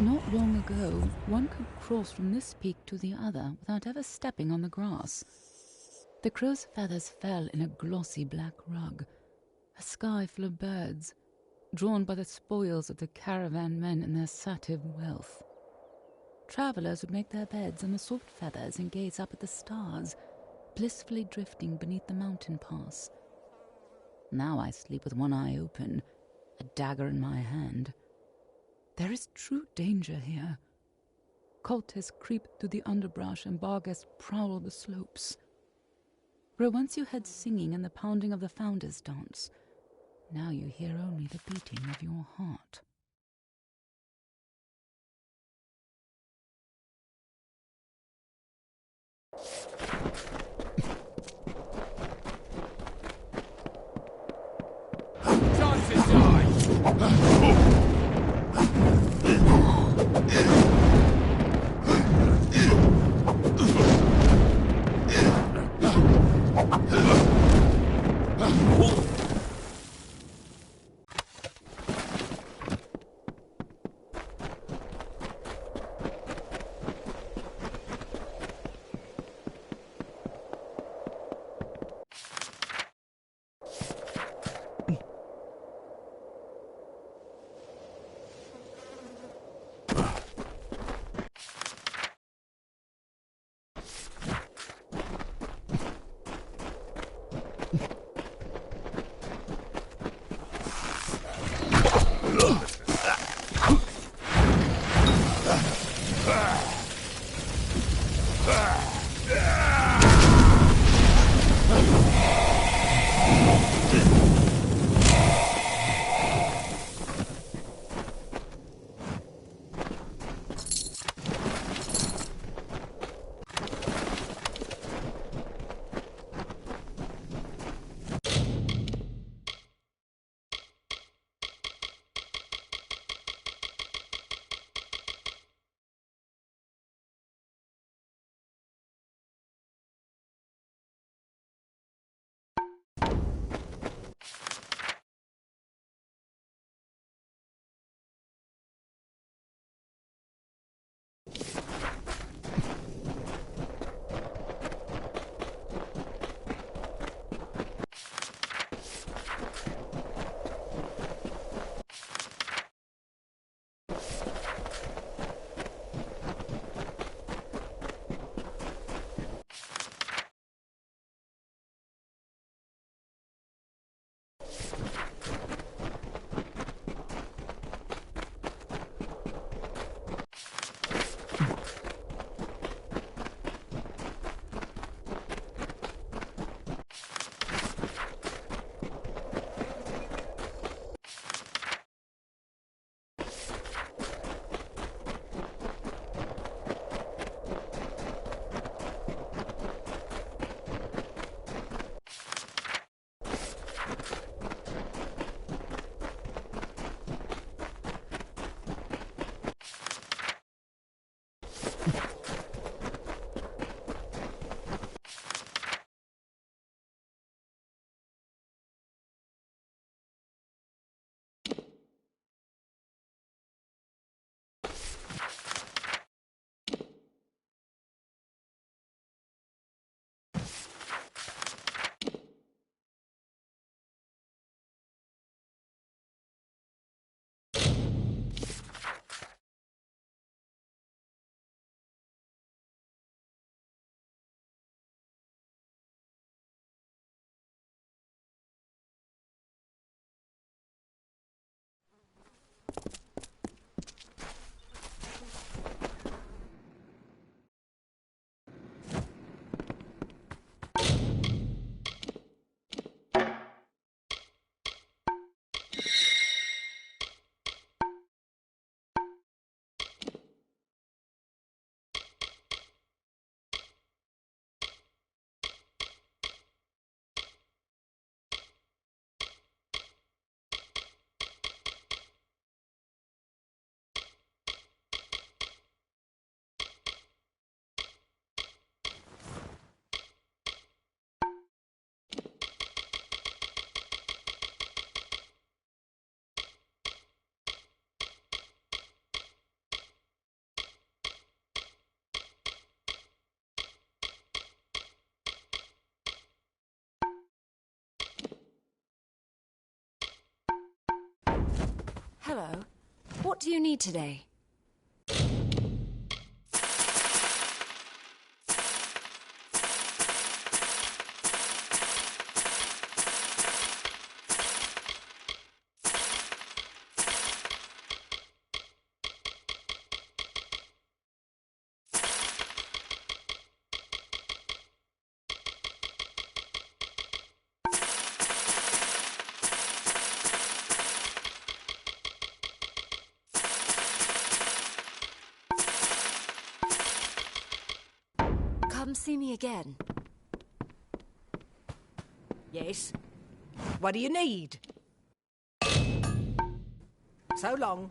Not long ago, one could cross from this peak to the other without ever stepping on the grass. The crow's feathers fell in a glossy black rug, a sky full of birds, drawn by the spoils of the caravan men and their sative wealth. Travellers would make their beds on the soft feathers and gaze up at the stars, blissfully drifting beneath the mountain pass. Now I sleep with one eye open, a dagger in my hand. There is true danger here. Cultists creep through the underbrush and Barghest prowl the slopes. Where once you heard singing and the pounding of the founder's dance, now you hear only the beating of your heart. Time to die! What do you need today? Come see me again. Yes? What do you need? So long.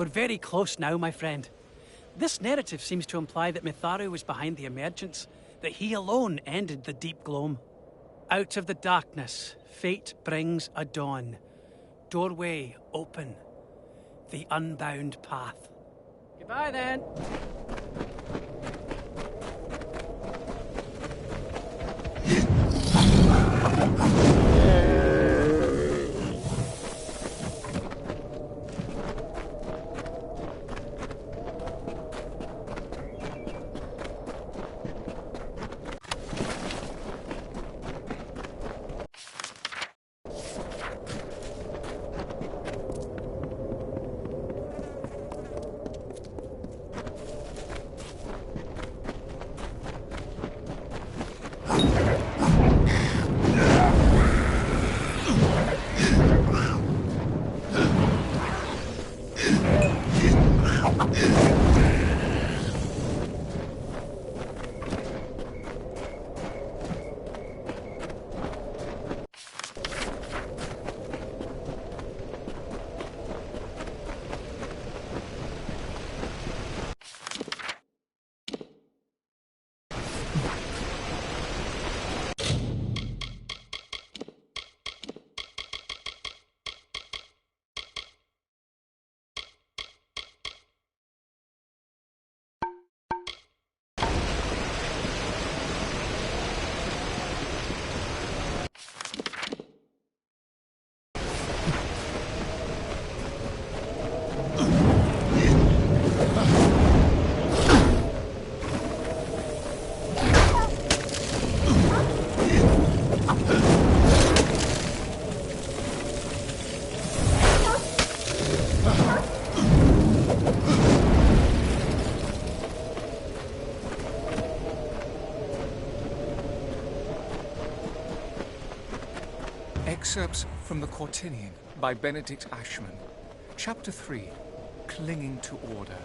We're very close now, my friend. This narrative seems to imply that Mitharu was behind the emergence, that he alone ended the deep gloam. Out of the darkness, fate brings a dawn. Doorway open. The unbound path. Goodbye then. Excerpts from the Cortinian by Benedict Ashman. Chapter 3. Clinging to Order.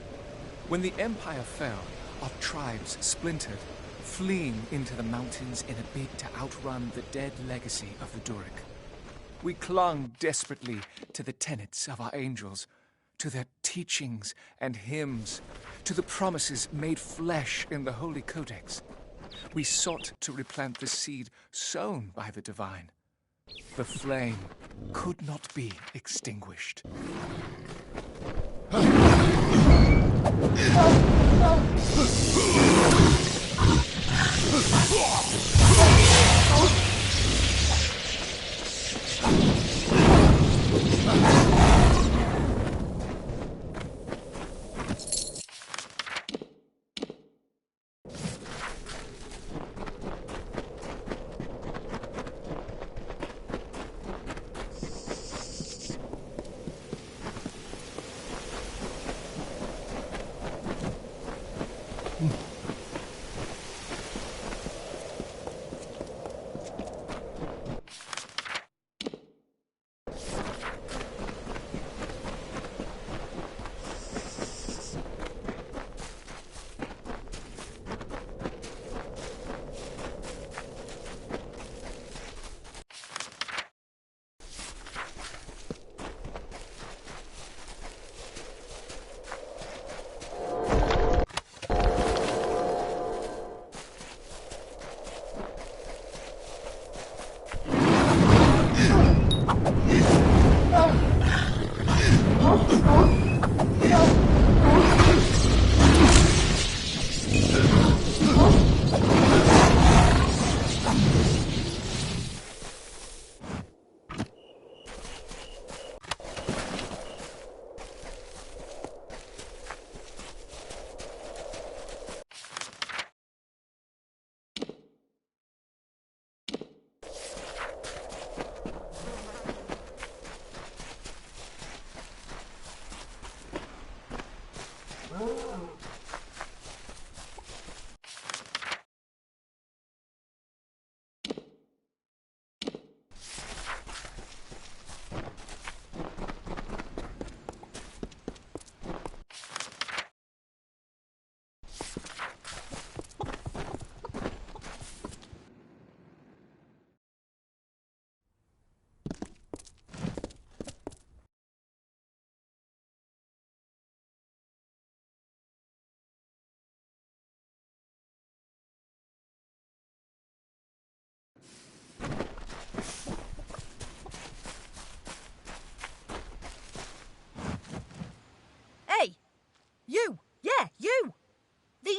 When the Empire fell, our tribes splintered, fleeing into the mountains in a bid to outrun the dead legacy of the Duric. We clung desperately to the tenets of our angels, to their teachings and hymns, to the promises made flesh in the Holy Codex. We sought to replant the seed sown by the divine. The flame could not be extinguished.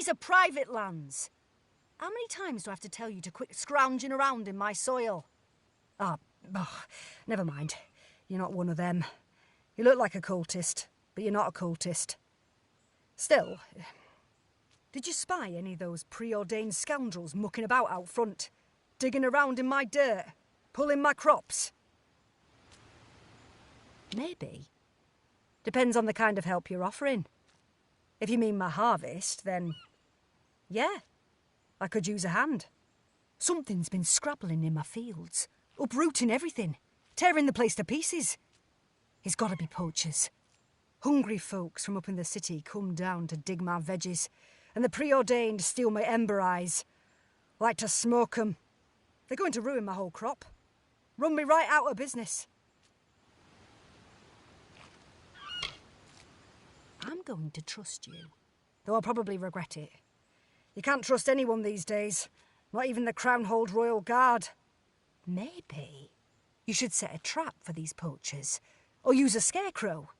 These are private lands. How many times do I have to tell you to quit scrounging around in my soil? Never mind. You're not one of them. You look like a cultist, but you're not a cultist. Still, did you spy any of those preordained scoundrels mucking about out front? Digging around in my dirt? Pulling my crops? Maybe. Depends on the kind of help you're offering. If you mean my harvest, then... yeah, I could use a hand. Something's been scrabbling in my fields, uprooting everything, tearing the place to pieces. It's gotta be poachers. Hungry folks from up in the city come down to dig my veggies, and the preordained steal my ember eyes. Like to smoke 'em. They're going to ruin my whole crop. Run me right out of business. I'm going to trust you, though I'll probably regret it. You can't trust anyone these days, not even the Crown-Hold Royal Guard. Maybe you should set a trap for these poachers, or use a scarecrow.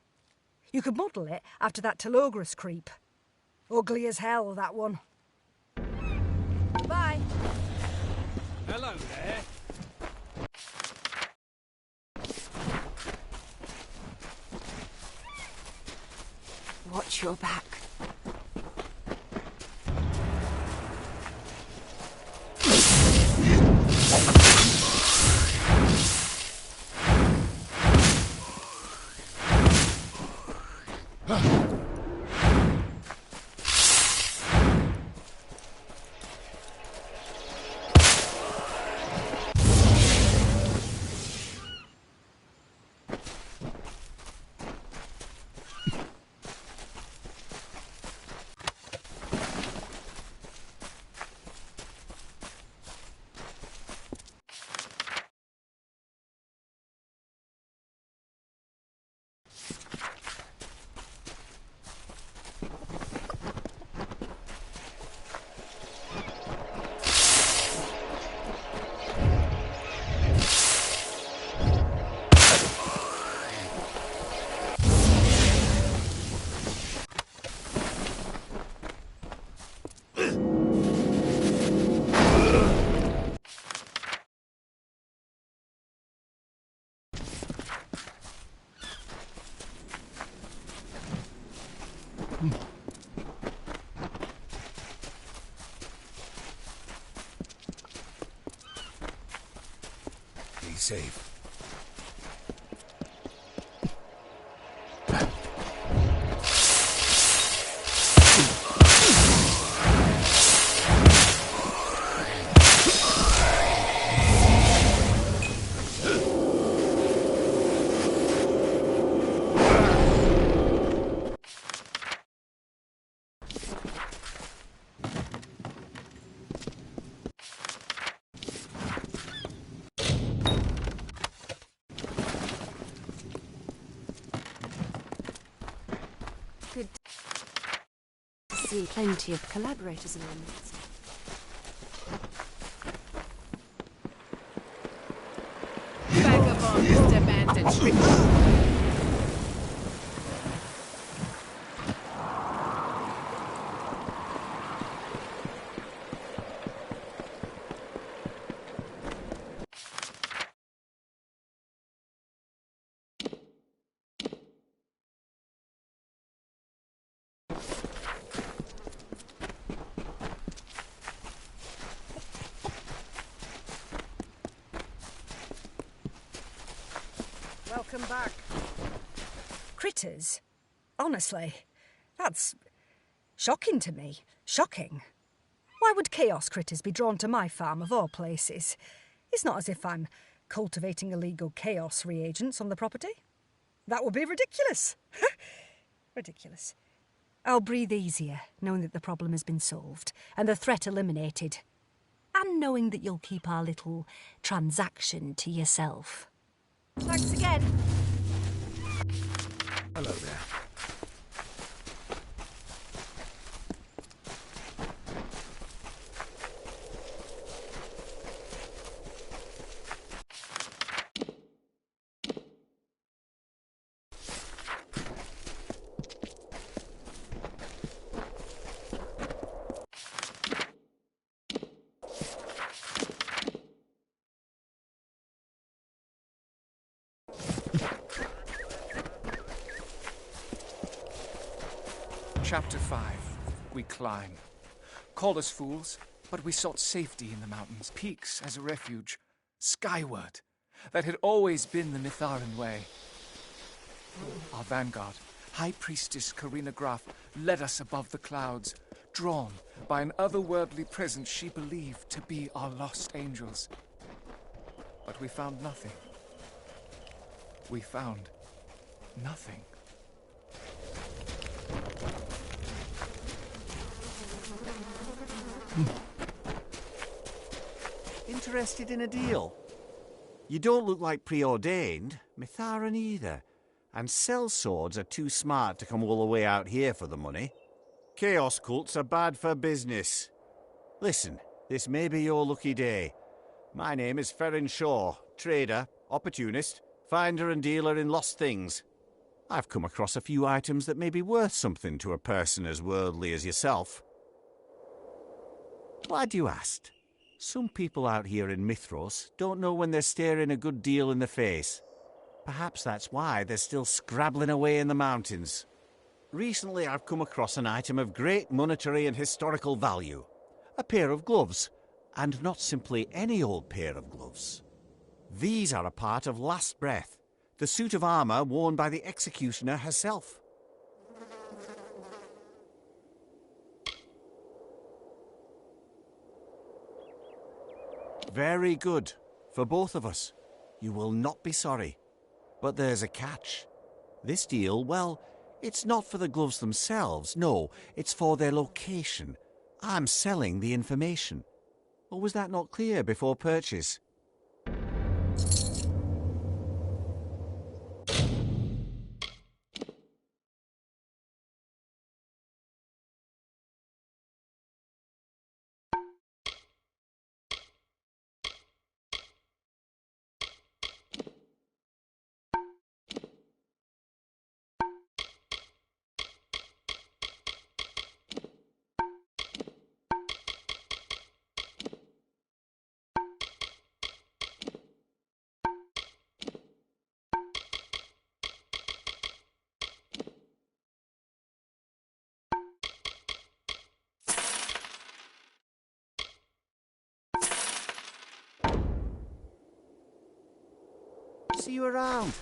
You could model it after that Telogris creep. Ugly as hell, that one. Bye. Hello there. Watch your back. Be safe. Good to see plenty of collaborators in our midst. Vagabonds demand a trip. Welcome back. Critters? Honestly, that's shocking to me. Shocking. Why would chaos critters be drawn to my farm of all places? It's not as if I'm cultivating illegal chaos reagents on the property. That would be ridiculous. Ridiculous. I'll breathe easier knowing that the problem has been solved and the threat eliminated. And knowing that you'll keep our little transaction to yourself. Thanks again. Hello there. Chapter 5. We climb. Call us fools, but we sought safety in the mountains, peaks as a refuge, skyward. That had always been the Mitharan way. Our vanguard, High Priestess Karina Graf, led us above the clouds, drawn by an otherworldly presence she believed to be our lost angels. But we found nothing. We found nothing. Interested in a deal? You don't look like preordained, Mitharan either, and sellswords are too smart to come all the way out here for the money. Chaos cults are bad for business. Listen, this may be your lucky day. My name is Ferrin Shaw, trader, opportunist, finder and dealer in lost things. I've come across a few items that may be worth something to a person as worldly as yourself. Glad you asked. Some people out here in Mithros don't know when they're staring a good deal in the face. Perhaps that's why they're still scrabbling away in the mountains. Recently I've come across an item of great monetary and historical value. A pair of gloves, and not simply any old pair of gloves. These are a part of Last Breath, the suit of armour worn by the executioner herself. Very good. For both of us. You will not be sorry. But there's a catch. This deal, well, it's not for the gloves themselves. No, it's for their location. I'm selling the information. Or was that not clear before purchase? See you around.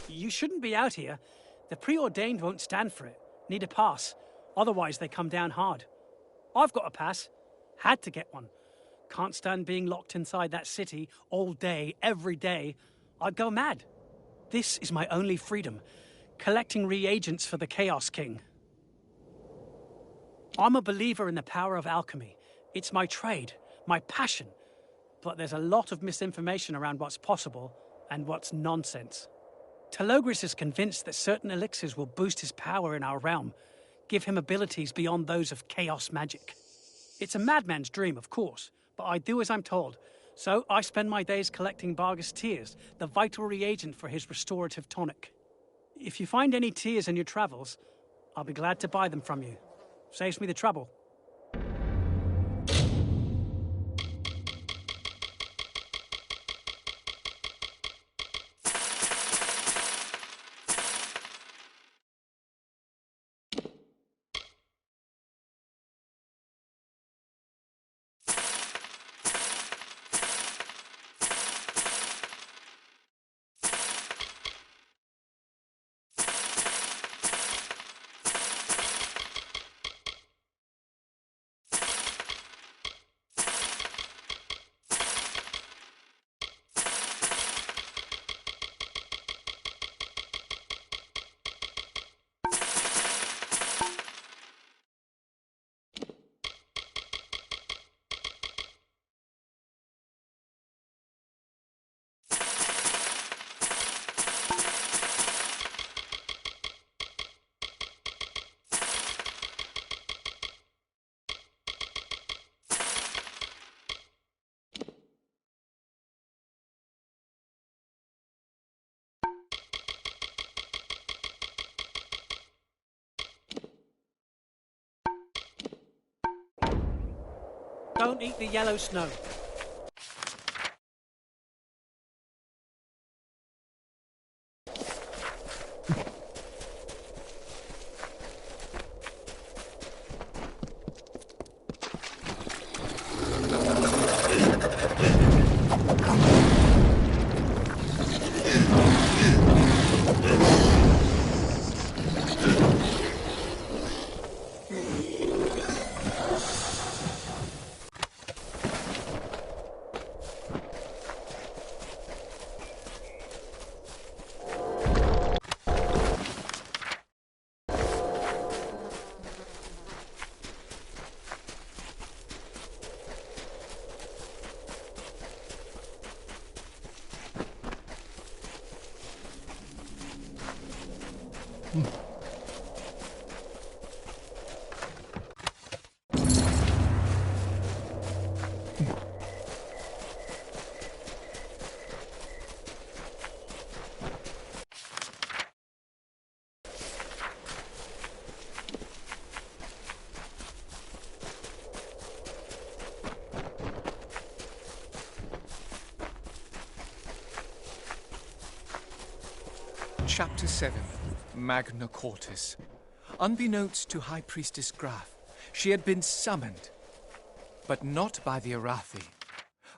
You shouldn't be out here. The preordained won't stand for it. Need a pass. Otherwise, they come down hard. I've got a pass. Had to get one. Can't stand being locked inside that city all day, every day. I'd go mad. This is my only freedom. Collecting reagents for the Chaos King. I'm a believer in the power of alchemy. It's my trade, my passion. But there's a lot of misinformation around what's possible and what's nonsense. Talogris is convinced that certain elixirs will boost his power in our realm, give him abilities beyond those of chaos magic. It's a madman's dream, of course, but I do as I'm told. So I spend my days collecting Bargus tears, the vital reagent for his restorative tonic. If you find any tears in your travels, I'll be glad to buy them from you. Saves me the trouble. Don't eat the yellow snow. Chapter 7, Magna Cortis. Unbeknownst to High Priestess Graf, she had been summoned, but not by the Arathi.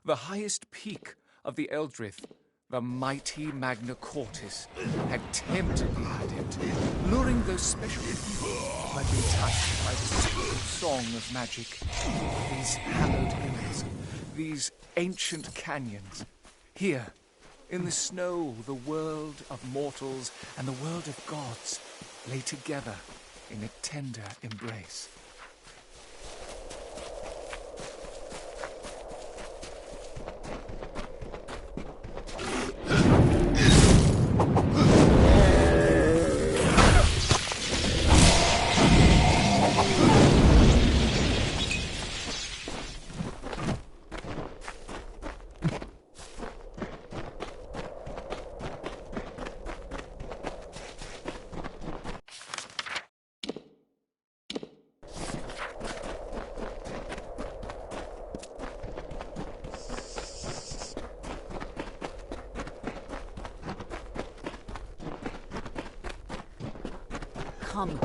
The highest peak of the Eldrith, the mighty Magna Cortis, had tempted the adept, luring those special people who had been touched by the secret song of magic. These hallowed hills, these ancient canyons, here, in the snow, the world of mortals and the world of gods lay together in a tender embrace. Come.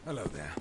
Hello there.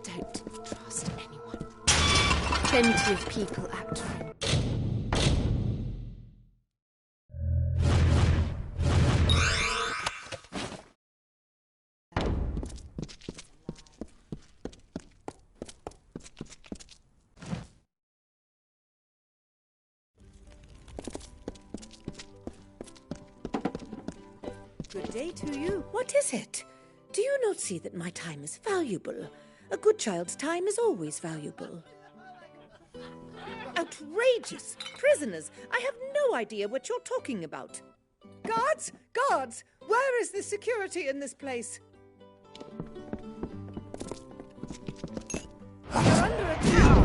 Don't trust anyone. Plenty of people act friendly. Good day to you. What is it? Do you not see that my time is valuable? A good child's time is always valuable. Outrageous! Prisoners! I have no idea what you're talking about. Guards! Guards! Where is the security in this place? You're under attack!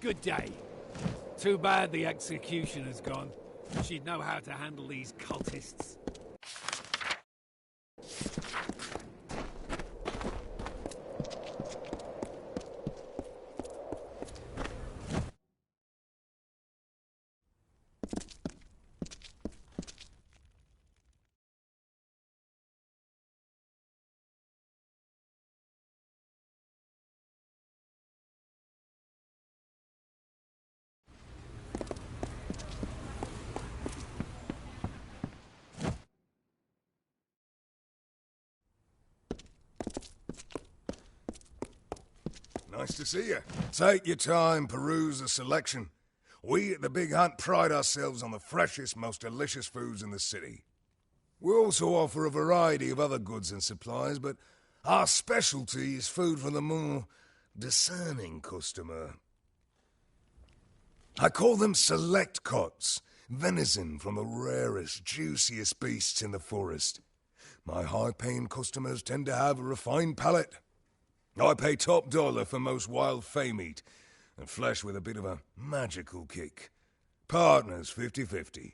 Good day. Too bad the executioner's gone. She'd know how to handle these cultists. Nice to see you. Take your time, peruse the selection. We at the Big Hunt pride ourselves on the freshest, most delicious foods in the city. We also offer a variety of other goods and supplies, but our specialty is food for the more discerning customer. I call them select cuts, venison from the rarest, juiciest beasts in the forest. My high-paying customers tend to have a refined palate. I pay top dollar for most wild fay meat, and flesh with a bit of a magical kick. Partners 50-50.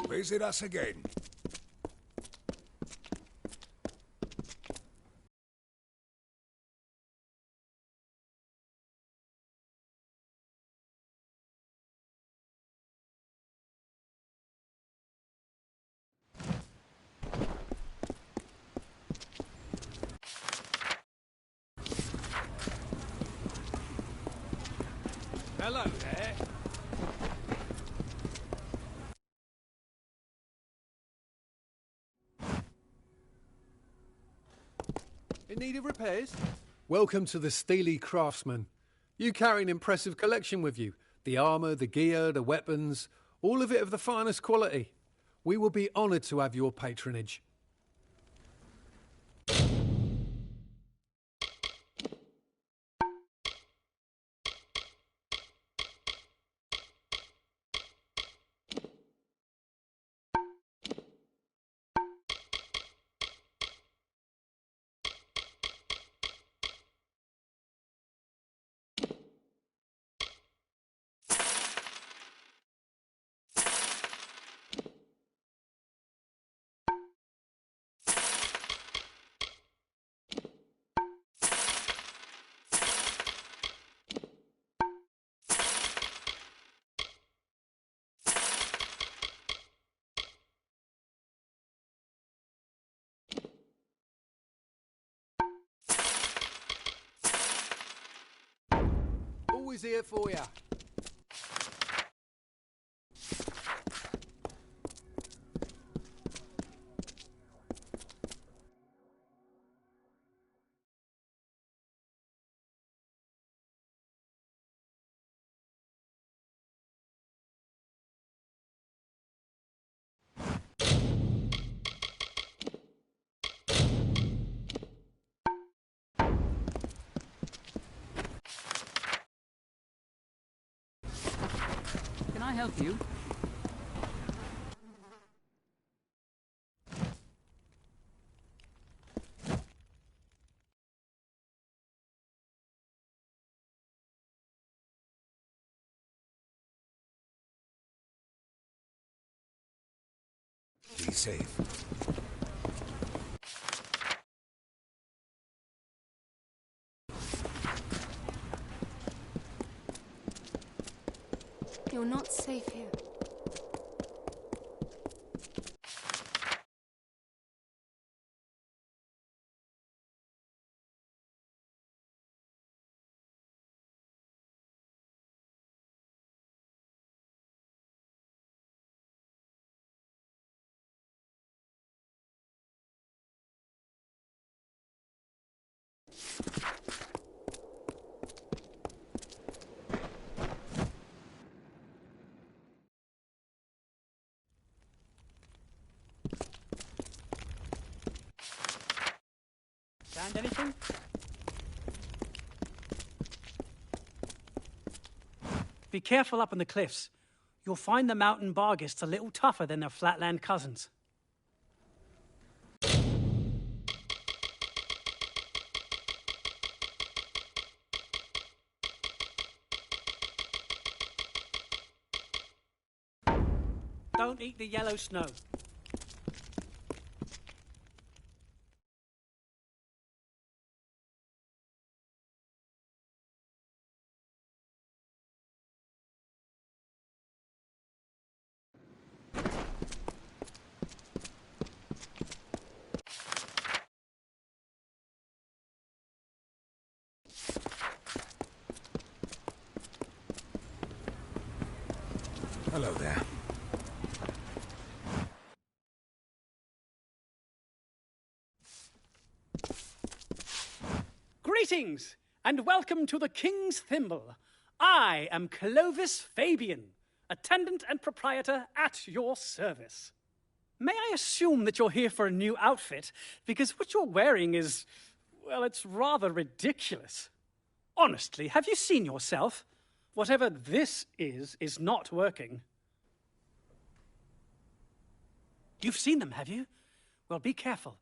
Visit us again. Hello there. In need of repairs? Welcome to the Steely Craftsman. You carry an impressive collection with you. The armour, the gear, the weapons, all of it of the finest quality. We will be honoured to have your patronage. Always here for you. Can I help you? Be safe. You're not safe here. Found anything? Be careful up on the cliffs. You'll find the mountain barghists a little tougher than their flatland cousins. Don't eat the yellow snow. Hello there. Greetings, and welcome to the King's Thimble. I am Clovis Fabian, attendant and proprietor at your service. May I assume that you're here for a new outfit? Because what you're wearing is, well, it's rather ridiculous. Honestly, have you seen yourself? Whatever this is not working. You've seen them, have you? Well, be careful.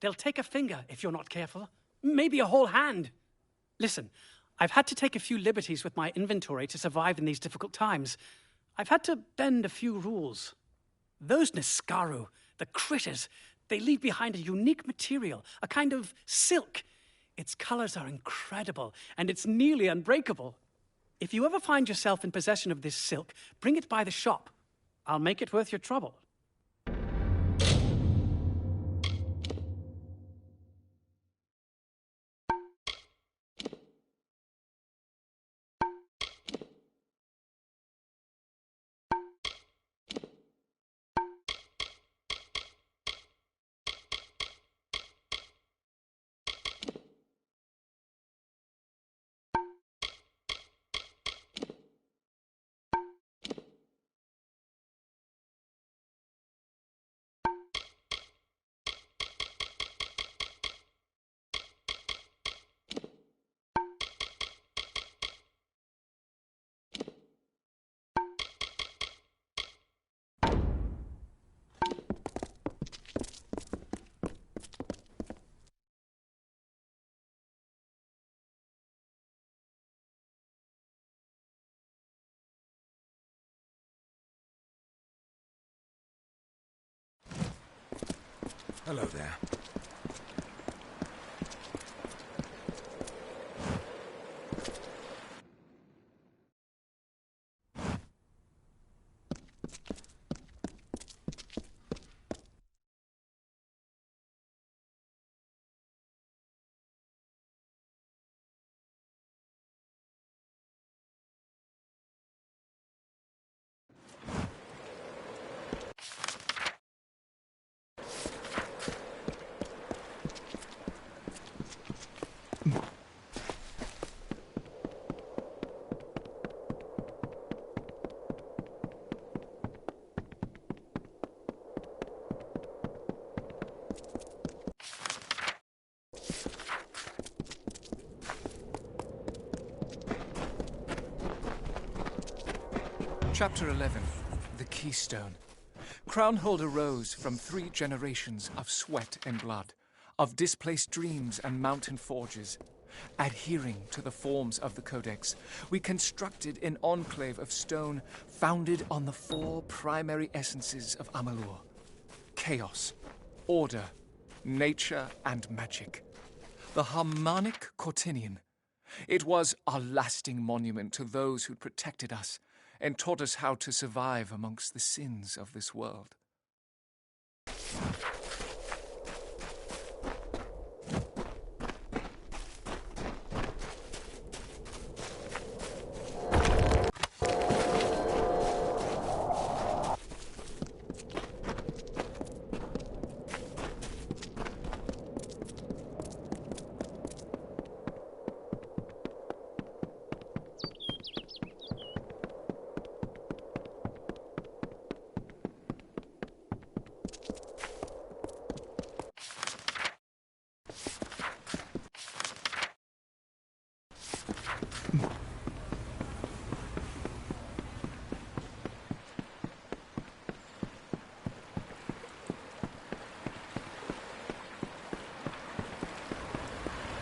They'll take a finger if you're not careful. Maybe a whole hand. Listen, I've had to take a few liberties with my inventory to survive in these difficult times. I've had to bend a few rules. Those Niskaru, the critters, they leave behind a unique material, a kind of silk. Its colors are incredible, and it's nearly unbreakable. If you ever find yourself in possession of this silk, bring it by the shop. I'll make it worth your trouble. Hello there. Chapter 11, The Keystone. Crownholder rose from 3 generations of sweat and blood, of displaced dreams and mountain forges. Adhering to the forms of the Codex, we constructed an enclave of stone founded on the 4 primary essences of Amalur: chaos, order, nature, and magic. The harmonic Cortinian. It was our lasting monument to those who protected us and taught us how to survive amongst the sins of this world.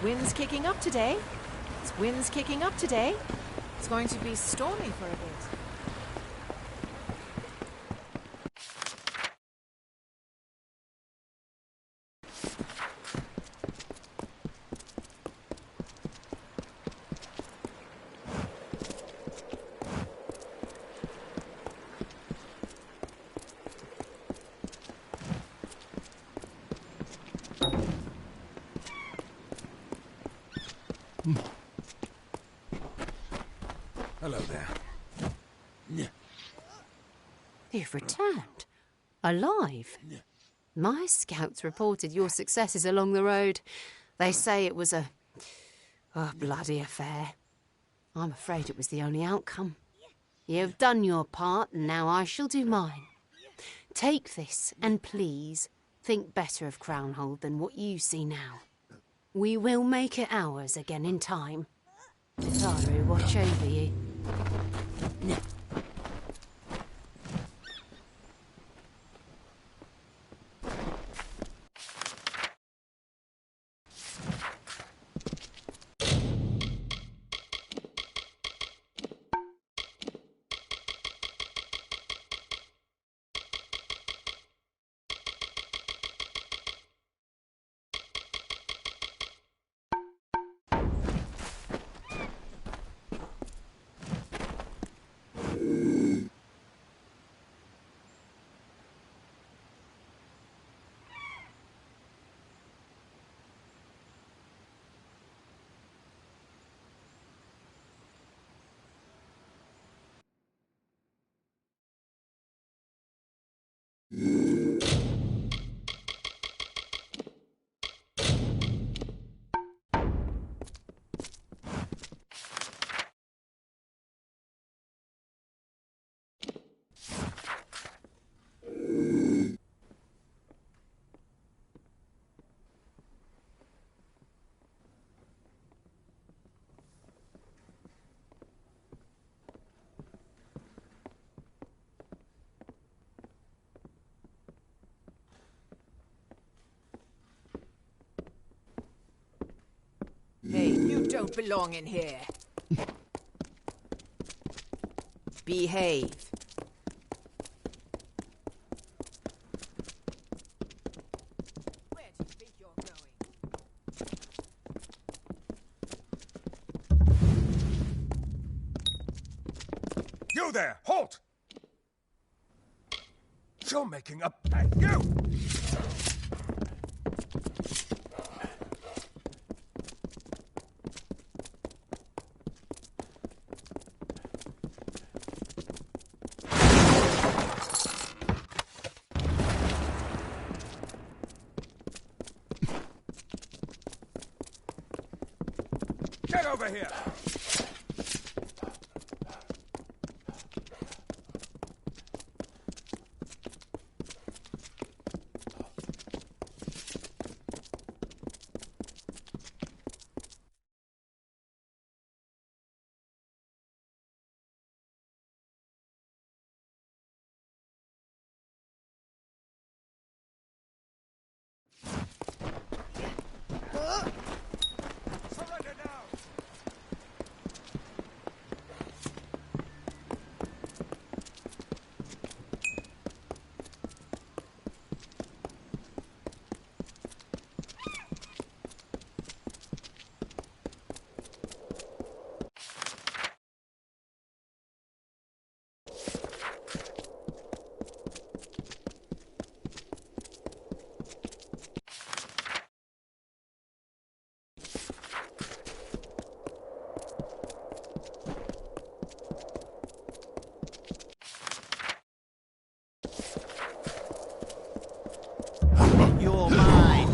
Wind's kicking up today. Wind's kicking up today. It's going to be stormy for a bit. Hello there. You've returned. Alive. My scouts reported your successes along the road. They say it was a bloody affair. I'm afraid it was the only outcome. You've done your part, and now I shall do mine. Take this, and please, think better of Crownhold than what you see now. We will make it ours again in time. Taru, watch over you. Hey, you don't belong in here. Behave. Where do you think you're going? You there! Halt! You're making a... You! Get over here! Surrender now! You're mine.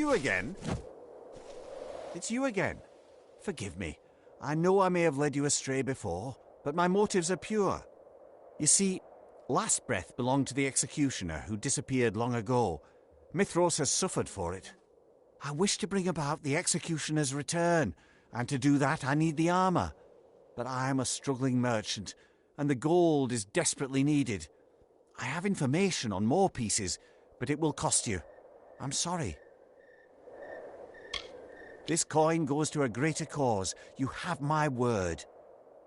you again? It's you again. Forgive me. I know I may have led you astray before, but my motives are pure. You see, Last Breath belonged to the executioner who disappeared long ago. Mithros has suffered for it. I wish to bring about the executioner's return, and to do that I need the armour. But I am a struggling merchant, and the gold is desperately needed. I have information on more pieces, but it will cost you. I'm sorry. This coin goes to a greater cause. You have my word.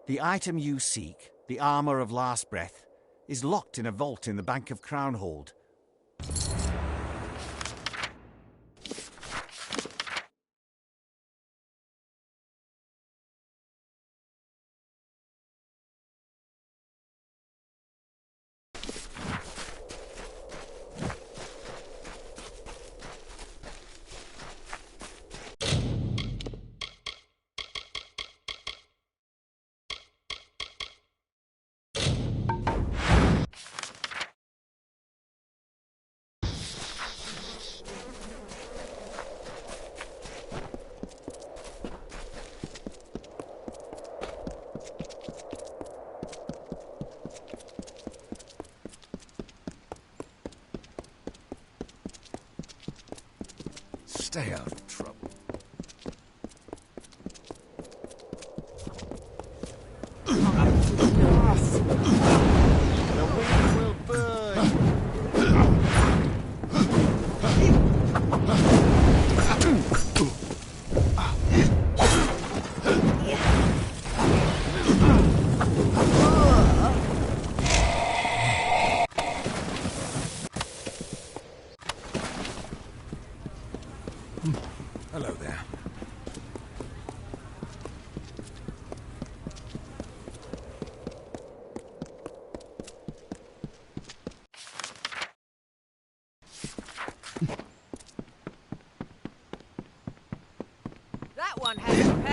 The item you seek, the armour of Last Breath, is locked in a vault in the Bank of Crownhold. Stay out of trouble. The wind will burn. Hello there. That one has to pay.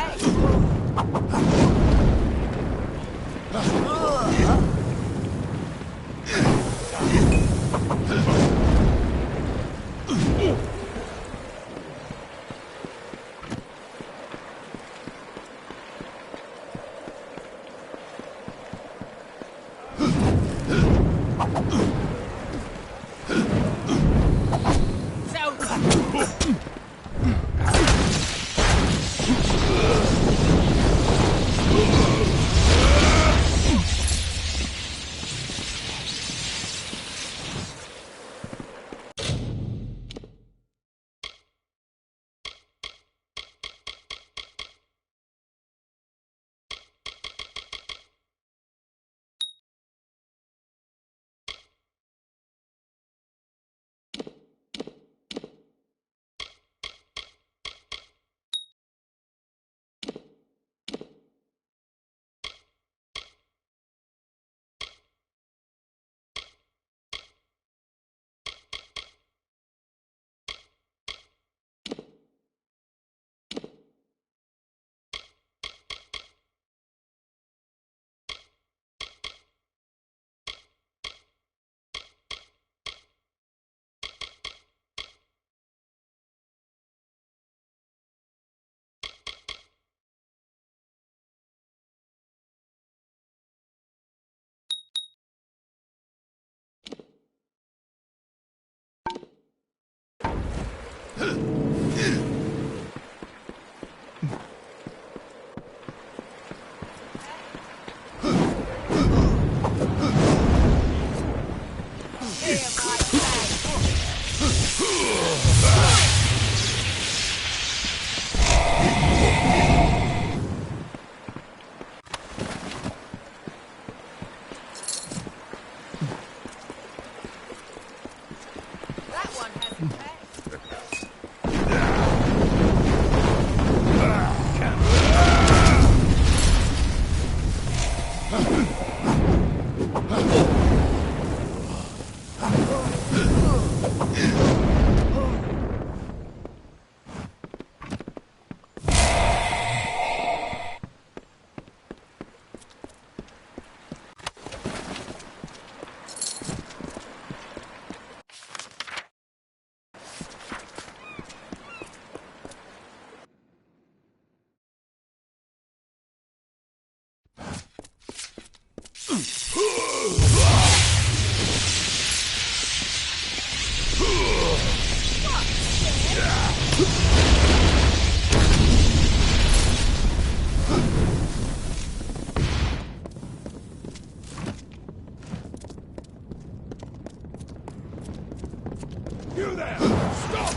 there! Stop!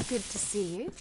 Good to see you.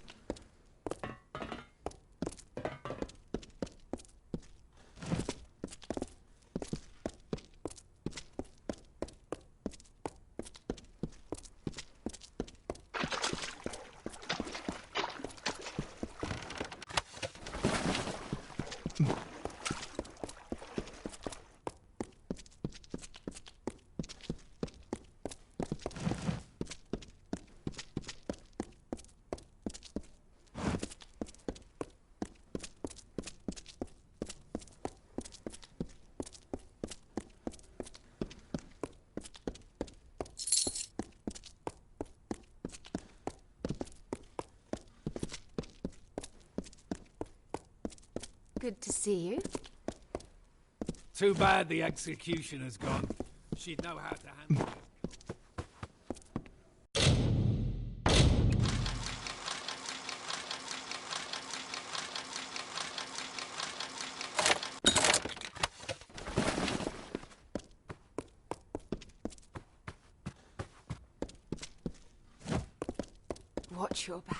Good to see you. Too bad the executioner's gone. She'd know how to handle it. Watch your back.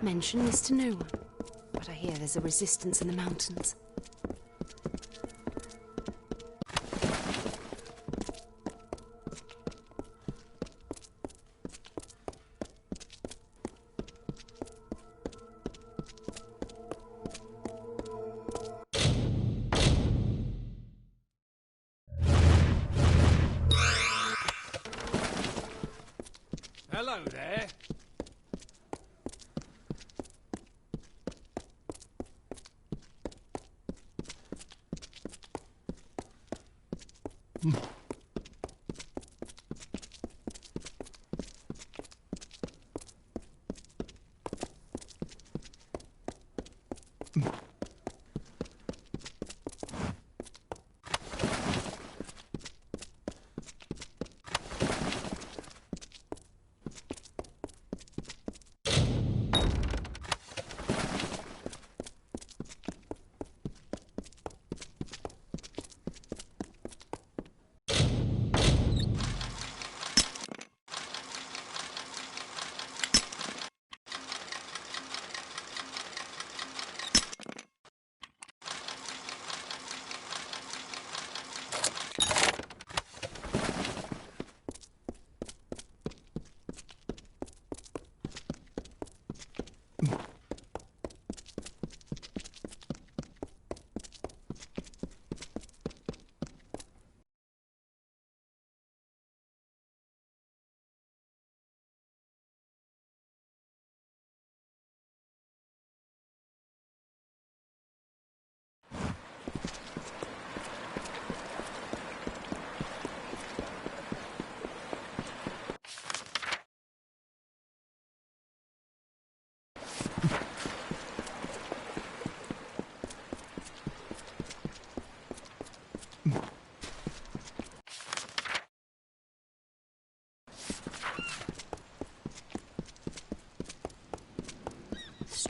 Mention this to no one, but I hear there's a resistance in the mountains. Hello there.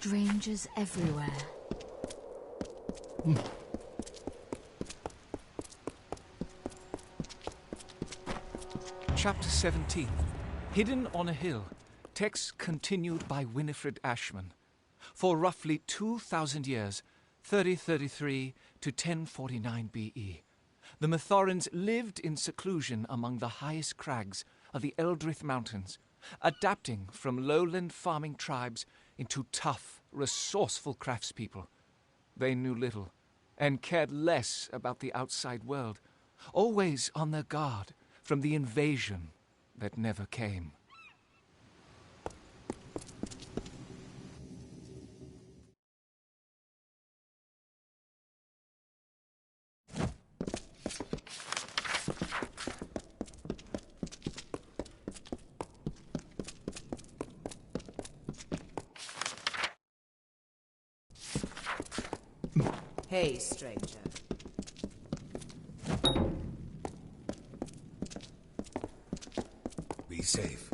Strangers everywhere. Chapter 17. Hidden on a Hill. Text continued by Winifred Ashman. For roughly 2,000 years, 3033 to 1049 BE, the Mithorans lived in seclusion among the highest crags of the Eldrith Mountains, adapting from lowland farming tribes into tough, resourceful craftspeople. They knew little and cared less about the outside world, always on their guard from the invasion that never came. Hey, stranger. Be safe.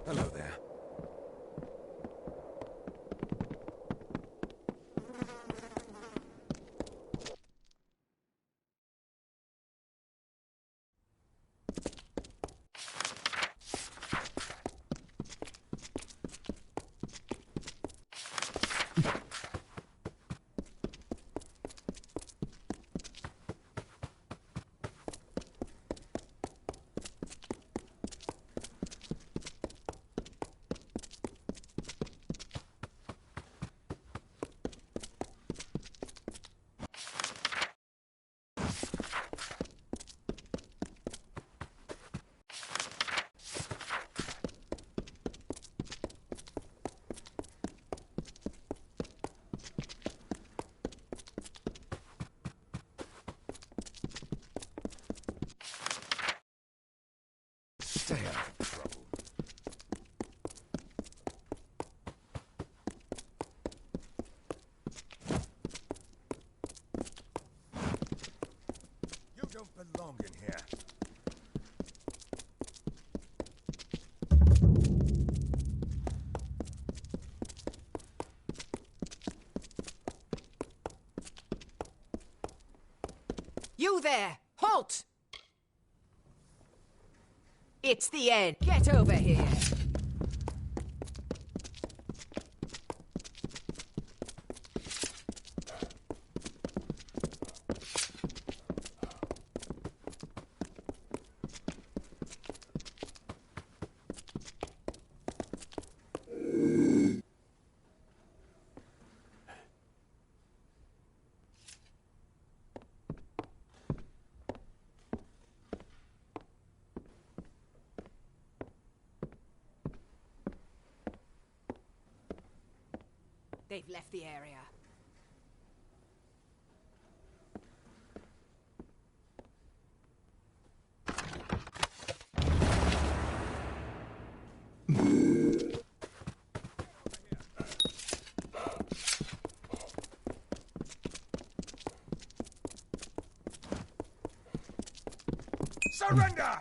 Hello there. Stay out of trouble. You don't belong in here. You there! Halt! It's the end. Get over here. They've left the area. Surrender!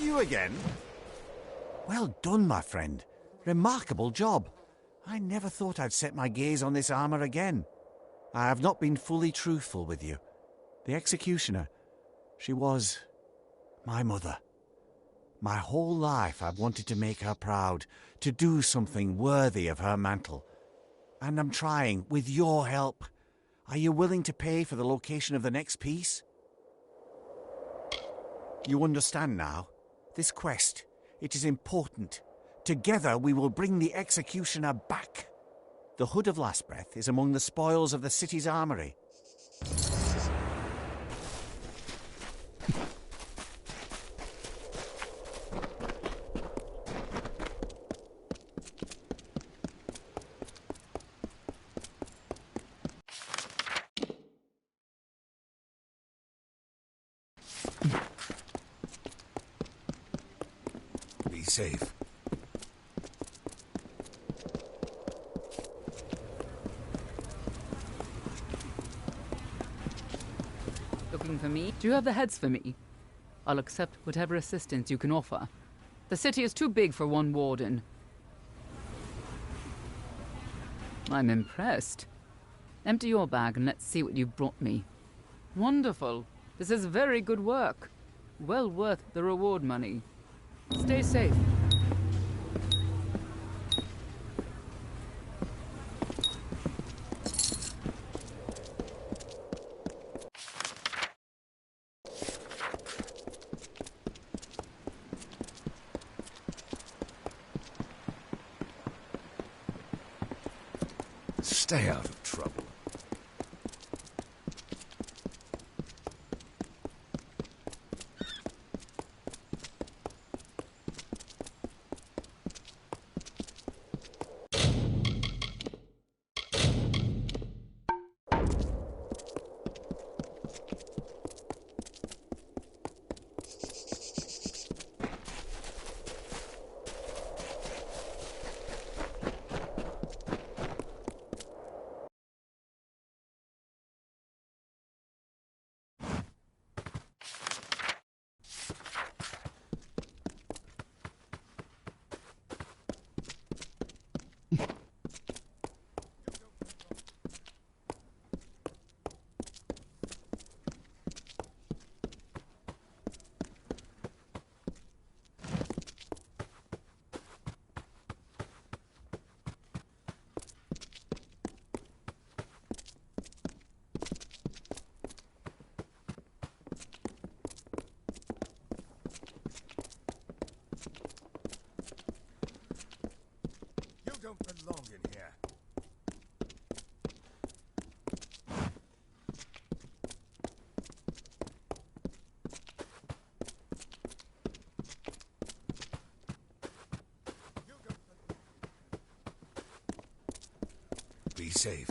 You again? Well done, my friend. Remarkable job. I never thought I'd set my gaze on this armour again. I have not been fully truthful with you. The executioner, she was my mother. My whole life I've wanted to make her proud, to do something worthy of her mantle. And I'm trying, with your help. Are you willing to pay for the location of the next piece? You understand now? This quest, it is important. Together we will bring the executioner back. The Hood of Last Breath is among the spoils of the city's armory. Be safe. Looking for me? Do you have the heads for me? I'll accept whatever assistance you can offer. The city is too big for one warden. I'm impressed. Empty your bag and let's see what you brought me. Wonderful. This is very good work. Well worth the reward money. Stay safe. Stay out of trouble. safe.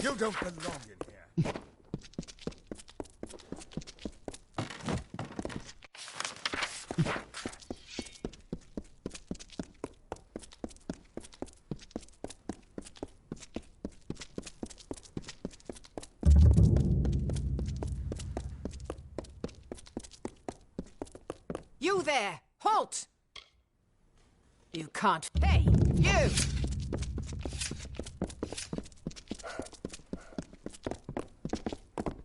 You don't belong in here. You there! Halt! You can't. Hey, you!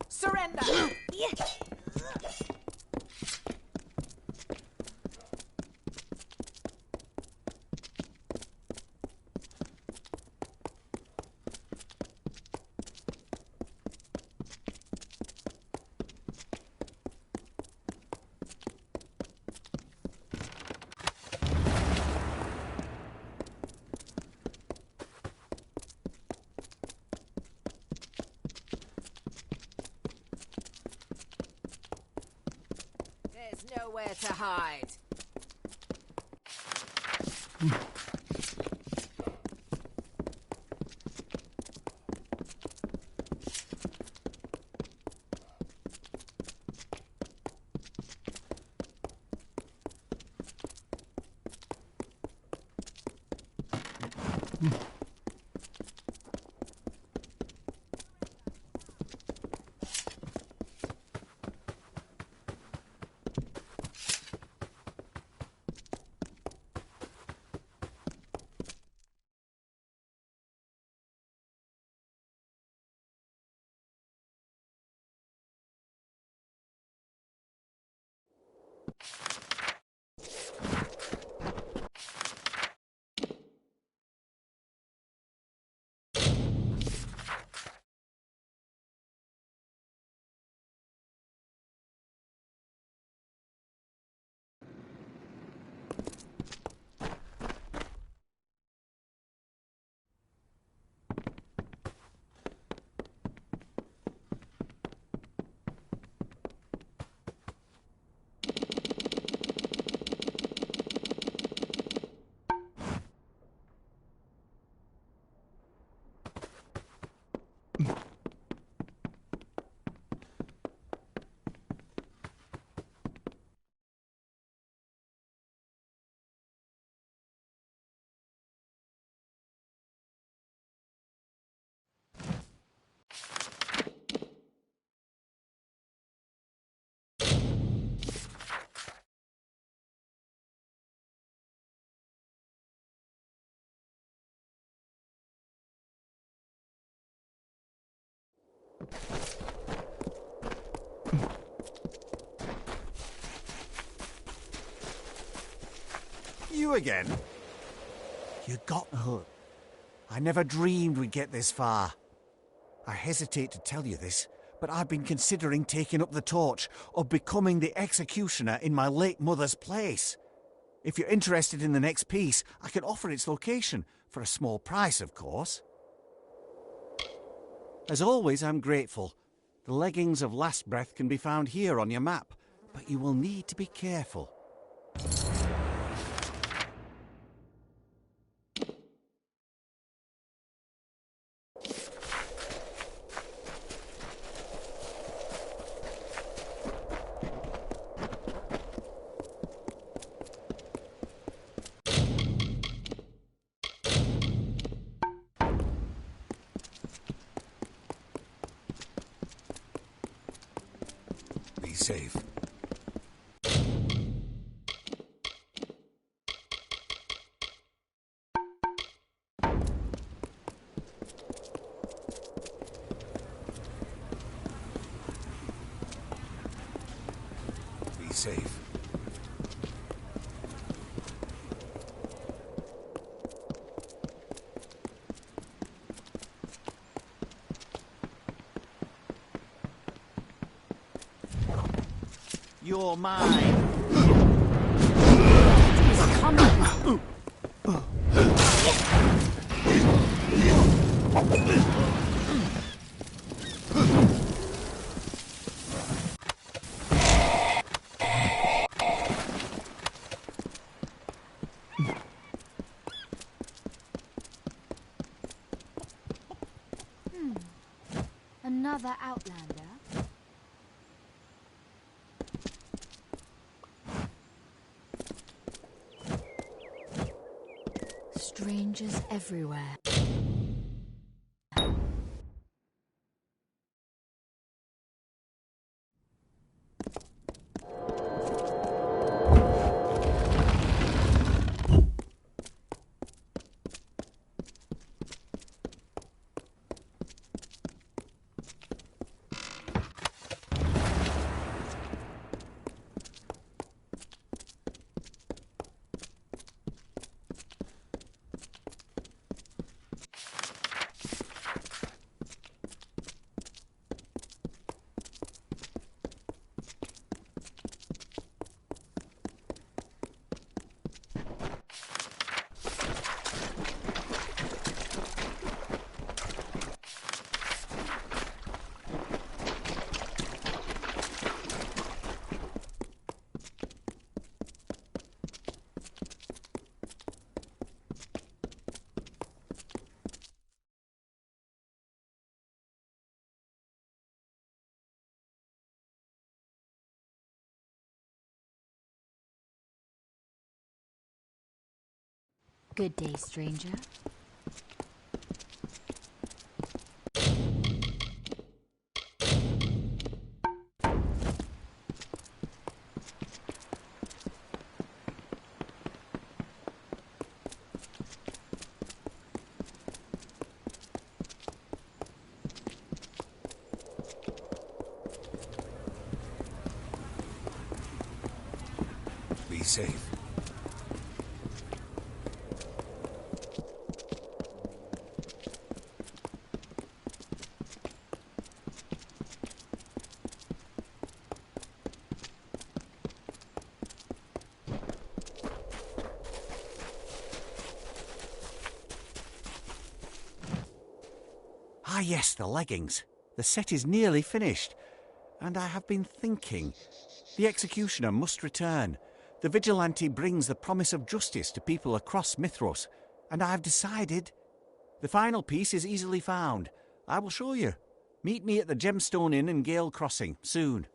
Surrender! There's nowhere to hide. You again? You got the hook. I never dreamed we'd get this far. I hesitate to tell you this, but I've been considering taking up the torch or becoming the executioner in my late mother's place. If you're interested in the next piece, I can offer its location, for a small price, of course. As always, I'm grateful. The leggings of Last Breath can be found here on your map, but you will need to be careful. Be safe. Be safe. You're mine. He's coming. Another outlander? Strangers everywhere. Good day, stranger. Be safe. Ah yes, the leggings. The set is nearly finished. And I have been thinking. The executioner must return. The vigilante brings the promise of justice to people across Mithros. And I have decided. The final piece is easily found. I will show you. Meet me at the Gemstone Inn in Gale Crossing, soon.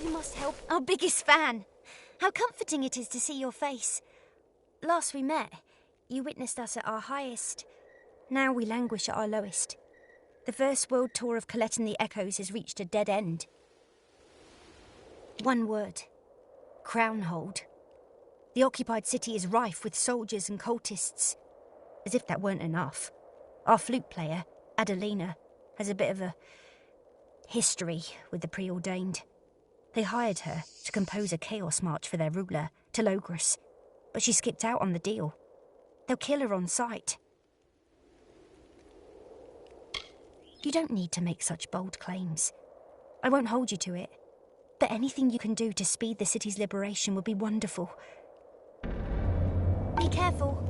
You must help our biggest fan. How comforting it is to see your face. Last we met, you witnessed us at our highest. Now we languish at our lowest. The first world tour of Colette and the Echoes has reached a dead end. One word. Crownhold. The occupied city is rife with soldiers and cultists. As if that weren't enough. Our flute player, Adelina, has a bit of a history with the preordained. They hired her to compose a chaos march for their ruler, Telogris, but she skipped out on the deal. They'll kill her on sight. You don't need to make such bold claims. I won't hold you to it, but anything you can do to speed the city's liberation would be wonderful. Be careful.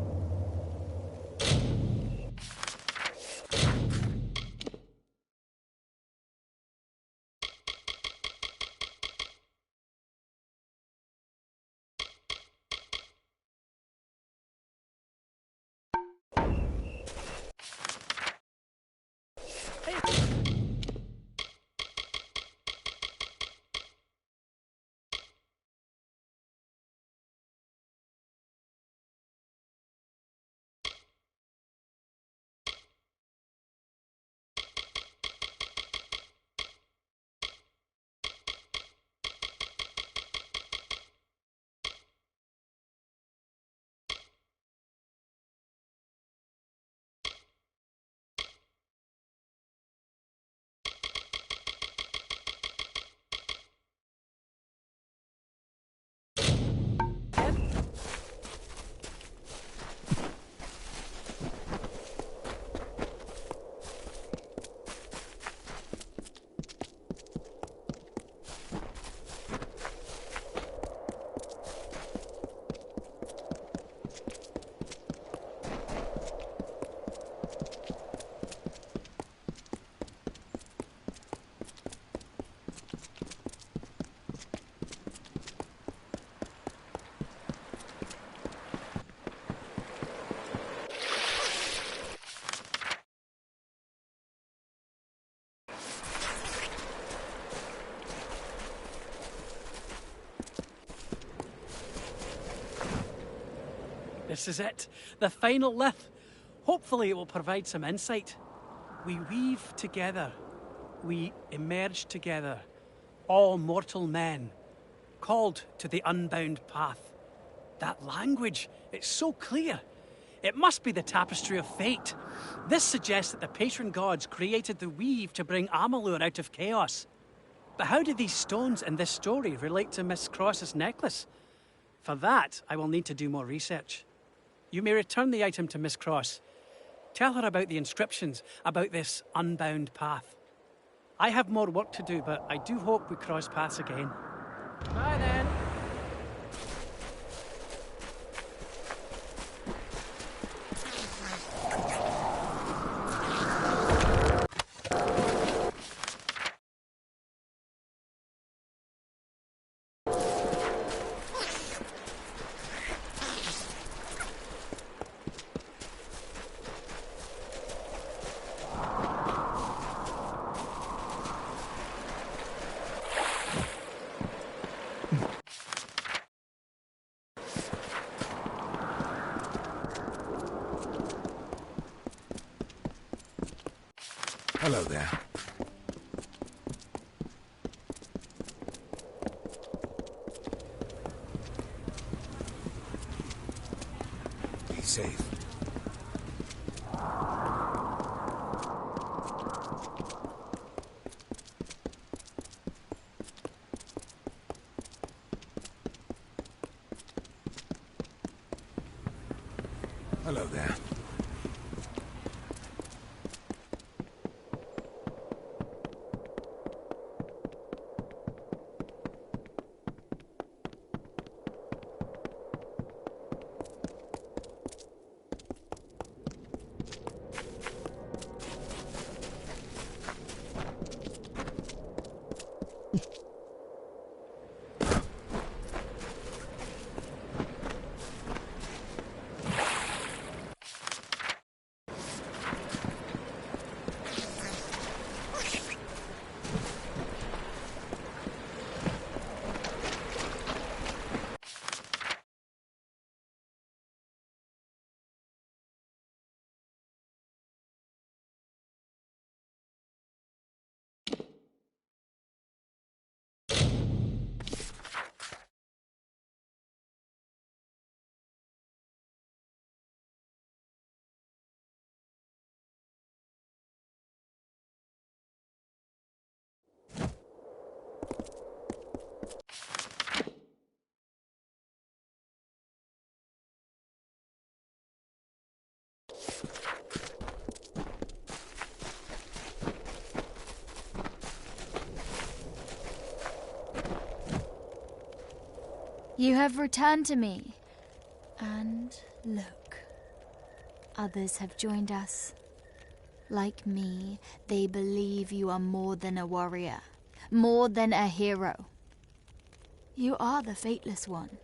This is it. The final lith. Hopefully it will provide some insight. We weave together. We emerge together. All mortal men. Called to the unbound path. That language, it's so clear. It must be the tapestry of fate. This suggests that the patron gods created the weave to bring Amalur out of chaos. But how do these stones in this story relate to Miss Cross's necklace? For that, I will need to do more research. You may return the item to Miss Cross. Tell her about the inscriptions, about this unbound path. I have more work to do, but I do hope we cross paths again. Bye then. Hello there. Be safe. Hello there. You have returned to me. And look, others have joined us. Like me, they believe you are more than a warrior, more than a hero. You are the Fateless One,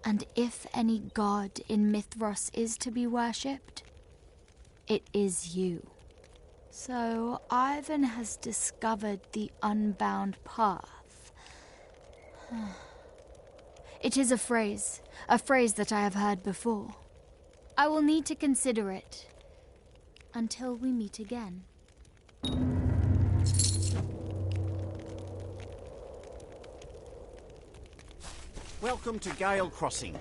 and if any god in Mithras is to be worshipped, it is you. So Ivan has discovered the unbound path. It is a phrase that I have heard before. I will need to consider it until we meet again. Welcome to Gale Crossing.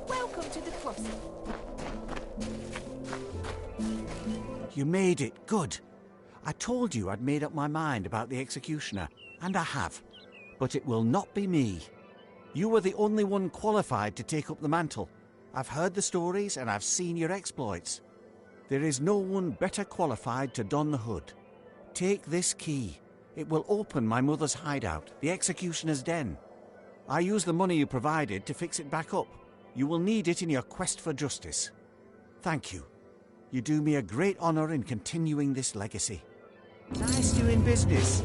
Welcome to the crossing. You made it. Good. I told you I'd made up my mind about the executioner, and I have. But it will not be me. You were the only one qualified to take up the mantle. I've heard the stories and I've seen your exploits. There is no one better qualified to don the hood. Take this key. It will open my mother's hideout, the executioner's den. I used the money you provided to fix it back up. You will need it in your quest for justice. Thank you. You do me a great honor in continuing this legacy. Nice doing business.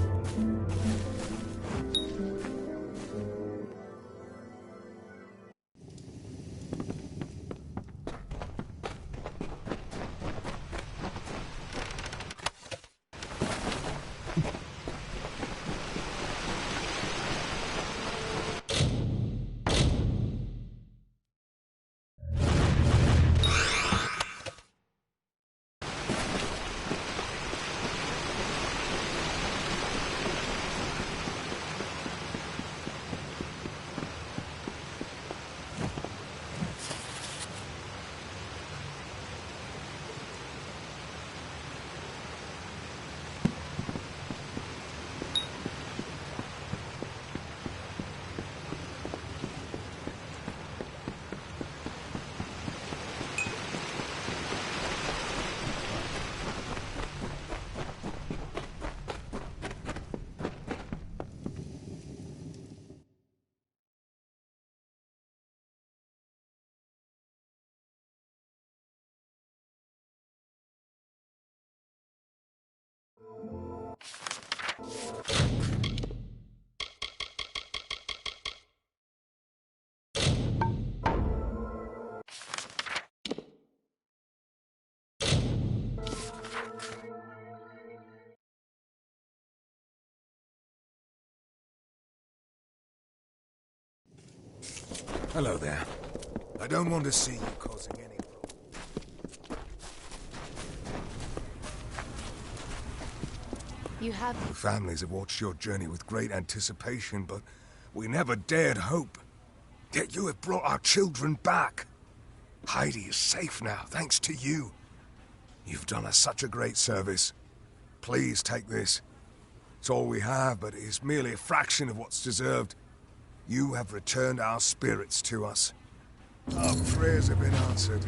Hello there. I don't want to see you causing any... You have... The families have watched your journey with great anticipation, but we never dared hope. Yet you have brought our children back. Heidi is safe now, thanks to you. You've done us such a great service. Please take this. It's all we have, but it is merely a fraction of what's deserved. You have returned our spirits to us. Our prayers have been answered.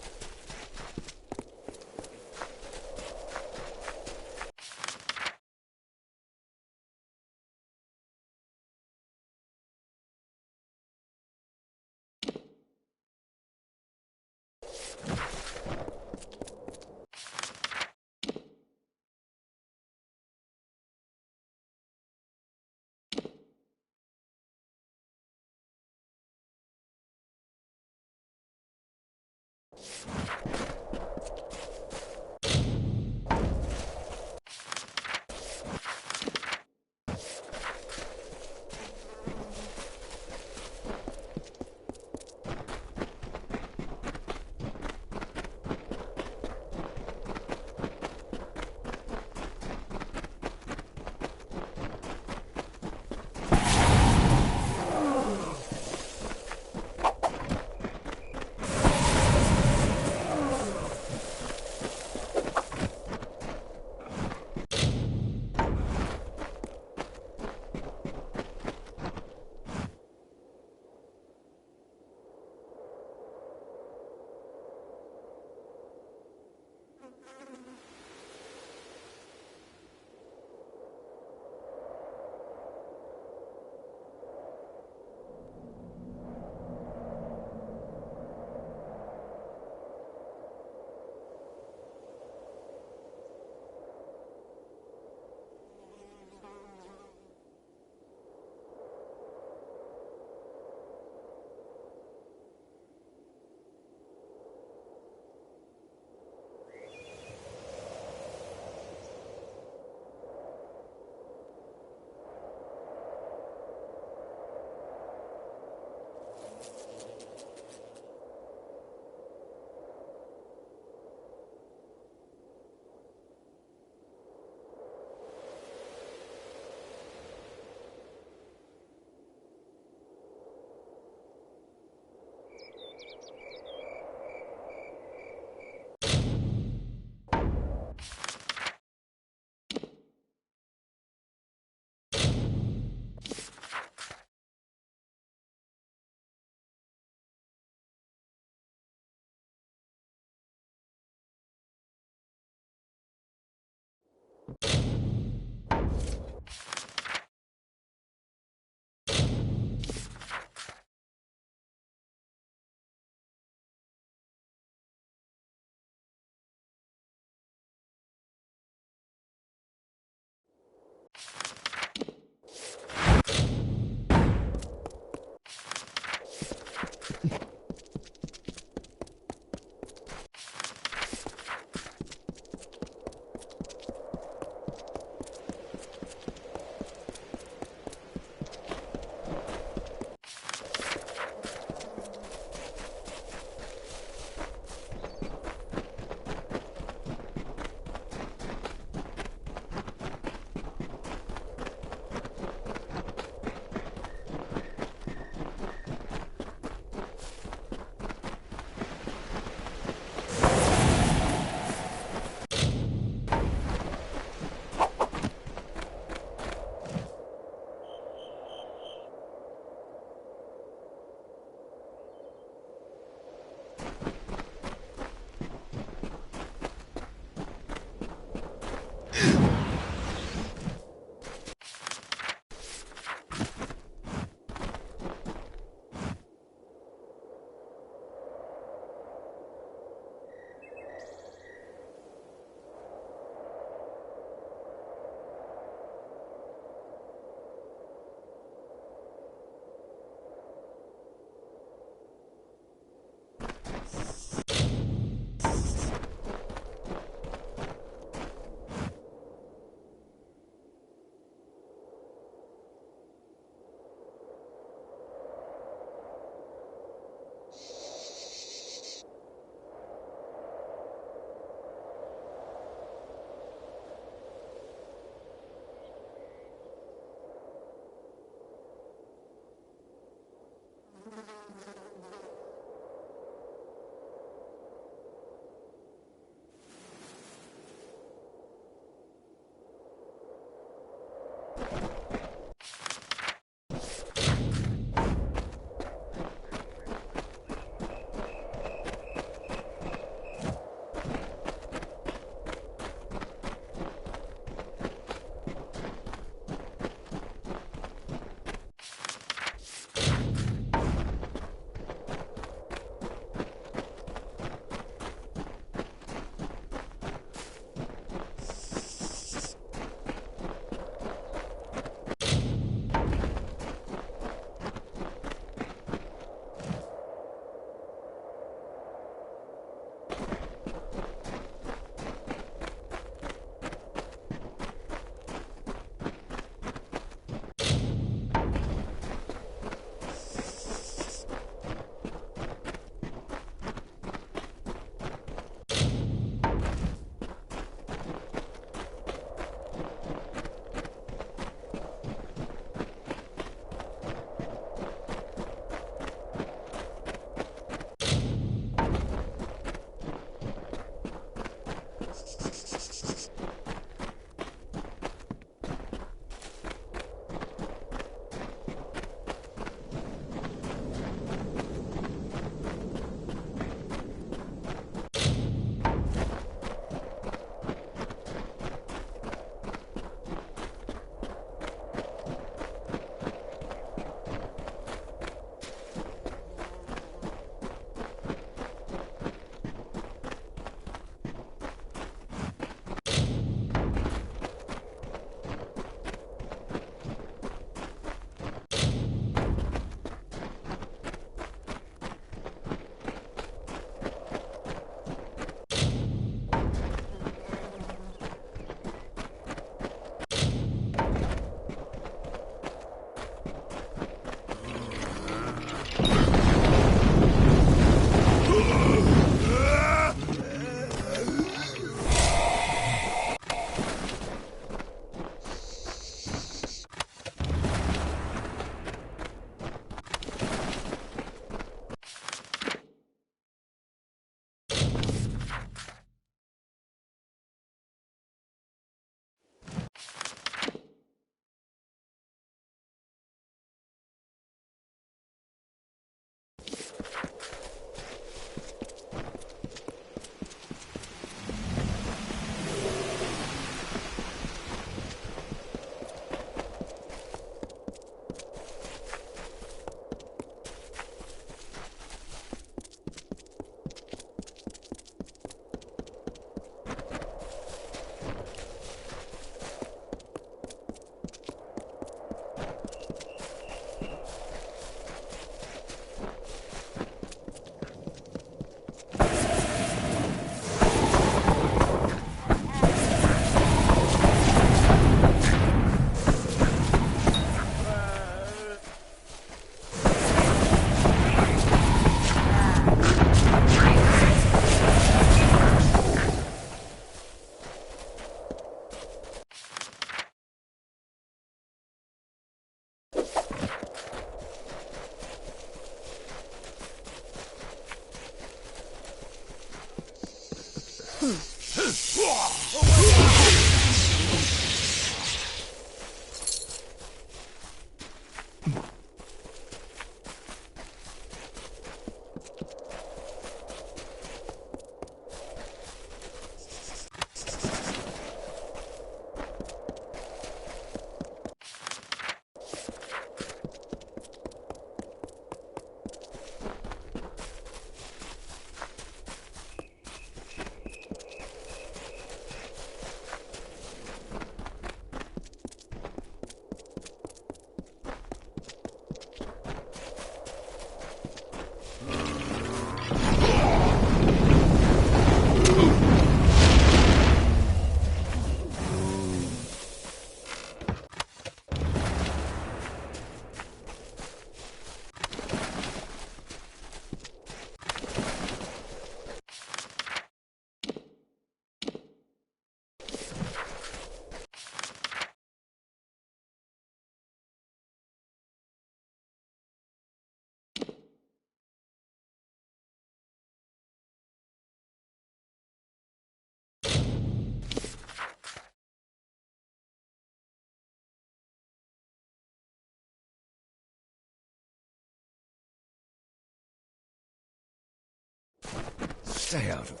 Stay out of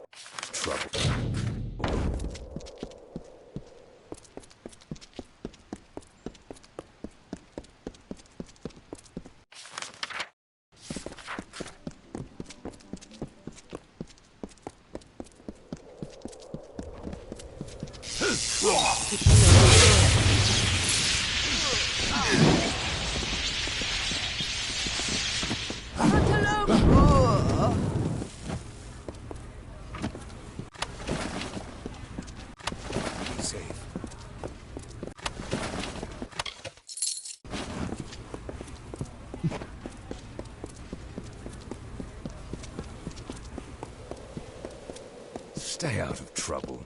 trouble. Stay out of trouble.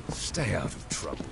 Stay out of trouble.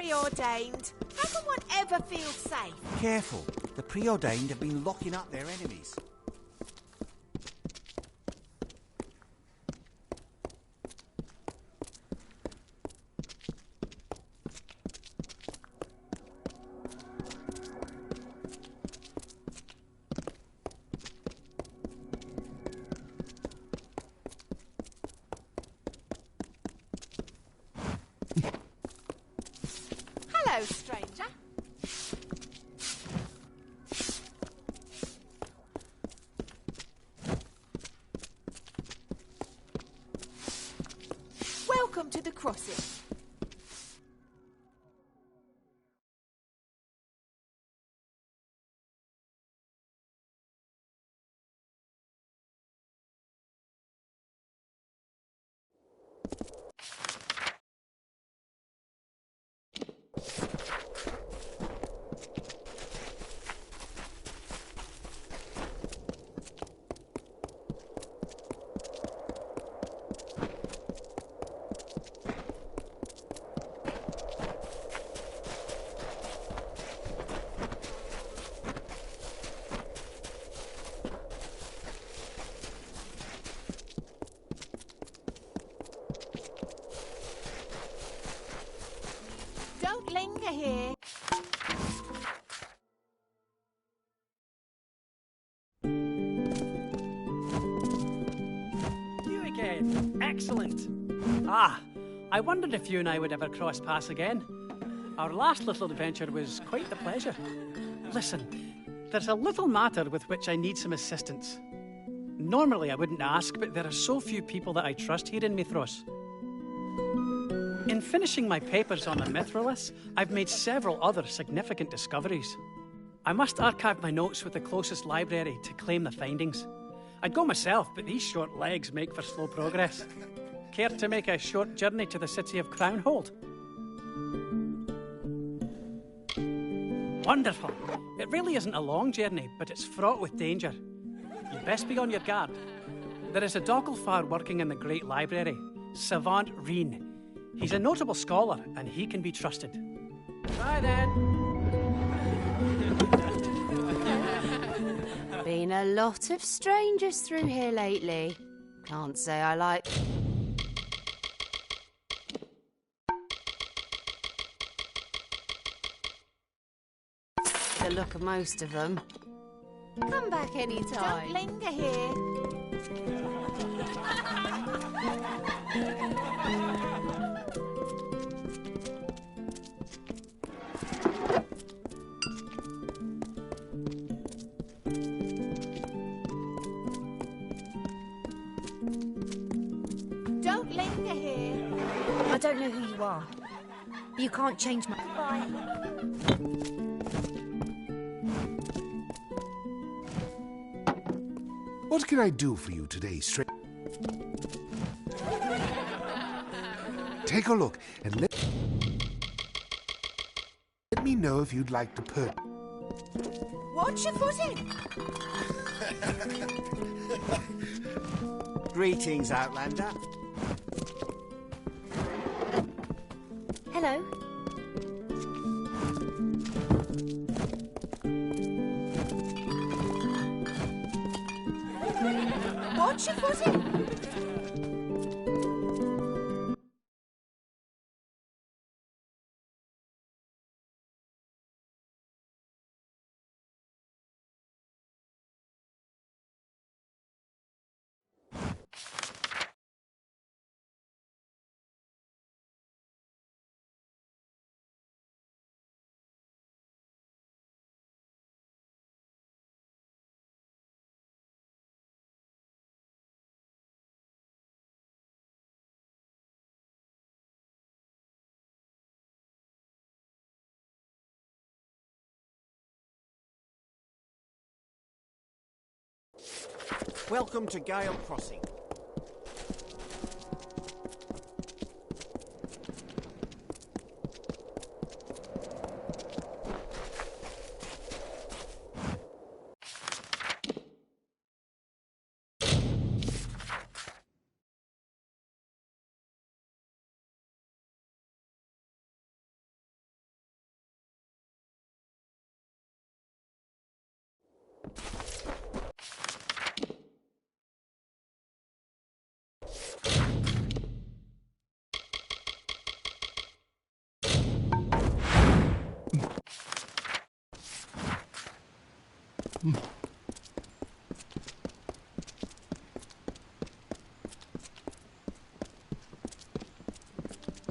preordained. How can one ever feel safe? Careful. The preordained have been locking up their enemies. Hello, stranger. Welcome to the crossing. Don't linger here. You again. Excellent. Ah, I wondered if you and I would ever cross paths again. Our last little adventure was quite the pleasure. Listen, there's a little matter with which I need some assistance. Normally I wouldn't ask, but there are so few people that I trust here in Mithros. In finishing my papers on the Mithralis, I've made several other significant discoveries. I must archive my notes with the closest library to claim the findings. I'd go myself, but these short legs make for slow progress. Care to make a short journey to the city of Crownhold? Wonderful. It really isn't a long journey, but it's fraught with danger. You'd best be on your guard. There is a Dogelfar working in the Great Library, Savant Reen. He's a notable scholar, and he can be trusted. Bye then. Been a lot of strangers through here lately. Can't say I like... the look of most of them. Come back any time. Don't linger here. Don't linger here. I don't know who you are. You can't change my... Bye. What can I do for you today, Take a look and let me know if you'd like to purchase. Watch your footing. Greetings, Outlander. Hello. Watch your footing. Welcome to Gale Crossing.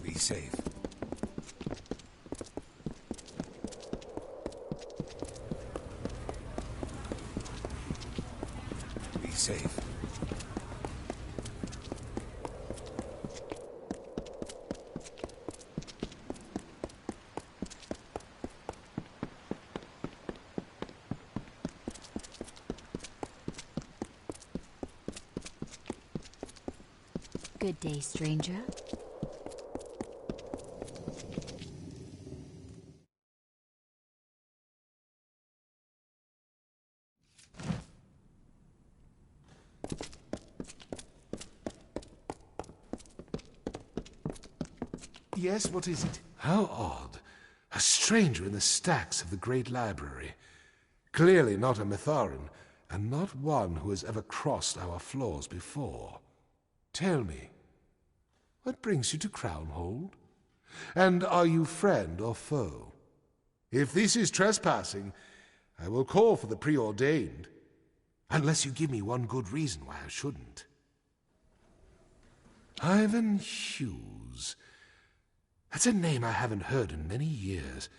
Be safe. Be safe. Good day, stranger. Yes, what is it? How odd. A stranger in the stacks of the great library. Clearly not a Mitharan, and not one who has ever crossed our floors before. Tell me, what brings you to Crownhold? And are you friend or foe? If this is trespassing, I will call for the preordained. Unless you give me one good reason why I shouldn't. Ivan Hughes. That's a name I haven't heard in many years.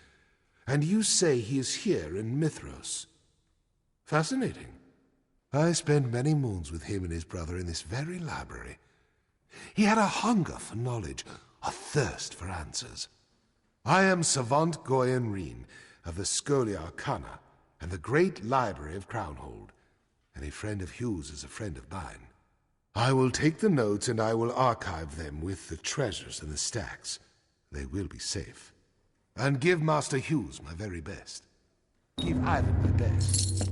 And you say he is here in Mithros. Fascinating. I spent many moons with him and his brother in this very library. He had a hunger for knowledge, a thirst for answers. I am Savant Goyen Reen of the Scholia Arcana and the Great Library of Crownhold, and a friend of Hughes is a friend of mine. I will take the notes and I will archive them with the treasures in the stacks. They will be safe. And give Master Hughes my very best. Give Ivan my best.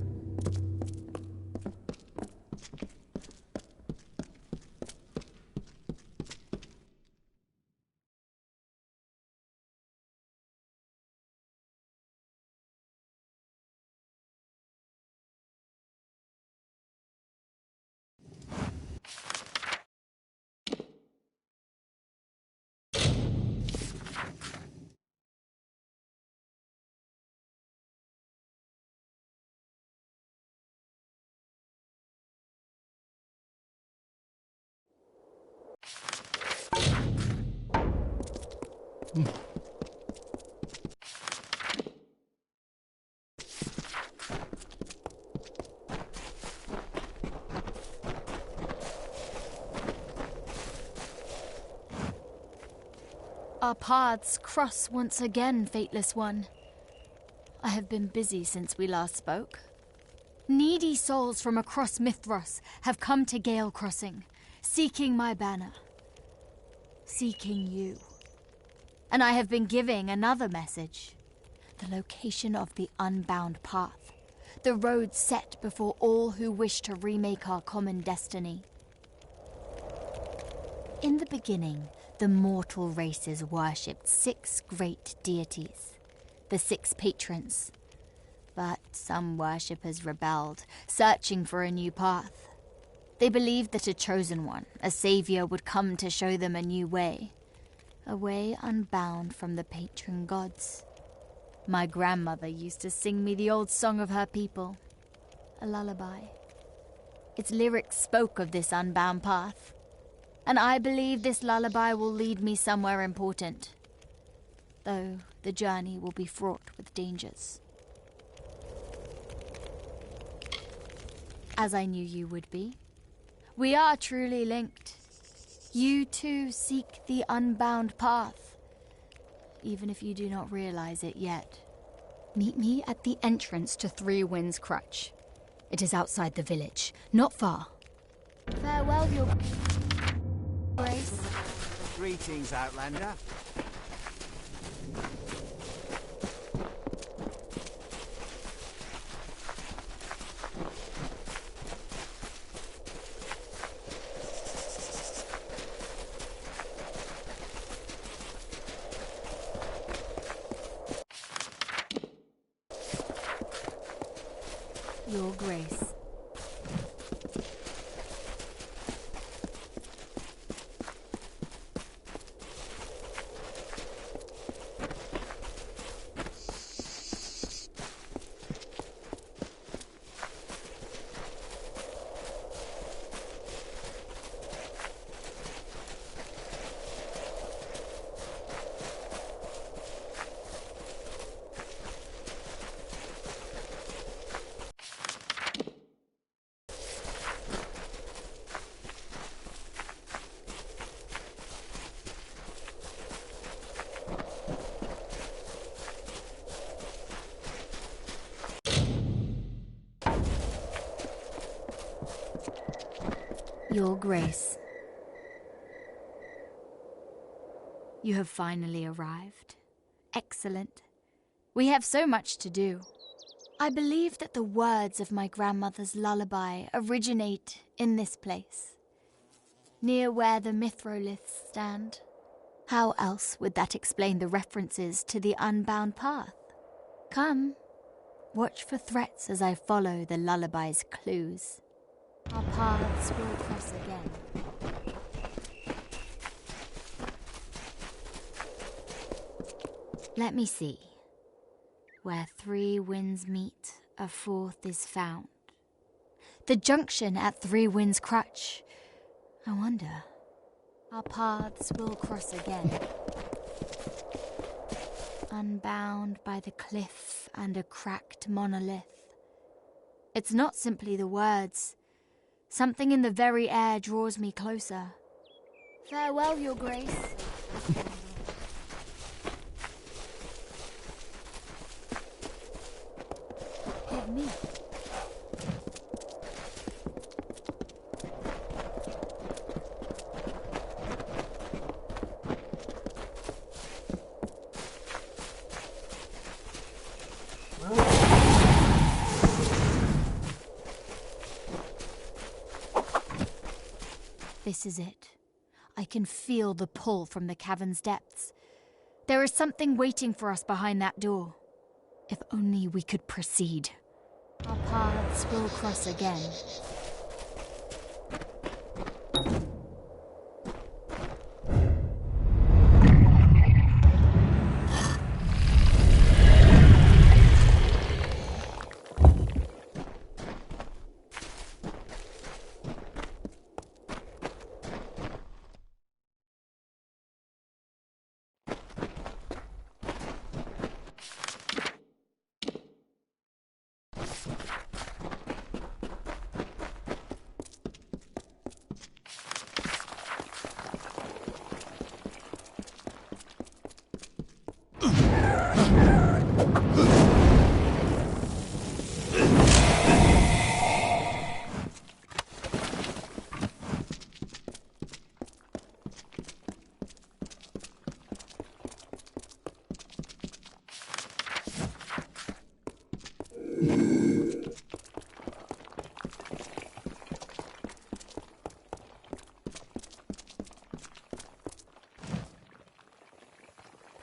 Our paths cross once again, Fateless One. I have been busy since we last spoke. Needy souls from across Mithras have come to Gale Crossing, seeking my banner. Seeking you. And I have been giving another message. The location of the unbound path. The road set before all who wish to remake our common destiny. In the beginning, the mortal races worshipped 6 great deities, the 6 patrons. But some worshippers rebelled, searching for a new path. They believed that a chosen one, a savior, would come to show them a new way. A way unbound from the patron gods. My grandmother used to sing me the old song of her people, a lullaby. Its lyrics spoke of this unbound path. And I believe this lullaby will lead me somewhere important, though the journey will be fraught with dangers. As I knew you would be, we are truly linked. You too seek the unbound path, even if you do not realize it yet. Meet me at the entrance to Three Winds Crutch. It is outside the village, not far. Farewell, your Grace. Greetings, Outlander. Your Grace. Your Grace. You have finally arrived. Excellent. We have so much to do. I believe that the words of my grandmother's lullaby originate in this place, near where the mithroliths stand. How else would that explain the references to the unbound path? Come, watch for threats as I follow the lullaby's clues. Our paths will cross again. Let me see. Where three winds meet, a fourth is found. The junction at Three Winds Crutch. I wonder. Our paths will cross again. Unbound by the cliff and a cracked monolith. It's not simply the words. Something in the very air draws me closer. Farewell, Your Grace. Give me. This is it. I can feel the pull from the cavern's depths. There is something waiting for us behind that door. If only we could proceed. Our paths will cross again.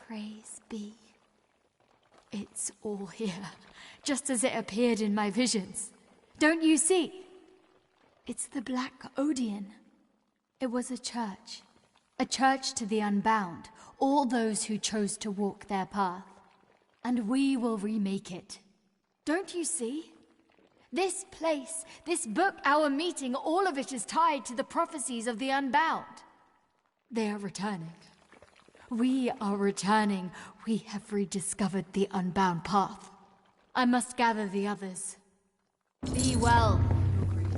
Praise be. It's all here, just as it appeared in my visions. Don't you see? It's the Black Odeon. It was a church to the unbound, all those who chose to walk their path. And we will remake it. Don't you see? This place, this book, our meeting, all of it is tied to the prophecies of the unbound. They are returning. We are returning. We have rediscovered the unbound path. I must gather the others. Be well, Your Grace.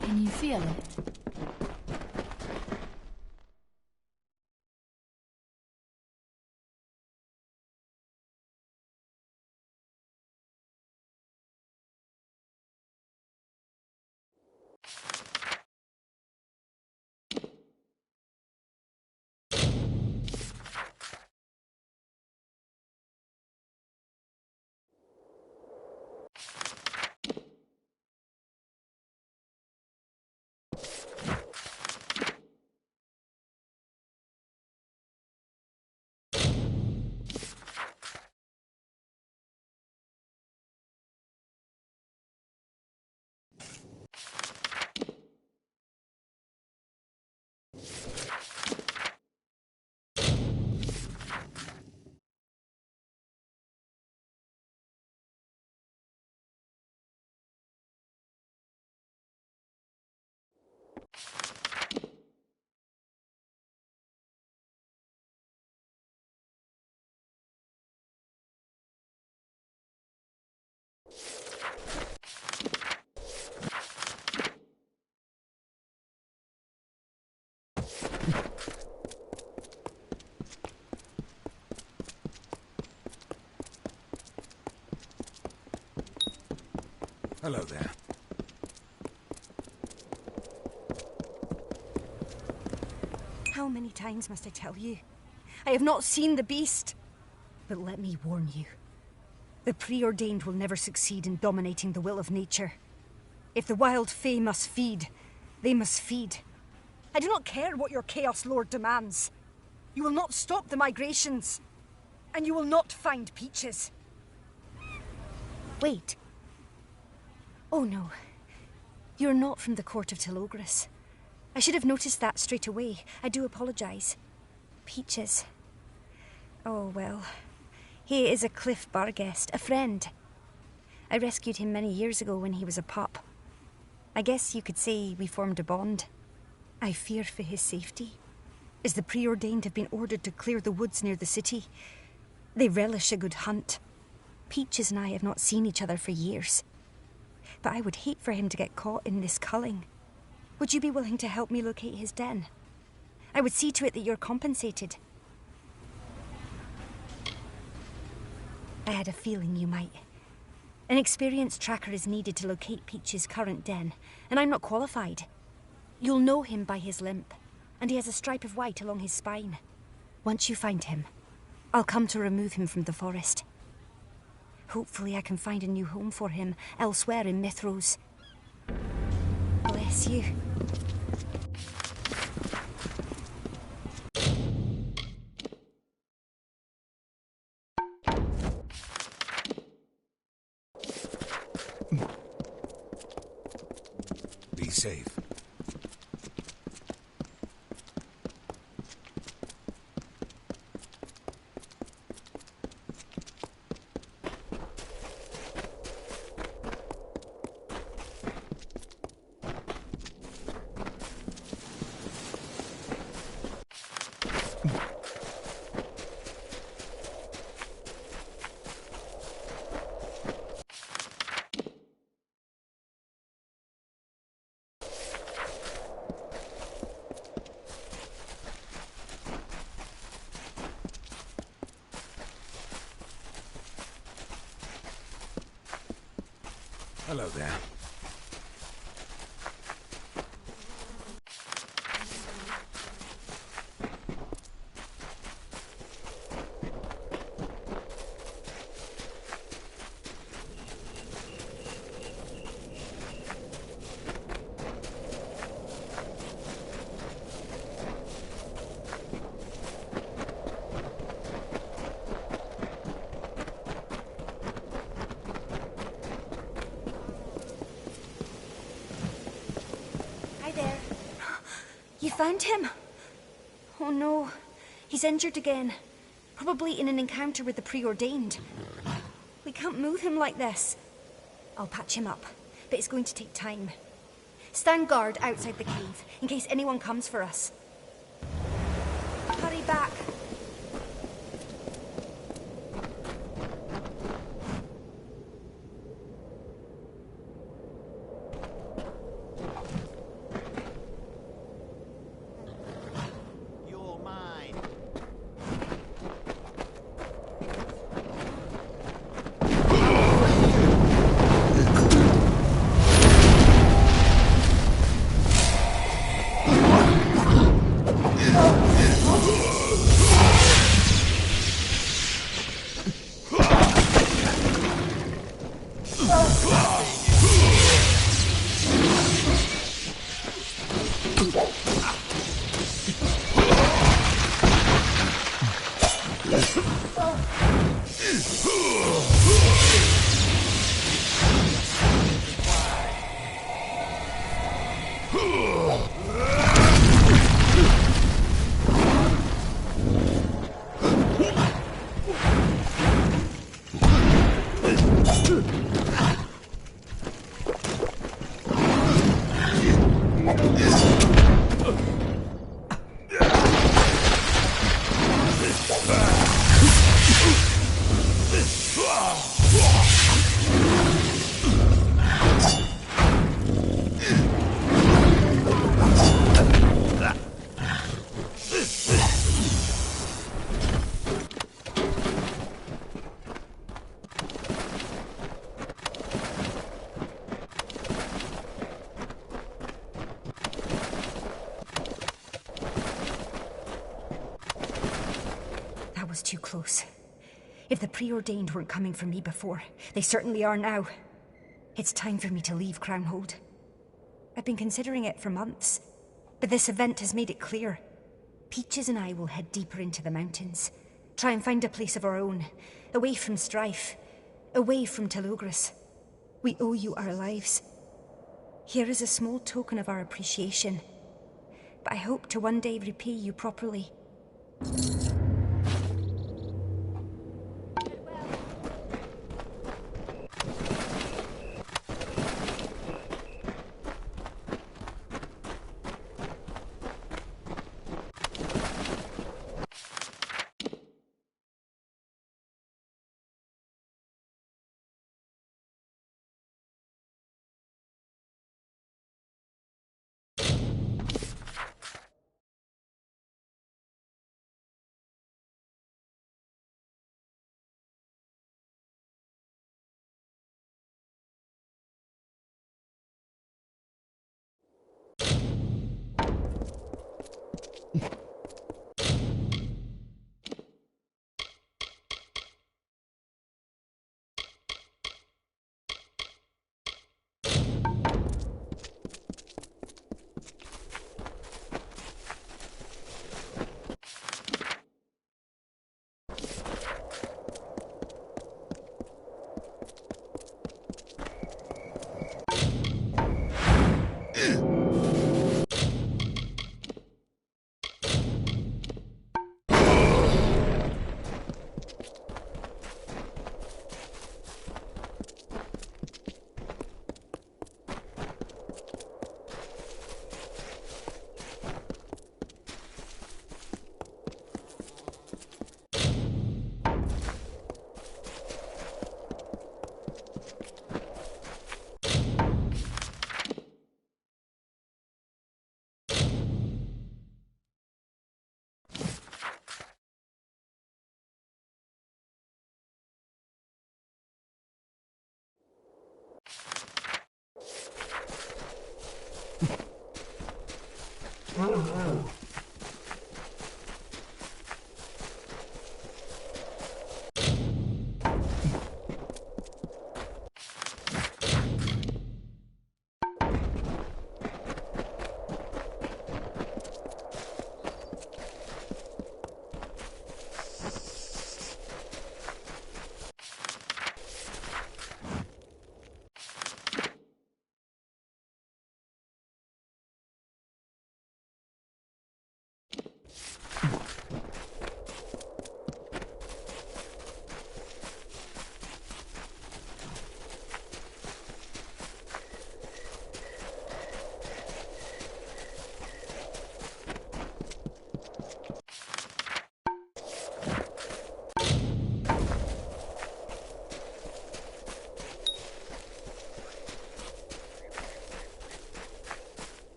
Can you feel it? Hello there. How many times must I tell you? I have not seen the beast. But let me warn you. The preordained will never succeed in dominating the will of nature. If the wild fae must feed, they must feed. I do not care what your Chaos Lord demands. You will not stop the migrations. And you will not find Peaches. Wait. Oh no. You're not from the court of Telogris. I should have noticed that straight away. I do apologise. Peaches. Oh well. He is a Cliff Barguest, a friend. I rescued him many years ago when he was a pup. I guess you could say we formed a bond. I fear for his safety, as the preordained have been ordered to clear the woods near the city. They relish a good hunt. Peaches and I have not seen each other for years. But I would hate for him to get caught in this culling. Would you be willing to help me locate his den? I would see to it that you're compensated. I had a feeling you might. An experienced tracker is needed to locate Peach's current den, and I'm not qualified. You'll know him by his limp, and he has a stripe of white along his spine. Once you find him, I'll come to remove him from the forest. Hopefully I can find a new home for him elsewhere in Mithros. Bless you. Be safe. Hello there. You found him? Oh no, he's injured again. Probably in an encounter with the preordained. We can't move him like this. I'll patch him up, but it's going to take time. Stand guard outside the cave, in case anyone comes for us. Hurry back. was too close. If the preordained weren't coming for me before, they certainly are now. It's time for me to leave Crownhold. I've been considering it for months, but this event has made it clear. Peaches and I will head deeper into the mountains, try and find a place of our own, away from strife, away from Telogris. We owe you our lives. Here is a small token of our appreciation, but I hope to one day repay you properly.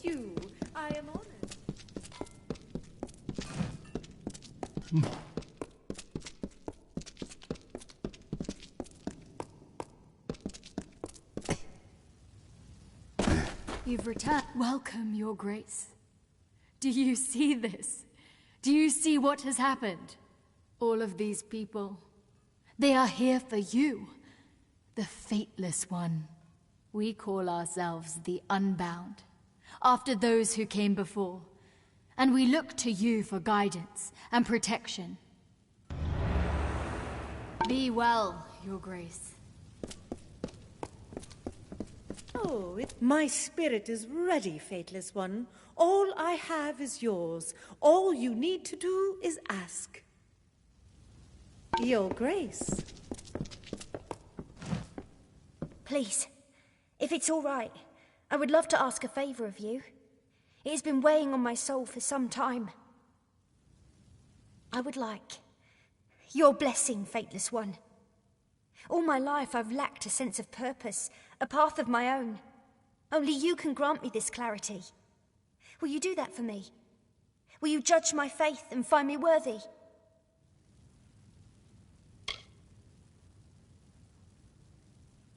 you. I am honored. You've returned. Welcome, Your Grace. Do you see this? Do you see what has happened? All of these people, they are here for you, the Fateless One. We call ourselves the Unbound, after those who came before, and we look to you for guidance and protection. Be well, Your Grace. Oh, my spirit is ready, Fateless One. All I have is yours. All you need to do is ask. Your Grace. Please, if it's all right, I would love to ask a favor of you. It has been weighing on my soul for some time. I would like your blessing, Fateless One. All my life I've lacked a sense of purpose, a path of my own. Only you can grant me this clarity. Will you do that for me? Will you judge my faith and find me worthy?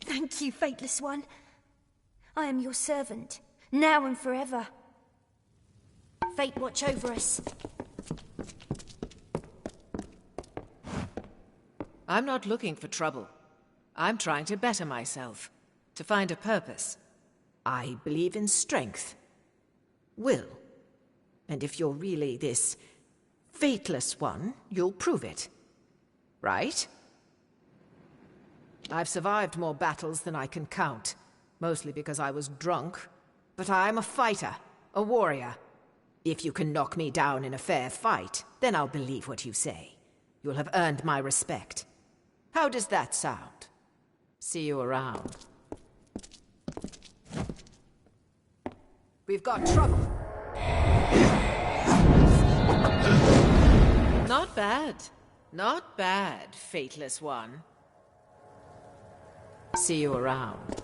Thank you, Fateless One. I am your servant, now and forever. Fate watch over us. I'm not looking for trouble. I'm trying to better myself, to find a purpose. I believe in strength, will. And if you're really this Fateless One, you'll prove it. Right? I've survived more battles than I can count, mostly because I was drunk. But I'm a fighter, a warrior. If you can knock me down in a fair fight, then I'll believe what you say. You'll have earned my respect. How does that sound? See you around. We've got trouble. Not bad. Not bad, Fateless One. See you around.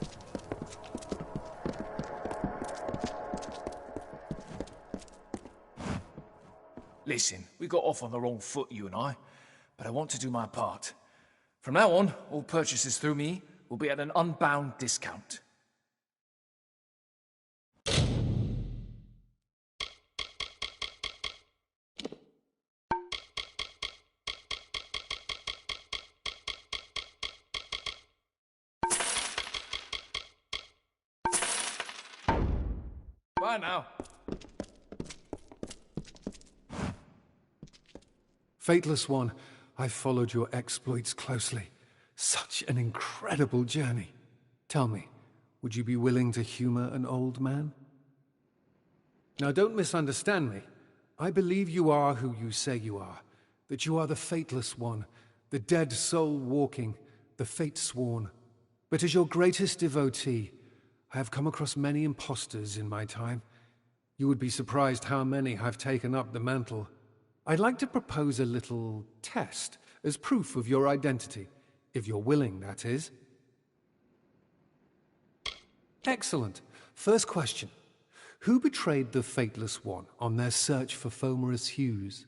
Listen, we got off on the wrong foot, you and I, but I want to do my part. From now on, all purchases through me will be at an unbound discount. Bye now. Fateless One, I've followed your exploits closely. Such an incredible journey. Tell me, would you be willing to humor an old man? Now, don't misunderstand me. I believe you are who you say you are. That you are the Fateless One, the dead soul walking, the fate sworn. But as your greatest devotee, I have come across many impostors in my time. You would be surprised how many have taken up the mantle. I'd like to propose a little test as proof of your identity, if you're willing, that is. Excellent. First question. Who betrayed the Fateless One on their search for Fomerus Hughes?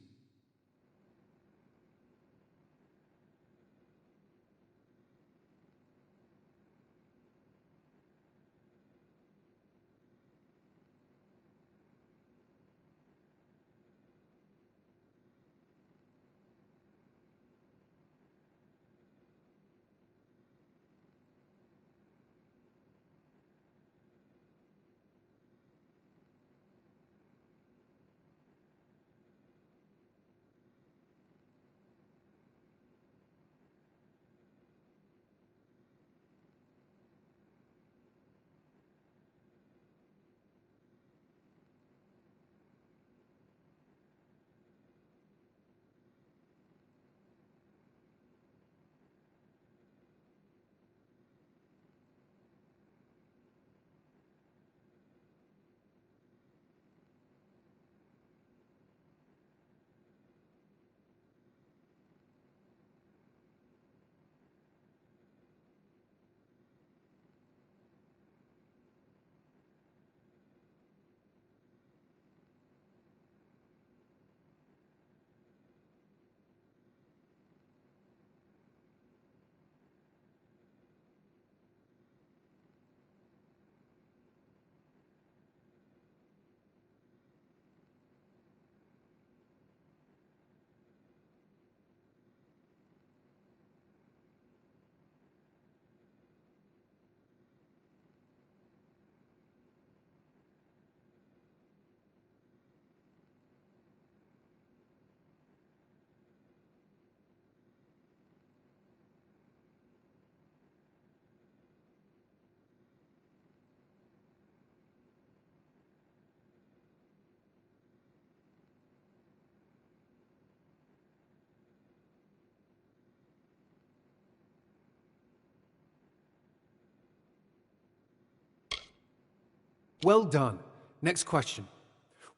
Well done. Next question.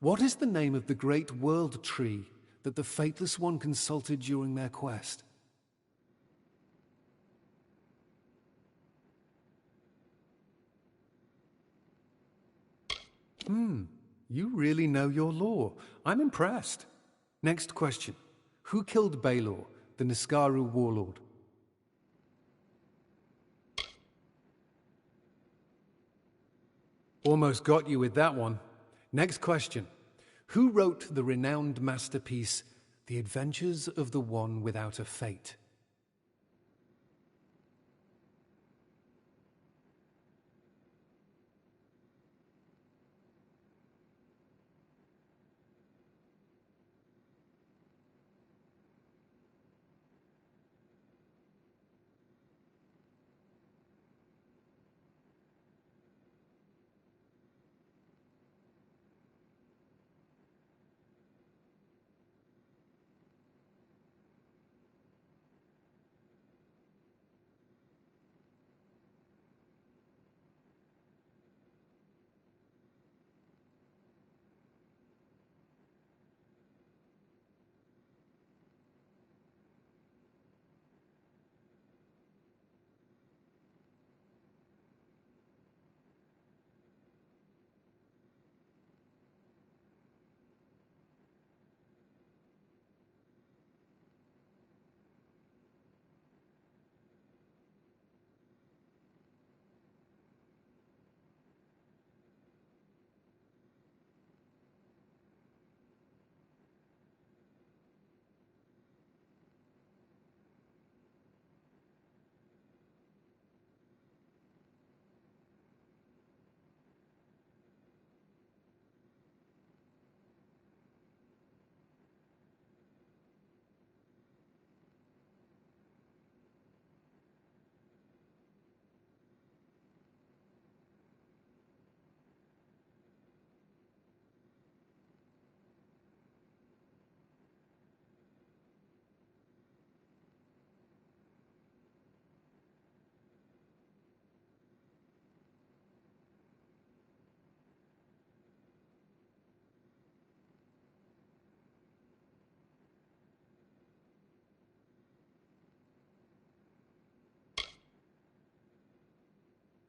What is the name of the great world tree that the Fateless One consulted during their quest? You really know your lore. I'm impressed. Next question. Who killed Baelor, the Niskaru warlord? Almost got you with that one. Next question. Who wrote the renowned masterpiece, The Adventures of the One Without a Fate?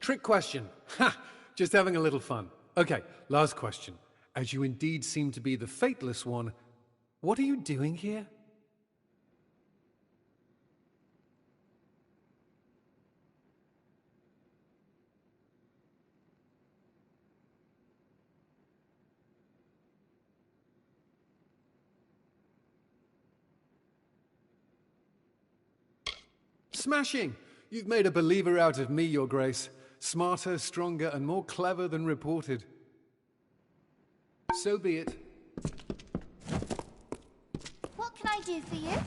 Trick question. Ha! Just having a little fun. Okay, last question. As you indeed seem to be the Fateless One, what are you doing here? Smashing! You've made a believer out of me, Your Grace. Smarter, stronger, and more clever than reported. So be it. What can I do for you?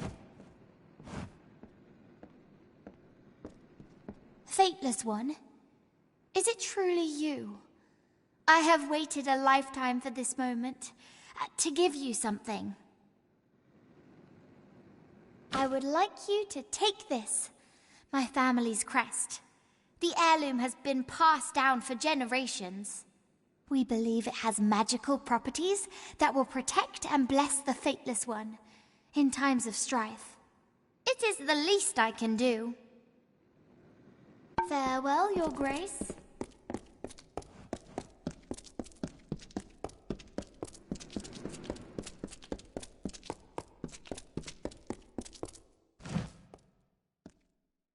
Fateless One, is it truly you? I have waited a lifetime for this moment, to give you something. I would like you to take this, my family's crest. The heirloom has been passed down for generations. We believe it has magical properties that will protect and bless the Fateless One in times of strife. It is the least I can do. Farewell, Your Grace.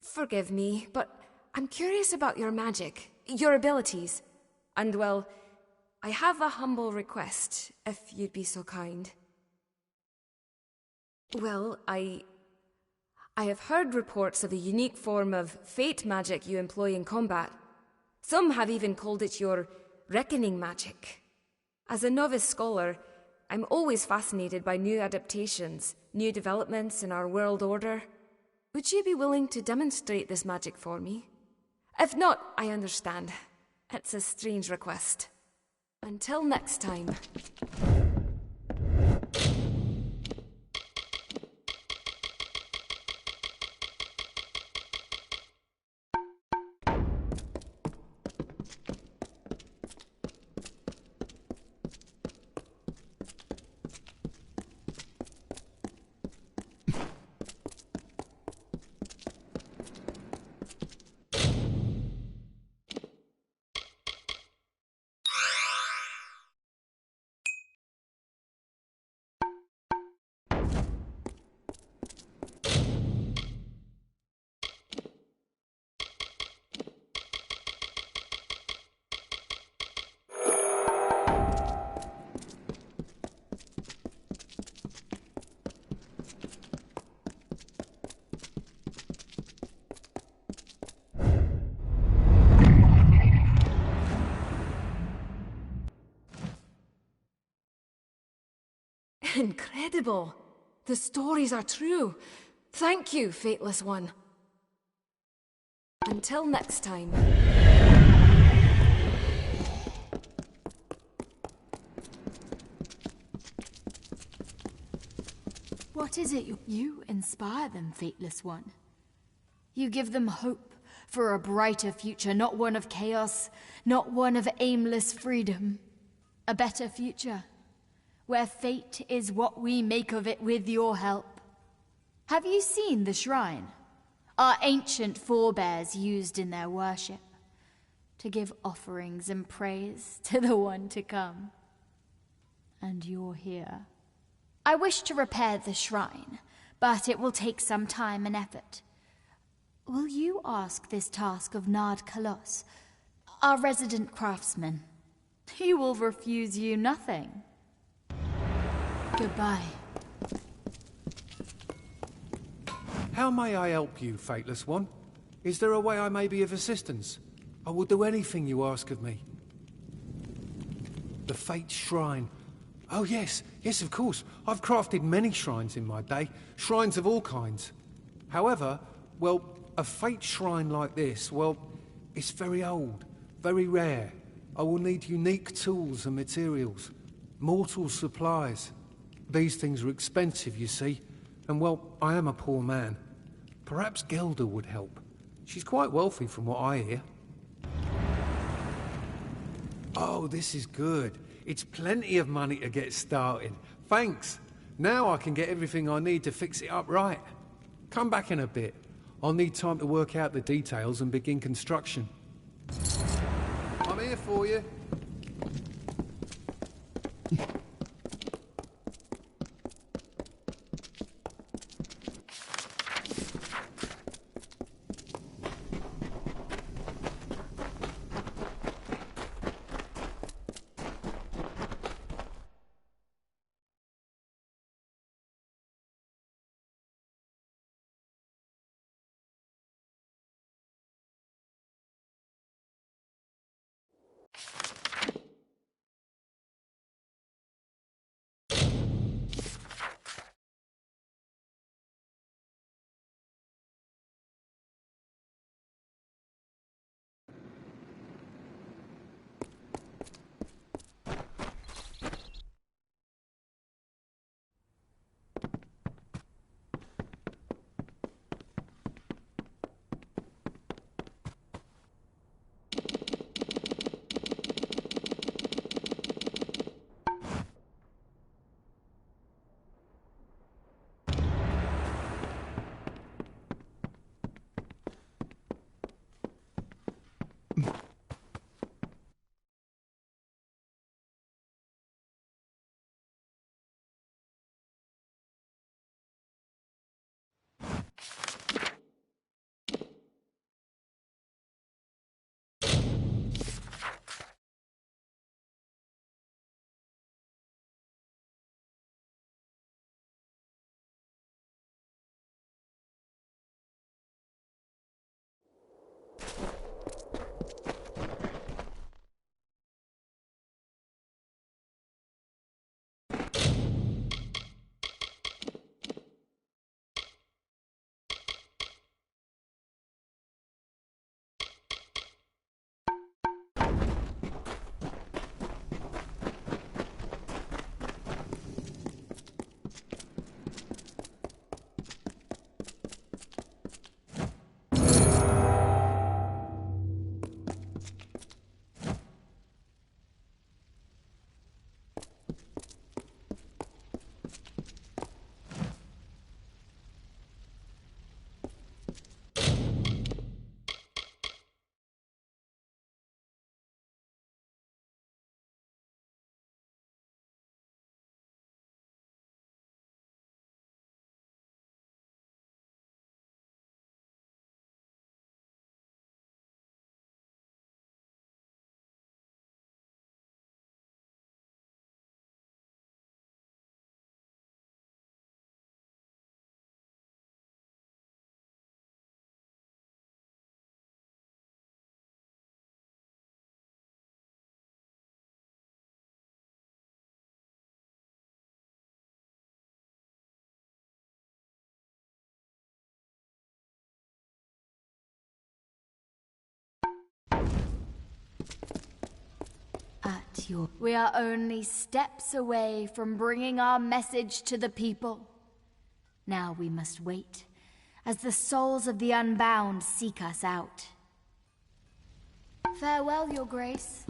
Forgive me, but I'm curious about your magic, your abilities. And, well, I have a humble request, if you'd be so kind. Well, I have heard reports of a unique form of fate magic you employ in combat. Some have even called it your reckoning magic. As a novice scholar, I'm always fascinated by new adaptations, new developments in our world order. Would you be willing to demonstrate this magic for me? If not, I understand. It's a strange request. Until next time. Incredible. The stories are true. Thank you, Fateless One. Until next time. What is it you inspire them, Fateless One? You give them hope for a brighter future, not one of chaos, not one of aimless freedom. A better future, where fate is what we make of it with your help. Have you seen the shrine our ancient forebears used in their worship to give offerings and praise to the one to come? And you're here. I wish to repair the shrine, but it will take some time and effort. Will you ask this task of Nard Kalos, our resident craftsman? He will refuse you nothing. Goodbye. How may I help you, Fateless One? Is there a way I may be of assistance? I will do anything you ask of me. The Fate Shrine. Oh yes, yes of course. I've crafted many shrines in my day, shrines of all kinds. However, well, a Fate Shrine like this, well, it's very old, very rare. I will need unique tools and materials, mortal supplies. These things are expensive, you see, and well, I am a poor man. Perhaps Gelda would help. She's quite wealthy from what I hear. Oh, this is good. It's plenty of money to get started. Thanks. Now I can get everything I need to fix it up right. Come back in a bit. I'll need time to work out the details and begin construction. I'm here for you. At your... We are only steps away from bringing our message to the people. Now we must wait, as the souls of the unbound seek us out. Farewell, Your Grace.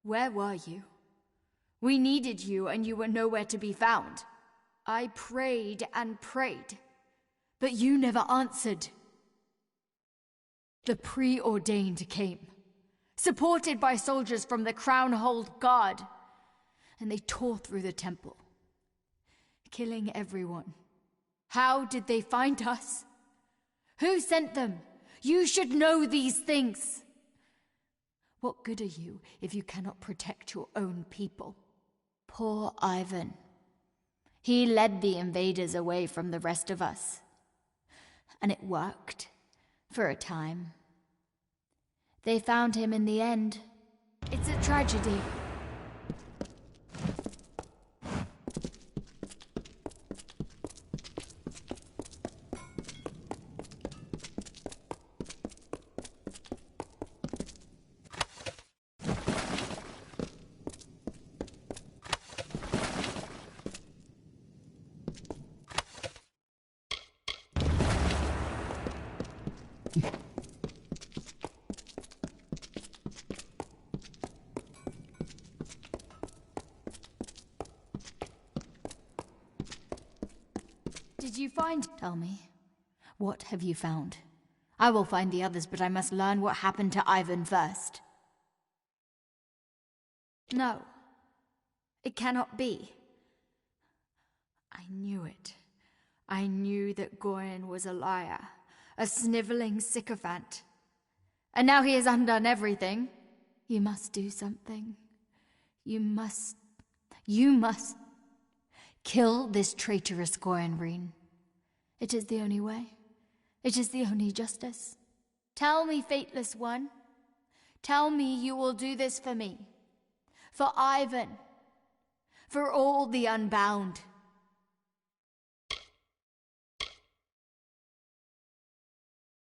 Where were you? We needed you and you were nowhere to be found. I prayed and prayed, but you never answered. The preordained came, supported by soldiers from the Crownhold Guard, and they tore through the temple, killing everyone. How did they find us? Who sent them? You should know these things. What good are you if you cannot protect your own people? Poor Ivan. He led the invaders away from the rest of us. And it worked. For a time. They found him in the end. It's a tragedy. Did you find... Tell me. What have you found? I will find the others, but I must learn what happened to Ivan first. No. It cannot be. I knew it. I knew that Gorin was a liar, a snivelling sycophant. And now he has undone everything. You must do something. You must kill this traitorous Gorin Reen. It is the only way. It is the only justice. Tell me, Fateless One. Tell me you will do this for me. For Ivan. For all the unbound.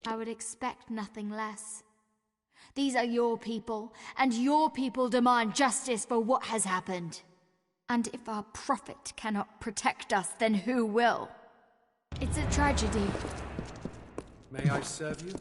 I would expect nothing less. These are your people, and your people demand justice for what has happened. And if our prophet cannot protect us, then who will? It's a tragedy. May I serve you?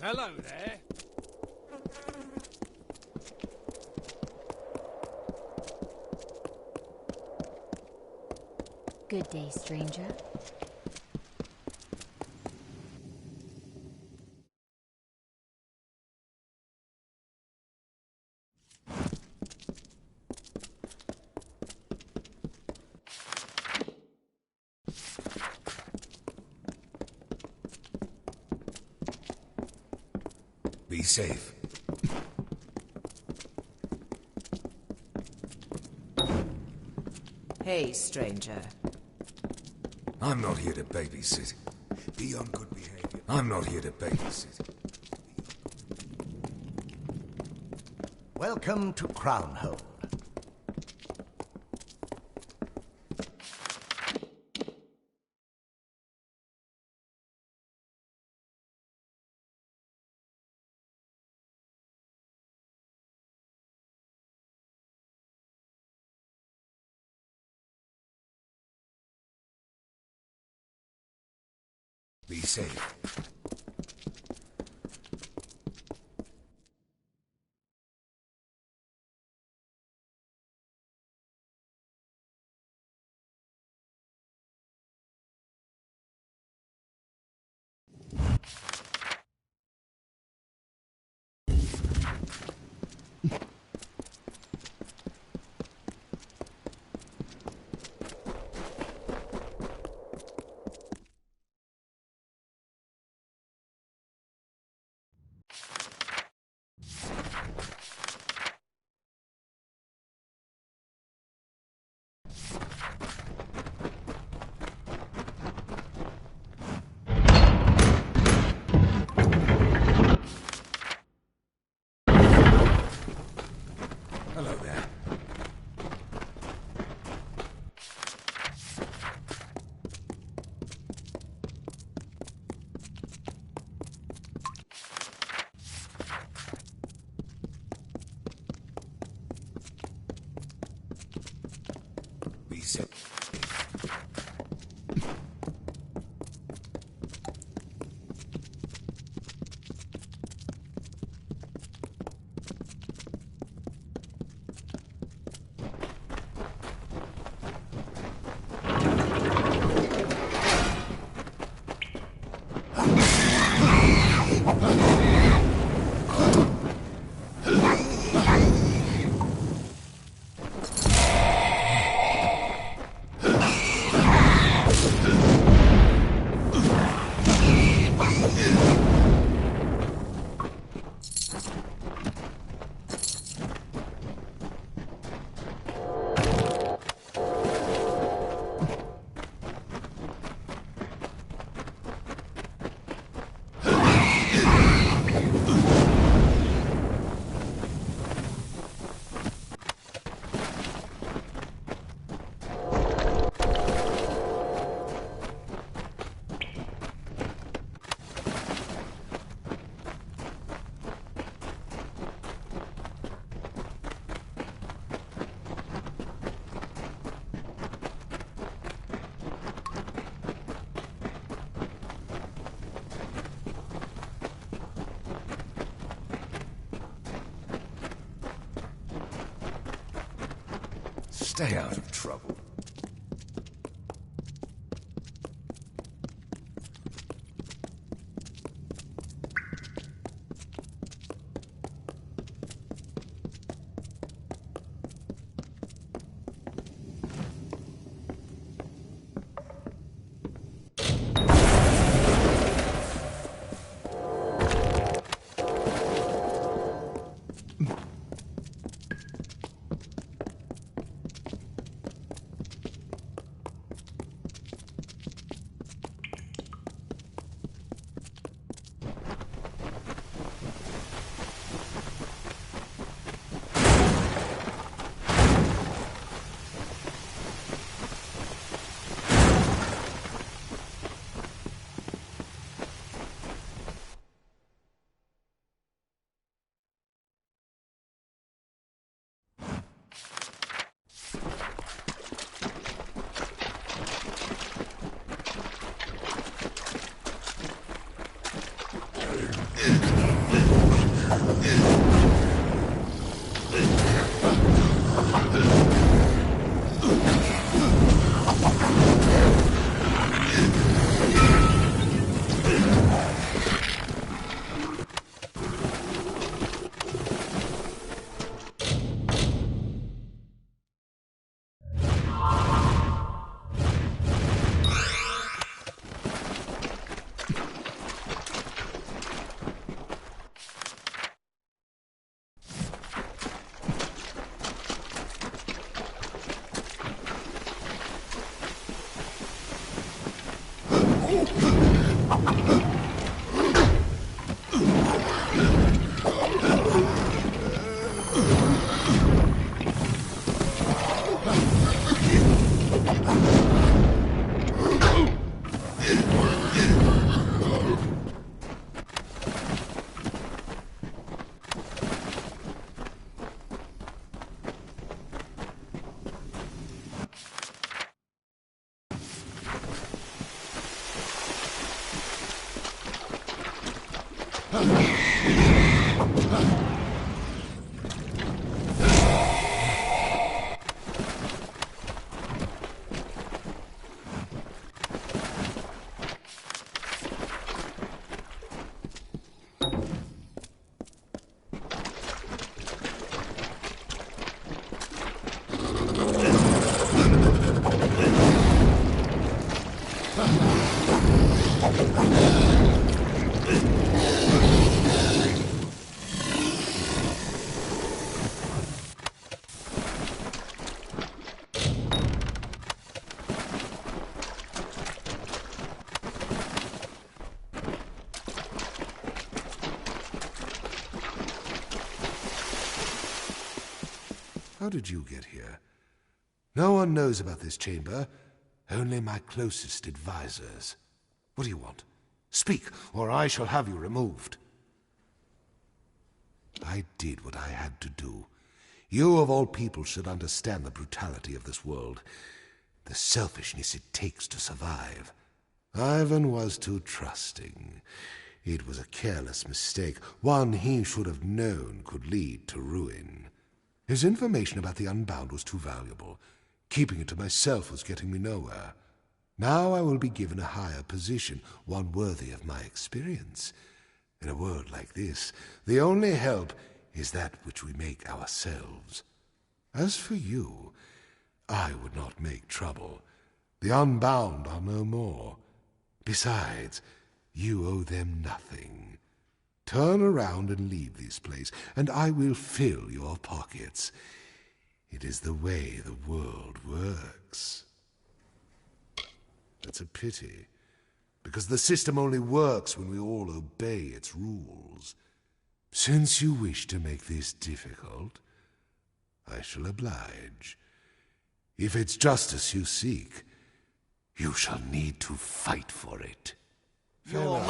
Hello there. Good day, stranger. Be safe. Hey, stranger. I'm not here to babysit. Be on good behavior. I'm not here to babysit. Welcome to Crownhold. Be safe. Hello there. Be safe. Stay out of trouble. How did you get here? No one knows about this chamber. Only my closest advisors. What do you want? Speak, or I shall have you removed. I did what I had to do. You, of all people, should understand the brutality of this world. The selfishness it takes to survive. Ivan was too trusting. It was a careless mistake, one he should have known could lead to ruin. His information about the Unbound was too valuable. Keeping it to myself was getting me nowhere. Now I will be given a higher position, one worthy of my experience. In a world like this, the only help is that which we make ourselves. As for you, I would not make trouble. The Unbound are no more. Besides, you owe them nothing. Turn around and leave this place, and I will fill your pockets. It is the way the world works. That's a pity, because the system only works when we all obey its rules. Since you wish to make this difficult, I shall oblige. If it's justice you seek, you shall need to fight for it. You're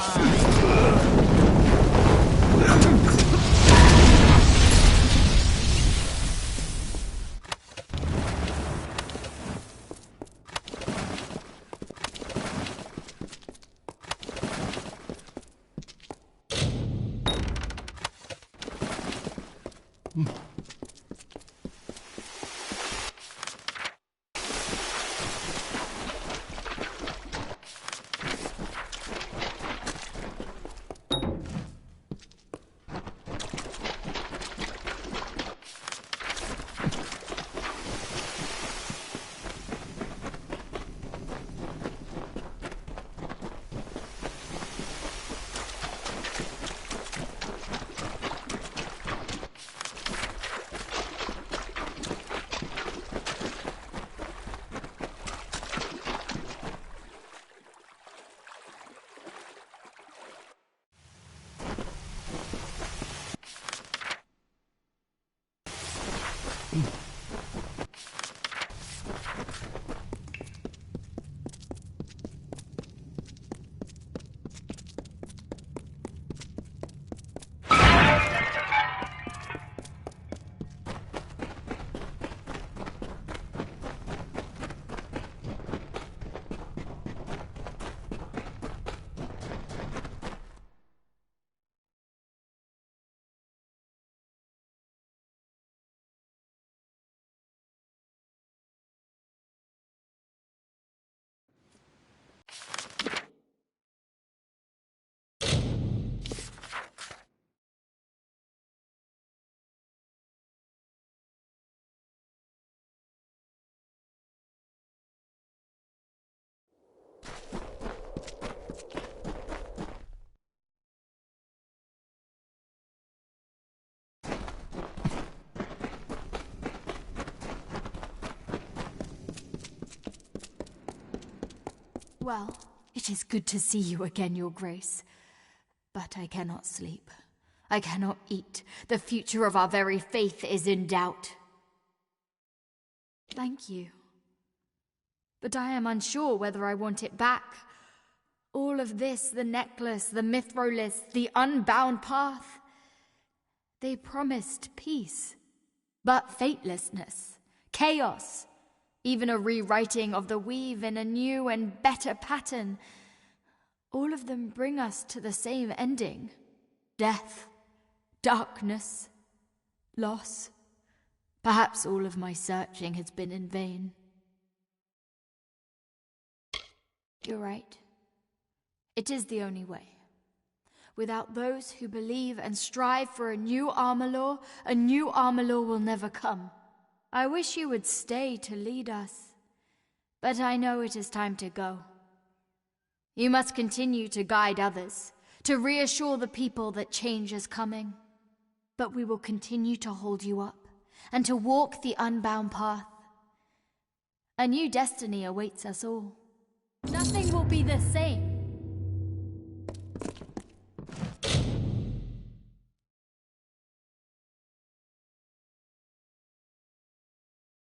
Well, it is good to see you again, Your Grace. But I cannot sleep. I cannot eat. The future of our very faith is in doubt. Thank you. But I am unsure whether I want it back. All of this, the necklace, the mithrolith, the unbound path. They promised peace, but fatelessness, chaos, even a rewriting of the weave in a new and better pattern. All of them bring us to the same ending. Death, darkness, loss. Perhaps all of my searching has been in vain. You're right. It is the only way. Without those who believe and strive for a new Amalur will never come. I wish you would stay to lead us, but I know it is time to go. You must continue to guide others, to reassure the people that change is coming. But we will continue to hold you up, and to walk the unbound path. A new destiny awaits us all. Nothing will be the same.